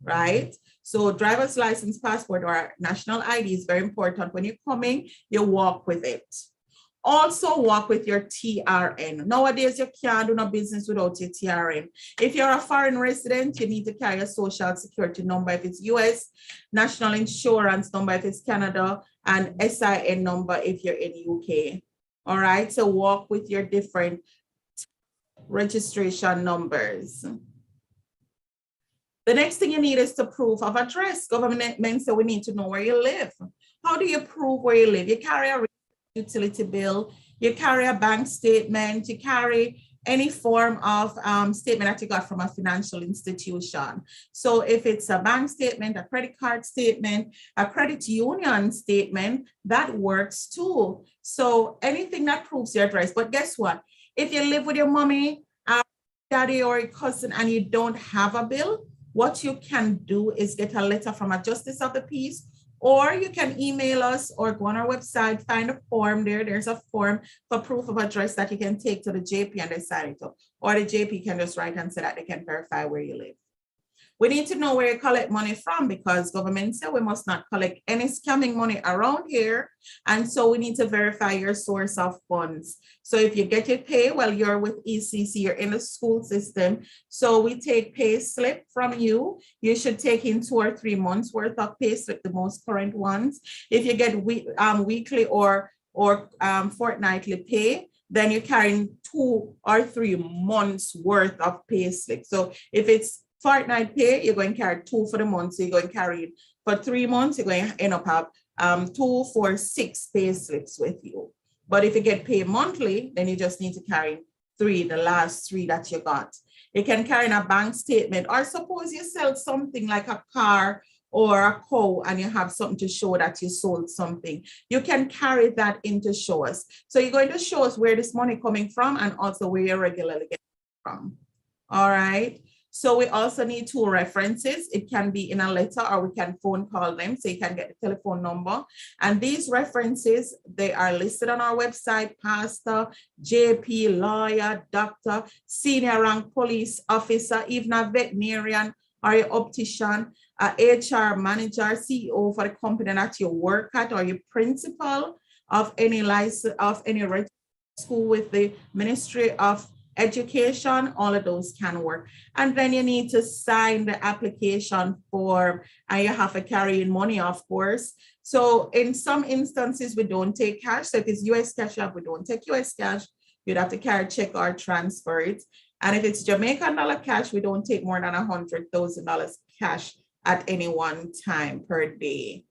Q: right? So driver's license, passport, or national ID is very important. When you're coming, you walk with it. Also walk with your TRN. Nowadays, you can't do no business without your TRN. If you're a foreign resident, you need to carry a social security number if it's US, national insurance number if it's Canada, and SIN number if you're in UK. All right, so walk with your different registration numbers. The next thing you need is the proof of address. Government means that we need to know where you live. How do you prove where you live? You carry a utility bill, you carry a bank statement, you carry any form of statement that you got from a financial institution. So if it's a bank statement, a credit card statement, a credit union statement, that works too. So anything that proves your address. But guess what? If you live with your mommy, daddy, or a cousin and you don't have a bill, what you can do is get a letter from a justice of the peace, or you can email us or go on our website, find a form there. There's a form for proof of address that you can take to the JP and they sign it up. Or the JP can just write and say that they can verify where you live. We need to know where you collect money from because government said we must not collect any scamming money around here. And so we need to verify your source of funds. So if you get your pay, well, you're with ECC, you're in the school system. So we take pay slip from you. You should take in 2 or 3 months worth of pay slip, the most current ones. If you get weekly or fortnightly pay, then you're carrying 2 or 3 months worth of pay slip. So if it's fortnight pay, you're going to carry 2 for the month. So you're going to carry it for 3 months, you're going to end up have 2, 4, 6 pay slips with you. But if you get paid monthly, then you just need to carry 3, the last 3 that you got. You can carry in a bank statement, or suppose you sell something like a car or a cow and you have something to show that you sold something. You can carry that in to show us. So you're going to show us where this money coming from and also where you regularly get it from. All right. So we also need 2 references. It can be in a letter or we can phone call them. So you can get the telephone number. And these references, they are listed on our website: pastor, JP, lawyer, doctor, senior rank police officer, even a veterinarian or your optician, a HR manager, CEO for the company that you work at, or your principal of any license of any school with the Ministry of Education. All of those can work. And then you need to sign the application form and you have to carry in money, of course. So in some instances, we don't take cash. So if it's US cash, we don't take US cash. You'd have to carry a check or transfer it. And if it's Jamaican dollar cash, we don't take more than $100,000 cash at any one time per day.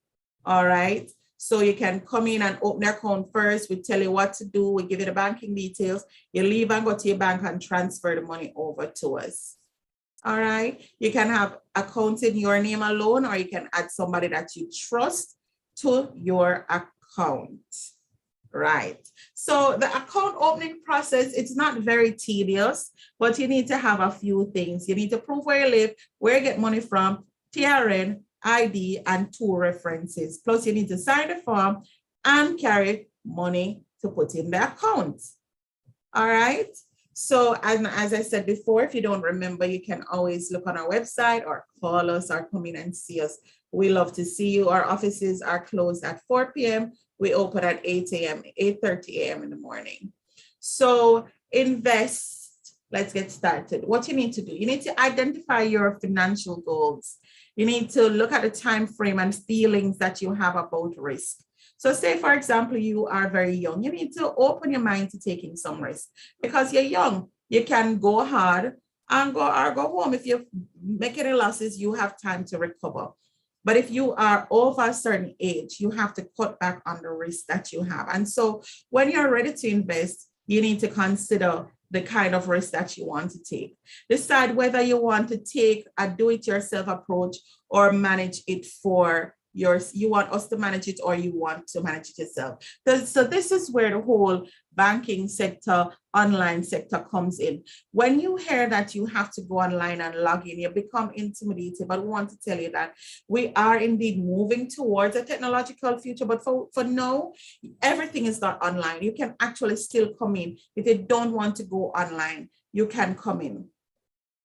Q: All right. So you can come in and open the account first. We tell you what to do. We give you the banking details. You leave and go to your bank and transfer the money over to us. All right. You can have accounts in your name alone, or you can add somebody that you trust to your account. Right. So the account opening process, it's not very tedious, but you need to have a few things. You need to prove where you live, where you get money from, TRN, ID, and 2 references. Plus, you need to sign the form and carry money to put in the account. All right. So as I said before, if you don't remember, you can always look on our website or call us or come in and see us. We love to see you. Our offices are closed at 4 p.m. We open at 8 a.m., 8:30 a.m. in the morning. So invest. Let's get started. What you need to do, you need to identify your financial goals. You need to look at the time frame and feelings that you have about risk. So say, for example, you are very young. You need to open your mind to taking some risk because you're young. You can go hard and go home. If you make any losses, you have time to recover. But if you are over a certain age, you have to cut back on the risk that you have. And so when you're ready to invest, you need to consider the kind of risk that you want to take. Decide whether you want to take a do-it-yourself approach or manage it for you want us to manage it or you want to manage it yourself. So this is where the whole banking sector, online sector comes in. When you hear that you have to go online and log in, you become intimidated, but we want to tell you that we are indeed moving towards a technological future, but for now, everything is not online. You can actually still come in. If you don't want to go online, you can come in,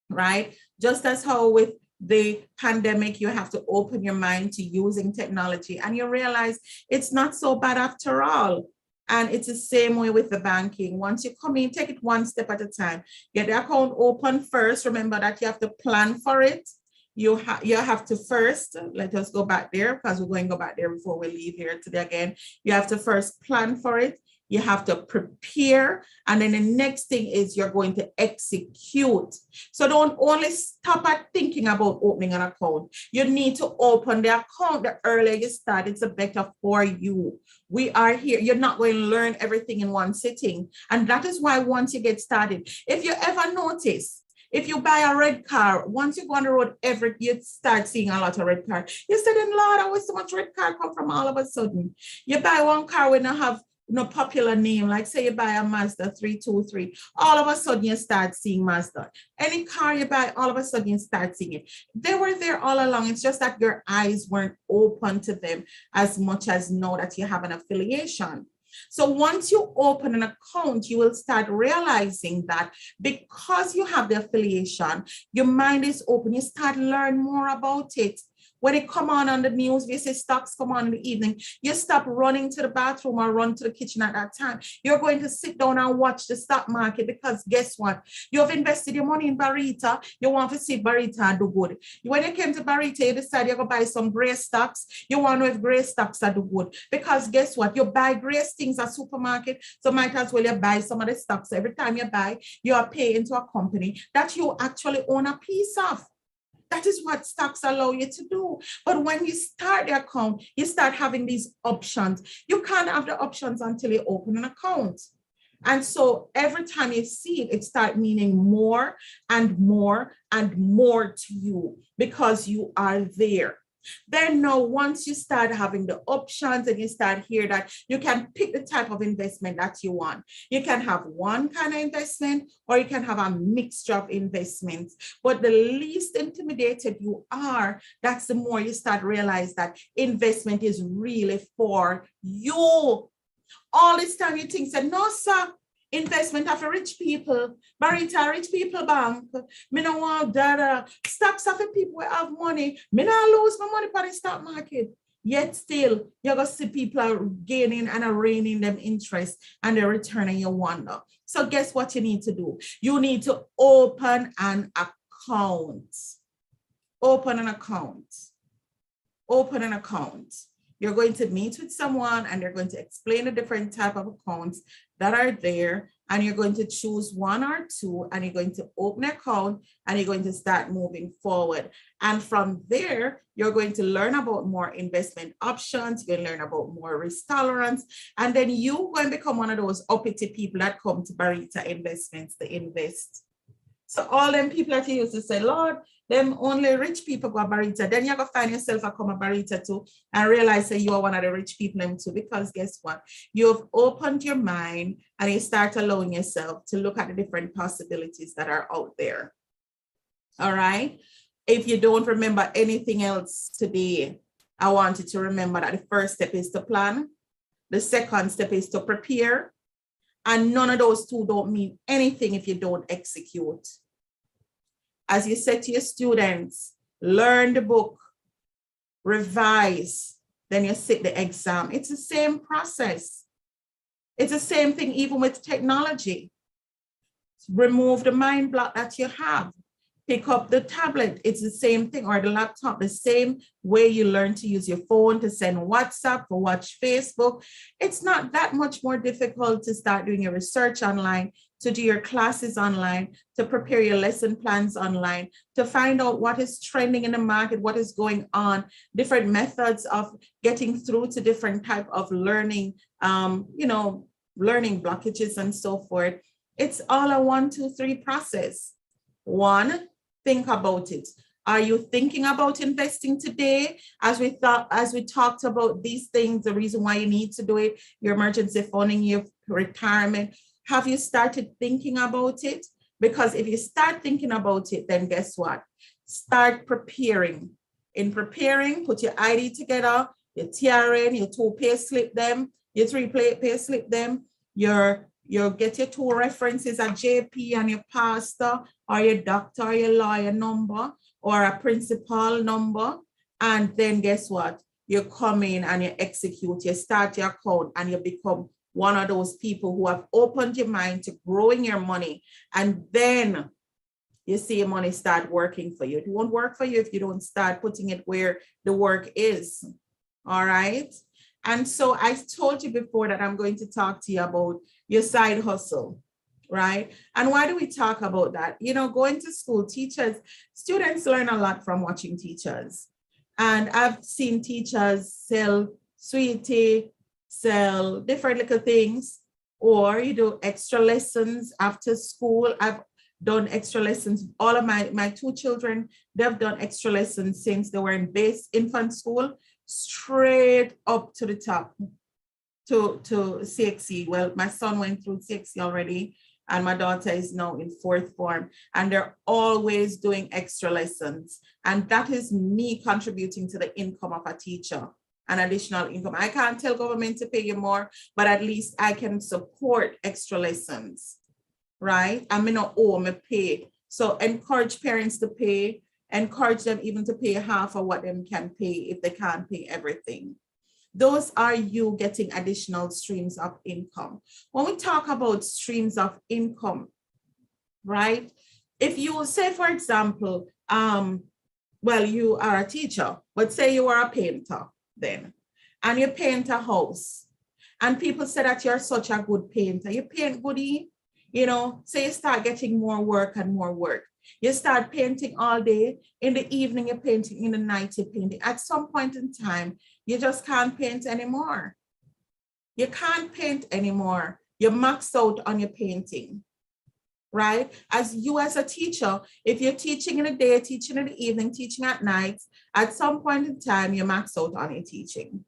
Q: right? Just as how with the pandemic, you have to open your mind to using technology and you realize it's not so bad after all. And it's the same way with the banking. Once you come in, take it one step at a time. Get the account open first. Remember that you have to plan for it. You have to first, let us go back there because we're going to go back there before we leave here today again. You have to first plan for it. You have to prepare. And then the next thing is you're going to execute. So don't only stop at thinking about opening an account. You need to open the account. The earlier you start, it's better for you. We are here. You're not going to learn everything in one sitting. And that is why once you get started, if you ever notice, if you buy a red car, once you go on the road, you start seeing a lot of red cars. You said, Lord, I wish so much red car come from all of a sudden. You buy one car when you have no popular name, like say you buy a Mazda 323, all of a sudden you start seeing Mazda. Any car you buy, all of a sudden you start seeing it. They were there all along. It's just that your eyes weren't open to them as much as now that you have an affiliation. So once you open an account, you will start realizing that because you have the affiliation, your mind is open. You start learning more about it. When it come on the news, we say stocks come on in the evening, you stop running to the bathroom or run to the kitchen at that time. You're going to sit down and watch the stock market because guess what? You have invested your money in Barita. You want to see Barita do good. When you came to Barita, you decided you're going to buy some gray stocks. You want to know if gray stocks are do good because guess what? You buy gray things at supermarket, so might as well you buy some of the stocks. Every time you buy, you are paying into a company that you actually own a piece of. That is what stocks allow you to do. But when you start the account, you start having these options. You can't have the options until you open an account. And so every time you see it, it starts meaning more and more and more to you because you are there. Then now, once you start having the options and you start here that you can pick the type of investment that you want. You can have one kind of investment or you can have a mixture of investments. But the least intimidated you are, that's the more you start realize that investment is really for you. All this time you think, say, no, sir. Investment of rich people, Barita, rich people bank. Me no want that. Stocks of people who have money. Me not lose my money for the stock market. Yet still, you're going to see people are gaining and are raining them interest and they're returning your wonder. So guess what you need to do? You need to open an account. Open an account. Open an account. You're going to meet with someone and they're going to explain the different type of accounts that are there. and you're going to choose one or two, and you're going to open an account, and you're going to start moving forward. And from there, you're going to learn about more investment options, you're going to learn about more risk tolerance, and then you're going to become one of those uppity people that come to Barita Investments to invest. So all them people that you used to say, Lord, them only rich people go Barita, then you're going to find yourself a come a Barita too and realize that you are one of the rich people them too, because guess what? You've opened your mind and you start allowing yourself to look at the different possibilities that are out there. All right. If you don't remember anything else today, I want you to remember that the first step is to plan. The second step is to prepare. And none of those two don't mean anything if you don't execute. As you said to your students, learn the book, revise, then you sit the exam. It's the same process. It's the same thing even with technology. Remove the mind block that you have. Pick up the tablet, it's the same thing, or the laptop, the same way you learn to use your phone to send WhatsApp or watch Facebook. It's not that much more difficult to start doing your research online, to do your classes online, to prepare your lesson plans online, to find out what is trending in the market, what is going on, different methods of getting through to different type of learning, learning blockages and so forth. It's all a 1, 2, 3 process. 1, think about it. Are you thinking about investing today? As we talked about these things, the reason why you need to do it, your emergency funding, your retirement, have you started thinking about it? Because if you start thinking about it, then guess what? Start preparing. In preparing, put your ID together, your TRN, your 2 pay slip them, your 3 pay slip them, you'll get your 2 references, a JP and your pastor or your doctor or your lawyer number or a principal number. And then guess what? You come in and you execute, you start your account and you become one of those people who have opened your mind to growing your money. And then you see your money start working for you. It won't work for you if you don't start putting it where the work is. All right. And so I told you before that I'm going to talk to you about your side hustle, right? And why do we talk about that? Going to school, students learn a lot from watching teachers. And I've seen teachers sell sweetie, sell different little things, or you do extra lessons after school. I've done extra lessons. All of my 2 children, they've done extra lessons since they were in base infant school, straight up to the top to CXC. Well, my son went through CXC already, and my daughter is now in 4th form, and they're always doing extra lessons. And that is me contributing to the income of a teacher, an additional income. I can't tell government to pay you more, but at least I can support extra lessons, right? I'm not owe me pay. So encourage parents to pay, encourage them even to pay half of what them can pay if they can't pay everything. Those are you getting additional streams of income. When we talk about streams of income, right? If you say, for example, you are a teacher, but say you are a painter then, and you paint a house, and people say that you're such a good painter. You paint goodie, so you start getting more work and more work. You start painting all day. In the evening, you're painting. In the night, you're painting. At some point in time, you just can't paint anymore. You can't paint anymore. You're maxed out on your painting, right? As a teacher, if you're teaching in the day, teaching in the evening, teaching at night, at some point in time, you're maxed out on your teaching.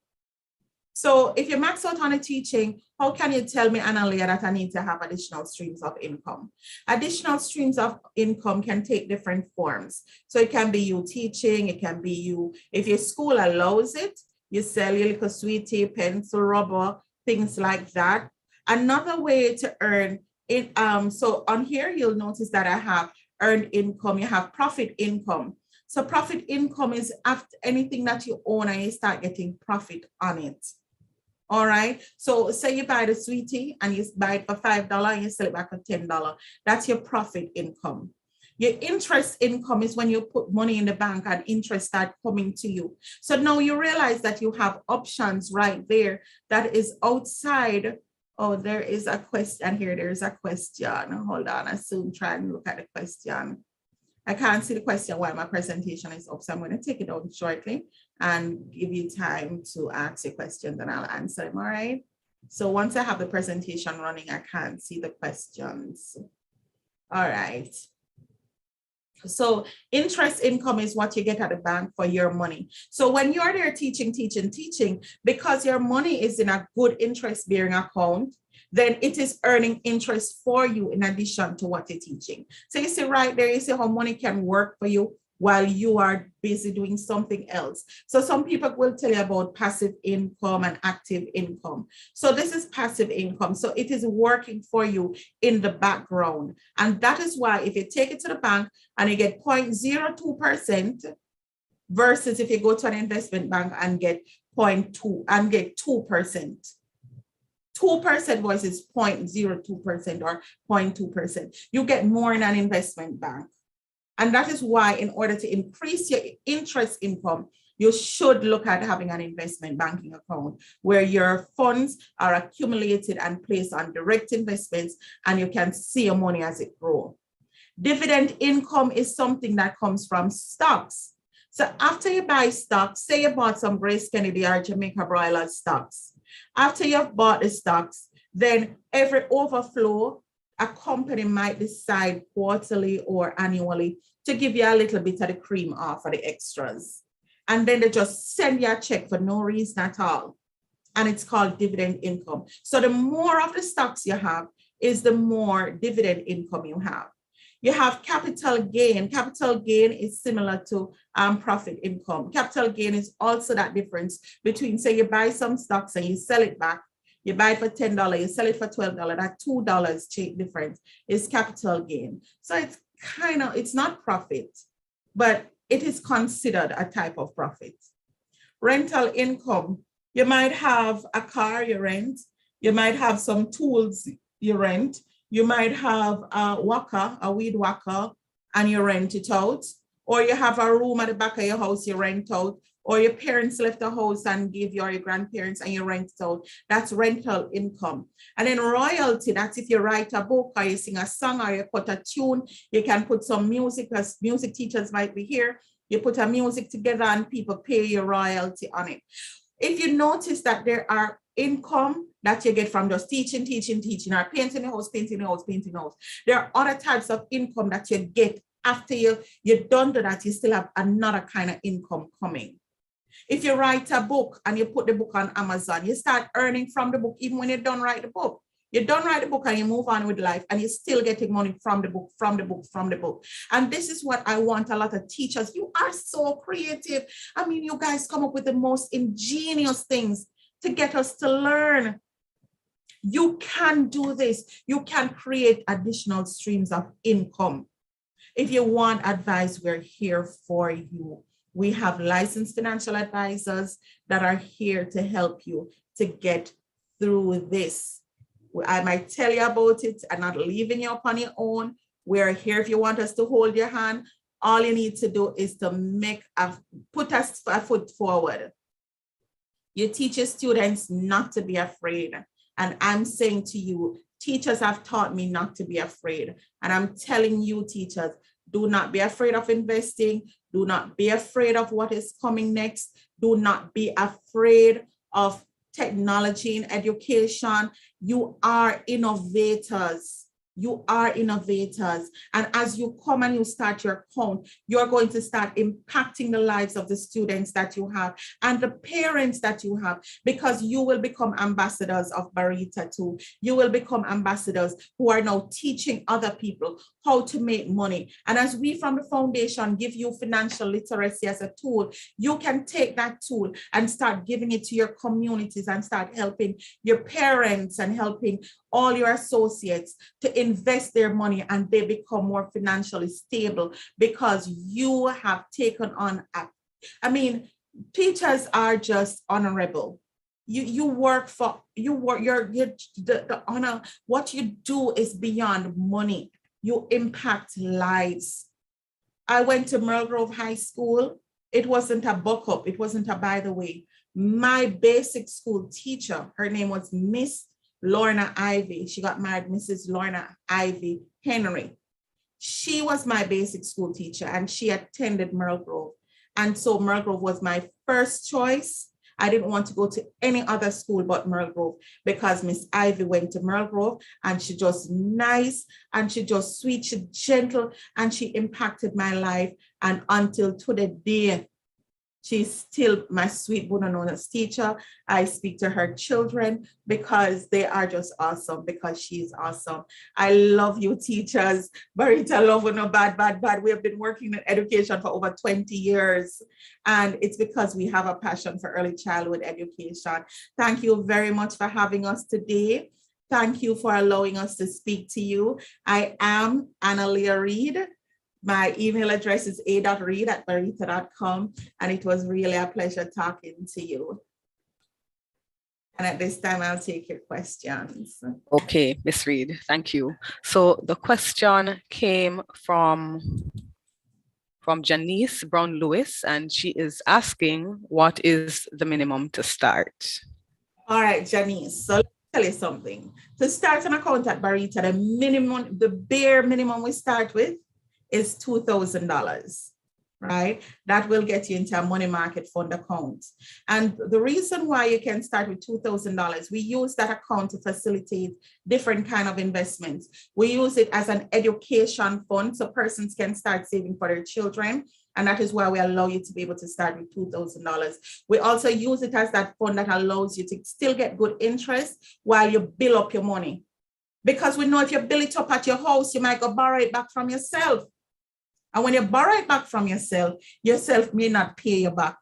Q: So if you max out on a teaching, how can you tell me, Analia, that I need to have additional streams of income? Additional streams of income can take different forms. So it can be you teaching, it can be you, if your school allows it, you sell your little sweetie, pencil, rubber, things like that. Another way to earn it, so on here, you'll notice that I have earned income, you have profit income. So profit income is after anything that you own and you start getting profit on it. All right. So say you buy the sweetie and you buy it for $5 and you sell it back for $10. That's your profit income. Your interest income is when you put money in the bank and interest start coming to you. So now you realize that you have options right there that is outside Oh, there is a question here. There's a question. Hold on. I soon try and look at the question. I can't see the question while my presentation is up, so I'm going to take it down shortly and give you time to ask your questions and I'll answer them, all right? So once I have the presentation running, I can't see the questions. All right. So interest income is what you get at the bank for your money. So when you're there teaching, because your money is in a good interest bearing account, then it is earning interest for you in addition to what you're teaching. So you see right there, you see how money can work for you while you are busy doing something else. So some people will tell you about passive income and active income. So this is passive income. So it is working for you in the background. And that is why if you take it to the bank and you get 0.02% versus if you go to an investment bank and get 0.2 and get 2%. 2% versus 0.02% or 0.2%. You get more in an investment bank. And that is why in order to increase your interest income, you should look at having an investment banking account where your funds are accumulated and placed on direct investments and you can see your money as it grows. Dividend income is something that comes from stocks. So after you buy stocks, say you bought some Grace Kennedy or Jamaica Broiler stocks. After you've bought the stocks, then every overflow, a company might decide quarterly or annually to give you a little bit of the cream off of the extras. And then they just send you a check for no reason at all. And it's called dividend income. So the more of the stocks you have is the more dividend income you have. You have capital gain. Capital gain is similar to profit income. Capital gain is also that difference between, say, you buy some stocks and you sell it back. You buy it for $10, you sell it for $12. That $2 difference is capital gain. So it's it's not profit, but it is considered a type of profit. Rental income. You might have a car you rent. You might have some tools you rent. You might have a weed whacker, and you rent it out. Or you have a room at the back of your house you rent out. Or your parents left the house and give your grandparents and you rent it out. That's rental income. And then royalty, that's if you write a book or you sing a song or you put a tune, you can put some music, because music teachers might be here. You put a music together and people pay you royalty on it. If you notice that there are income that you get from just teaching, or painting the house. There are other types of income that you get after you're done to that, you still have another kind of income coming. If you write a book and you put the book on Amazon, you start earning from the book even when you don't write the book. You don't write the book and you move on with life and you're still getting money from the book. And this is what I want a lot of teachers. You are so creative. I mean, you guys come up with the most ingenious things to get us to learn. You can do this. You can create additional streams of income. If you want advice, we're here for you. We have licensed financial advisors that are here to help you to get through this. I might tell you about it and not leaving you up on your own. We're here if you want us to hold your hand. All you need to do is to put a foot forward. You teach your students not to be afraid. And I'm saying to you, teachers have taught me not to be afraid. And I'm telling you, teachers, do not be afraid of investing. Do not be afraid of what is coming next. Do not be afraid of technology in education. You are innovators. You are innovators. And as you come and you start your account, you're going to start impacting the lives of the students that you have and the parents that you have, because you will become ambassadors of Barita too. You will become ambassadors who are now teaching other people how to make money. And as we from the foundation give you financial literacy as a tool, you can take that tool and start giving it to your communities and start helping your parents and helping all your associates to invest their money, and they become more financially stable because you have taken on teachers are just honorable. The honor, what you do is beyond money. You impact lives. I went to Merle Grove High School. It wasn't a buck up. It wasn't a by the way. My basic school teacher, her name was Miss Lorna Ivy. She got married, Mrs. Lorna Ivy Henry. She was my basic school teacher and she attended Merle Grove. And so Merle Grove was my first choice. I didn't want to go to any other school but Merle Grove because Miss Ivy went to Merle Grove and she just nice and she just sweet, she gentle, and she impacted my life. And until to the day, she's still my sweet Bunonona's teacher. I speak to her children because they are just awesome, because she's awesome. I love you, teachers. Barita, love you, no bad. We have been working in education for over 20 years. And it's because we have a passion for early childhood education. Thank you very much for having us today. Thank you for allowing us to speak to you. I am Analia Reed. My email address is a.reed@barita.com, and it was really a pleasure talking to you. And at this time, I'll take your questions.
H: Okay, Ms. Reed, thank you. So the question came from Janice Brown Lewis, and she is asking, what is the minimum to start?
Q: All right, Janice. So let me tell you something. To start an account at Barita, the bare minimum we start with is $2,000, right? That will get you into a money market fund account. And the reason why you can start with $2,000, we use that account to facilitate different kind of investments. We use it as an education fund so persons can start saving for their children. And that is why we allow you to be able to start with $2,000. We also use it as that fund that allows you to still get good interest while you build up your money. Because we know if you build it up at your house, you might go borrow it back from yourself. And when you borrow it back from yourself may not pay you back.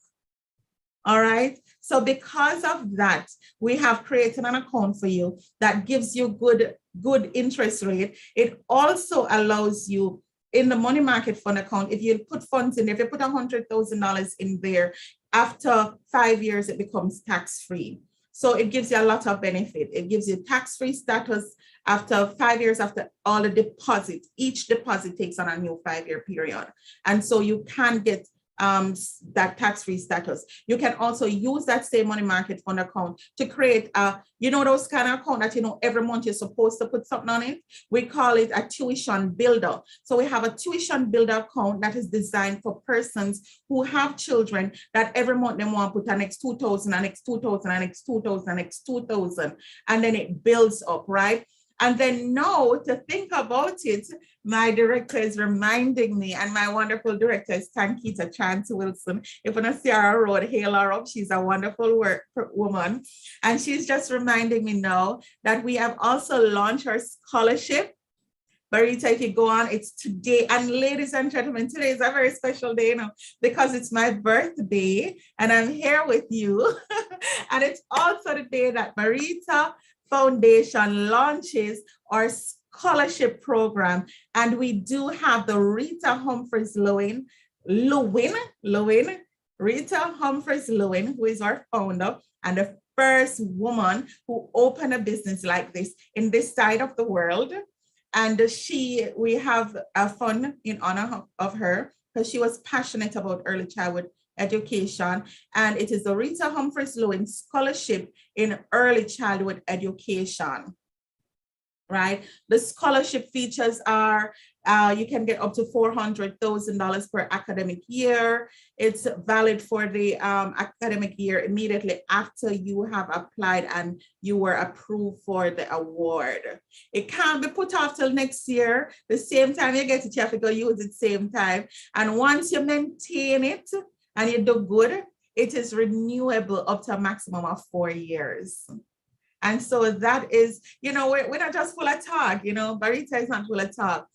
Q: All right. So because of that, we have created an account for you that gives you good interest rate. It also allows you in the money market fund account, if you put funds in there, if you put $100,000 in there, after 5 years, it becomes tax-free. So it gives you a lot of benefit. It gives you tax-free status after 5 years, after all the deposit. Each deposit takes on a new 5-year period. And so you can get that tax-free status. You can also use that same money market fund account to create those kind of account that, every month you're supposed to put something on it. We call it a tuition builder. So we have a tuition builder account that is designed for persons who have children that every month they want to put an next 2,000, an next 2,000, an next 2,000, an next 2,000, and then it builds up, right? And then now to think about it, my director is reminding me, and my wonderful director is Tankita Chance Wilson. If you don't see her road, hail her up. She's a wonderful woman. And she's just reminding me now that we have also launched our scholarship. Barita, if you go on, it's today. And ladies and gentlemen, today is a very special day, because it's my birthday and I'm here with you. And it's also the day that Barita Foundation launches our scholarship program, and we do have the Rita Humphreys Lewin, Rita Humphreys Lewin, who is our founder and the first woman who opened a business like this in this side of the world. And we have a fund in honor of her because she was passionate about early childhood education, and it is the Rita Humphreys Lewin Scholarship in Early Childhood Education, right? The scholarship features are, you can get up to $400,000 per academic year. It's valid for the academic year immediately after you have applied and you were approved for the award. It can't be put off till next year. The same time you get it, you have to go use it same time. And once you maintain it, and you do good, it is renewable up to a maximum of 4 years. And so that is, we're not just full of talk, Barita is not full of talk.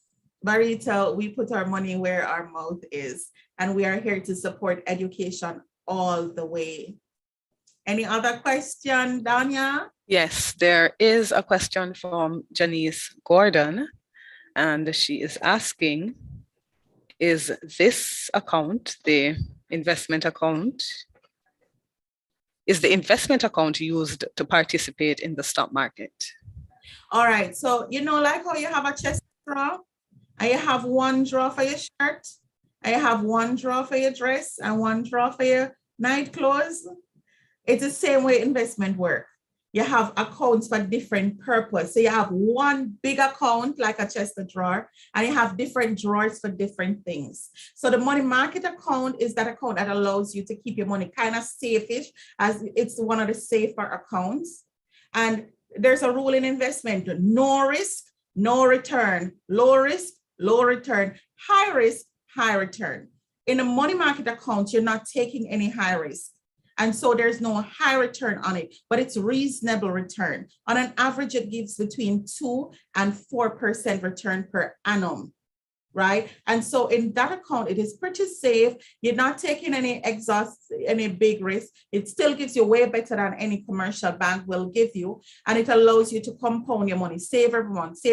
Q: Barita, we put our money where our mouth is, and we are here to support education all the way. Any other question, Danya?
H: Yes, there is a question from Janice Gordon, and she is asking, is this account, the investment account, is the investment account used to participate in the stock market?
Q: All right, so like how you have a chest drawer, and you have one drawer for your shirt, and you have one drawer for your dress, and one drawer for your night clothes. It's the same way investment work. You have accounts for different purpose. So you have one big account like a chest of drawer, and you have different drawers for different things. So the money market account is that account that allows you to keep your money kind of safe-ish, as it's one of the safer accounts. And there's a rule in investment: no risk, no return, low risk, low return, high risk, high return. In a money market account, you're not taking any high risk. And so there's no high return on it, but it's reasonable return. On an average, it gives between 2 and 4% return per annum, right? And so in that account, it is pretty safe. You're not taking any big risk. It still gives you way better than any commercial bank will give you. And it allows you to compound your money, save every month,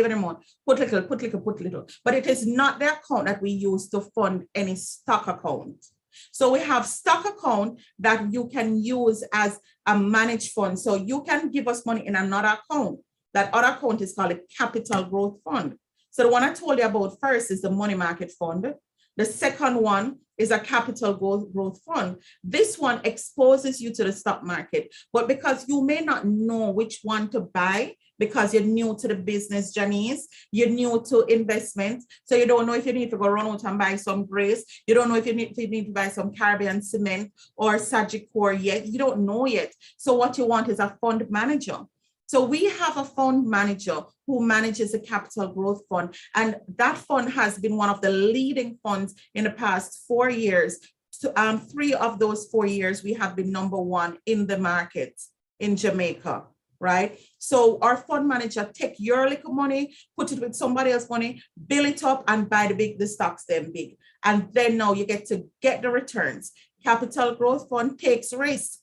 Q: put little, put little, put little. But it is not the account that we use to fund any stock account. So we have stock account that you can use as a managed fund. So you can give us money in another account. That other account is called a capital growth fund. So the one I told you about first is the money market fund. The second one is a capital growth fund. This one exposes you to the stock market, but because you may not know which one to buy, because you're new to the business, Janice, you're new to investments, so you don't know if you need to go run out and buy some Grace, you don't know if you need to buy some Caribbean cement or Sagicor yet, you don't know yet. So what you want is a fund manager. So we have a fund manager who manages a capital growth fund, and that fund has been one of the leading funds in the past 4 years. So, 3 of those 4 years, we have been #1 in the market in Jamaica, right? So our fund manager take your little money, put it with somebody else's money, build it up and buy the stocks them big. And then now you get to get the returns. Capital growth fund takes risk.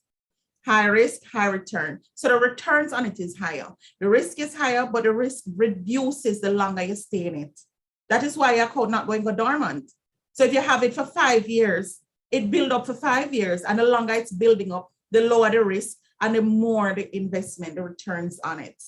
Q: High risk, high return. So the returns on it is higher. The risk is higher, but the risk reduces the longer you stay in it. That is why your account not going to go dormant. So if you have it for 5 years, it build up for 5 years, and the longer it's building up, the lower the risk and the more the investment, the returns on it.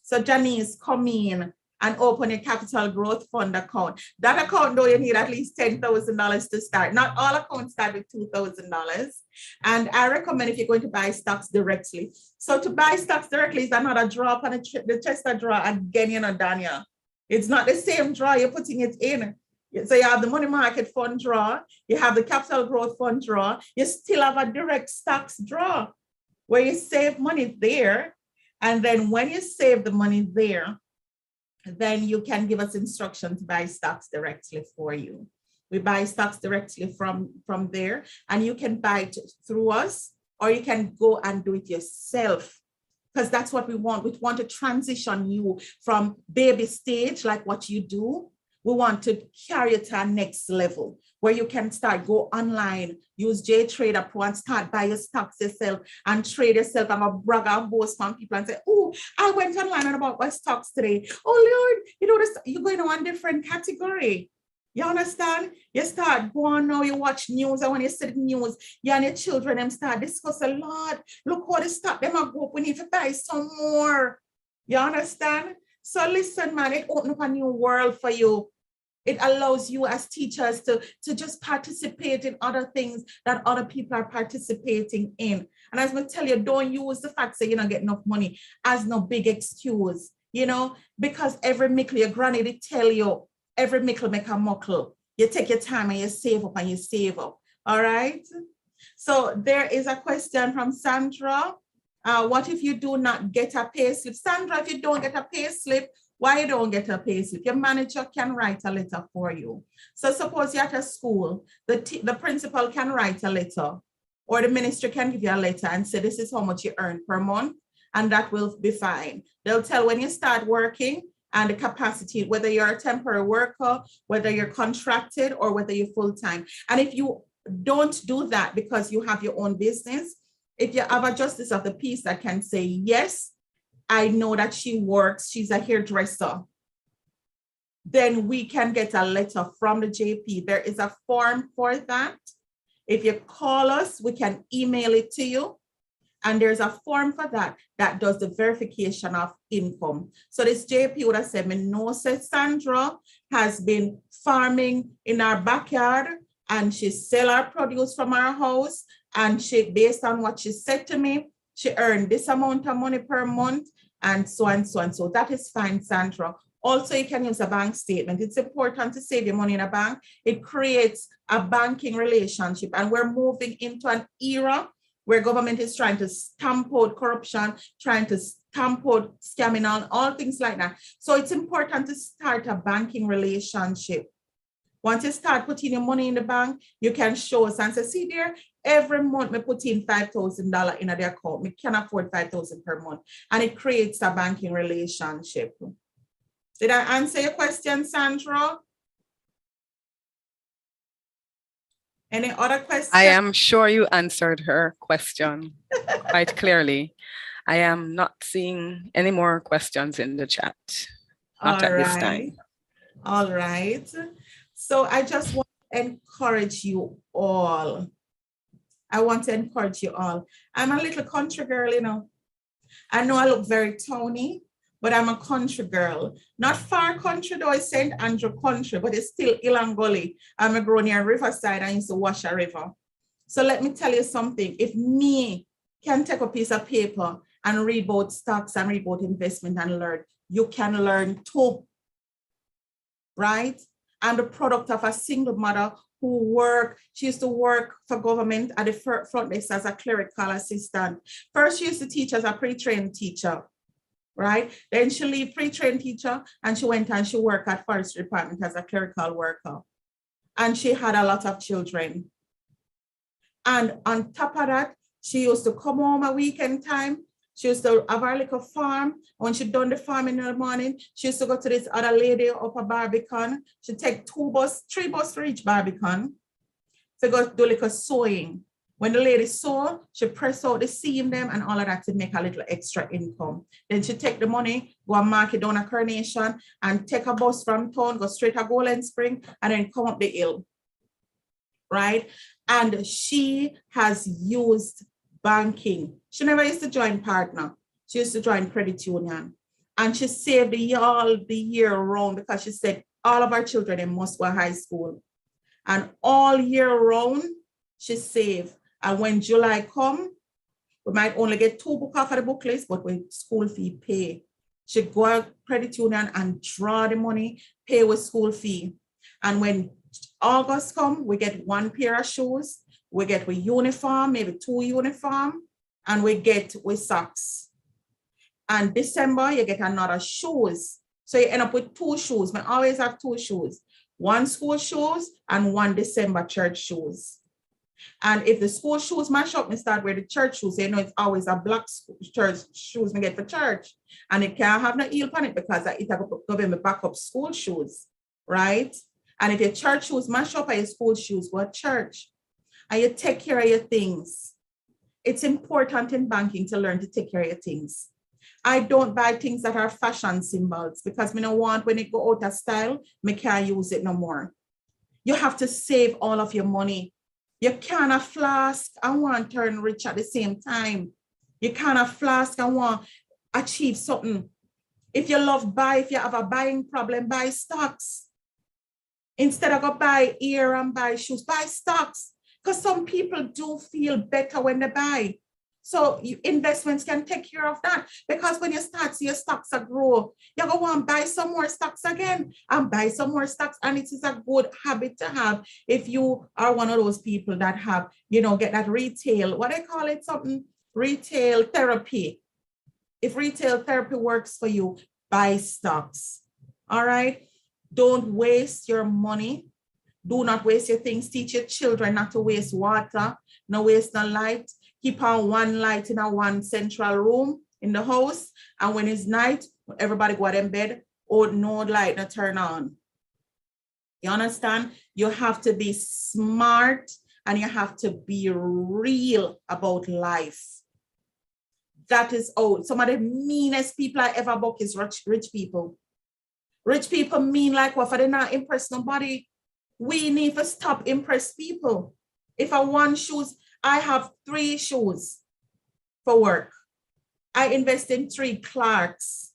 Q: So Janice, come in and open a capital growth fund account. That account, though, you need at least $10,000 to start. Not all accounts start with $2,000. And I recommend if you're going to buy stocks directly. So to buy stocks directly is another draw on the Chester draw again, Daniel. It's not the same draw you're putting it in. So you have the money market fund draw, you have the capital growth fund draw, you still have a direct stocks draw where you save money there. And then when you save the money there, then you can give us instructions to buy stocks directly for you. We buy stocks directly from there, and you can buy it through us, or you can go and do it yourself, because that's what we want. We want to transition you from baby stage, like what you do. We want to carry it to our next level where you can go online, use JTrader Pro and start buy your stocks yourself and trade yourself and go brag and boast on people and say, oh, I went online and bought my stocks today. Oh Lord, you're going to one different category. You understand? You start going now, you watch news, and when you see the news, you and your children them start discussing, Lord, look how the stock them are go up. We need to buy some more. You understand? So listen, man, it opens up a new world for you. It allows you as teachers to just participate in other things that other people are participating in. And as I tell you, don't use the fact that you don't get enough money as no big excuse, because every mickle your granny they tell you, every mickle make a muckle. You take your time and you save up and you save up. All right. So there is a question from Sandra. What if you do not get a pay slip? Sandra, if you don't get a pay slip, why you don't get a pay slip? Your manager can write a letter for you. So suppose you're at a school, the principal can write a letter, or the minister can give you a letter and say, this is how much you earn per month, and that will be fine. They'll tell when you start working and the capacity, whether you're a temporary worker, whether you're contracted, or whether you're full-time. And if you don't do that because you have your own business, if you have a justice of the peace that can say, yes, I know that she works, she's a hairdresser, then we can get a letter from the JP. There is a form for that. If you call us, we can email it to you. And there's a form for that does the verification of income. So this JP would have said, me know Sandra has been farming in our backyard and she sell our produce from our house. And she, based on what she said to me, She earned this amount of money per month and so and so and so. That is fine, Sandra. Also, you can use a bank statement. It's important to save your money in a bank. It creates a banking relationship. And we're moving into an era where government is trying to stamp out corruption, trying to stamp out scamming, all things like that. So it's important to start a banking relationship. Once you start putting your money in the bank, you can show us and say, see there, every month I put in $5,000 in the account. I can afford $5,000 per month. And it creates a banking relationship. Did I answer your question, Sandra? Any other questions?
H: I am sure you answered her question quite clearly. I am not seeing any more questions in the chat. Not at this time.
Q: All right. So I just want to encourage you all. I'm a little country girl, you know. I know I look very tony, but I'm a country girl. Not far country though, it's St. Andrew country, but it's still Ilangoli. I'm a grown near Riverside. I used to wash a river. So let me tell you something. If me can take a piece of paper and read about stocks and read about investment and learn, you can learn too, right? I'm the product of a single mother she used to work for government at the front desk as a clerical assistant. First, she used to teach as a pre-trained teacher, right? Then she leave pre-trained teacher and she went and she worked at forestry department as a clerical worker. And she had a lot of children. And on top of that, she used to come home a weekend time. She used to have her little farm. When she done the farm in the morning, she used to go to this other lady up a Barbican. She take 3 buses for each Barbican. To go do little sewing. When the lady sew, she press out the seam them and all of that to make a little extra income. Then she take the money, go and mark it down a Carnation and take a bus from town, go straight to Golden Spring and then come up the hill, right? And she has used banking. She never used to join partner. She used to join credit union. And she saved all the year round because she said all of our children they must go to high school. And all year round, she saved. And when July come, we might only get 2 books off of the book list, but with school fee pay. She go to credit union and draw the money, pay with school fee. And when August come, we get 1 pair of shoes. We get with uniform, maybe 2 uniform, and we get with socks. And December, you get another shoes. So you end up with 2 shoes. I always have 2 shoes. 1 school shoes and 1 December church shoes. And if the school shoes mash up, I start wearing the church shoes. You know, it's always a black church shoes I get for church. And it can't have no heel on it because it go be my backup school shoes, right? And if your church shoes mash up or your school shoes, go to church. And you take care of your things. It's important in banking to learn to take care of your things. I don't buy things that are fashion symbols because I don't want when it go out of style, I can't use it no more. You have to save all of your money. You cannot flask and want to turn rich at the same time. You cannot flask and want to achieve something. If you if you have a buying problem, buy stocks. Instead of go buy ear and buy shoes, buy stocks. Because some people do feel better when they buy. So investments can take care of that. Because when you start see your stocks grow, you're going to want to buy some more stocks again and buy some more stocks. And it is a good habit to have if you are one of those people that have, get that retail, what they call it, something, retail therapy. If retail therapy works for you, buy stocks. All right. Don't waste your money. Do not waste your things. Teach your children not to waste water, no waste no light. Keep on 1 light in a 1 central room in the house. And when it's night, everybody go out in bed, no light, no turn on. You understand? You have to be smart and you have to be real about life. That is some of the meanest people I ever book is rich people. Rich people mean like what? For they not impress nobody. We need to stop impress people. If I want shoes, I have 3 shoes for work. I invest in 3 Clarks,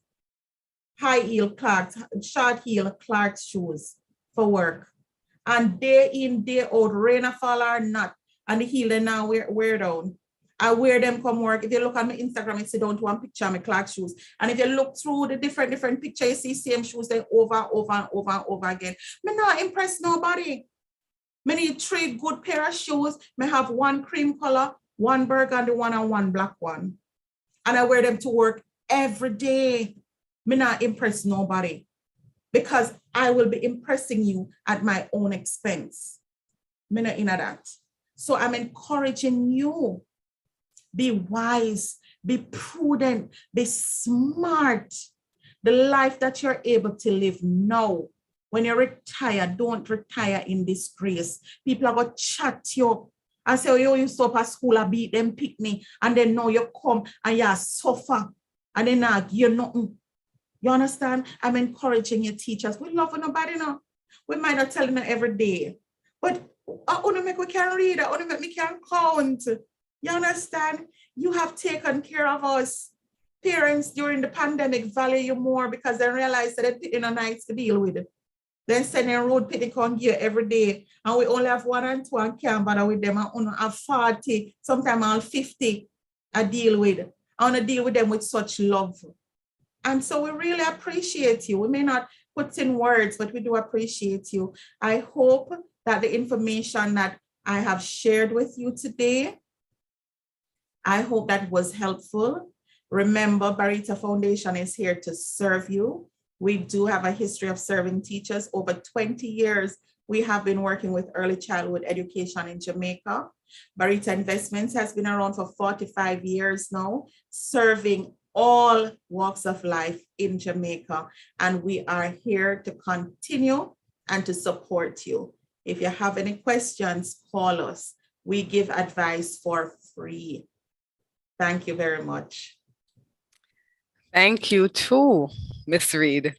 Q: high heel Clarks, short heel Clarks shoes for work. And day in, day out, rain or fall or not, and the heel they now wear down. I wear them come work. If you look on my Instagram, it's down to one picture of my Clark shoes. And if you look through the different pictures, you see same shoes then over again. Me not impress nobody. Me need 3 good pair of shoes. Me have 1 cream color, 1 burgundy one, and 1 black one. And I wear them to work every day. Me not impress nobody because I will be impressing you at my own expense. Me not in that. So I'm encouraging you. Be wise, be prudent, be smart. The life that you're able to live now. When you retire, don't retire in disgrace. People are going to chat you and say, oh, you used to up at school, I beat them, pick me. And then now you come and you suffer. And then now you're nothing. You understand? I'm encouraging your teachers. We love nobody now. We might not tell them every day. But I want to make we can read. I want to make me can count. You understand? You have taken care of us. Parents during the pandemic value you more because they realize that they're picking a nights to deal with it. Then sending road picking come here every day. And we only have 1 and 2 and can't bother with them. I only have 40, sometimes I'll 50 I deal with. I want to deal with them with such love. And so we really appreciate you. We may not put in words, but we do appreciate you. I hope that the information that I have shared with you today, I hope that was helpful. Remember, Barita Foundation is here to serve you. We do have a history of serving teachers. Over 20 years, we have been working with early childhood education in Jamaica. Barita Investments has been around for 45 years now, serving all walks of life in Jamaica. And we are here to continue and to support you. If you have any questions, call us. We give advice for free. Thank you very much.
H: Thank you too, Ms. Reed.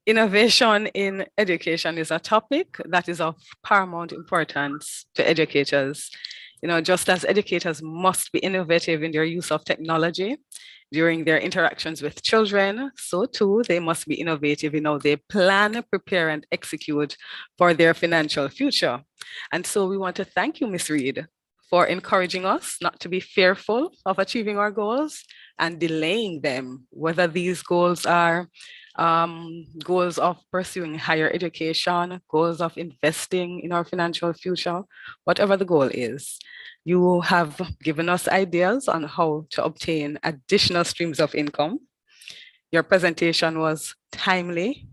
H: Innovation in education is a topic that is of paramount importance to educators. You know, just as educators must be innovative in their use of technology during their interactions with children, so too they must be innovative in how they plan, prepare, and execute for their financial future. And so we want to thank you, Ms. Reed, for encouraging us not to be fearful of achieving our goals and delaying them, whether these goals are goals of pursuing higher education, goals of investing in our financial future, whatever the goal is. You have given us ideas on how to obtain additional streams of income. Your presentation was timely,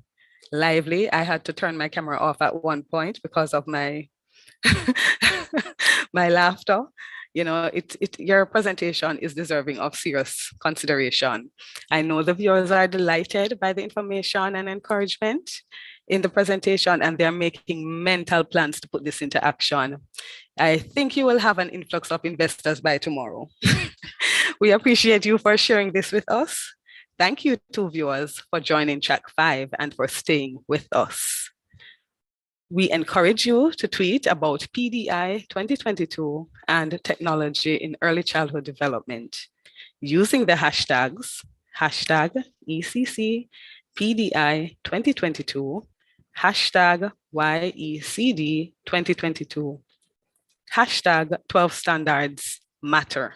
H: lively. I had to turn my camera off at one point because of my my laughter. You know, your presentation is deserving of serious consideration. I know the viewers are delighted by the information and encouragement in the presentation, and they're making mental plans to put this into action. I think you will have an influx of investors by tomorrow. We appreciate you for sharing this with us. Thank you to viewers for joining Track 5 and for staying with us. We encourage you to tweet about PDI 2022 and technology in early childhood development using the hashtags #ECC PDI 2022, #YECD 2022, #12 Standards Matter.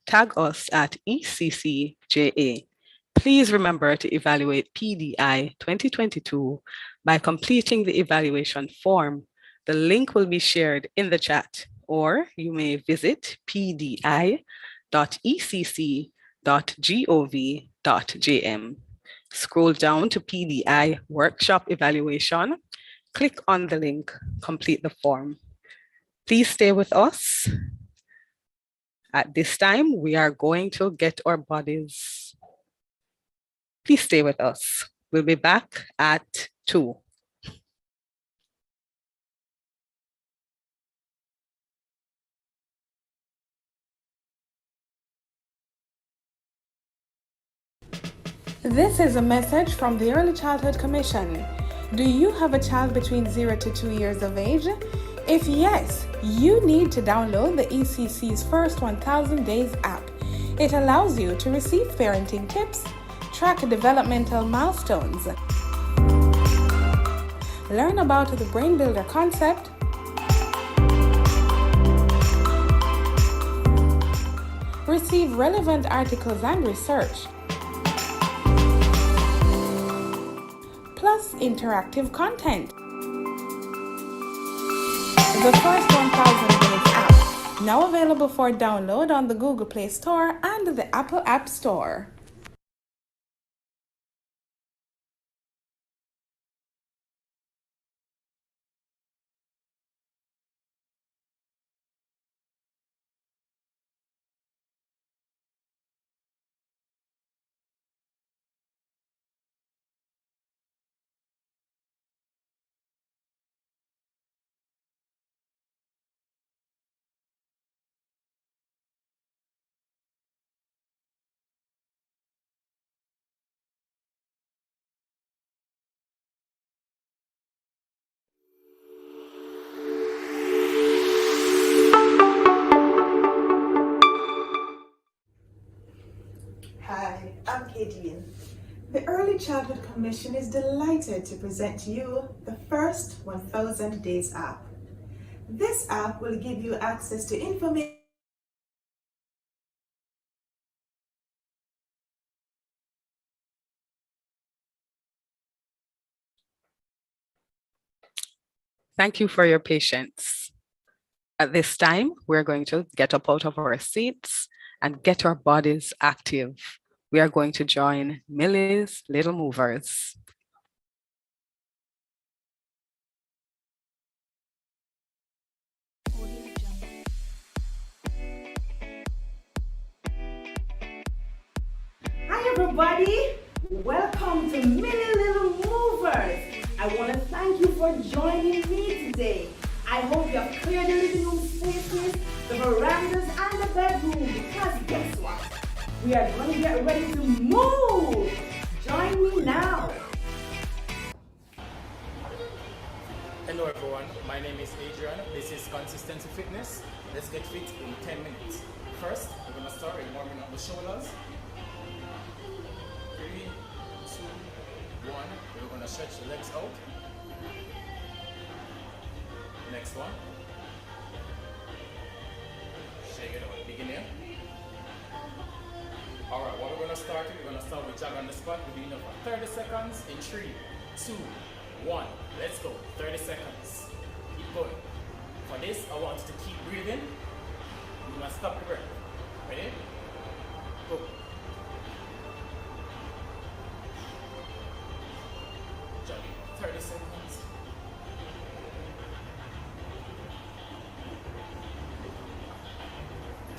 H: Tag us at ECCJA. Please remember to evaluate PDI 2022 by completing the evaluation form. The link will be shared in the chat, or you may visit pdi.ecc.gov.jm. Scroll down to PDI Workshop Evaluation, click on the link, complete the form. Please stay with us. At this time, we are going to get our bodies. Please stay with us. We'll be back at 2.
A: This is a message from the Early Childhood Commission. Do you have a child between 0 to 2 years of age? If yes, you need to download the ECC's First 1000 Days app. It allows you to receive parenting tips, track developmental milestones, learn about the Brain Builder concept, Receive relevant articles and research, plus interactive content. The First 1000 Days app, now available for download on the Google Play Store and the Apple App Store.
B: Hi, I'm Kadian. The Early Childhood Commission is delighted to present to you the First 1000 Days app. This app will give you access to information.
H: Thank you for your patience. At this time, we're going to get up out of our seats and get our bodies active. We are going to join Millie's Little Movers.
R: Hi everybody, welcome to Mini Little Movers. I want to thank you for joining me today. I hope you have cleared the living room spaces, the verandas and the bedroom, because guess what? We are going to get ready to move. Join me now.
S: Hello everyone, my name is Adrian. This is Consistency Fitness. Let's get fit in 10 minutes. First, we're going to start with warming up the shoulders. 3, 2, 1. We're going to stretch the legs out. Next one. Shake it out. Begin here. Alright, what we're going to start with, we're going to start with jog on the spot. We're doing it for 30 seconds in 3, 2, 1. Let's go. 30 seconds. Keep going. For this, I want you to keep breathing. You're going to stop the breath. Ready? Go. Jogging. 30 seconds.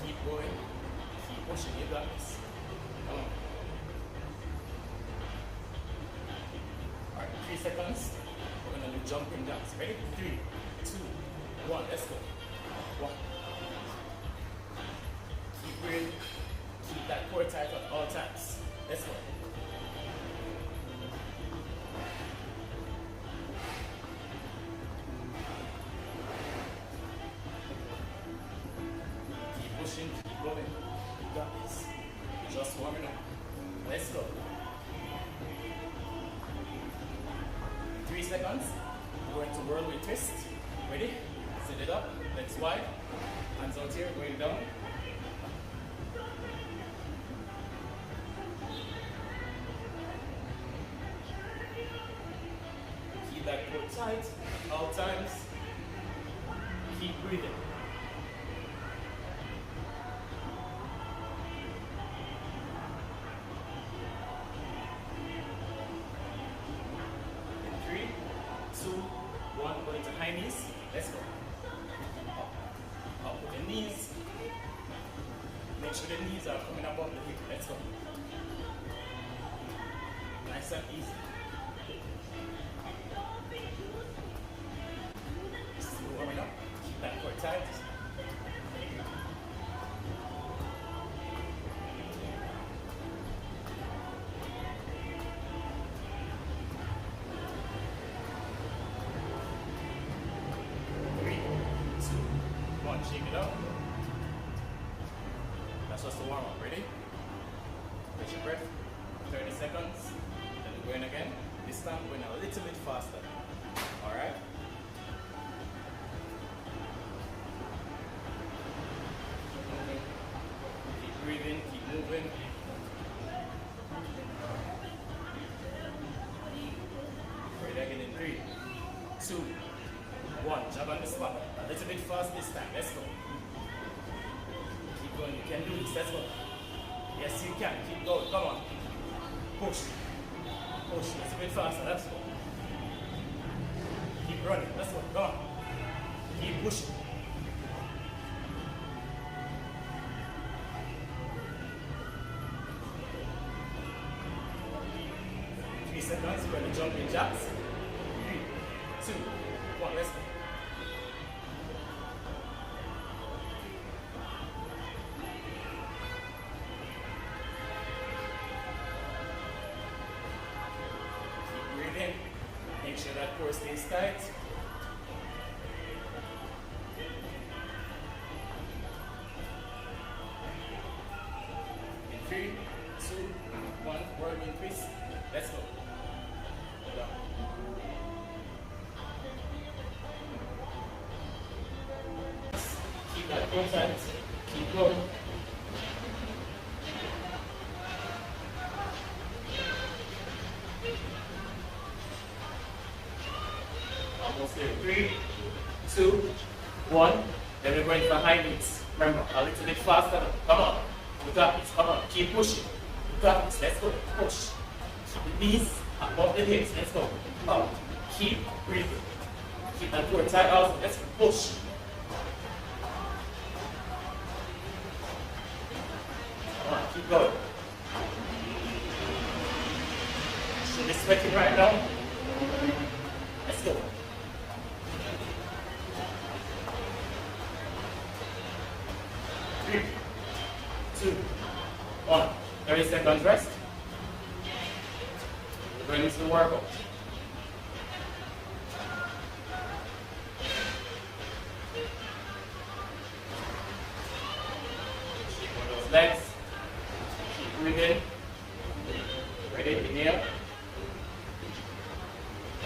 S: Keep going. Keep pushing. You got this. Come on. Alright, 3 seconds. We're going to do jumping jacks. Ready? 3, 2, 1. Let's go. 1. Keep breathing. Keep that core tight at all times. Let's go. Keep pushing, keep going. You got this. Just warming up. Let's go. 3 seconds. We're going to whirlwind twist. Ready? Sit it up. Legs wide. Hands out here, going down. Keep that core tight at all times. Keep breathing. In 3, 2, 1, go into high knees. Let's go. Up with the knees. Make sure the knees are coming above the hip. Let's go. Nice and easy. Still warming up. Keep that core tight. Shake it up. That's just the warm up. Ready? Catch your breath. 30 seconds. Then we're going again. This time we're going a little bit faster. Alright? Okay. Keep one, jog on the spot. A little bit fast this time, let's go. Keep going, you can do this, let's go. Yes, you can, keep going, come on. Push, push, a little bit faster, let's go. Keep running, let's go, come on. Keep pushing. Seconds, we're going to jump in jacks. 3, 2, 1, let's go. Keep breathing. Make sure that core stays tight. In 3, 2, 1, work increase. Let's go. Keep that core tight. Keep going. Almost there. 3, 2, 1. Then we're going for high knees. Remember, a little bit faster. Come on. You got this. Come on. Keep pushing. You got this. Let's go. Push. The knees above the hips. Let's go. Up. Keep breathing. Keep that core tight also. Let's push. Come on, keep going. Should be sweating right now. Let's go. Three, 2, 1. 30 seconds rest. We're going into the workout. Shake those legs. Keep breathing. Ready? Inhale.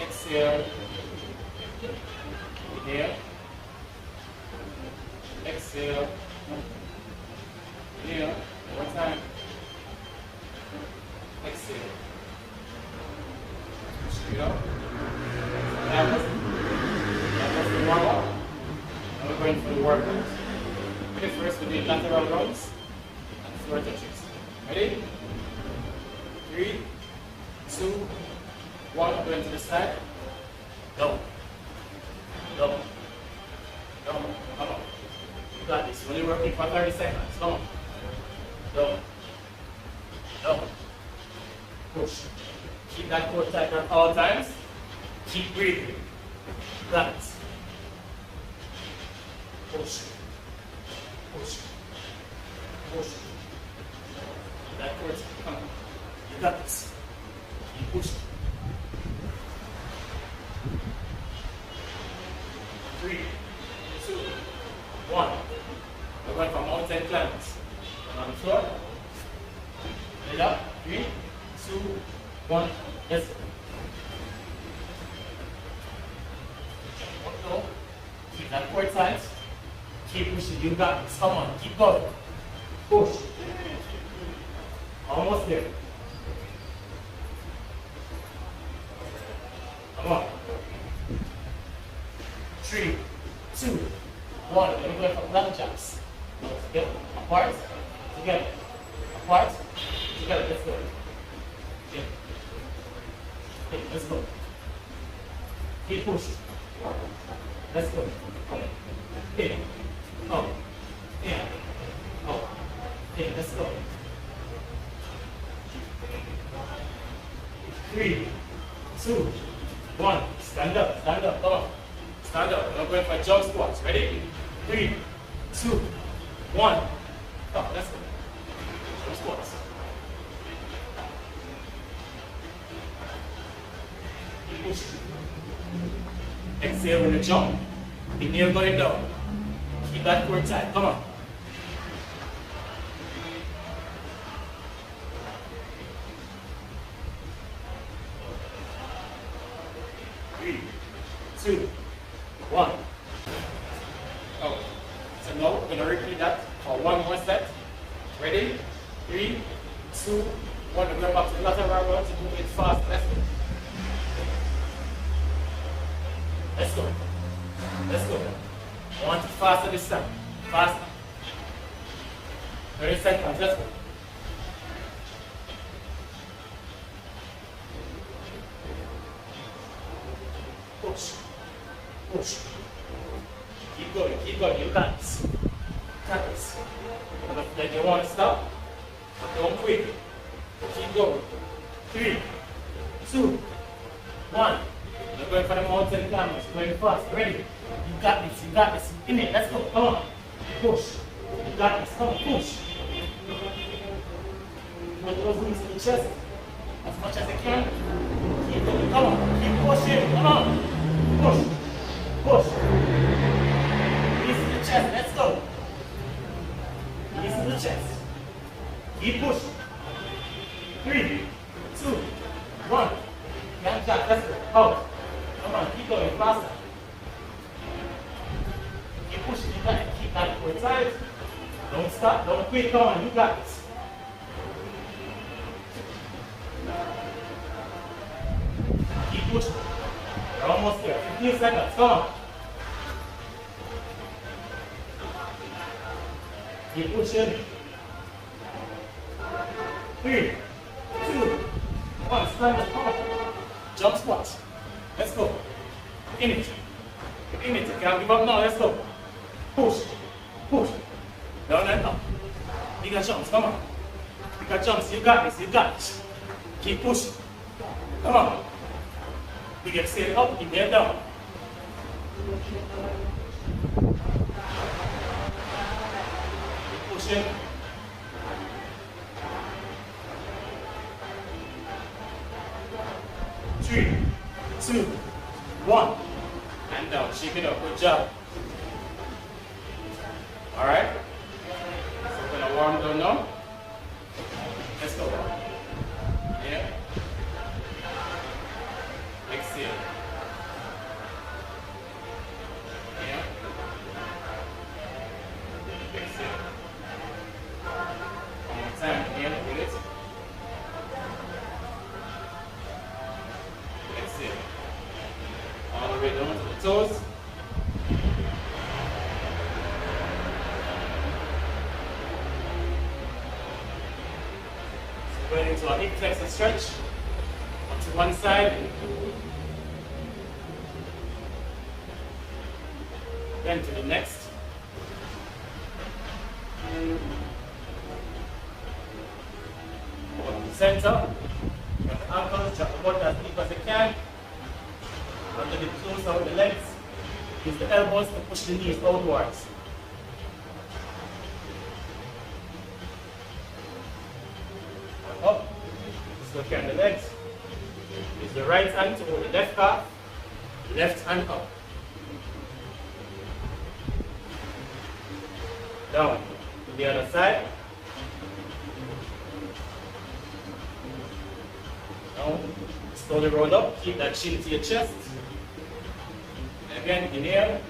S: Exhale. Inhale. Exhale. Inhale. One more time. Exhale. Straight up. That was the warm-up. Now we're going for the workout. Okay, first we do lateral rounds and floor touches. Ready? 3, 2, 1. Going to the side. Down. Down. Down. Come on. You got this. Only working for 30 seconds. Come on. Down. Down. Push. Keep that core tight at all times. Keep breathing. Got it. Push. Push. Push. Keep that core tight. Come on. You got this. Keep pushing. 3, 2, 1. We're going for mountain climbs. On the floor. Head up. 3, 2, 1. Let's go. Go. Keep that core tight. Keep pushing. You got this. Come on. Keep going. Push. Almost there. Come on. 3, 2, 1. Let me go for long jumps. Together. Apart. Together. Apart. Together. Let's go. Okay. Okay, let's go. Keep pushing. Let's go. Okay. Oh. Yeah. Oh. Okay, let's go. 3, 2, 1. Stand up. Stand up. Come on. Stand up. We're going for jump squats. Ready? 3, 2, 1. Come on, let's go. Jump squats. Keep pushing. Exhale when you jump. Inhale going down. Keep that core tight. Come on. Three, 2, 1. Oh. So now we're going to repeat that for one more set. Ready? 3, 2, 1. We're going back to the lateral round to move it fast. Let's go. Let's go. Let's go. I want it faster this time. Faster. 30 seconds. Let's go. Push. Push. Keep going. Keep going. You got this. Got this. Then you want to stop. Don't quit. Keep going. 3, 2, 1. You're going for the mountain climbers. Going fast. Ready? You got this. You got this. In it. Let's go. Come on. Push. You got this. Come on. Push. Put those knees to the chest as much as you can. Keep going. Come on. Keep pushing. Come on. Push. Push. Knees to the chest. Let's go. Knees to the chest. Keep pushing. 3, 2, 1. Can't stop. Let's go. Out. Come on. Keep going faster. Keep pushing. You got it. Keep that core tight. Don't stop. Don't quit. Come on. You got this. Keep pushing. You're almost there. 15 seconds. Come on. Keep pushing. 3, 2, 1. Stand up. Come on. Jump squat. Let's go. In it. In it. You can't give up now. Let's go. Push. Push. Down and up. Bigger jumps. Come on. Bigger jumps. You got this. You got this. Keep pushing. Come on. We get straight up, inhale down. Keep pushing. Three, 2, 1. And down. Shake it up. Good job. Alright. So we're gonna warm down now. Let's go. Yeah. Exhale. Yeah. Exhale. One more time. Inhale. Feel it. Exhale. All the way down to the toes. So going into our hip flexor stretch. Onto one side. Then to the next. Go to the center. Get the ankles, drop the butt as deep as you can. Under the close out the legs. Use the elbows to push the knees outwards. Up. Just look on the legs. Use the right hand to hold the left calf. Left hand up. Down to the other side. Now, slowly roll up. Keep that chin to your chest. And again, inhale.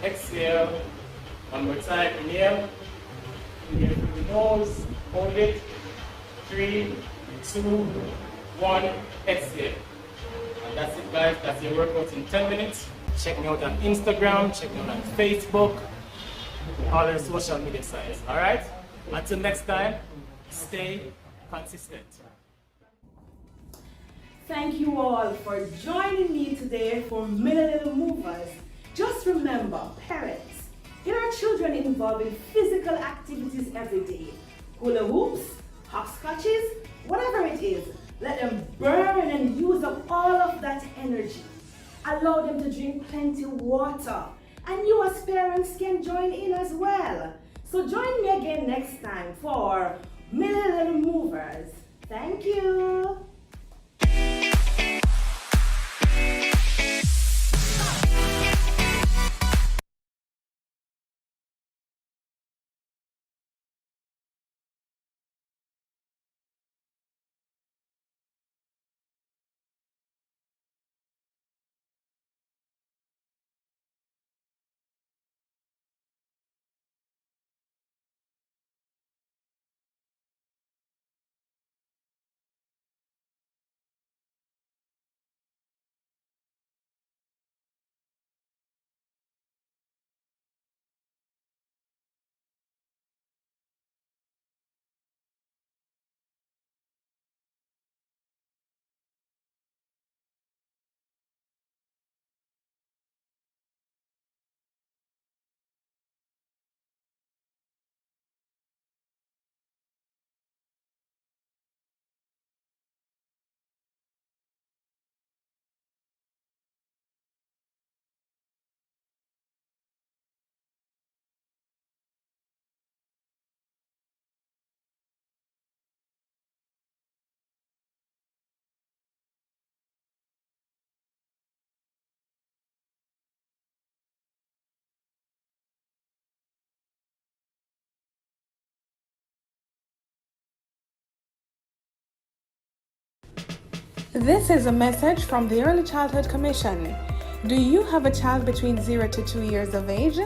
S: Exhale. One more time, inhale. Inhale through the nose. Hold it. 3, 2, 1. Exhale. And that's it, guys. That's your workout in 10 minutes. Check me out on Instagram, check me out on Facebook, all the social media sites. All right? Until next time, stay consistent.
R: Thank you all for joining me today for Little Movers. Just remember, parents, get our children involved in physical activities every day. Hula hoops, hopscotches, whatever it is. Let them burn and use up all of that energy. Allow them to drink plenty water. And you as parents can join in as well. So join me again next time for Little Movers. Thank you.
A: This is a message from the Early Childhood Commission. Do you have a child between 0 to 2 years of age?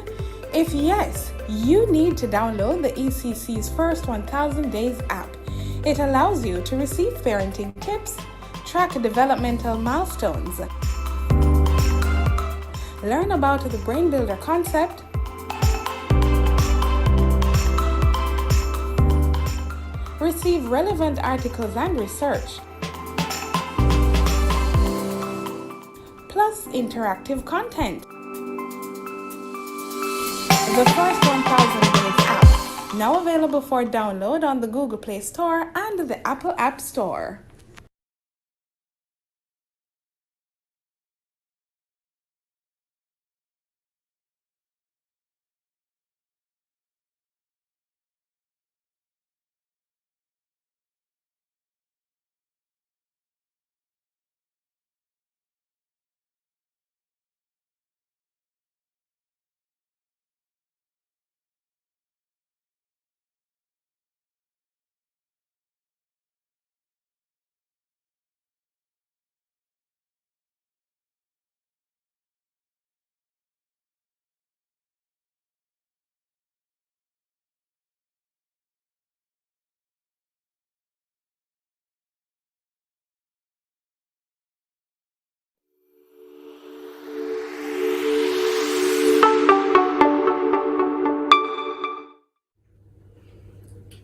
A: If yes, you need to download the ECC's First 1000 Days app. It allows you to receive parenting tips, track developmental milestones, learn about the Brain Builder concept, receive relevant articles and research, plus interactive content. The First 1000 Days app, now available for download on the Google Play Store and the Apple App Store.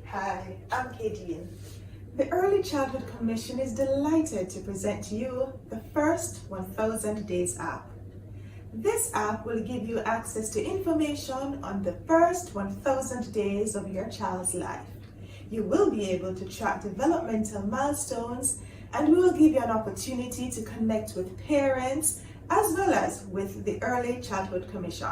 B: Hi, I'm Kadian. The Early Childhood Commission is delighted to present to you the First 1000 Days app. This app will give you access to information on the first 1000 days of your child's life. You will be able to track developmental milestones, and we will give you an opportunity to connect with parents as well as with the Early Childhood Commission.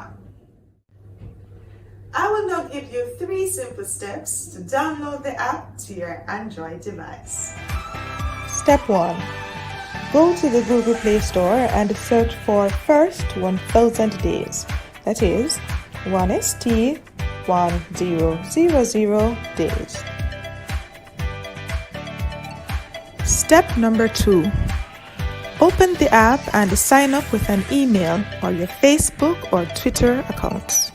B: I will now give you 3 simple steps to download the app to your Android device.
C: Step 1. Go to the Google Play Store and search for First 1000 Days. That is 1ST 1000 days. Step number 2. Open the app and sign up with an email or your Facebook or Twitter accounts.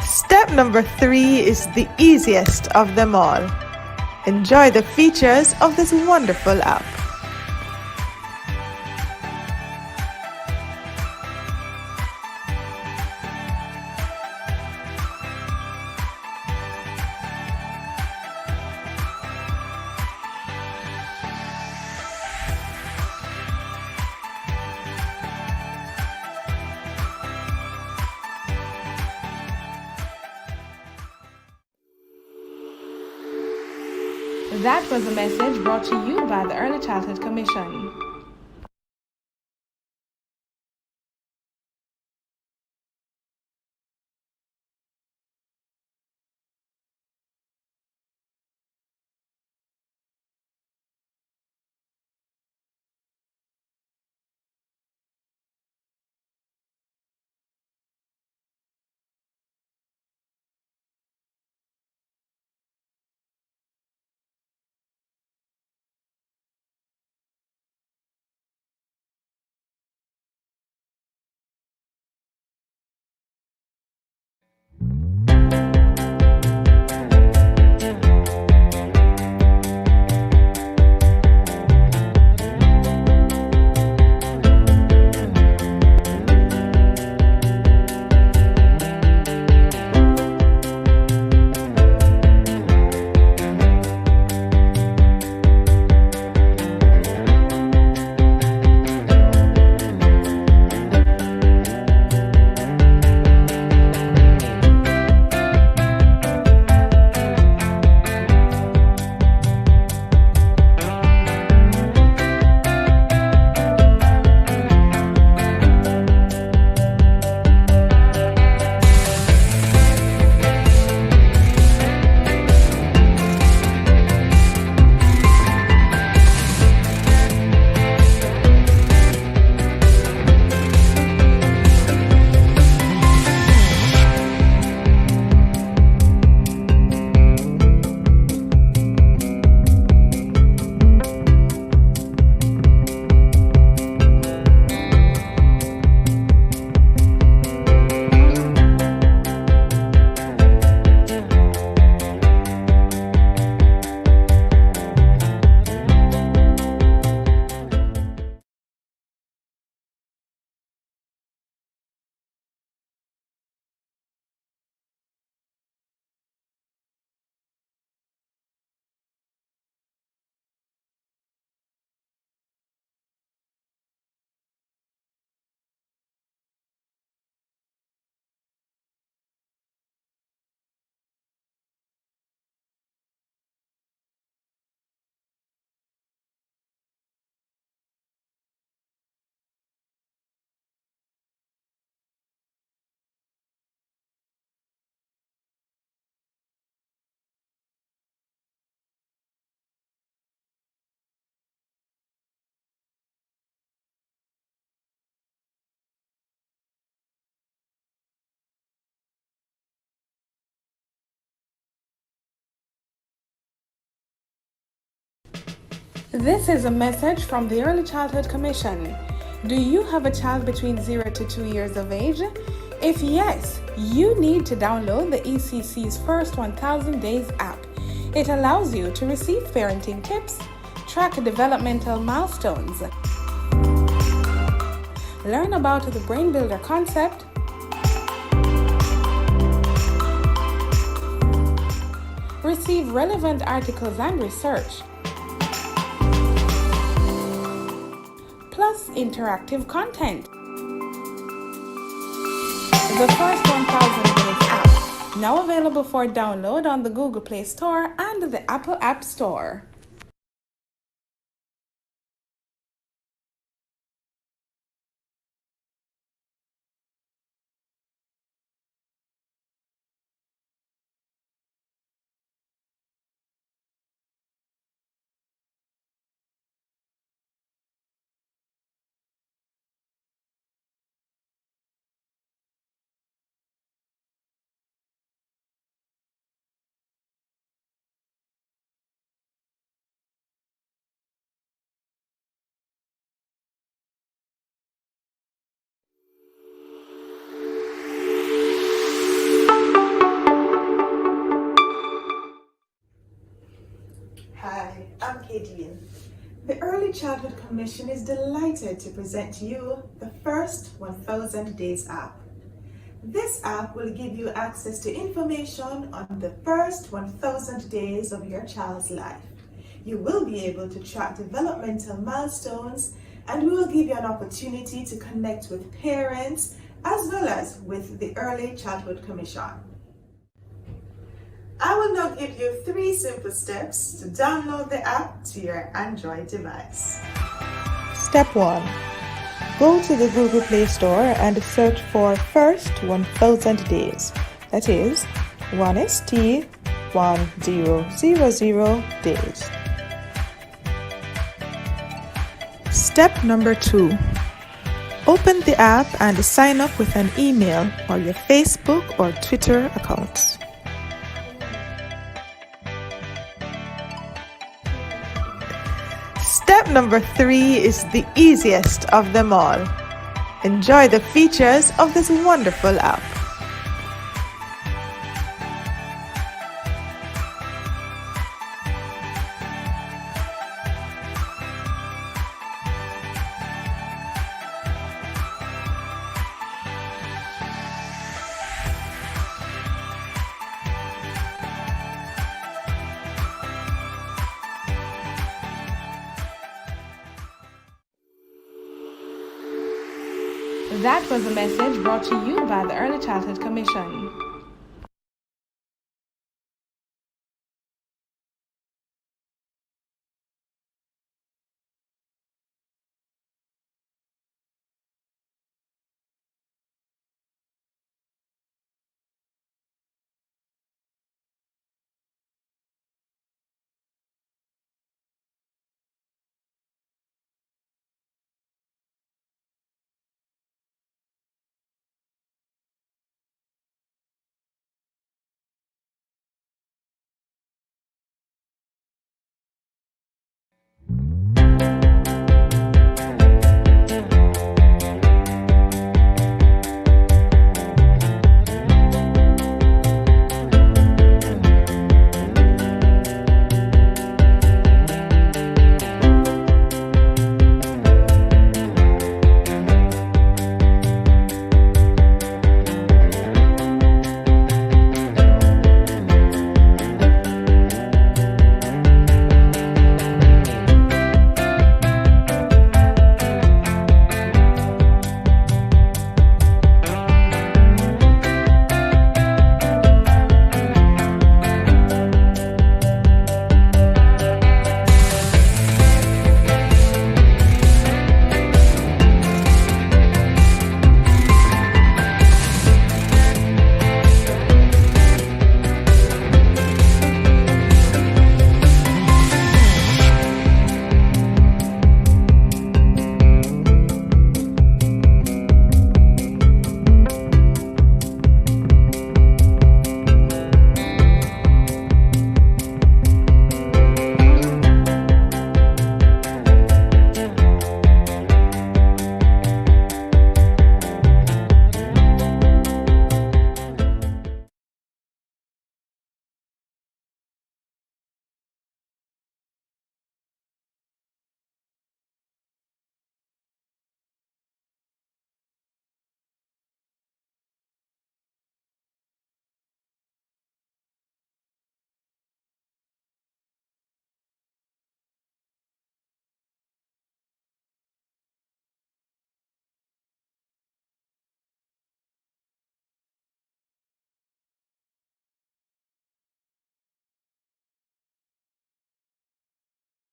C: Step number 3 is the easiest of them all. Enjoy the features of this wonderful app.
A: That was a message brought to you by the Early Childhood Commission. This is a message from the Early Childhood Commission. Do you have a child between 0 to 2 years of age? If yes, you need to download the ECC's First 1000 Days app. It allows you to receive parenting tips, track developmental milestones, learn about the Brain Builder concept, receive relevant articles and research, plus interactive content. The First 1000 Days app, now available for download on the Google Play Store and the Apple App Store.
B: Hi, I'm Kadian. The Early Childhood Commission is delighted to present to you the First 1000 Days app. This app will give you access to information on the first 1000 days of your child's life. You will be able to track developmental milestones, and we will give you an opportunity to connect with parents as well as with the Early Childhood Commission. I will now give you 3 simple steps to download the app to your Android device.
C: Step 1. Go to the Google Play Store and search for First 1000 Days. That is 1ST 1000 days. Step number 2. Open the app and sign up with an email or your Facebook or Twitter accounts. Step number 3 is the easiest of them all. Enjoy the features of this wonderful app.
A: That was a message brought to you by the Early Childhood Commission.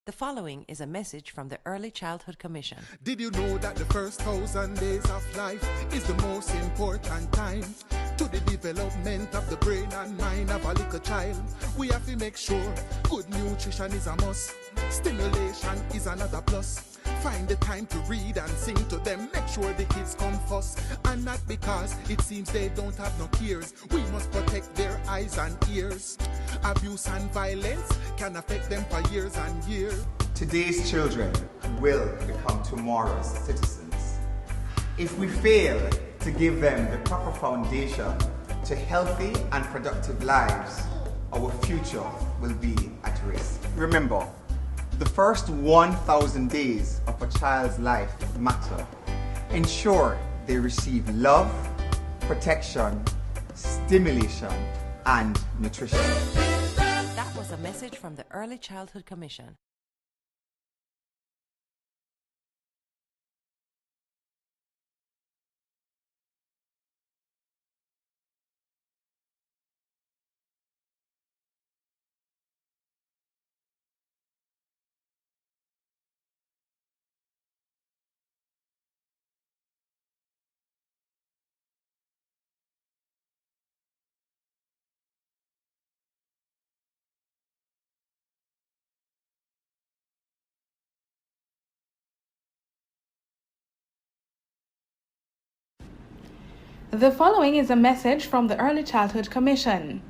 E: The following is a message from the Early Childhood Commission.
M: Did you know that the first 1,000 days of life is the most important time to the development of the brain and mind of a little child? We have to make sure good nutrition is a must. Stimulation is another plus. Find the time to read and sing to them. Make sure the kids come first. And not because it seems they don't have no cares. We must protect their eyes and ears. Abuse and violence can affect them for years and years.
F: Today's children will become tomorrow's citizens. If we fail to give them the proper foundation to healthy and productive lives, our future will be at risk. Remember, the first 1,000 days of a child's life matter. Ensure they receive love, protection, stimulation, and nutrition.
E: That was a message from the Early Childhood Commission.
A: The following is a message from the Early Childhood Commission.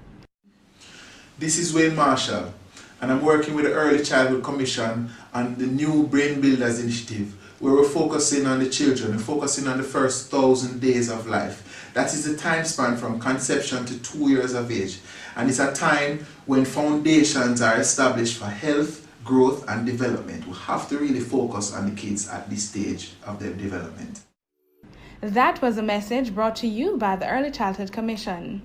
D: This is Wayne Marshall, and I'm working with the Early Childhood Commission on the new Brain Builders initiative, where we're focusing on the children, we're focusing on the first 1,000 days of life. That is the time span from conception to 2 years of age, and it's a time when foundations are established for health, growth, and development. We have to really focus on the kids at this stage of their development.
A: That was a message brought to you by the Early Childhood Commission.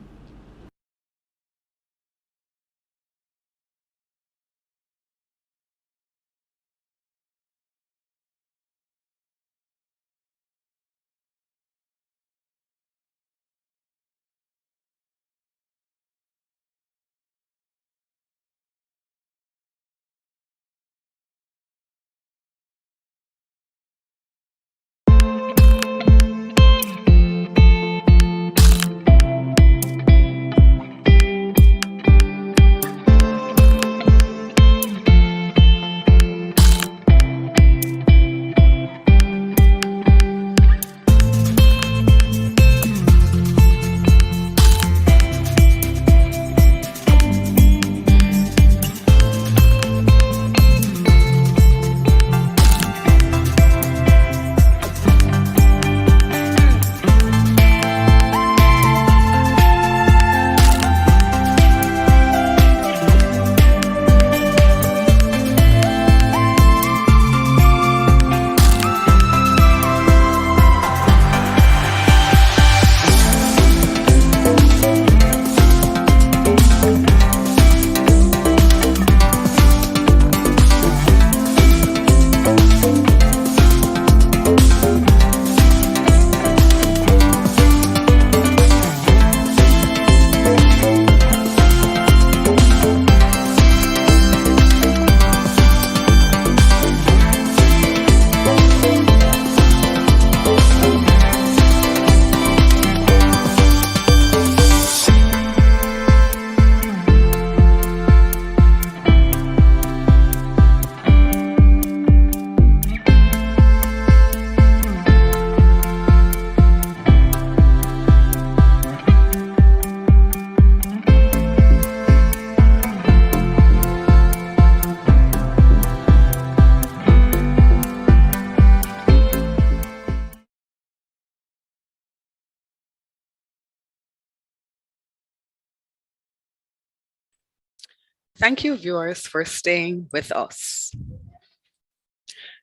H: Thank you, viewers, for staying with us.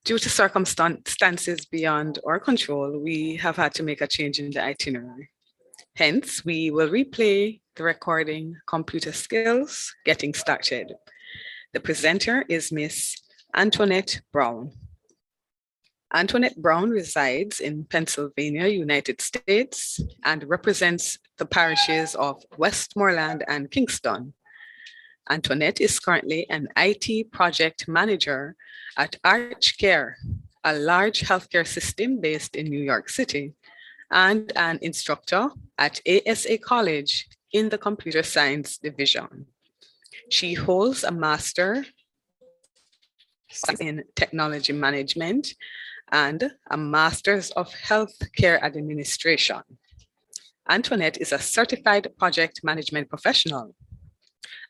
H: Due to circumstances beyond our control, we have had to make a change in the itinerary. Hence, we will replay the recording Computer Skills Getting Started. The presenter is Miss Antoinette Brown. Antoinette Brown resides in Pennsylvania, United States, and represents the parishes of Westmoreland and Kingston. Antoinette is currently an IT project manager at ArchCare, a large healthcare system based in New York City, and an instructor at ASA College in the Computer Science Division. She holds a Master in Technology Management and a Master's of Healthcare Administration. Antoinette is a certified project management professional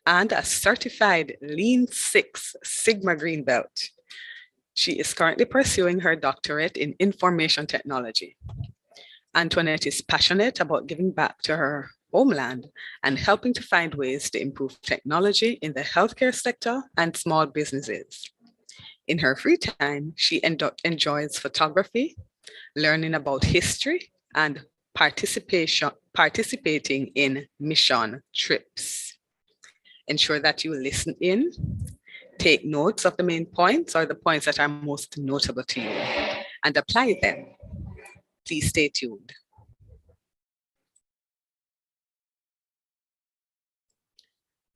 H: and a certified Lean Six Sigma Green Belt. She is currently pursuing her doctorate in information technology. Antoinette is passionate about giving back to her homeland and helping to find ways to improve technology in the healthcare sector and small businesses. In her free time, she enjoys photography, learning about history, and participating in mission trips. Ensure that you listen in, take notes of the main points or the points that are most notable to you, and apply them. Please stay tuned.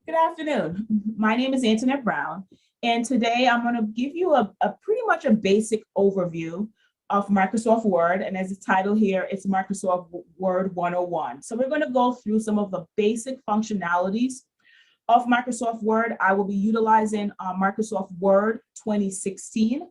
T: Good afternoon. My name is Antoinette Brown, and today I'm going to give you a pretty much a basic overview of Microsoft Word, and as the title here, it's Microsoft Word 101. So we're going to go through some of the basic functionalities of Microsoft Word. I will be utilizing Microsoft Word 2016.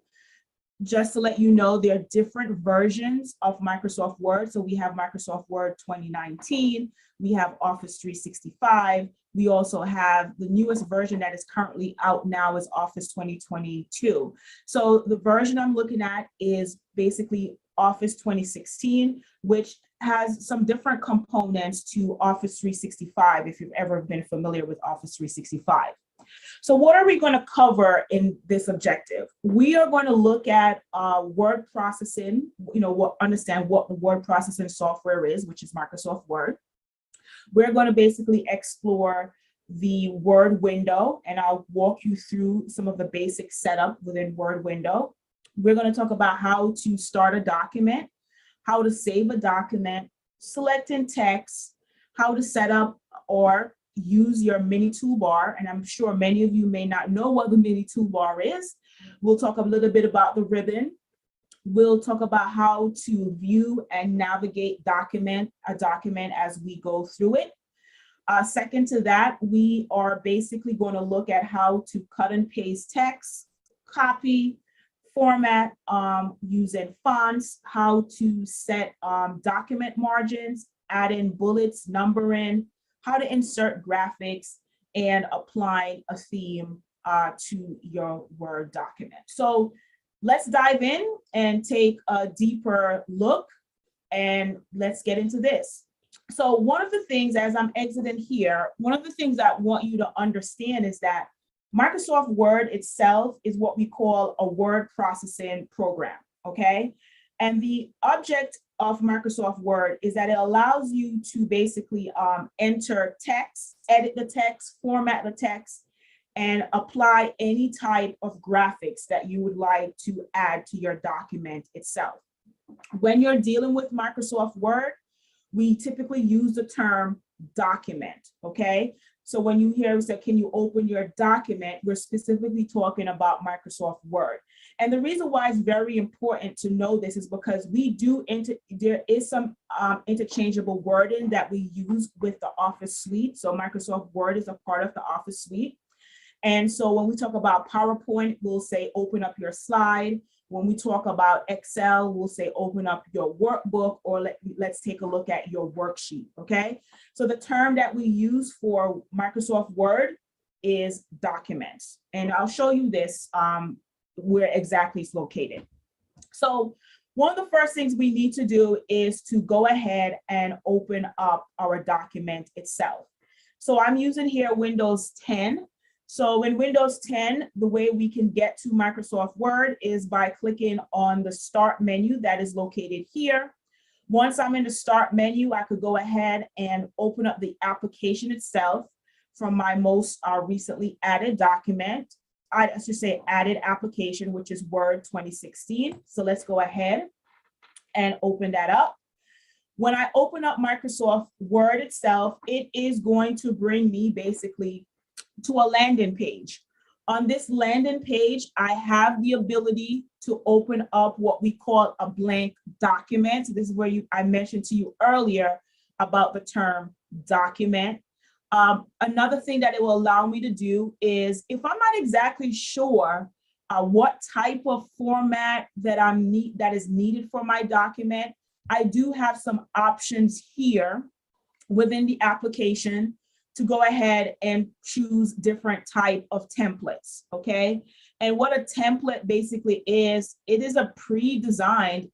T: Just to let you know, there are different versions of Microsoft Word. So we have Microsoft Word 2019, we have Office 365, we also have the newest version that is currently out now is Office 2022. So the version I'm looking at is basically Office 2016, which has some different components to Office 365, if you've ever been familiar with Office 365. So what are we going to cover in this objective? We are going to look at word processing, understand what the word processing software is, which is Microsoft Word. We're going to basically explore the Word window, and I'll walk you through some of the basic setup within Word window. We're going to talk about how to start a document, how to save a document, selecting text, how to set up or use your mini toolbar, and I'm sure many of you may not know what the mini toolbar is. We'll talk a little bit about the ribbon. We'll talk about how to view and navigate a document as we go through it. Second to that, we are basically going to look at how to cut and paste text, copy, format, using fonts, how to set document margins, add in bullets, numbering, how to insert graphics, and apply a theme to your Word document. So let's dive in and take a deeper look, and let's get into this. So one of the things, as I'm exiting here, one of the things I want you to understand is that Microsoft Word itself is what we call a word processing program, okay? And the object of Microsoft Word is that it allows you to basically enter text, edit the text, format the text, and apply any type of graphics that you would like to add to your document itself. When you're dealing with Microsoft Word, we typically use the term document, okay? So when you hear us say, can you open your document, we're specifically talking about Microsoft Word. And the reason why it's very important to know this is because there is some interchangeable wording that we use with the Office suite. So Microsoft Word is a part of the Office suite. And so when we talk about PowerPoint, we'll say, open up your slide. When we talk about Excel, we'll say, open up your workbook, or let's take a look at your worksheet, okay? So the term that we use for Microsoft Word is documents. And I'll show you this, where exactly it's located. So one of the first things we need to do is to go ahead and open up our document itself. So I'm using here Windows 10. So in Windows 10, the way we can get to Microsoft Word is by clicking on the Start menu that is located here. Once I'm in the Start menu, I could go ahead and open up the application itself from my most recently added document. I should say added application, which is Word 2016. So let's go ahead and open that up. When I open up Microsoft Word itself, it is going to bring me basically to a landing page. On this landing page, I have the ability to open up what we call a blank document. This is where I mentioned to you earlier about the term document. Another thing that it will allow me to do is, if I'm not exactly sure what type of format that is needed for my document, I do have some options here within the application to go ahead and choose different type of templates, okay? And what a template basically is, it's a pre-designed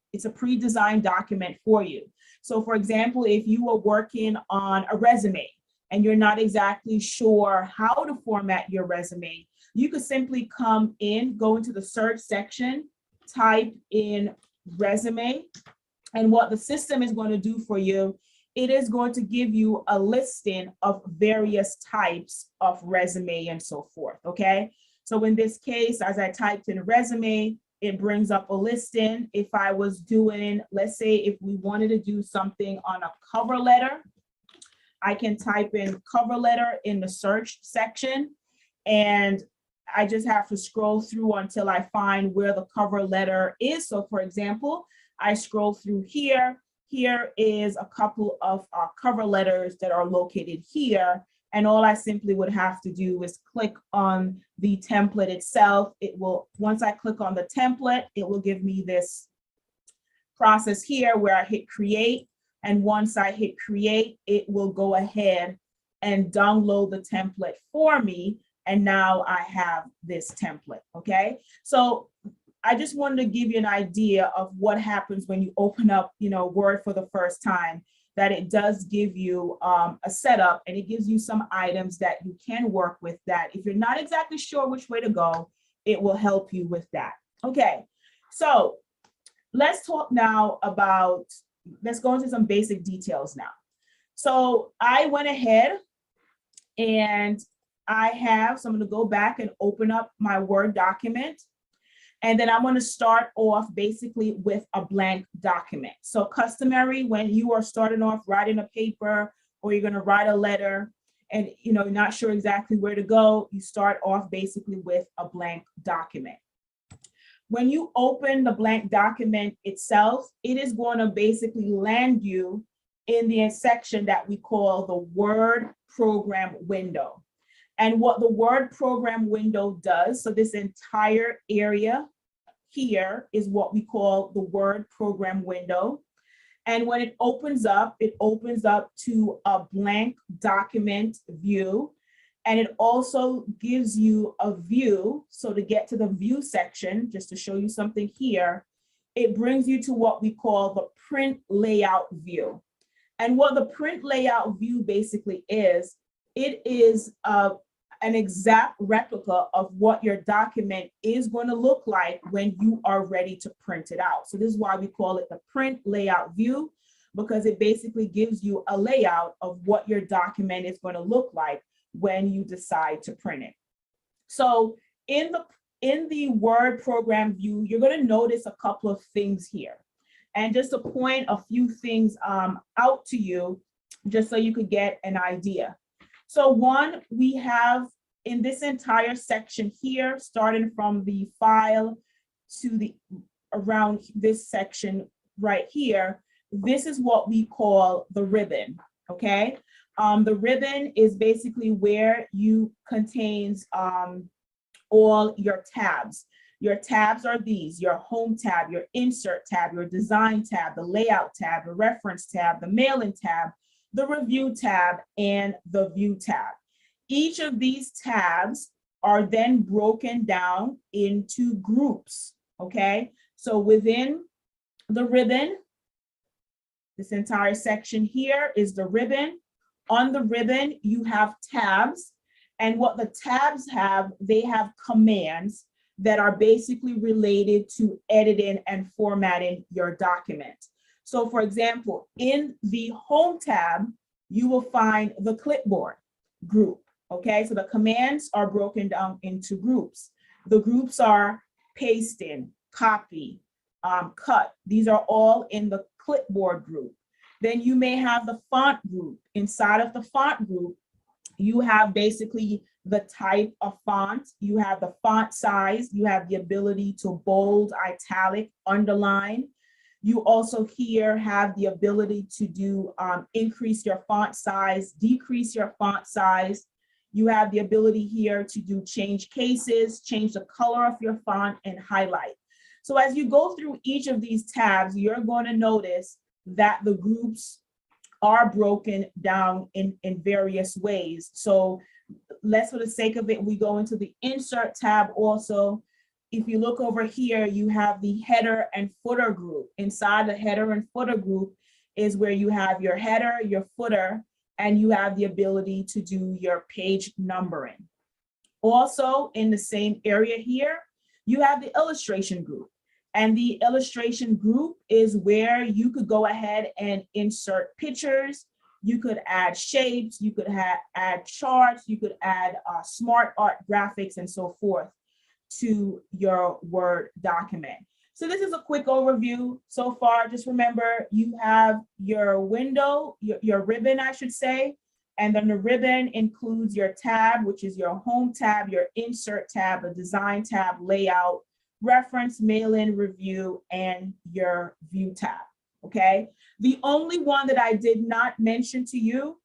T: document for you. So for example, if you are working on a resume and you're not exactly sure how to format your resume, you could simply go into the search section, type in resume, and what the system is going to do for you, it is going to give you a listing of various types of resume and so forth, okay? So in this case, as I typed in resume, it brings up a listing. If I was doing, let's say if we wanted to do something on a cover letter, I can type in cover letter in the search section, and I just have to scroll through until I find where the cover letter is. So for example, I scroll through here. Here is a couple of cover letters that are located here. And all I simply would have to do is click on the template itself. Once I click on the template, it will give me this process here where I hit create. And once I hit create, it will go ahead and download the template for me. And now I have this template, okay? So I just wanted to give you an idea of what happens when you open up, Word for the first time, that it does give you a setup, and it gives you some items that you can work with, that if you're not exactly sure which way to go, it will help you with that. Okay, so let's talk now let's go into some basic details now. So I went ahead and so I'm going to go back and open up my Word document. And then I'm going to start off basically with a blank document. So customary, when you are starting off writing a paper or you're going to write a letter and you're not sure exactly where to go, you start off basically with a blank document. When you open the blank document itself, it is going to basically land you in the section that we call the Word program window. And what the Word program window does, so this entire area here is what we call the Word program window. And when it opens up to a blank document view. And it also gives you a view. So to get to the view section, just to show you something here, it brings you to what we call the print layout view. And what the print layout view basically is, it is an exact replica of what your document is going to look like when you are ready to print it out. So this is why we call it the print layout view, because it basically gives you a layout of what your document is going to look like when you decide to print it. So in the Word program view, you're going to notice a couple of things here. And just to point a few things out to you, just so you could get an idea. So one, we have in this entire section here, starting from the file to around this section right here, this is what we call the ribbon, okay? The ribbon is basically where you contains all your tabs. Your tabs are these: your home tab, your insert tab, your design tab, the layout tab, the reference tab, the mailing tab, the review tab, and the view tab. Each of these tabs are then broken down into groups, okay? So within the ribbon, this entire section here is the ribbon. On the ribbon, you have tabs, and what the tabs have, they have commands that are basically related to editing and formatting your document. So for example, in the home tab, you will find the clipboard group, okay? So the commands are broken down into groups. The groups are pasting, copy, cut. These are all in the clipboard group. Then you may have the font group. Inside of the font group, you have basically the type of font, you have the font size, you have the ability to bold, italic, underline. You also here have the ability to do increase your font size, decrease your font size. You have the ability here to do change cases, change the color of your font, and highlight. So as you go through each of these tabs, you're going to notice that the groups are broken down in various ways. So let's, for the sake of it, we go into the insert tab also. If you look over here, you have the header and footer group. Inside the header and footer group is where you have your header, your footer, and you have the ability to do your page numbering. Also in the same area here, you have the illustration group. And the illustration group is where you could go ahead and insert pictures. You could add shapes, you could add charts, you could add smart art graphics and so forth to your Word document. So this is a quick overview so far. Just remember, you have your window, your ribbon, I should say, and then the ribbon includes your tab, which is your home tab, your insert tab, the design tab, layout, reference, mail-in, review, and your view tab, okay? The only one that I did not mention to you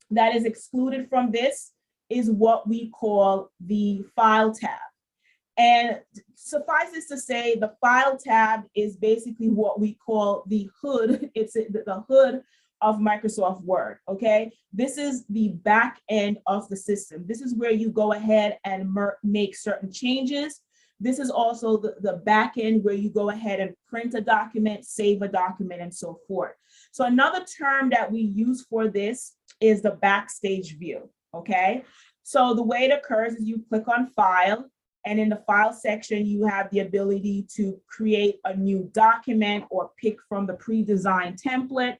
T: that is excluded from this is what we call the file tab. And suffice it to say, the file tab is basically what we call the hood. It's the hood of Microsoft Word, okay? This is the back end of the system. This is where you go ahead and make certain changes. This is also the back end where you go ahead and print a document, save a document, and so forth. So another term that we use for this is the backstage view, okay? So the way it occurs is you click on File, and in the File section, you have the ability to create a new document or pick from the pre-designed template.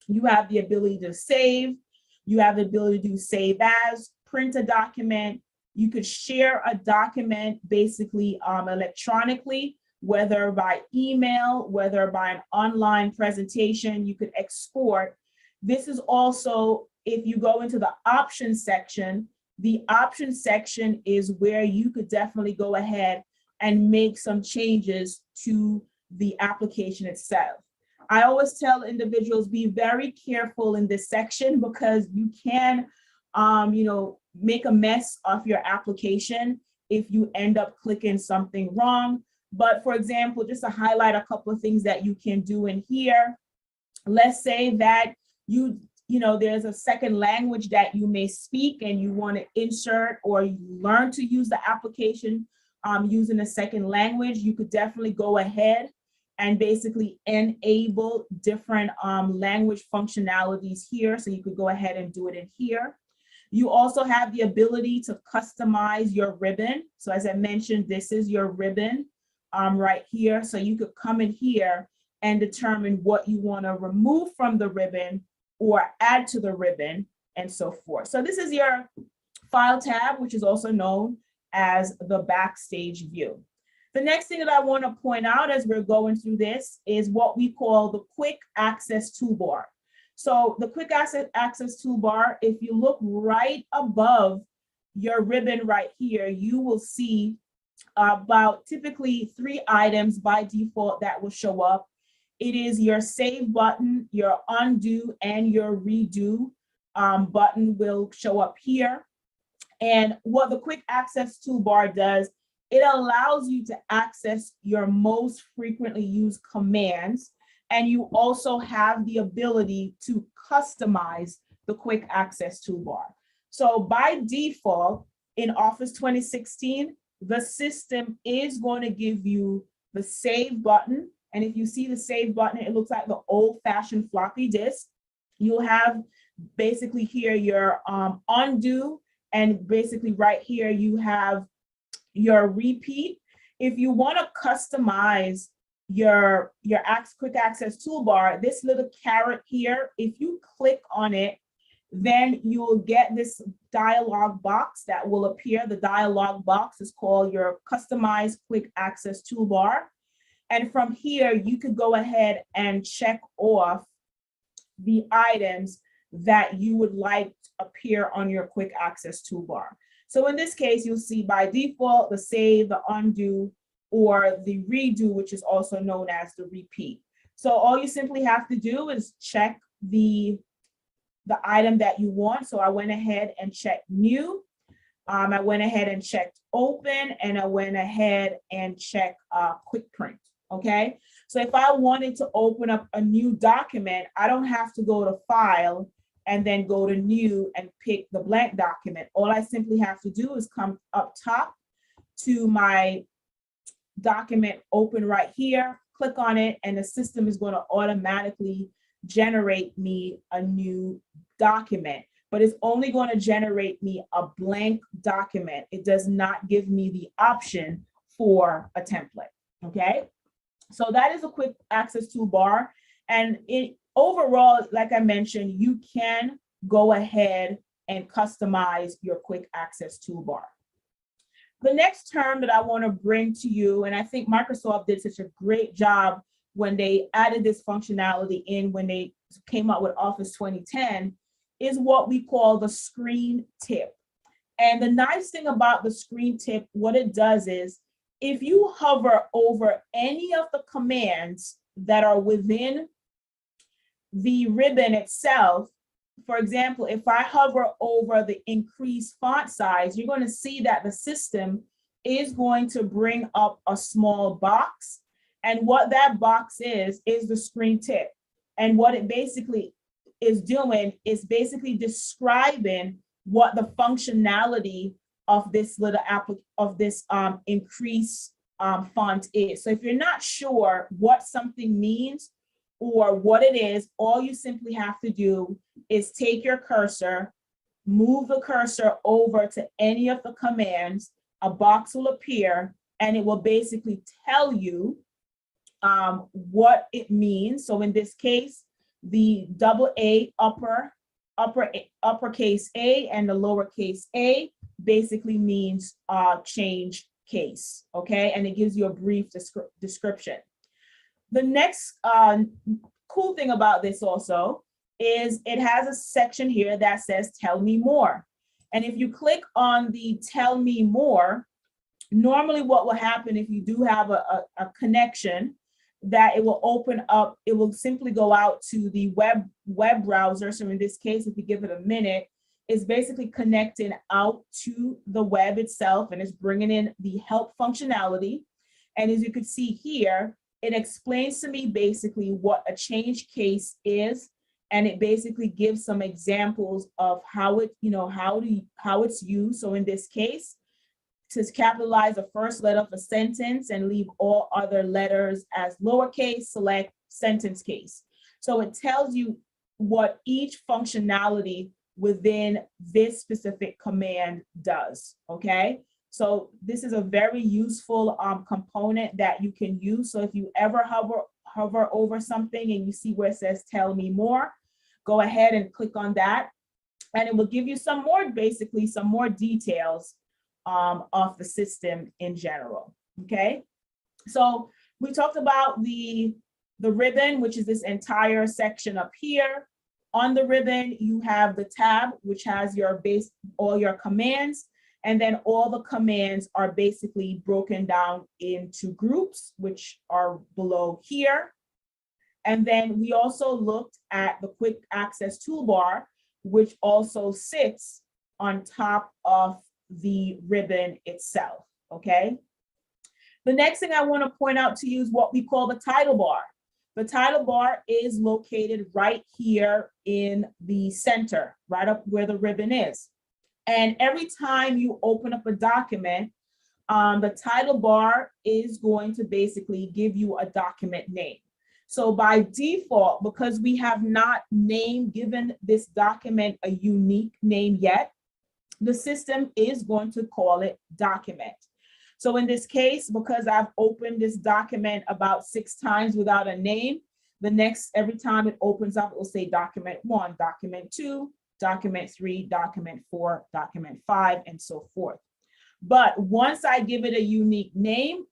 T: You have the ability to save. You have the ability to do save as, print a document. You could share a document basically electronically, whether by email, whether by an online presentation. You could export. This is also, if you go into the options section, the options section is where you could definitely go ahead and make some changes to the application itself. I always tell individuals, be very careful in this section because you can, make a mess of your application if you end up clicking something wrong. But for example, just to highlight a couple of things that you can do in here, let's say that there's a second language that you may speak and you want to insert or learn to use the application using a second language. You could definitely go ahead and basically enable different language functionalities here. So you could go ahead and do it in here. You also have the ability to customize your ribbon. So as I mentioned, this is your ribbon right here. So you could come in here and determine what you want to remove from the ribbon or add to the ribbon and so forth. So this is your File tab, which is also known as the backstage view. The next thing that I want to point out as we're going through this is what we call the quick access toolbar. So the quick access toolbar, if you look right above your ribbon right here, you will see about typically 3 items by default that will show up. It is your save button, your undo, and your redo button will show up here. And what the quick access toolbar does, it allows you to access your most frequently used commands. And you also have the ability to customize the quick access toolbar. So by default, in Office 2016, the system is going to give you the save button. And if you see the save button, it looks like the old-fashioned floppy disk. You'll have basically here your undo, and basically right here you have your repeat. If you want to customize your quick access toolbar, this little caret here, if you click on it, then you will get this dialog box that will appear. The dialog box is called your customized quick access toolbar. And from here, you could go ahead and check off the items that you would like to appear on your quick access toolbar. So in this case, you'll see by default, the save, the undo, or the redo, which is also known as the repeat. So all you simply have to do is check the item that you want. So I went ahead and checked new. I went ahead and checked open, and I went ahead and checked quick print. Okay. So if I wanted to open up a new document, I don't have to go to file and then go to new and pick the blank document. All I simply have to do is come up top to my document open right here, click on it, and the system is going to automatically generate me a new document, but it's only going to generate me a blank document. It does not give me the option for a template. Okay. So that is a quick access toolbar. And overall, like I mentioned, you can go ahead and customize your quick access toolbar. The next term that I want to bring to you, and I think Microsoft did such a great job when they added this functionality in when they came out with Office 2010, is what we call the screen tip. And the nice thing about the screen tip, what it does is, if you hover over any of the commands that are within the ribbon itself, for example, if I hover over the increase font size, you're going to see that the system is going to bring up a small box. And what that box is the screen tip. And what it basically is doing is basically describing what the functionality of this little increase font is. So if you're not sure what something means or what it is, all you simply have to do is take your cursor, move the cursor over to any of the commands, a box will appear, and it will basically tell you what it means. So in this case, the double A uppercase A and the lowercase a basically means change case, okay? And it gives you a brief description. The next cool thing about this also is it has a section here that says tell me more. And if you click on the tell me more, normally what will happen if you do have a connection, that it will open up, it will simply go out to the web browser. So in this case, if you give it a minute, it's basically connecting out to the web itself, and it's bringing in the help functionality. And as you can see here, it explains to me basically what a change case is, and it basically gives some examples of how it, how it's used. So in this case, to capitalize the first letter of a sentence and leave all other letters as lowercase, select sentence case. So it tells you what each functionality within this specific command does, okay? So this is a very useful component that you can use. So if you ever hover over something and you see where it says tell me more, go ahead and click on that, and it will give you some more, basically some more details of the system in general, okay? So we talked about the ribbon, which is this entire section up here. On the ribbon, you have the tab, which has your all your commands, and then all the commands are basically broken down into groups, which are below here. And then we also looked at the quick access toolbar, which also sits on top of the ribbon itself, okay? The next thing I want to point out to you is what we call the title bar. The title bar is located right here in the center, right up where the ribbon is. And every time you open up a document, the title bar is going to basically give you a document name. So by default, because we have not given this document a unique name yet, the system is going to call it document. So in this case, because I've opened this document about 6 times without a name, every time it opens up, it will say document 1, document 2, document 3, document 4, document 5, and so forth. But once I give it a unique name,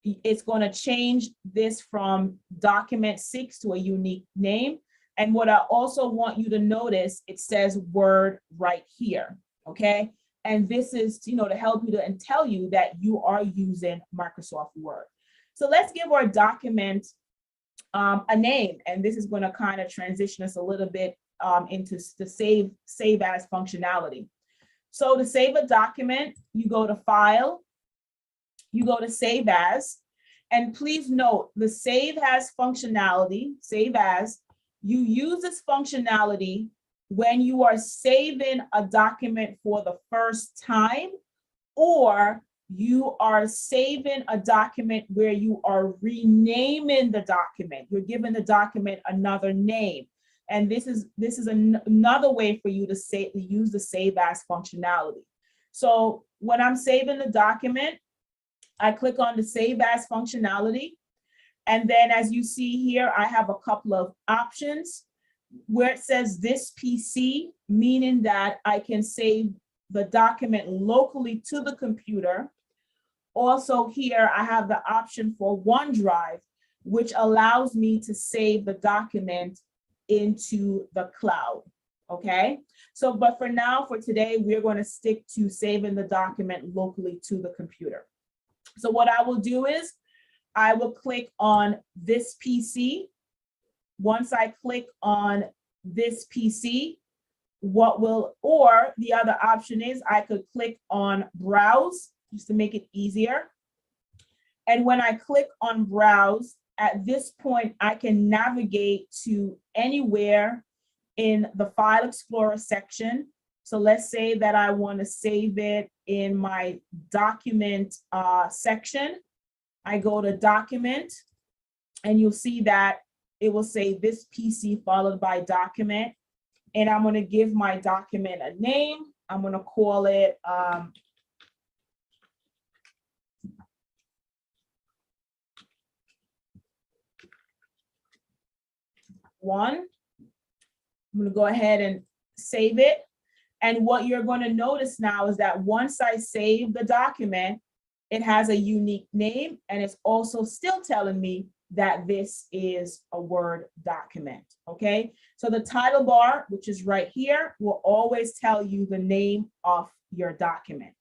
T: it's going to change this from document 6 to a unique name. And what I also want you to notice, it says Word right here, okay? And this is, to help you to and tell you that you are using Microsoft Word. So let's give our document a name, and this is going to kind of transition us a little bit into the save as functionality. So to save a document, you go to File, you go to Save As, and please note the Save As functionality, Save As, you use this functionality when you are saving a document for the first time, or you are saving a document where you are renaming the document. You're giving the document another name. And this is another way for you to use the Save As functionality. So when I'm saving the document, I click on the Save As functionality. And then as you see here, I have a couple of options where it says this PC, meaning that I can save the document locally to the computer. Also here, I have the option for OneDrive, which allows me to save the document into the cloud, okay? So, but for now, for today, we're going to stick to saving the document locally to the computer. So what I will do is I will click on this PC. Once I click on this PC, or the other option is I could click on Browse, just to make it easier. And when I click on Browse, at this point, I can navigate to anywhere in the File Explorer section. So let's say that I want to save it in my document section. I go to Document, and you'll see that it will say this PC followed by Document. And I'm going to give my document a name. I'm going to call it one. I'm going to go ahead and save it. And what you're going to notice now is that once I save the document, it has a unique name, and it's also still telling me that this is a Word document, okay? So the title bar, which is right here, will always tell you the name of your document.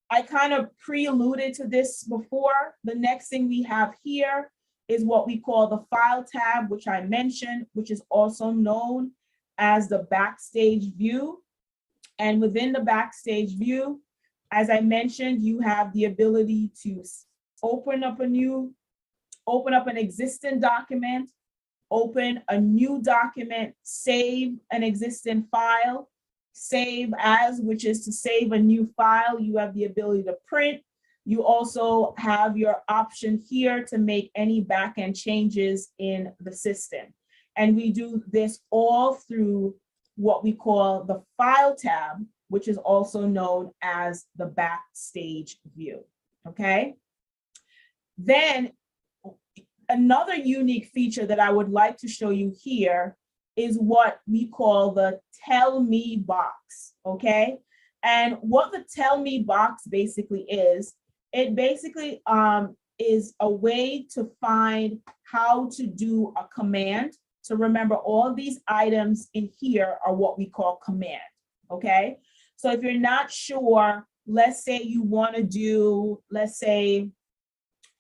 T: I kind of pre-alluded to this before. The next thing we have here is what we call the File tab, which I mentioned, which is also known as the Backstage view. And within the Backstage view, as I mentioned, you have the ability to open up an existing document, open a new document, save an existing file, save as, which is to save a new file. You have the ability to print. You also have your option here to make any backend changes in the system. And we do this all through what we call the File tab, which is also known as the Backstage view, okay? Then another unique feature that I would like to show you here is what we call the Tell Me box, okay? And what the Tell Me box basically is, it basically is a way to find how to do a command. So remember, all these items in here are what we call command, okay? So if you're not sure, let's say you want to do, let's say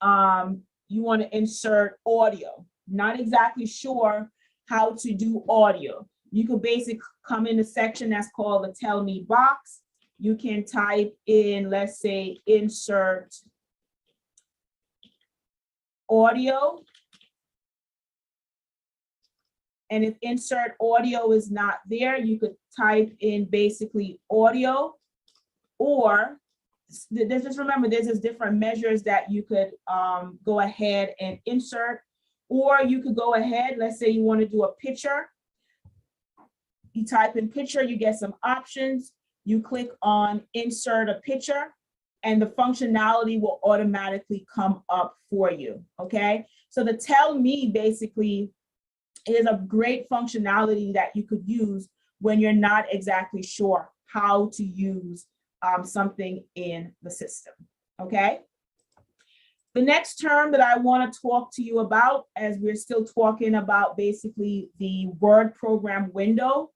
T: you want to insert audio, not exactly sure how to do audio. You could basically come in the section that's called the Tell Me box. You can type in, let's say, insert audio. And if insert audio is not there, you could type in basically audio, or just remember, there's just different measures that you could go ahead and insert, or you could go ahead, let's say you want to do a picture. You type in picture, you get some options. You click on insert a picture, and the functionality will automatically come up for you, okay? So the Tell Me basically is a great functionality that you could use when you're not exactly sure how to use something in the system, okay? The next term that I want to talk to you about, as we're still talking about basically the Word program window,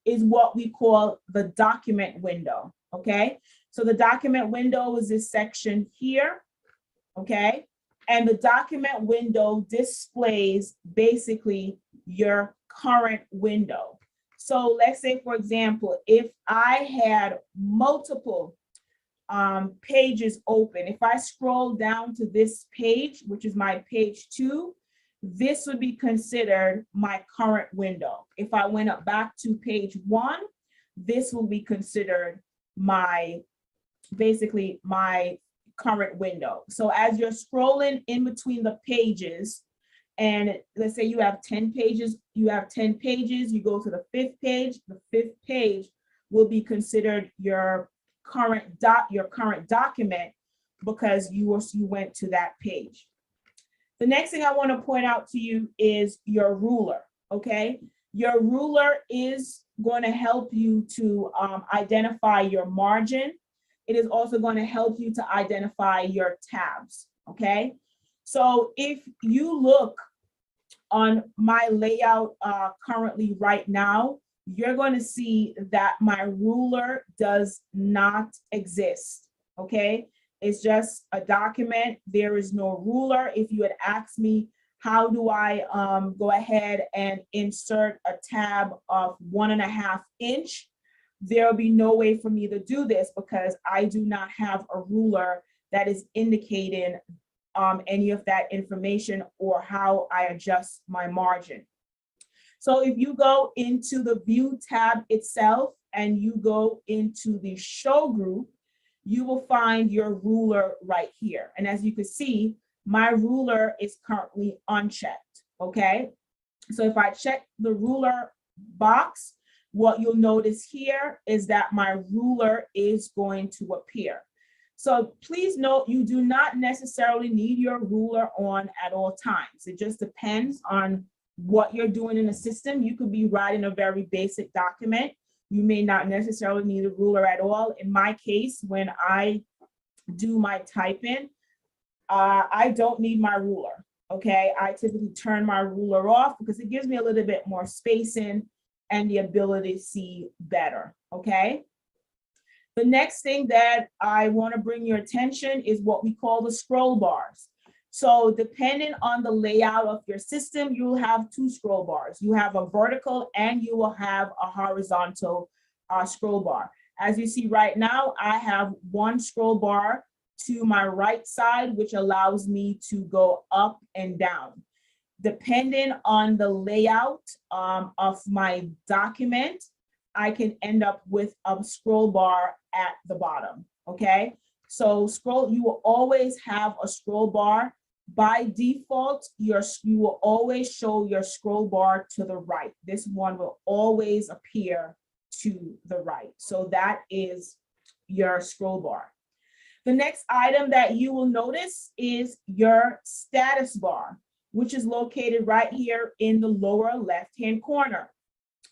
T: is what we call the document window, okay? So the document window is this section here, okay? And the document window displays basically your current window. So let's say, for example, if I had multiple pages open, if I scroll down to this page, which is my page 2, this would be considered my current window. If I went up back to page 1, this will be considered basically my current window. So as you're scrolling in between the pages, and let's say you have 10 pages, you go to the 5th page, the 5th page will be considered your current document because you went to that page. The next thing I want to point out to you is your ruler, okay? Your ruler is going to help you to identify your margin. It is also going to help you to identify your tabs, okay? So if you look on my layout currently right now, you're going to see that my ruler does not exist, okay? It's just a document. There is no ruler. If you had asked me, how do I go ahead and insert a tab of 1.5 inch, there'll be no way for me to do this because I do not have a ruler that is indicating any of that information or how I adjust my margin. So if you go into the View tab itself and you go into the Show group, you will find your ruler right here. And as you can see, my ruler is currently unchecked, okay? So if I check the ruler box, what you'll notice here is that my ruler is going to appear. So please note, you do not necessarily need your ruler on at all times. It just depends on what you're doing in the system. You could be writing a very basic document. You may not necessarily need a ruler at all. In my case, when I do my typing, I don't need my ruler, okay? I typically turn my ruler off because it gives me a little bit more spacing and the ability to see better, okay? The next thing that I want to bring your attention is what we call the scroll bars. So depending on the layout of your system, you will have 2 scroll bars. You have a vertical and you will have a horizontal scroll bar. As you see right now, I have 1 scroll bar to my right side, which allows me to go up and down. Depending on the layout of my document, I can end up with a scroll bar at the bottom, okay? So you will always have a scroll bar. By default, you will always show your scroll bar to the right. This one will always appear to the right. So that is your scroll bar. The next item that you will notice is your status bar, which is located right here in the lower left-hand corner.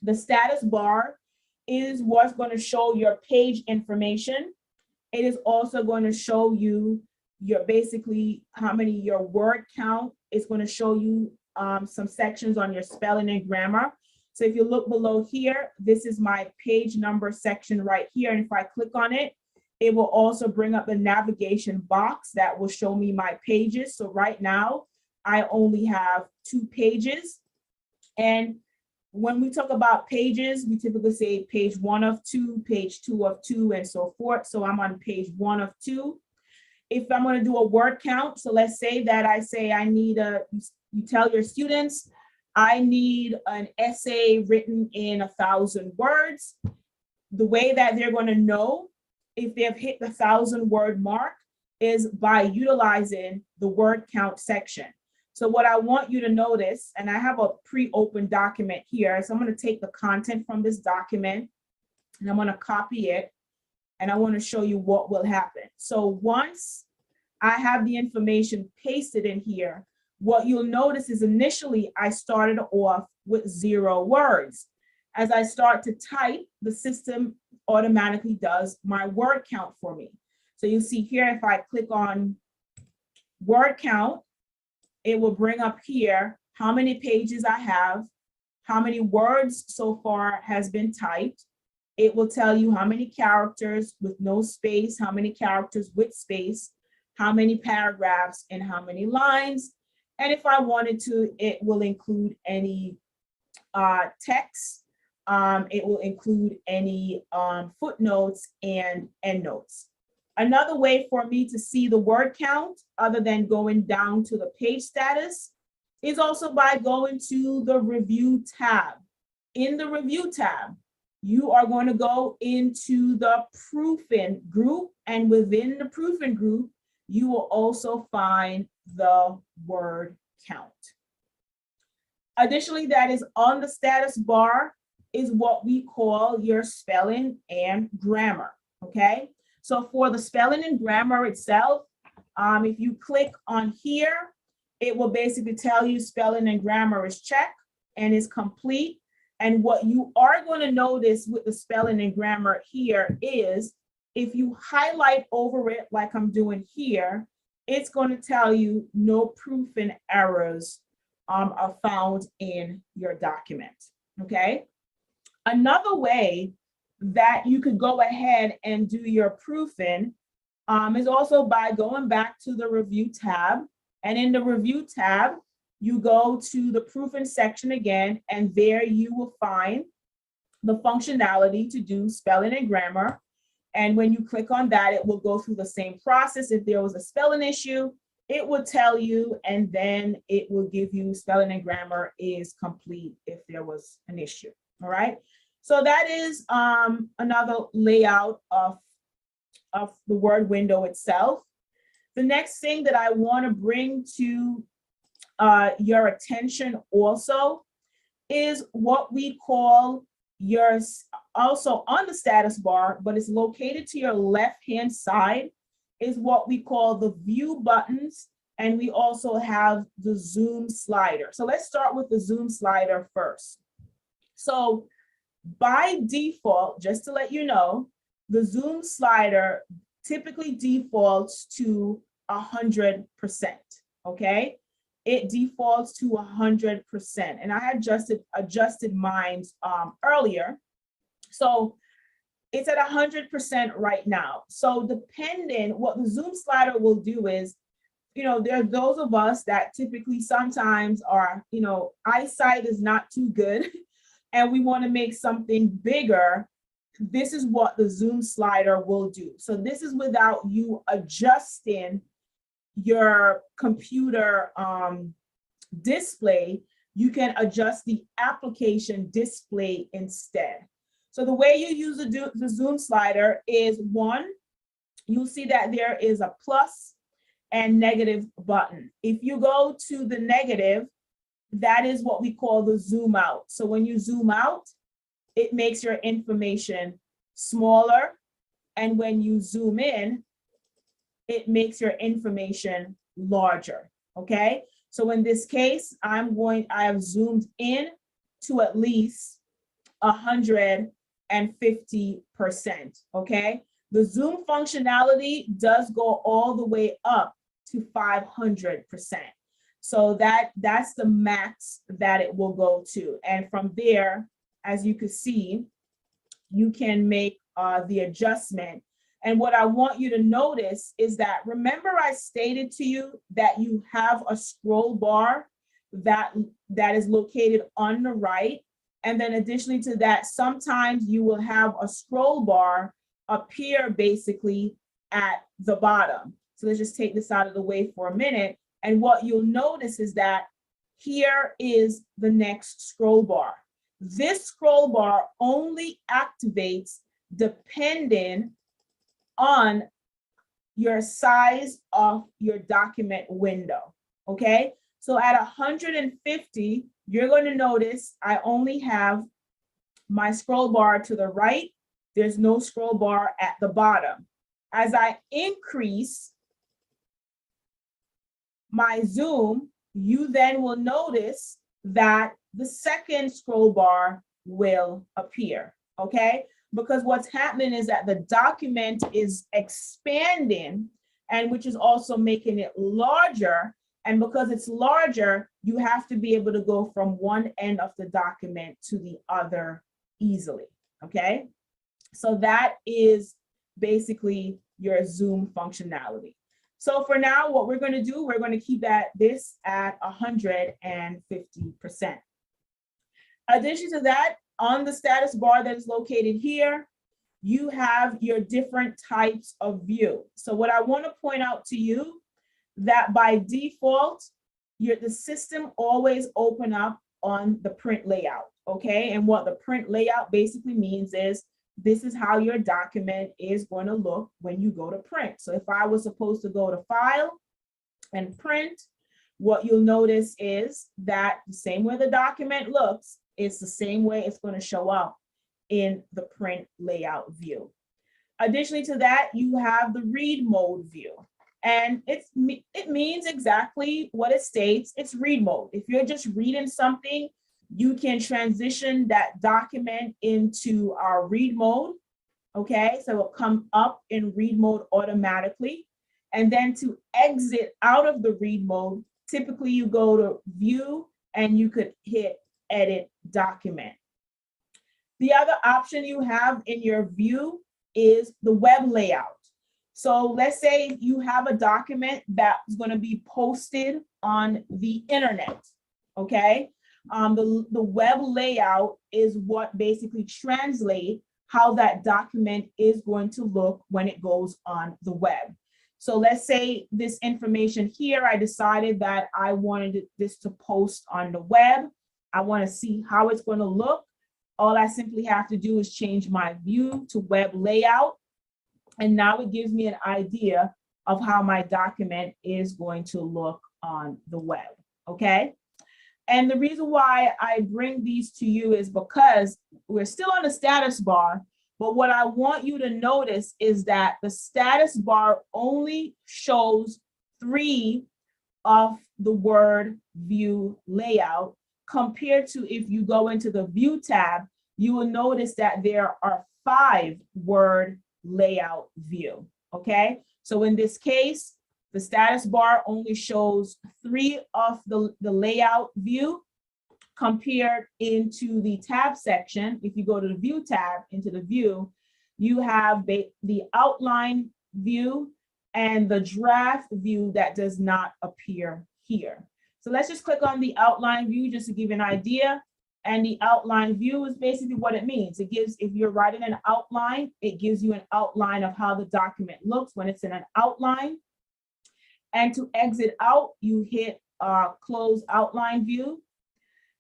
T: The status bar is what's going to show your page information. It is also going to show you your your word count. It's going to show you some sections on your spelling and grammar. So if you look below here, this is my page number section right here. And if I click on it, it will also bring up the navigation box that will show me my pages. So right now, I only have 2 pages. And when we talk about pages, we typically say page 1 of 2, page 2 of 2, and so forth. So I'm on page 1 of 2. If I'm going to do a word count, so let's say that I need you tell your students, I need an essay written in 1,000 words. The way that they're going to know if they've hit the 1,000-word mark is by utilizing the word count section. So what I want you to notice, and I have a pre-open document here, so I'm going to take the content from this document and I'm going to copy it, and I want to show you what will happen. So once I have the information pasted in here, what you'll notice is initially I started off with 0 words. As I start to type, the system automatically does my word count for me. So you see here, if I click on word count, it will bring up here how many pages I have, how many words so far has been typed. It will tell you how many characters with no space, how many characters with space, how many paragraphs, and how many lines. And if I wanted to, it will include any text. It will include any footnotes and endnotes. Another way for me to see the word count, other than going down to the page status, is also by going to the review tab. In the review tab, you are going to go into the proofing group, and within the proofing group, you will also find the word count. Additionally, that is on the status bar is what we call your spelling and grammar, okay? So for the spelling and grammar itself, if you click on here, it will basically tell you spelling and grammar is checked and is complete. And what you are going to notice with the spelling and grammar here is if you highlight over it like I'm doing here, it's going to tell you no proofing errors are found in your document, okay? Another way that you could go ahead and do your proofing is also by going back to the review tab. And in the review tab, you go to the proofing section again, and there you will find the functionality to do spelling and grammar. And when you click on that, it will go through the same process. If there was a spelling issue, it will tell you, and then it will give you spelling and grammar is complete if there was an issue, all right? So that is another layout of the word window itself. The next thing that I want to bring to your attention also is what we call your, also on the status bar, but it's located to your left-hand side, is what we call the view buttons, and we also have the zoom slider. So let's start with the zoom slider first. So by default, just to let you know, the zoom slider typically defaults to 100%, okay? It defaults to 100%, and I adjusted mine earlier. So it's at 100% right now. So depending, what the zoom slider will do is, you know, there are those of us that typically sometimes are, you know, eyesight is not too good and we want to make something bigger. This is what the zoom slider will do. So this is without you adjusting your computer display. You can adjust the application display instead. So the way you use the zoom slider is, one, you'll see that there is a plus and negative button. If you go to the negative, that is what we call the zoom out. So when you zoom out, it makes your information smaller. And when you zoom in, it makes your information larger, okay? So in this case, I have zoomed in to at least 150%, okay? The zoom functionality does go all the way up to 500%. So that's the max that it will go to. And from there, as you can see, you can make the adjustment. And what I want you to notice is that, remember I stated to you that you have a scroll bar that is located on the right. And then additionally to that, sometimes you will have a scroll bar appear basically at the bottom. So let's just take this out of the way for a minute. And what you'll notice is that here is the next scroll bar. This scroll bar only activates depending on your size of your document window, okay? So at 150, you're going to notice I only have my scroll bar to the right. There's no scroll bar at the bottom. As I increase my zoom, you then will notice that the second scroll bar will appear, okay? Because what's happening is that the document is expanding, and which is also making it larger. And because it's larger, you have to be able to go from one end of the document to the other easily, okay? So that is basically your zoom functionality. So for now, what we're going to do, we're going to keep this at 150%. Addition to that, on the status bar that is located here, you have your different types of view. So what I want to point out to you, that by default, the system always open up on the print layout, okay? And what the print layout basically means is this is how your document is going to look when you go to print. So if I was supposed to go to File and Print, what you'll notice is that the same way the document looks, it's the same way it's going to show up in the print layout view. Additionally to that, you have the read mode view. And it means exactly what it states. It's read mode. If you're just reading something, you can transition that document into our read mode, okay? So it'll come up in read mode automatically. And then to exit out of the read mode, typically you go to View and you could hit Edit Document. The other option you have in your view is the web layout. So let's say you have a document that's going to be posted on the internet, okay? The web layout is what basically translates how that document is going to look when it goes on the web. So let's say this information here, I decided that I wanted this to post on the web. I want to see how it's going to look. All I simply have to do is change my view to web layout. And now it gives me an idea of how my document is going to look on the web, okay? And the reason why I bring these to you is because we're still on the status bar, but what I want you to notice is that the status bar only shows 3 of the word view layout, compared to if you go into the view tab, you will notice that there are 5 word layout view, okay? So in this case, the status bar only shows 3 of the layout view, compared into the tab section. If you go to the view tab, into the view, you have the outline view and the draft view that does not appear here. So let's just click on the outline view just to give you an idea. And the outline view is basically what it means. It gives, if you're writing an outline, it gives you an outline of how the document looks when it's in an outline. And to exit out, you hit close outline view.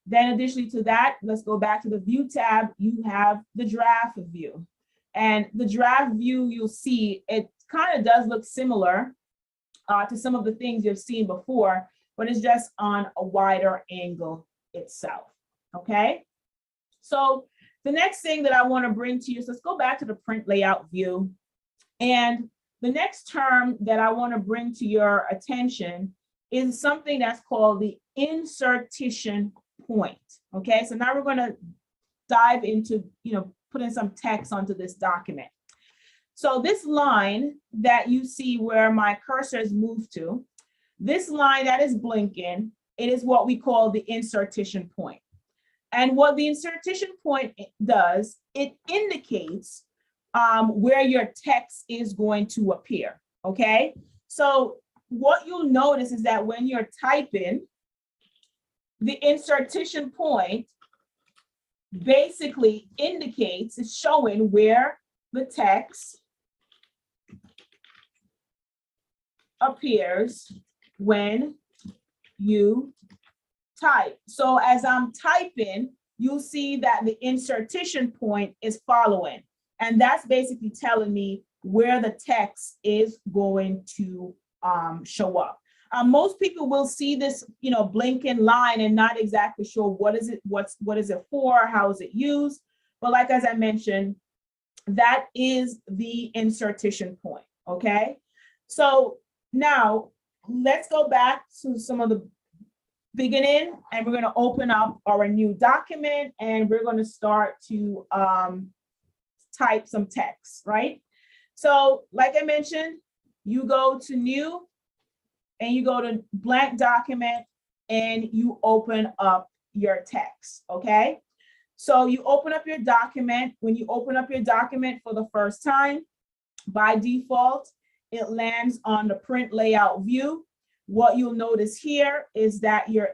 T: Then additionally to that, let's go back to the view tab, you have the draft view. And the draft view, you'll see, it kind of does look similar to some of the things you've seen before, but it's just on a wider angle itself, okay? So the next thing that I want to bring to you, so let's go back to the print layout view. And the next term that I want to bring to your attention is something that's called the insertion point, okay? So now we're going to dive into, putting some text onto this document. So this line that you see where my cursor is moved to, this line that is blinking, it is what we call the insertion point. And what the insertion point does, it indicates where your text is going to appear, okay? So what you'll notice is that when you're typing, the insertion point basically indicates, it's showing where the text appears when you type. So as I'm typing, you'll see that the insertion point is following. And that's basically telling me where the text is going to show up. Most people will see this, blinking line and not exactly sure what is it for, how is it used. But like, as I mentioned, that is the insertion point, okay? So now let's go back to some of the beginning, and we're going to open up our new document, and we're going to start to type some text, right? So like I mentioned, you go to new, and you go to blank document and you open up your text, okay? So you open up your document. When you open up your document for the first time, by default, it lands on the print layout view. What you'll notice here is that your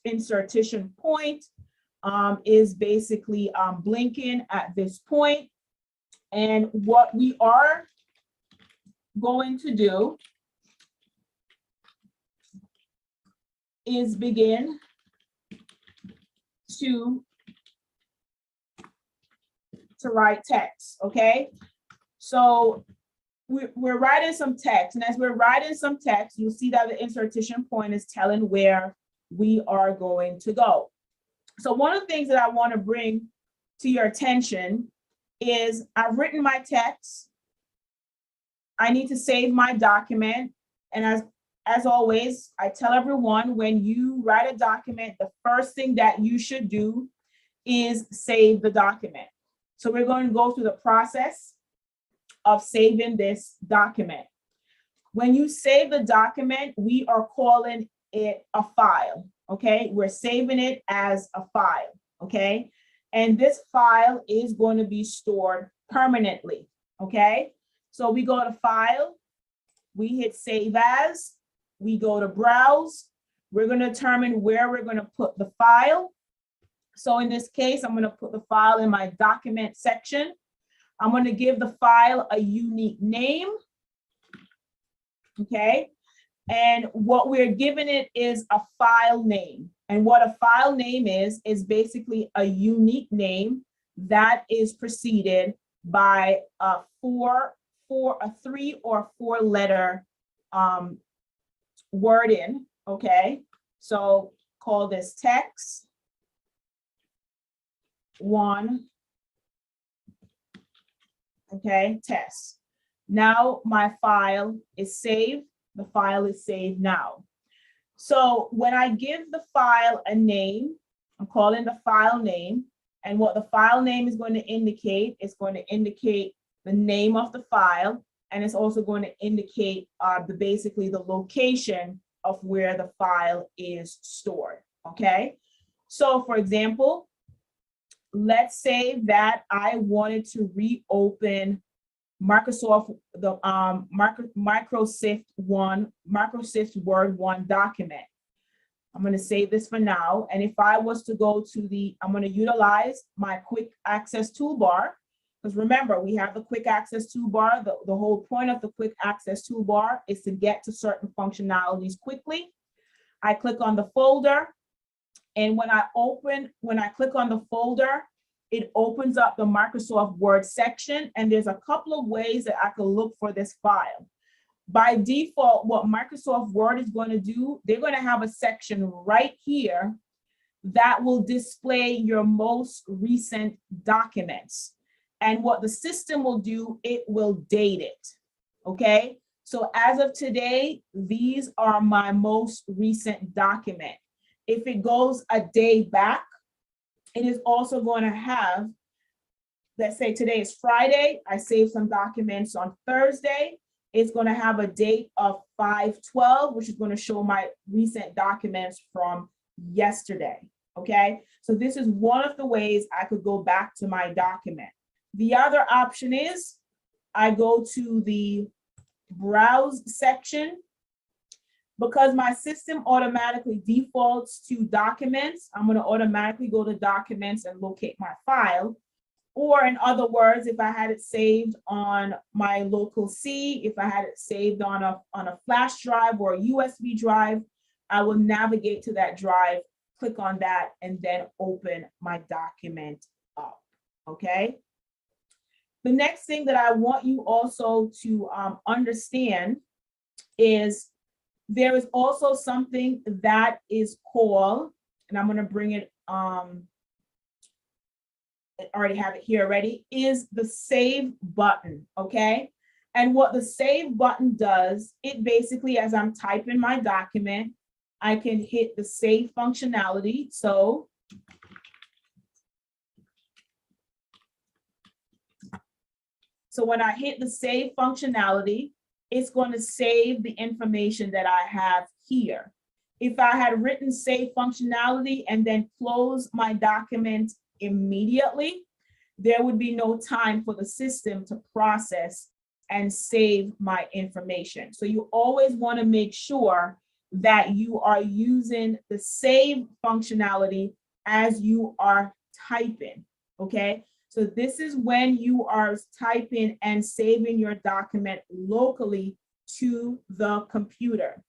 T: insertion point is basically blinking at this point. And what we are going to do is begin to write text, okay? So we're writing some text, and as we're writing some text, you'll see that the insertion point is telling where we are going to go. So one of the things that I want to bring to your attention is I've written my text. I need to save my document. And as always, I tell everyone, when you write a document, the first thing that you should do is save the document. So we're going to go through the process of saving this document. When you save the document, we are calling it a file, okay? We're saving it as a file, okay? And this file is going to be stored permanently, okay? So we go to File, we hit Save As, we go to Browse. We're going to determine where we're going to put the file. So in this case, I'm going to put the file in my document section. I'm going to give the file a unique name, okay? And what we're giving it is a file name. And what a file name is basically a unique name that is preceded by a 3 or 4 letter wording, okay? So call this text 1, okay, test. Now my file is saved. The file is saved now. So when I give the file a name, I'm calling the file name, and what the file name is going to indicate is going to indicate the name of the file, and it's also going to indicate basically the location of where the file is stored, okay? So for example, let's say that I wanted to reopen Microsoft, the Microsoft Word 1 document. I'm going to save this for now. And if I was to go to I'm going to utilize my quick access toolbar, because remember, we have the quick access toolbar. The whole point of the quick access toolbar is to get to certain functionalities quickly. I click on the folder, and when I click on the folder, it opens up the Microsoft Word section, and there's a couple of ways that I could look for this file. By default, what Microsoft Word is going to do, they're going to have a section right here that will display your most recent documents. And what the system will do, it will date it, okay? So as of today, these are my most recent document. If it goes a day back, it is also going to have, let's say today is Friday, I saved some documents on Thursday. It's going to have a date of 5/12, which is going to show my recent documents from yesterday, okay? So this is one of the ways I could go back to my document. The other option is I go to the Browse section. Because my system automatically defaults to documents, I'm going to automatically go to documents and locate my file. Or in other words, if I had it saved on my local C, if I had it saved on a flash drive or a USB drive, I will navigate to that drive, click on that, and then open my document up, okay? The next thing that I want you also to understand is there is also something that is called, and I'm going to bring it, I already have it here already, is the save button, okay? And what the save button does, it basically, as I'm typing my document, I can hit the save functionality. So when I hit the save functionality, it's going to save the information that I have here. If I had written save functionality and then close my document immediately, there would be no time for the system to process and save my information. So you always want to make sure that you are using the save functionality as you are typing, okay? So this is when you are typing and saving your document locally to the computer.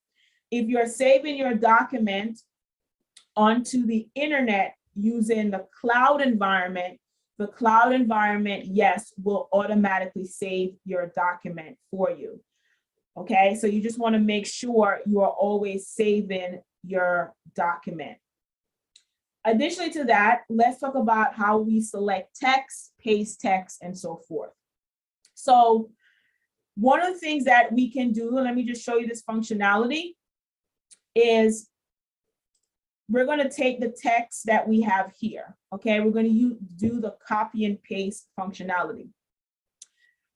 T: If you're saving your document onto the internet using the cloud environment, the cloud environment, yes, will automatically save your document for you. Okay, so you just want to make sure you are always saving your document. Additionally to that, let's talk about how we select text, paste text, and so forth. So one of the things that we can do, let me just show you this functionality, is we're going to take the text that we have here. Okay, we're going to do the copy and paste functionality.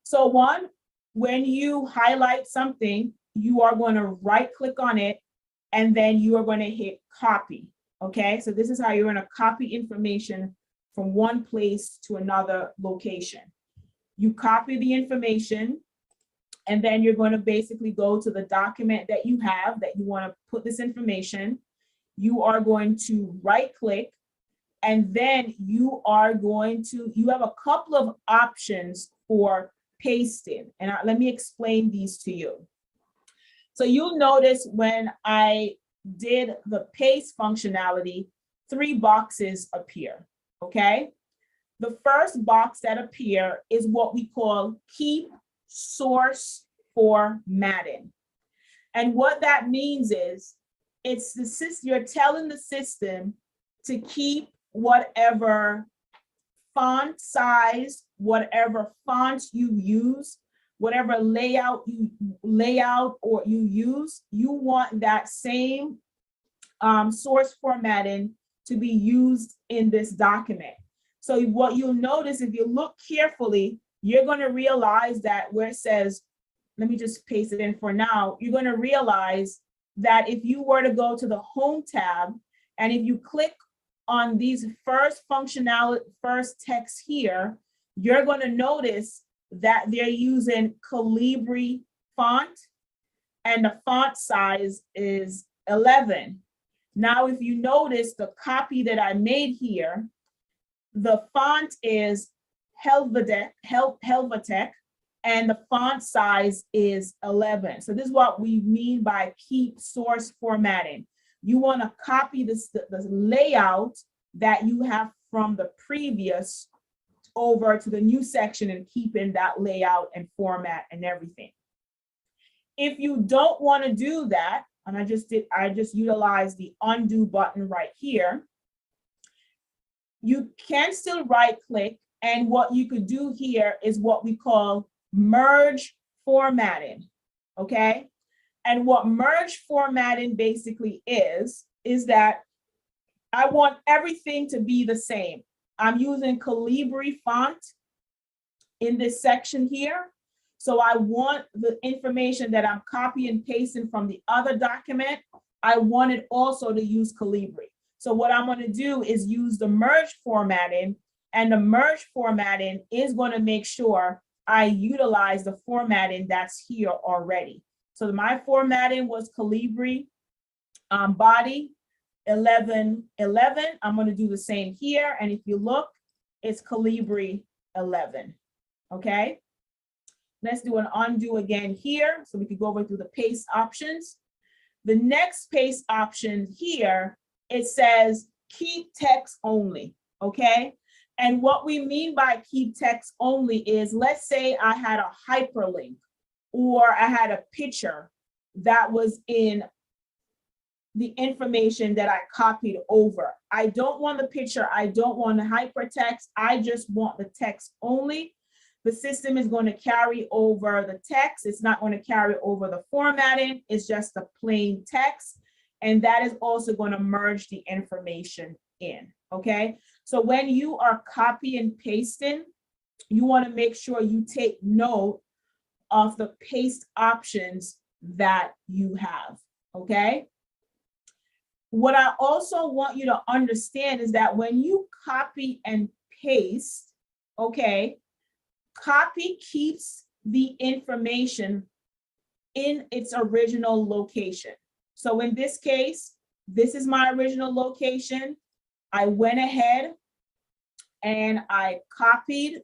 T: So one, when you highlight something, you are going to right click on it and then you are going to hit copy. Okay, so this is how you're going to copy information from one place to another location. You copy the information and then you're going to basically go to the document that you have that you want to put this information. You are going to right click and then you are going to, you have a couple of options for pasting. And let me explain these to you. So you'll notice when I did the paste functionality, 3 boxes appear, okay? The first box that appear is what we call keep source formatting. And what that means is it's the system, you're telling the system to keep whatever font size, whatever font you use, whatever layout you use, you want that same source formatting to be used in this document. So what you'll notice, if you look carefully, you're going to realize that where it says, let me just paste it in for now, you're going to realize that if you were to go to the Home tab, and if you click on these first text here, you're going to notice that they're using Calibri font, and the font size is 11. Now, if you notice the copy that I made here, the font is Helvetic, and the font size is 11. So this is what we mean by keep source formatting. You want to copy this, the layout that you have from the previous over to the new section and keeping that layout and format and everything. If you don't want to do that, and I just utilized the undo button right here, you can still right click, and what you could do here is what we call merge formatting, okay? And what merge formatting basically is that I want everything to be the same. I'm using Calibri font in this section here. So I want the information that I'm copying and pasting from the other document, I want it also to use Calibri. So what I'm going to do is use the merge formatting, and the merge formatting is going to make sure I utilize the formatting that's here already. So my formatting was Calibri body 1111. I'm going to do the same here. And if you look, it's Calibri 11. Okay. Let's do an undo again here. So we can go over through the paste options. The next paste option here, it says keep text only. Okay. And what we mean by keep text only is, let's say I had a hyperlink or I had a picture that was in the information that I copied over. I don't want the picture, I don't want the hypertext, I just want the text only. The system is going to carry over the text. It's not going to carry over the formatting. It's just the plain text. And that is also going to merge the information in, okay? So when you are copy and pasting, you want to make sure you take note of the paste options that you have, okay? What I also want you to understand is that when you copy and paste, okay, copy keeps the information in its original location. So in this case, this is my original location. I went ahead and I copied.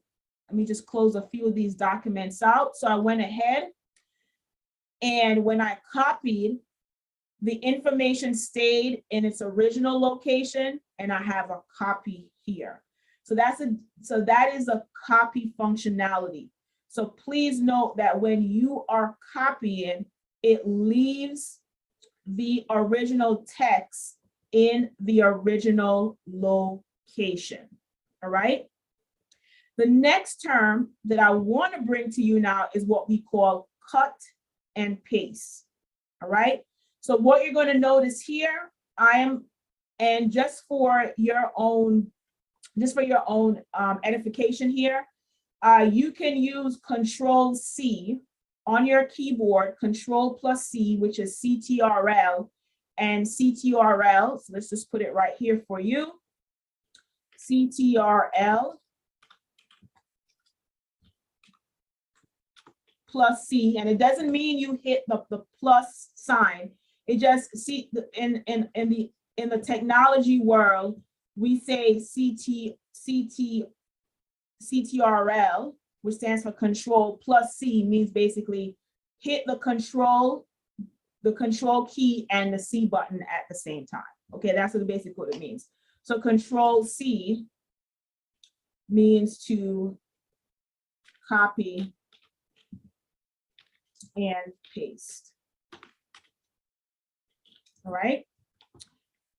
T: Let me just close a few of these documents out. So I went ahead, and when I copied, the information stayed in its original location, and I have a copy here. So that is a copy functionality. So please note that when you are copying, it leaves the original text in the original location. All right. The next term that I want to bring to you now is what we call cut and paste. All right. So what you're going to notice here, and just for your own edification here, you can use Control-C on your keyboard, Control+C, which is CTRL, and CTRL. So let's just put it right here for you. CTRL plus C, and it doesn't mean you hit the plus sign. It just in the technology world, we say CTRL, which stands for Control+C, means basically hit the control key and the C button at the same time. Okay, that's basically what it means. So Control-C means to copy and paste. All right.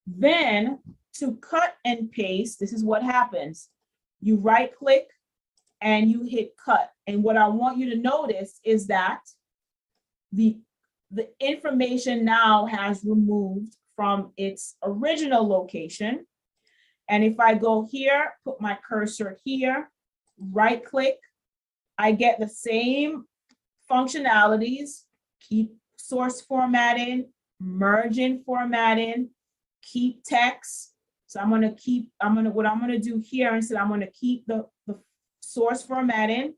T: Then to cut and paste, this is what happens. You right click and you hit cut. And what I want you to notice is that the information now has removed from its original location. And if I go here, put my cursor here, right click, I get the same functionalities: keep source formatting, merging formatting, keep text. So what I'm gonna do here, instead I'm gonna keep the source formatting,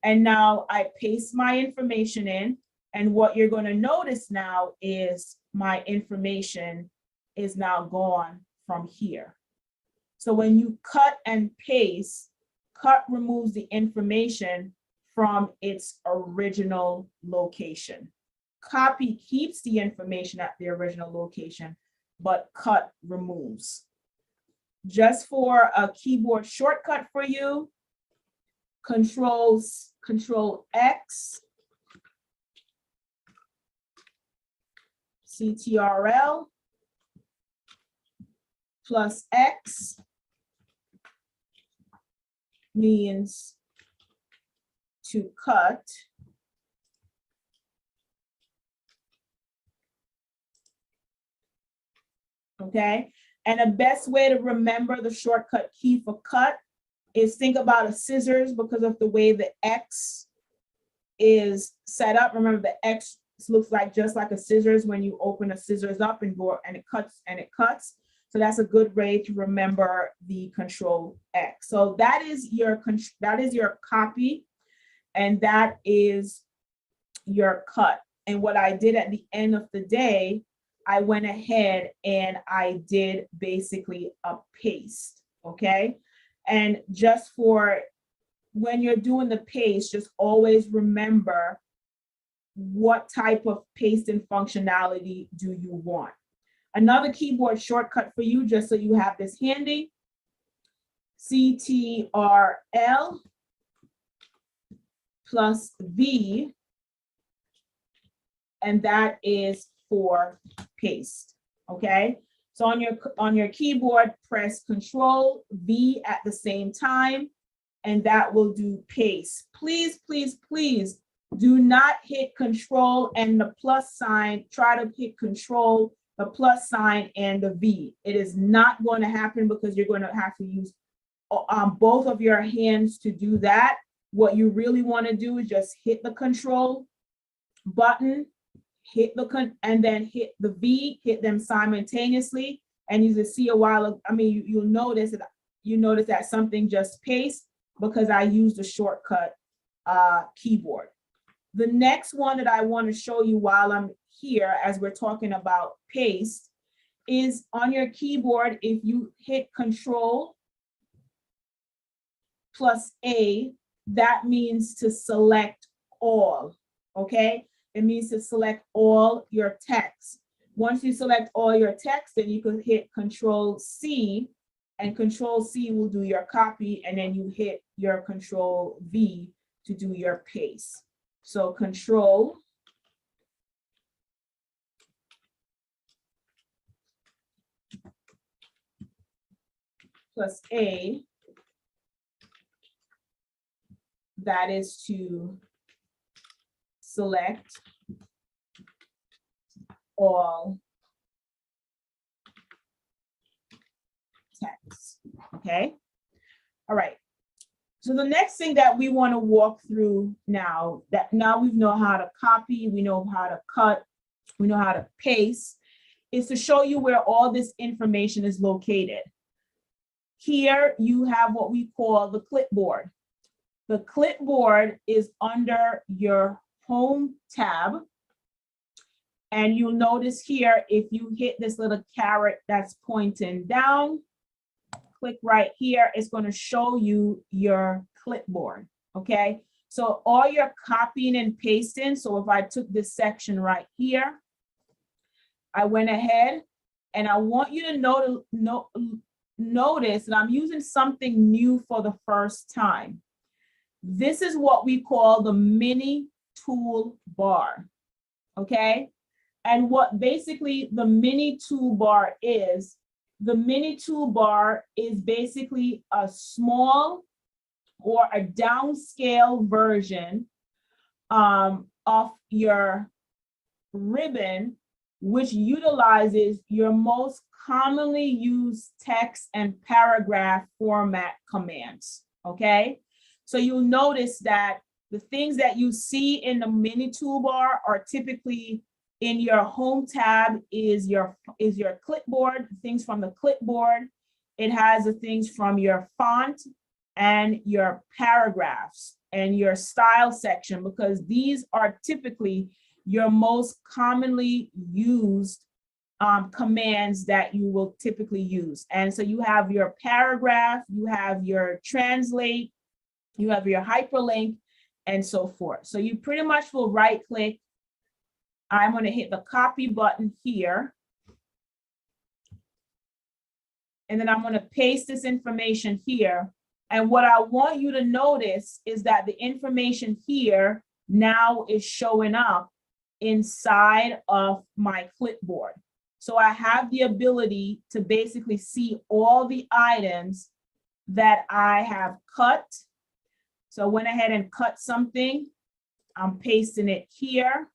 T: and now I paste my information in, and what you're gonna notice now is my information is now gone from here. So when you cut and paste, cut removes the information from its original location. Copy keeps the information at the original location, but cut removes. Just for a keyboard shortcut for you, Control X, CTRL plus X means to cut. Okay, and the best way to remember the shortcut key for cut is think about a scissors, because of the way the X is set up. Remember, the X looks like just like a scissors when you open a scissors up and go, and it cuts and it cuts. So that's a good way to remember the Control X. So that is your copy, and that is your cut. And what I did at the end of the day, I went ahead and I did basically a paste, okay? And just for when you're doing the paste, just always remember what type of pasting functionality do you want. Another keyboard shortcut for you, just so you have this handy, CTRL plus V, and that is for paste, okay? So on your keyboard, press Control V at the same time, and that will do paste. Please, please, please do not hit Control and the plus sign. Try to hit Control, the plus sign, and the V. It is not going to happen because you're going to have to use both of your hands to do that. what you really want to do is just hit the control button, and then hit the V, hit them simultaneously. And you can see a while, you'll notice that something just pasted because I used a shortcut keyboard. The next one that I want to show you while I'm here, as we're talking about paste, is on your keyboard. If you hit Control plus A, that means to select all, okay? It means to select all your text. Once you select all your text, then you can hit Control C, and Control C will do your copy, and then you hit your Control V to do your paste. So Control plus A, that is to select all text, okay? All right, so the next thing that we want to walk through now, that now we know how to copy, we know how to cut, we know how to paste, is to show you where all this information is located. Here you have what we call the clipboard. The clipboard is under your Home tab. And you'll notice here, if you hit this little caret that's pointing down, click right here, it's going to show you your clipboard, okay? So all your copying and pasting, so if I took this section right here, I went ahead and I want you to notice that I'm using something new for the first time. This is what we call the mini toolbar, okay? And what basically the mini toolbar is, the mini toolbar is basically a small or a downscale version of your ribbon, which utilizes your most commonly used text and paragraph format commands, okay? So you'll notice that the things that you see in the mini toolbar are typically in your Home tab is your clipboard, things from the clipboard. It has the things from your font and your paragraphs and your style section, because these are typically your most commonly used commands that you will typically use. And so you have your paragraph, you have your translate, you have your hyperlink, and so forth. So you pretty much will right click. I'm going to hit the copy button here. And then I'm going to paste this information here. And what I want you to notice is that the information here now is showing up inside of my clipboard. So I have the ability to basically see all the items that I have cut. So I went ahead and cut something. I'm pasting it here.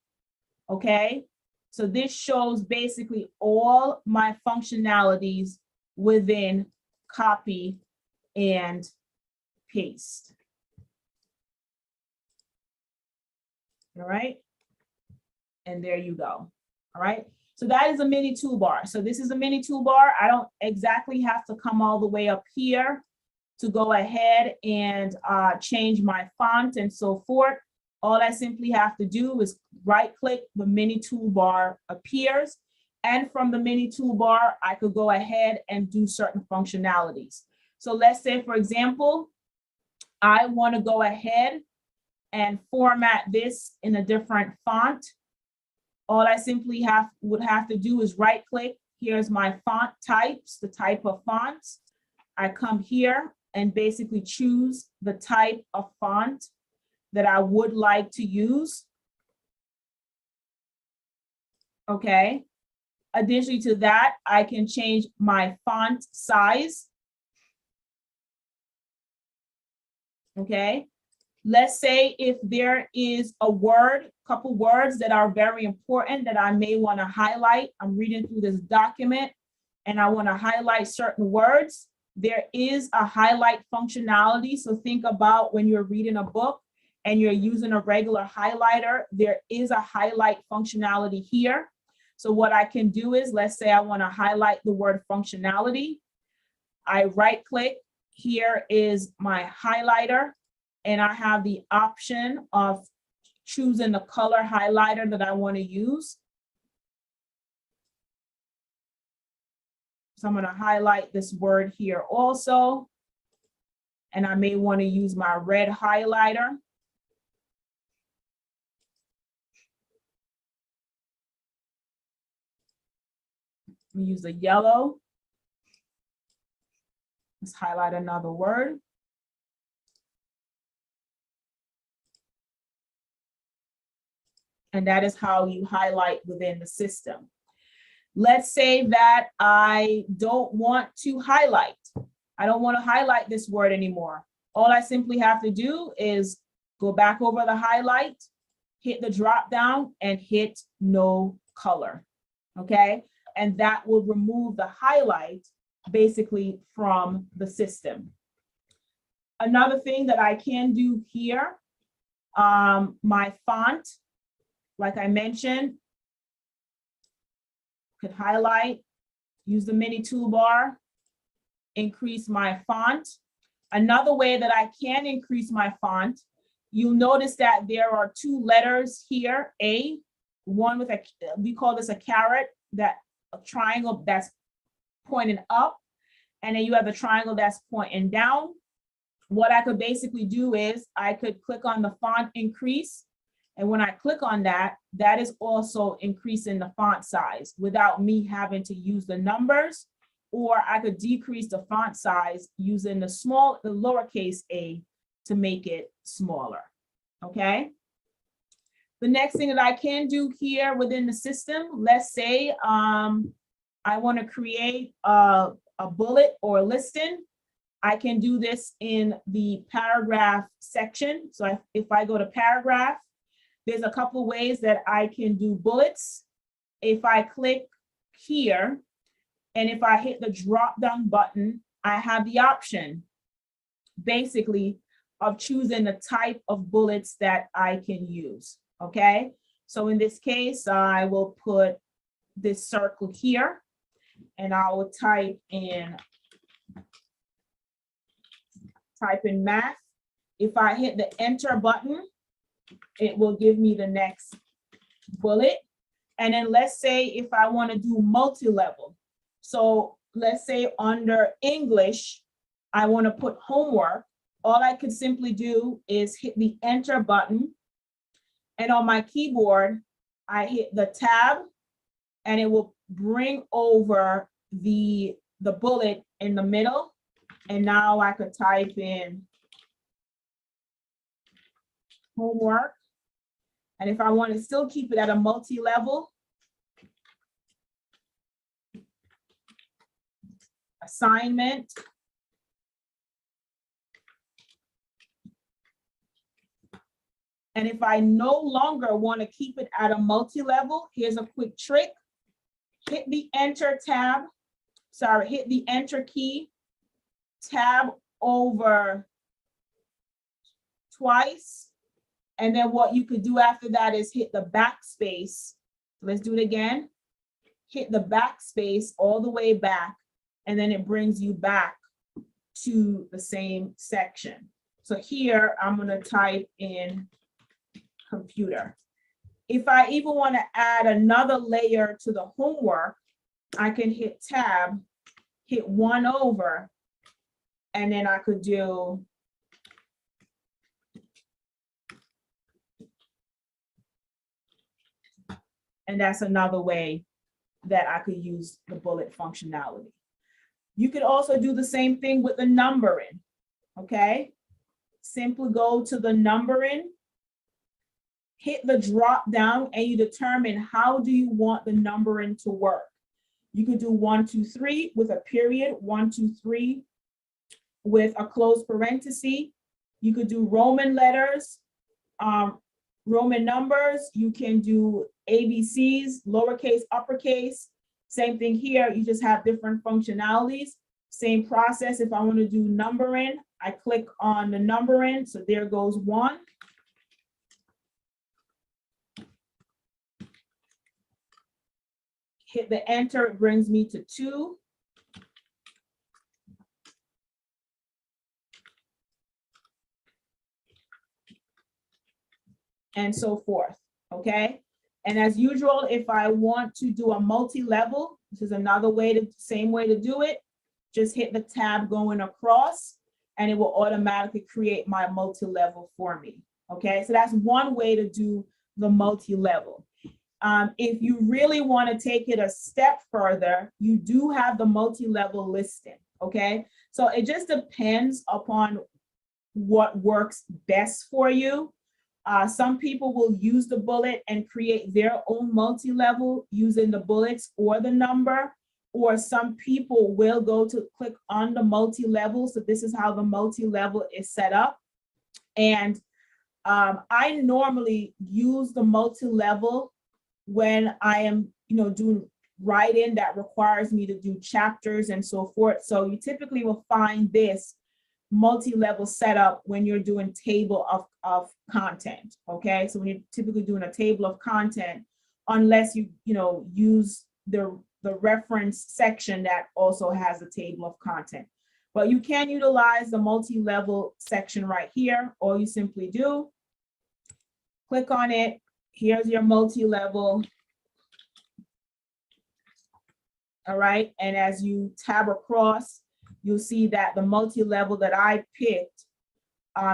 T: Okay, so this shows basically all my functionalities within copy and paste. All right, and there you go. All right, so that is a mini toolbar. So this is a mini toolbar. I don't exactly have to come all the way up here to go ahead and change my font and so forth. All I simply have to do is right click, the mini toolbar appears. And from the mini toolbar, I could go ahead and do certain functionalities. So let's say, for example, I want to go ahead and format this in a different font. All I simply would have to do is right click. Here's my font types, the type of fonts. I come here and basically choose the type of font that I would like to use. Okay. Additionally to that, I can change my font size. Okay. Let's say if there is a word, couple words that are very important that I may want to highlight. I'm reading through this document and I want to highlight certain words. There is a highlight functionality. So think about when you're reading a book and you're using a regular highlighter, there is a highlight functionality here. So what I can do is, let's say I want to highlight the word functionality. I right click, here is my highlighter, and I have the option of choosing the color highlighter that I want to use. So I'm going to highlight this word here also. And I may want to use my red highlighter. Use the yellow. Let's highlight another word. And that is how you highlight within the system. Let's say that I don't want to highlight. I don't want to highlight this word anymore. All I simply have to do is go back over the highlight, hit the drop down, and hit no color. Okay? And that will remove the highlight basically from the system. Another thing that I can do here, my font, like I mentioned, could highlight, use the mini toolbar, increase my font. Another way that I can increase my font, you'll notice that there are two letters here, one with a, we call this a caret, that a triangle that's pointing up, and then you have the triangle that's pointing down. What I could basically do is I could click on the font increase, and when I click on that, that is also increasing the font size without me having to use the numbers, or I could decrease the font size using the lowercase a to make it smaller, okay? The next thing that I can do here within the system, let's say I want to create a bullet or a listing. I can do this in the paragraph section. So if I go to paragraph, there's a couple ways that I can do bullets. If I click here, and if I hit the drop down button, I have the option basically of choosing the type of bullets that I can use, okay? So in this case, I will put this circle here, and I will type in math. If I hit the enter button, it will give me the next bullet. And then let's say if I want to do multi-level. So let's say under English, I want to put homework. All I could simply do is hit the enter button. And on my keyboard, I hit the tab, and it will bring over the bullet in the middle. And now I could type in homework. And if I want to still keep it at a multi-level, assignment. And if I no longer want to keep it at a multi-level, here's a quick trick. Hit the enter tab, hit the enter key, tab over twice. And then what you could do after that is hit the backspace. Let's do it again. Hit the backspace all the way back, and then it brings you back to the same section. So here I'm going to type in computer. If I even want to add another layer to the homework, I can hit tab, hit one over, and then I could do and that's another way that I could use the bullet functionality. You could also do the same thing with the numbering, okay? Simply go to the numbering, hit the drop down, and you determine how do you want the numbering to work. You could do 1, 2, 3 with a period, 1, 2, 3 with a closed parenthesis. You could do Roman letters, Roman numbers. You can do ABCs, lowercase, uppercase. Same thing here, you just have different functionalities. Same process, if I want to do numbering, I click on the numbering, so there goes 1. Hit the enter, it brings me to 2. And so forth, okay? And as usual, if I want to do a multi-level, this is another way to, same way to do it, just hit the tab going across and it will automatically create my multi-level for me, okay? So that's one way to do the multi-level. If you really want to take it a step further, you do have the multi-level listing, okay? So it just depends upon what works best for you. Some people will use the bullet and create their own multi-level using the bullets or the number, or some people will go to click on the multi-level. So this is how the multi-level is set up. And I normally use the multi-level when I am, doing writing that requires me to do chapters and so forth. So you typically will find this multi-level setup when you're doing table of content, okay? So when you're typically doing a table of content, unless you use the reference section that also has a table of content. But you can utilize the multi-level section right here. All you simply do, click on it. Here's your multi-level. All right, and as you tab across, you'll see that the multi-level that I picked,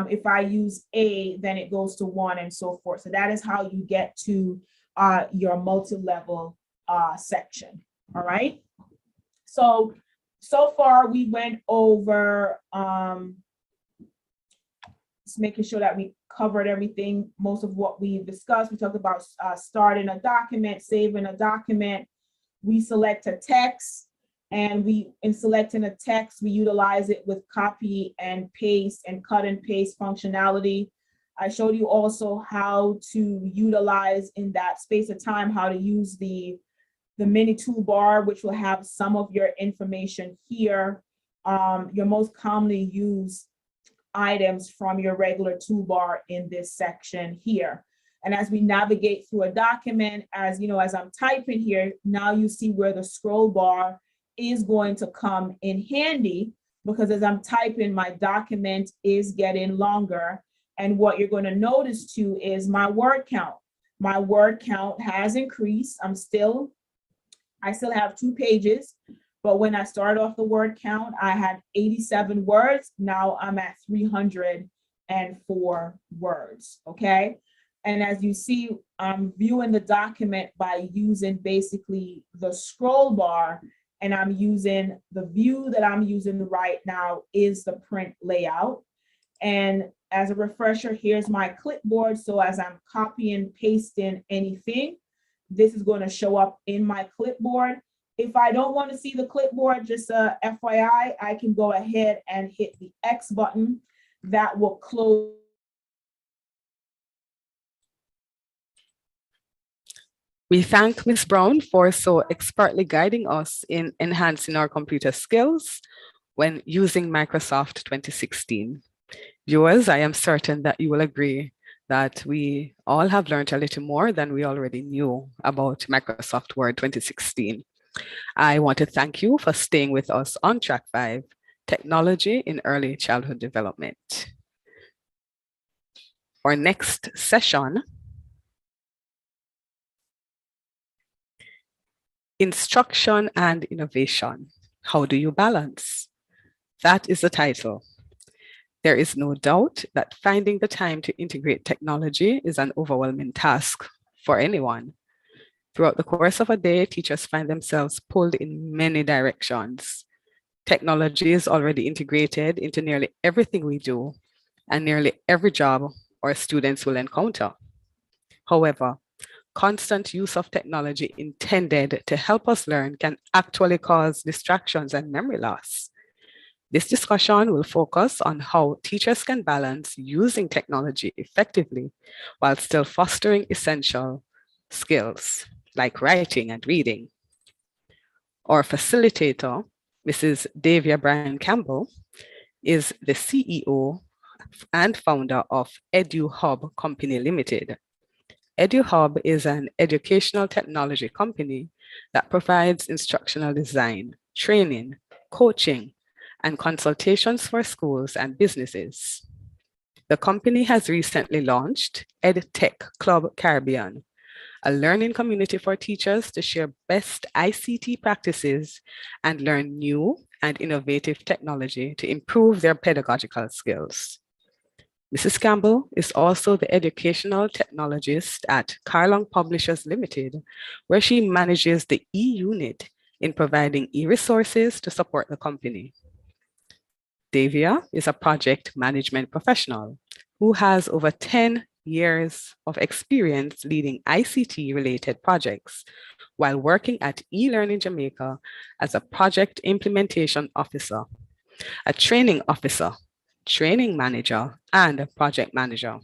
T: if I use A, then it goes to 1 and so forth. So that is how you get to your multi-level section, all right? So far we went over just making sure that we covered everything, most of what we've discussed. We talked about starting a document, saving a document. We select a text, and in selecting a text, we utilize it with copy and paste and cut and paste functionality. I showed you also how to utilize in that space of time, how to use the mini toolbar, which will have some of your information here, your most commonly used items from your regular toolbar in this section here. And as we navigate through a document, as I'm typing here, now you see where the scroll bar is going to come in handy, because as I'm typing, my document is getting longer. And what you're going to notice too is my word count. My word count has increased. I still have 2 pages, but when I started off the word count, I had 87 words. Now I'm at 304 words, okay? And as you see, I'm viewing the document by using basically the scroll bar, and I'm using the view that I'm using right now is the print layout. And as a refresher, here's my clipboard. So as I'm copying, pasting anything, this is going to show up in my clipboard. If I don't want to see the clipboard, just FYI, I can go ahead and hit the X button. That will close.
H: We thank Ms. Brown for so expertly guiding us in enhancing our computer skills when using Microsoft 2016. Viewers, I am certain that you will agree that we all have learned a little more than we already knew about Microsoft Word 2016. I want to thank you for staying with us on Track 5, Technology in Early Childhood Development. Our next session, Instruction and Innovation. How do you balance? That is the title. There is no doubt that finding the time to integrate technology is an overwhelming task for anyone. Throughout the course of a day, teachers find themselves pulled in many directions. Technology is already integrated into nearly everything we do and nearly every job our students will encounter. However, constant use of technology intended to help us learn can actually cause distractions and memory loss. This discussion will focus on how teachers can balance using technology effectively while still fostering essential skills like writing and reading. Our facilitator Mrs. Davia Bryan Campbell is the CEO and founder of EduHub Company Limited. EduHub is an educational technology company that provides instructional design, training, coaching, and consultations for schools and businesses. The company has recently launched EdTech Club Caribbean, a learning community for teachers to share best ICT practices and learn new and innovative technology to improve their pedagogical skills. Mrs. Campbell is also the educational technologist at Carlong Publishers Limited, where she manages the e-unit in providing e-resources to support the company. Davia is a project management professional who has over 10 years of experience leading ICT-related projects while working at eLearning Jamaica as a project implementation officer, a training officer, training manager, and a project manager.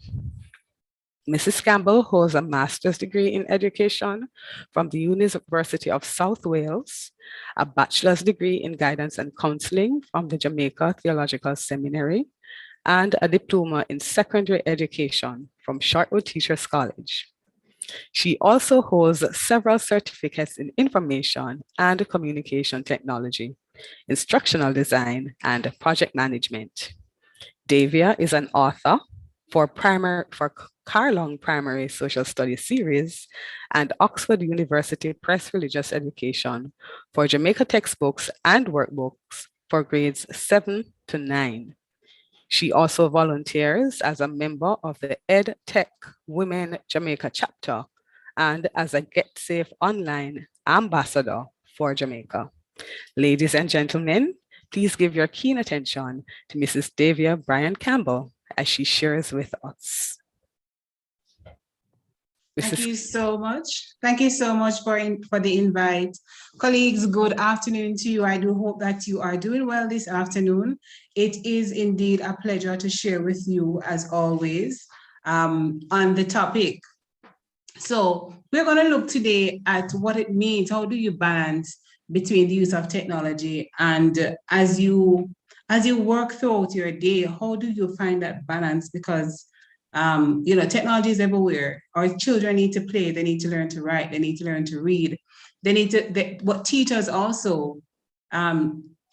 H: Mrs. Campbell holds a master's degree in education from the University of South Wales, a bachelor's degree in guidance and counseling from the Jamaica Theological Seminary, and a diploma in secondary education from Shortwood Teachers College. She also holds several certificates in information and communication technology, instructional design, and project management. Davia is an author for Carlong Primary Social Studies Series and Oxford University Press Religious Education for Jamaica textbooks and workbooks for grades 7 to 9. She also volunteers as a member of the EdTech Women Jamaica chapter and as a Get Safe Online ambassador for Jamaica. Ladies and gentlemen, please give your keen attention to Mrs. Davia Bryan Campbell as she shares with us.
U: Thank you so much. Thank you so much for the invite. Colleagues, good afternoon to you. I do hope that you are doing well this afternoon. It is indeed a pleasure to share with you, as always, on the topic. So we're going to look today at what it means. How do you balance between the use of technology, and as you work throughout your day, how do you find that balance? Because technology is everywhere. Our children need to play, they need to learn to write, they need to learn to read. What teachers also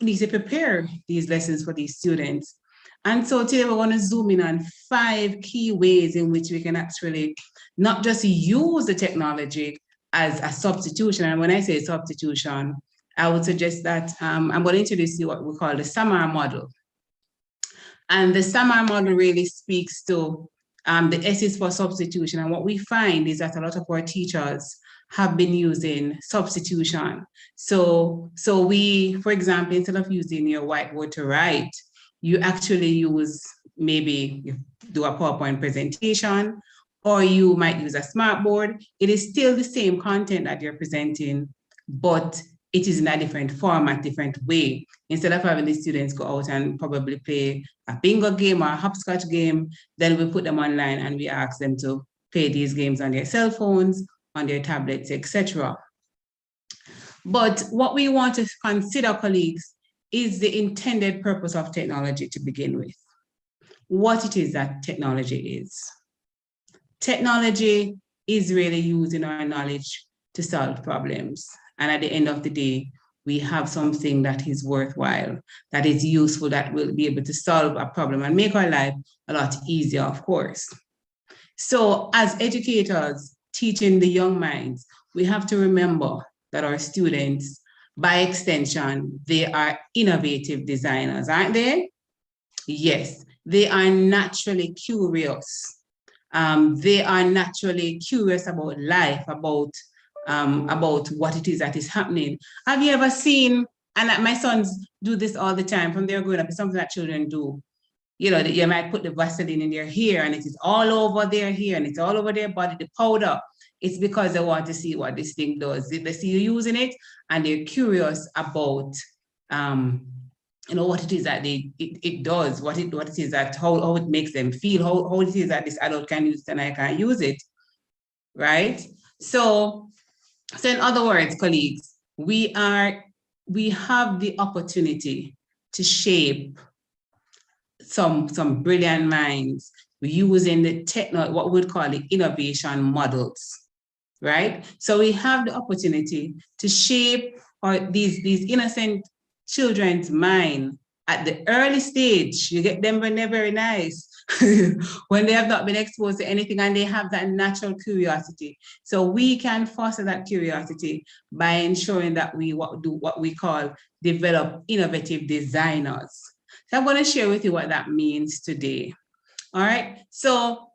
U: need to prepare these lessons for these students. And so today we're going to zoom in on 5 key ways in which we can actually not just use the technology as a substitution. And when I say substitution, I would suggest that I'm going to introduce you what we call the SAMAR model. And the SAMAR model really speaks to the S is for substitution. And what we find is that a lot of our teachers have been using substitution. So we, for example, instead of using your whiteboard to write, you actually use, maybe you do a PowerPoint presentation, or you might use a smartboard. It is still the same content that you're presenting, but it is in a different format, different way. Instead of having the students go out and probably play a bingo game or a hopscotch game, then we put them online and we ask them to play these games on their cell phones, on their tablets, etc. But what we want to consider, colleagues, is the intended purpose of technology to begin with. What it is that technology is. Technology is really using our knowledge to solve problems. And at the end of the day, we have something that is worthwhile, that is useful, that will be able to solve a problem and make our life a lot easier, of course. So as educators teaching the young minds, we have to remember that our students, by extension, they are innovative designers, aren't they? Yes, they are naturally curious. They are naturally curious about life, about what it is that is happening. Have you ever seen, and my sons do this all the time from their growing up, it's something that children do. You know, you might put the Vaseline in their hair and it is all over their hair and it's all over their body, the powder. It's because they want to see what this thing does. They see you using it and they're curious about, what it is that it does, what it is that, how it makes them feel, how it is that this adult can use it and I can't use it, right? So in other words, colleagues, we are we have the opportunity to shape some brilliant minds using the what we'd call the innovation models, right? So we have the opportunity to shape these innocent children's mind at the early stage. You get them when they're very nice, when they have not been exposed to anything and they have that natural curiosity. So we can foster that curiosity by ensuring that we do what we call develop innovative designers. So I'm going to share with you what that means today. All right, so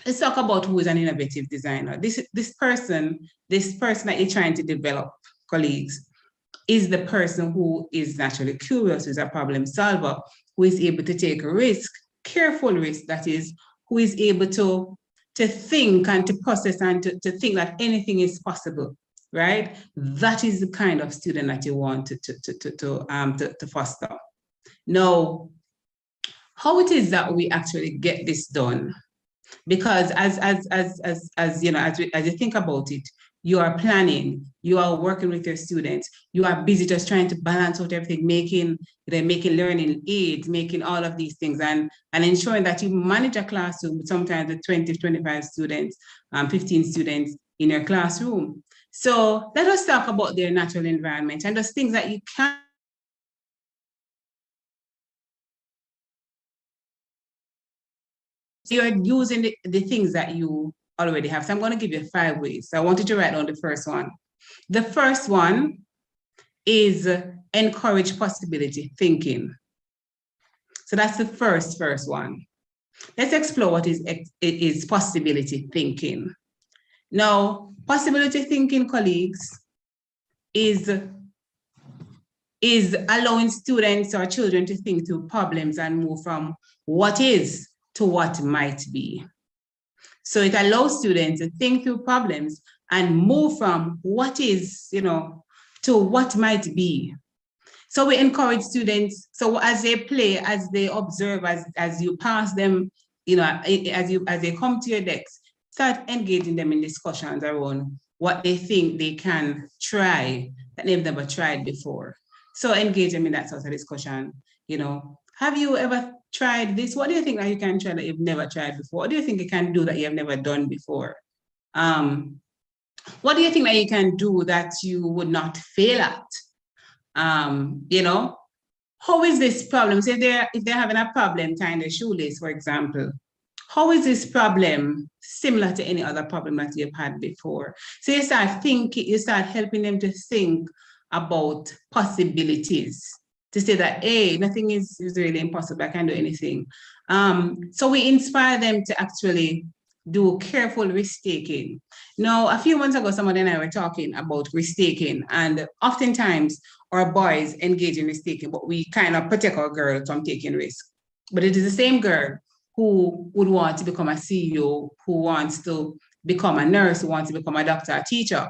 U: let's talk about who is an innovative designer. This person that you're trying to develop, colleagues, is the person who is naturally curious, who's a problem solver, who is able to take a risk, careful risk, that is, who is able to think and to process and to think that anything is possible, right? That is the kind of student that you want to foster. Now, how it is that we actually get this done? Because as you think about it, you are planning, you are working with your students, you are busy just trying to balance out everything, making learning aids, making all of these things, and ensuring that you manage a classroom with sometimes the 20, 25 students, 15 students in your classroom. So let us talk about their natural environment and those things that you can. So you're using the things that you already have. So I'm going to give you 5 ways. So I want you to write down the first one. The first one is encourage possibility thinking. So that's the first one. Let's explore what is possibility thinking. Now, possibility thinking, colleagues, is allowing students or children to think through problems and move from what is to what might be. So it allows students to think through problems and move from what is, to what might be. So we encourage students, so as they play, as they observe, as you pass them, as they come to your decks, start engaging them in discussions around what they think they can try that they've never tried before. So engage them in that sort of discussion. Have you ever tried this? What do you think that you can try that you've never tried before? What do you think you can do that you have never done before? What do you think that you can do that you would not fail at? How is this problem? So if they're having a problem tying their shoelace, for example, how is this problem similar to any other problem that you've had before? So you start thinking, you start helping them to think about possibilities, to say that, hey, nothing is really impossible, I can do anything. So we inspire them to actually do careful risk-taking. Now, a few months ago, somebody and I were talking about risk-taking, and oftentimes our boys engage in risk-taking, but we kind of protect our girls from taking risk. But it is the same girl who would want to become a CEO, who wants to become a nurse, who wants to become a doctor, a teacher.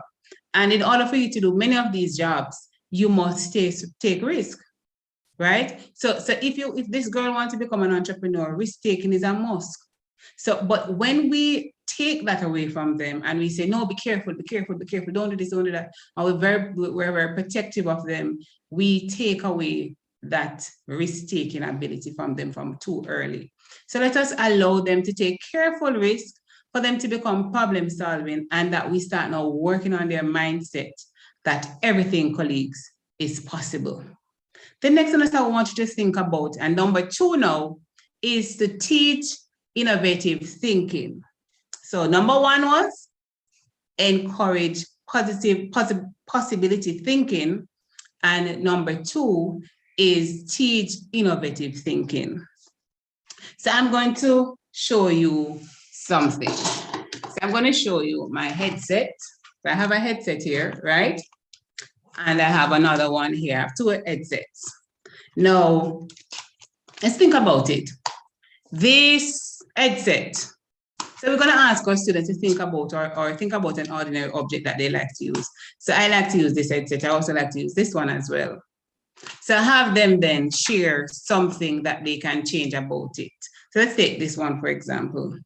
U: And in order for you to do many of these jobs, you must take risk, right? So if this girl wants to become an entrepreneur, risk-taking is a must. So, but when we take that away from them and we say, no, be careful, don't do this, don't do that, and we're very protective of them, we take away that risk-taking ability from them from too early. So let us allow them to take careful risk for them to become problem solving, and that we start now working on their mindset that everything, colleagues, is possible. The next one that I want you to think about, and number 2 now, is to teach innovative thinking. So number 1 was encourage possibility thinking, and number 2 is teach innovative thinking. So I'm going to show you something. So I'm going to show you my headset. So I have a headset here, right? And I have another one here. I have 2 headsets. Now, let's think about it. This headset. So we're going to ask our students to think about or think about an ordinary object that they like to use. So I like to use this headset. I also like to use this one as well. So have them then share something that they can change about it. So let's take this one, for example.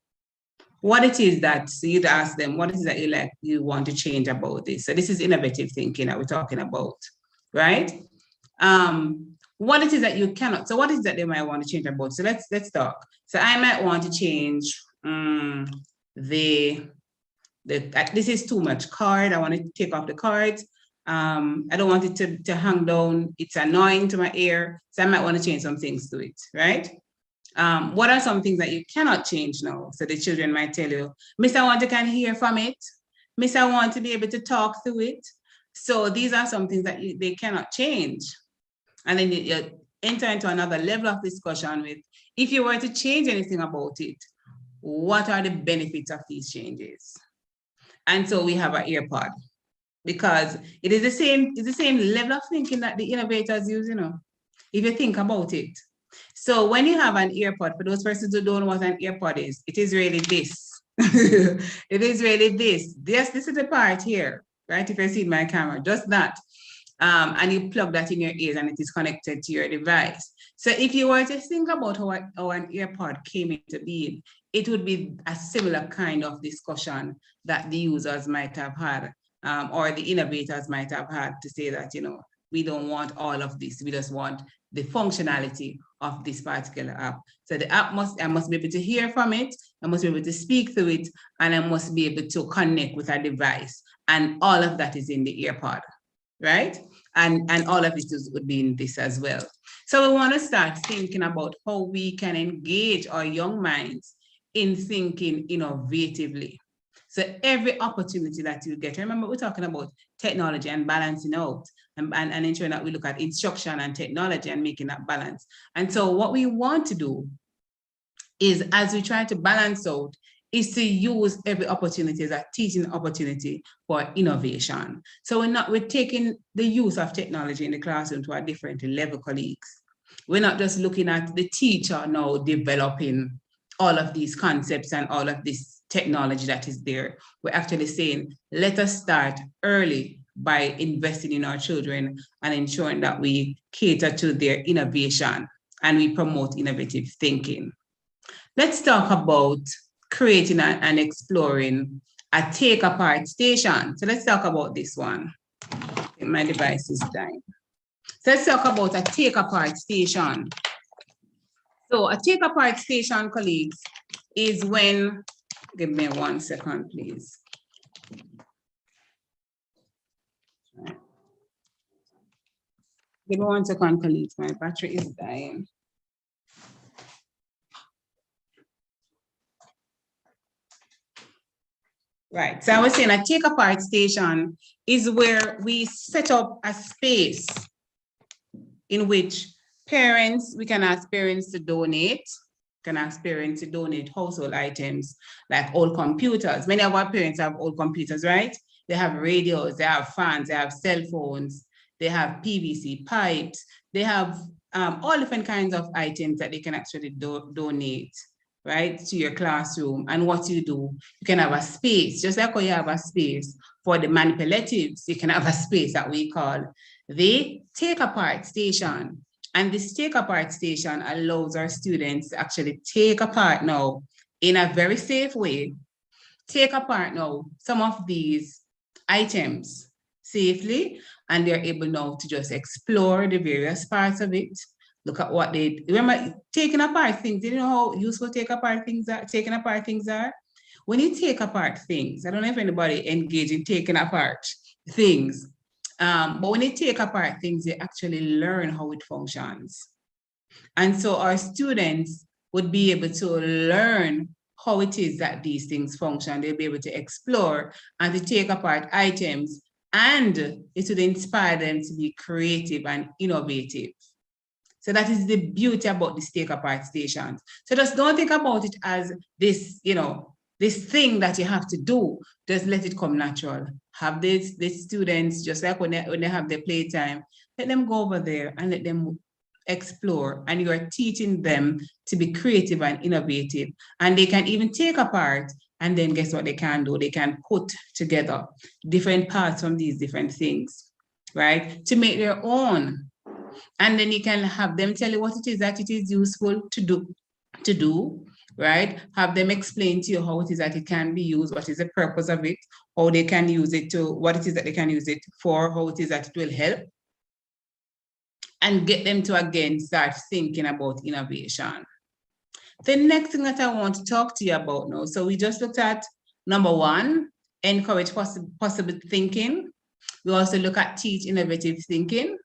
U: What it is that, so you'd ask them, what is that you want to change about this? So this is innovative thinking that we're talking about. right? What it is that you cannot, so what is that they might want to change about? So let's talk. So I might want to change this is too much card. I want to take off the cards. I don't want it to hang down. It's annoying to my ear. So I might want to change some things to it, right? What are some things that you cannot change now? So the children might tell you, Miss, I want to kind of hear from it. Miss, I want to be able to talk through it. So these are some things that they cannot change. And then you enter into another level of discussion with, if you were to change anything about it, what are the benefits of these changes? And so we have an earpod, because it is the same level of thinking that the innovators use, you know, if you think about it. So when you have an earpod, for those persons who don't know what an earpod is, it is really this. It is really this. This is the part here, right? If you see my camera, just that. And you plug that in your ears and it is connected to your device. So if you were to think about how an earpod came into being, it would be a similar kind of discussion that the users might have had, or the innovators might have had, to say that, you know, we don't want all of this. We just want the functionality of this particular app. So the app I must be able to hear from it, I must be able to speak through it, and I must be able to connect with a device. And all of that is in the earpod, right? And all of it would be in this as well. So we want to start thinking about how we can engage our young minds in thinking innovatively. So every opportunity that you get, remember we're talking about technology and balancing out, and ensuring that we look at instruction and technology and making that balance. And so what we want to do is, as we try to balance out, is to use every opportunity as a teaching opportunity for innovation. So we're taking the use of technology in the classroom to a different level, colleagues. We're not just looking at the teacher now developing all of these concepts and all of this technology that is there. We're actually saying, let us start early by investing in our children and ensuring that we cater to their innovation and we promote innovative thinking. Let's talk about creating and exploring a take-apart station. So let's talk about this one. My device is dying. So let's talk about a take-apart station. So a take-apart station, colleagues, is when, give me 1 second, please. Give me 1 second, colleagues. My battery is dying. Right, so I was saying a take-apart station is where we set up a space in which we can ask parents to donate, household items like old computers. Many of our parents have old computers, right? They have radios, they have fans, they have cell phones, they have PVC pipes, they have all different kinds of items that they can actually donate, right, to your classroom. And what you do, you can have a space, just like how you have a space for the manipulatives, you can have a space that we call the take-apart station. And this take-apart station allows our students to actually take apart now, in a very safe way, take apart now some of these items safely, and they're able now to just explore the various parts of it. Look at what they, remember taking apart things, you know how useful taking apart things are? When you take apart things, I don't know if anybody engaged in taking apart things, but when you take apart things, you actually learn how it functions. And so our students would be able to learn how it is that these things function. They'll be able to explore and to take apart items, and it would inspire them to be creative and innovative. So that is the beauty about this take-apart stations. So just don't think about it as this, this thing that you have to do. Just let it come natural. Have the students, just like when they have their playtime, let them go over there and let them explore. And you are teaching them to be creative and innovative. And they can even take apart, and then guess what they can do? They can put together different parts from these different things, right? To make their own. And then you can have them tell you what it is that it is useful to do, right? Have them explain to you how it is that it can be used, what is the purpose of it, how they can use it to, what it is that they can use it for, how it is that it will help. and get them to again start thinking about innovation. The next thing that I want to talk to you about now, so we just looked at number one, encourage possible thinking. We also look at teach innovative thinking.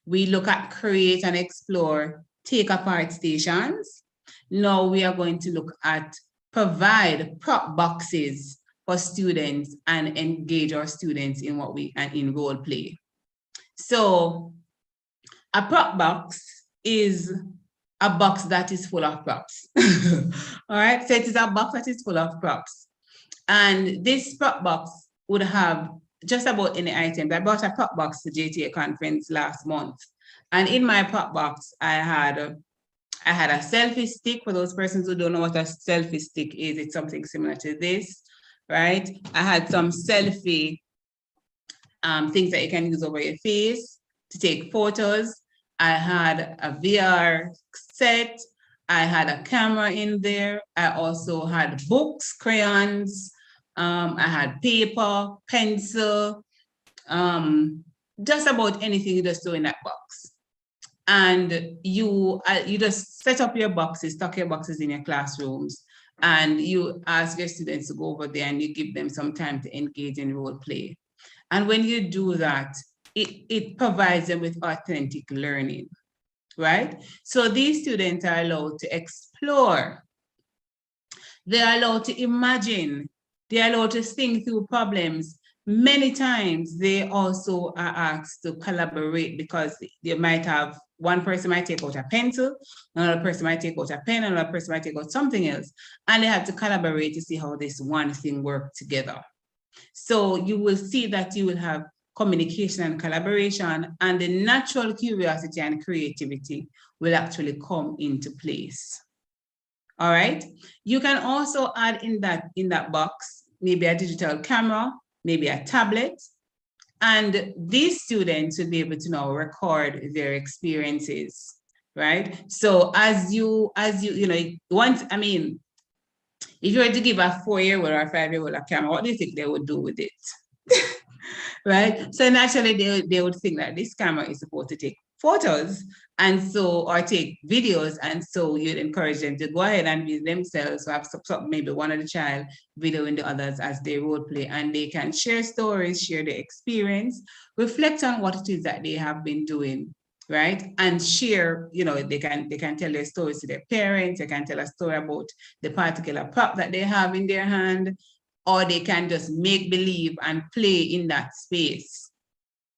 U: We look at create and explore take apart stations. Now we are going to look at provide prop boxes for students and engage our students in what we in role play. So a prop box is a box that is full of props. All right, so it is a box that is full of props. And this prop box would have just about any item. I bought a prop box to JTA conference last month. And in my prop box, I had a selfie stick. For those persons who don't know what a selfie stick is, it's something similar to this, right? I had some selfie things that you can use over your face to take photos. I had a VR set. I had a camera in there. I also had books, crayons. I had paper, pencil, just about anything you just throw in that box. And you just set up your boxes, stock your boxes in your classrooms, and you ask your students to go over there and you give them some time to engage in role play. And when you do that, it provides them with authentic learning, right? So these students are allowed to explore. They're allowed to imagine. They're allowed to think through problems. Many times they also are asked to collaborate because they might have, one person might take out a pencil, another person might take out a pen, another person might take out something else, and they have to collaborate to see how this one thing works together. So you will see that you will have communication and collaboration, and the natural curiosity and creativity will actually come into place. All right. You can also add in that box, maybe a digital camera, maybe a tablet, and these students will be able to now record their experiences, right? So as you once, I mean, if you were to give a 4-year-old or a 5-year-old a camera, what do you think they would do with it? Right? So naturally they would think that this camera is supposed to take photos and so, or take videos, and so you'd encourage them to go ahead and view themselves, or have maybe one of the child videoing the others as they role play, and they can share stories, share their experience, reflect on what it is that they have been doing, right? And share, they can tell their stories to their parents, they can tell a story about the particular prop that they have in their hand, or they can just make believe and play in that space.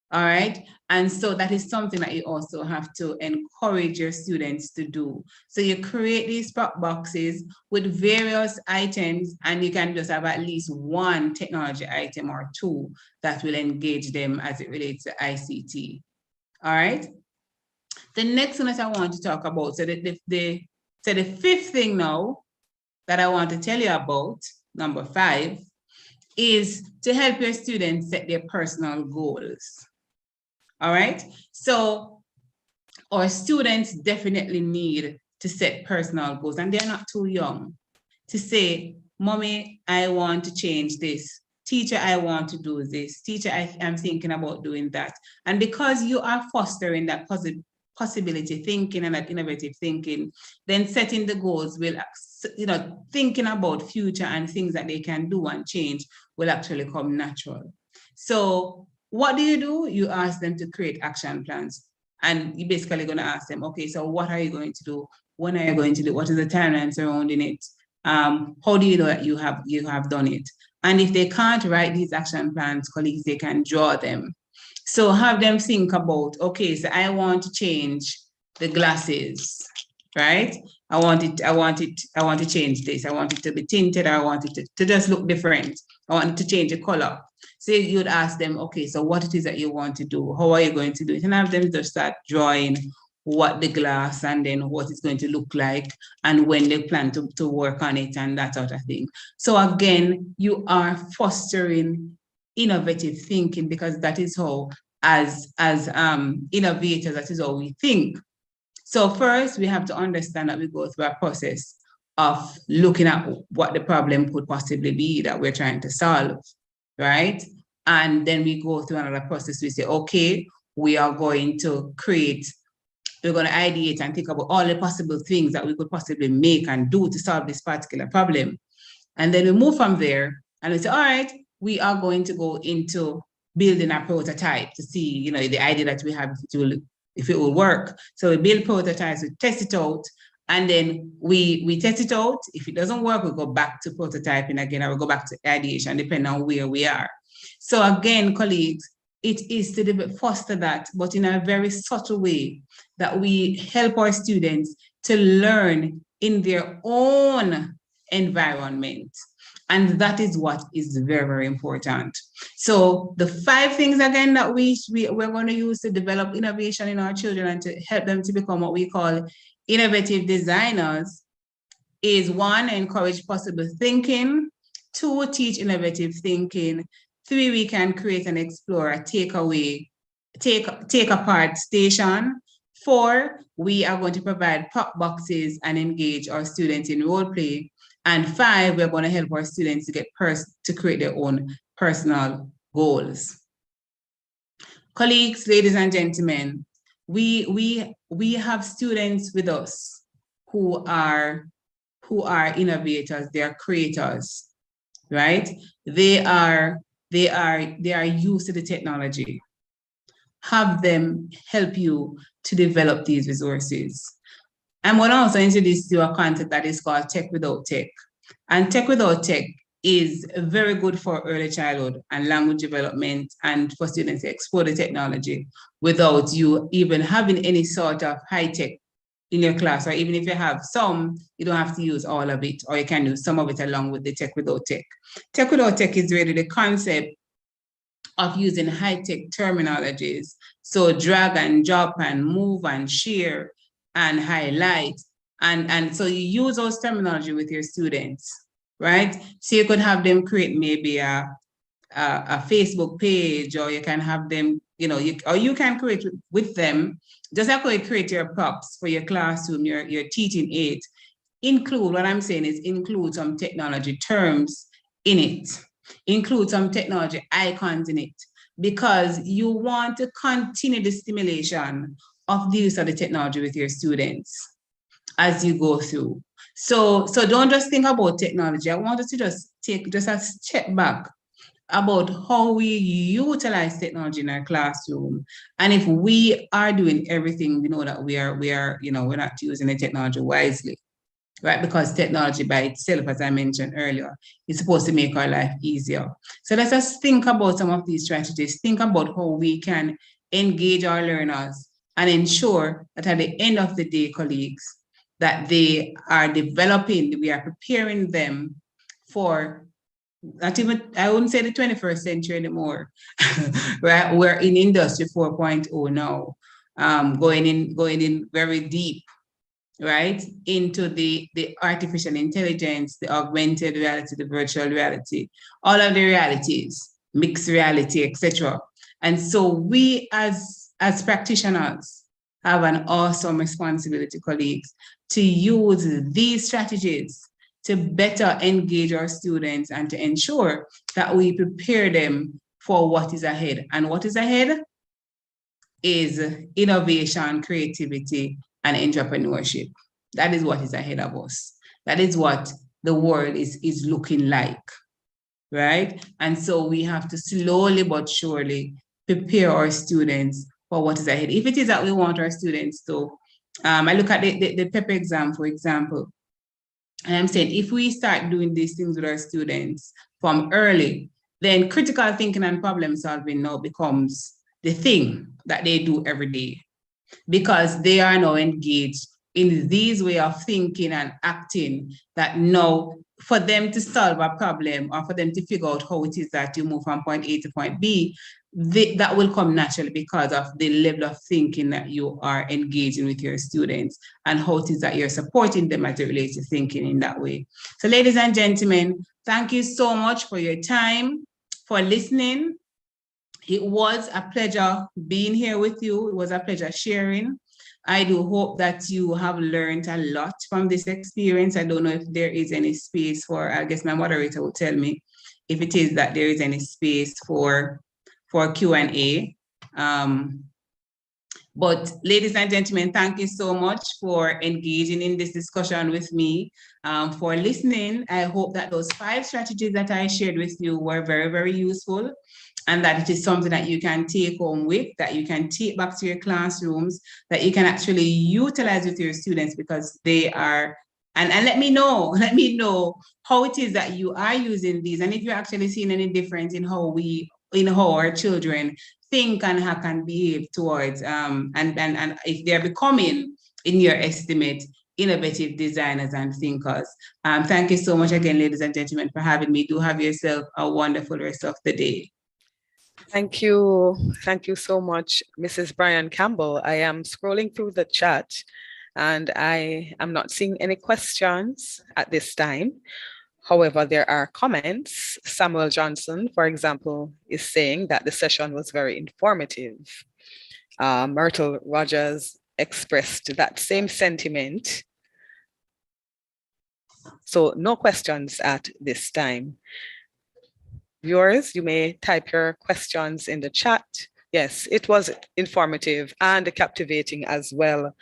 U: All right. And so that is something that you also have to encourage your students to do. So you create these prop boxes with various items, and you can just have at least one technology item or two that will engage them as it relates to ICT. All right. The next one that I want to talk about, so the fifth thing now that I want to tell you about, number 5, is to help your students set their personal goals. All right, so our students definitely need to set personal goals, and they're not too young to say, Mommy, I want to change this. Teacher, I want to do this. Teacher, I'm thinking about doing that. And because you are fostering that possibility thinking and that innovative thinking, then setting the goals will, thinking about future and things that they can do and change will actually come natural. So what do? You ask them to create action plans. And you're basically going to ask them, okay, so what are you going to do? When are you going to do? What is the timeline surrounding it? How do you know that you have done it? And if they can't write these action plans, colleagues, they can draw them. So have them think about, okay, so I want to change the glasses, right? I want to change this. I want it to be tinted. I want it to just look different. I want it to change the color. So you'd ask them, okay, so what it is that you want to do? How are you going to do it? And have them just start drawing what the glass and then what it's going to look like and when they plan to work on it and that sort of thing. So again, you are fostering innovative thinking, because that is how, as innovators, that is how we think. So first, we have to understand that we go through a process of looking at what the problem could possibly be that we're trying to solve, right? And then we go through another process. We say, okay, we are going to we're going to ideate and think about all the possible things that we could possibly make and do to solve this particular problem. And then we move from there and we say, all right, we are going to go into building a prototype to see, you know, the idea that we have, if it will work. So we build prototypes, we test it out, and then we test it out. If it doesn't work, we go back to prototyping again, or we go back to ideation, depending on where we are. So again, colleagues, it is to foster that, but in a very subtle way, that we help our students to learn in their own environment. And that is what is very, very important. So the 5 things again that we're going to use to develop innovation in our children and to help them to become what we call innovative designers is 1, encourage possible thinking. 2, teach innovative thinking. 3, we can create and explore a take apart station. 4, we are going to provide pop boxes and engage our students in role play. And 5, we're going to help our students to create their own personal goals. Colleagues, ladies and gentlemen, we have students with us who are innovators, they are creators, right? They are used to the technology. Have them help you to develop these resources. I'm going to also introduce you to a concept that is called Tech Without Tech. And Tech Without Tech is very good for early childhood and language development and for students to explore the technology without you even having any sort of high tech in your class, or even if you have some, you don't have to use all of it, or you can use some of it along with the Tech Without Tech. Tech Without Tech is really the concept of using high-tech terminologies. So drag and drop and move and share and highlight. And so you use those terminology with your students, right? So you could have them create maybe a Facebook page, or you can have them, you know, you can create with them, just like you create your props for your classroom, your teaching aid. Include, what I'm saying is include some technology terms in it. Include some technology icons in it, because you want to continue the stimulation of the use of the technology with your students as you go through. So don't just think about technology. I want us to just take a step back about how we utilize technology in our classroom. And if we are doing everything, we know that we are, you know, we're not using the technology wisely. Right, because technology by itself, as I mentioned earlier, is supposed to make our life easier. So let us think about some of these strategies. Think about how we can engage our learners and ensure that at the end of the day, colleagues, that they are developing, we are preparing them for, not even, I wouldn't say the 21st century anymore, right? We're in Industry 4.0 now, going in very deep, right, into the artificial intelligence, the augmented reality, the virtual reality, all of the realities, mixed reality, etc. And so we as practitioners have an awesome responsibility, colleagues, to use these strategies to better engage our students and to ensure that we prepare them for what is ahead. And what is ahead is innovation, creativity, and entrepreneurship. That is what is ahead of us. That is what the world is looking like, right? And so we have to slowly but surely prepare our students for what is ahead. If it is that we want our students to, I look at the PEP exam, for example, and I'm saying if we start doing these things with our students from early, then critical thinking and problem solving now becomes the thing that they do every day, because they are now engaged in these way of thinking and acting that now for them to solve a problem or for them to figure out how it is that you move from point A to point B, that will come naturally because of the level of thinking that you are engaging with your students and how it is that you're supporting them as it relates to thinking in that way. So ladies and gentlemen, thank you so much for your time, for listening. It was a pleasure being here with you. It was a pleasure sharing. I do hope that you have learned a lot from this experience. I don't know if there is any space for, I guess my moderator will tell me if it is that there is any space for Q&A. But ladies and gentlemen, thank you so much for engaging in this discussion with me, for listening. I hope that those 5 strategies that I shared with you were very, very useful, and that it is something that you can take home with, that you can take back to your classrooms, that you can actually utilize with your students, because they are, and let me know how it is that you are using these, and if you're actually seeing any difference in how our children think and act and behave towards, and if they're becoming, in your estimate, innovative designers and thinkers. Thank you so much again, ladies and gentlemen, for having me. Do have yourself a wonderful rest of the day.
H: Thank you. Thank you so much, Mrs. Brian Campbell. I am scrolling through the chat and I am not seeing any questions at this time. However, there are comments. Samuel Johnson, for example, is saying that the session was very informative. Myrtle Rogers expressed that same sentiment. So no questions at this time. Viewers, you may type your questions in the chat. Yes, it was informative and captivating as well,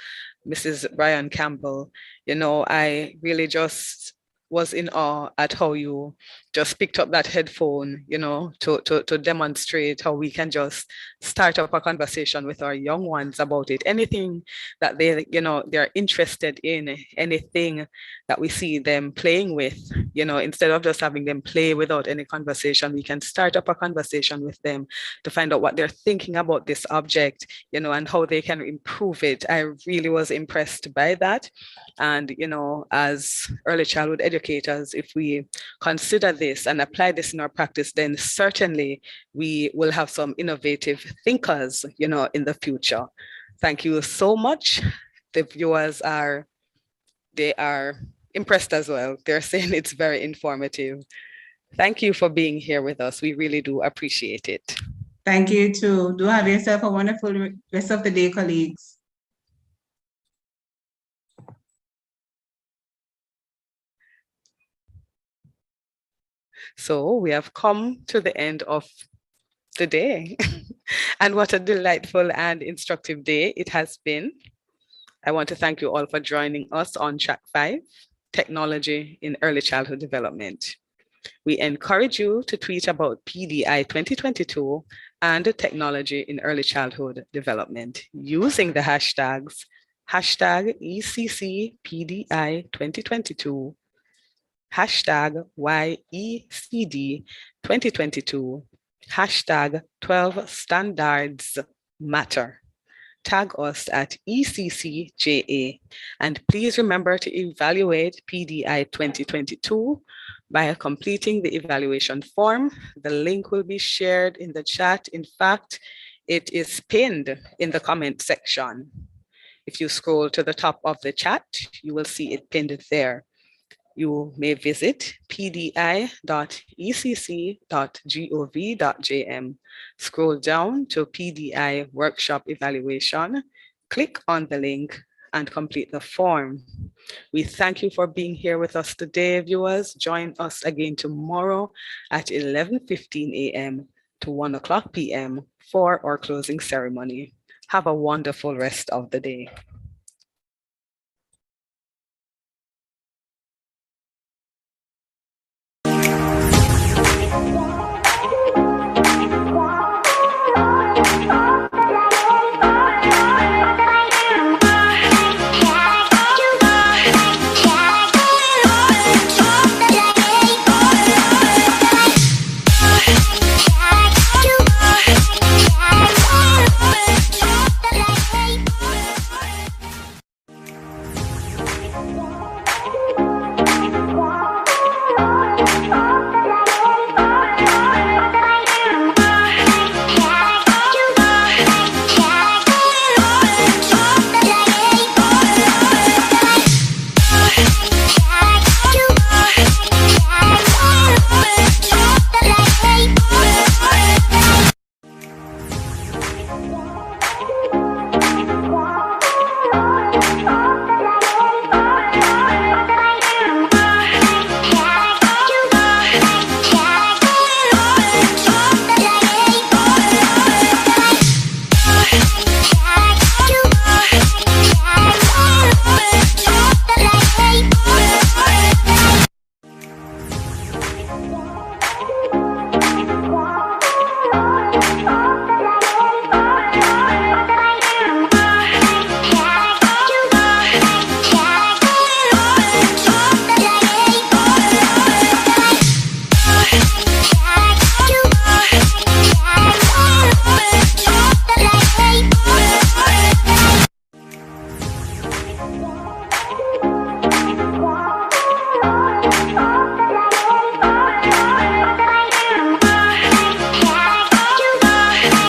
H: Mrs. Brian Campbell. You know, I really just was in awe at how you just picked up that headphone, you know, to demonstrate how we can just start up a conversation with our young ones about it. Anything that they, you know, they're interested in, anything that we see them playing with, you know, instead of just having them play without any conversation, we can start up a conversation with them to find out what they're thinking about this object, you know, and how they can improve it. I really was impressed by that. And, you know, as early childhood educators, if we consider this and apply this in our practice, then certainly we will have some innovative thinkers, you know, in the future. Thank you so much. The viewers they are impressed as well. They're saying it's very informative. Thank you for being here with us. We really do appreciate it.
U: Thank you too. Do have yourself a wonderful rest of the day, colleagues.
H: So we have come to the end of the day. And what a delightful and instructive day it has been. I want to thank you all for joining us on Track 5, Technology in Early Childhood Development. We encourage you to tweet about PDI 2022 and Technology in Early Childhood Development using the hashtags #ECC PDI 2022, #YECD 2022, #12 Standards Matter. Tag us at ECCJA, and please remember to evaluate PDI 2022 by completing the evaluation form. The link will be shared in the chat. In fact, it is pinned in the comment section. If you scroll to the top of the chat, you will see it pinned there. You may visit pdi.ecc.gov.jm. Scroll down to PDI Workshop Evaluation, click on the link and complete the form. We thank you for being here with us today, viewers. Join us again tomorrow at 11:15 a.m. to 1:00 p.m. for our closing ceremony. Have a wonderful rest of the day.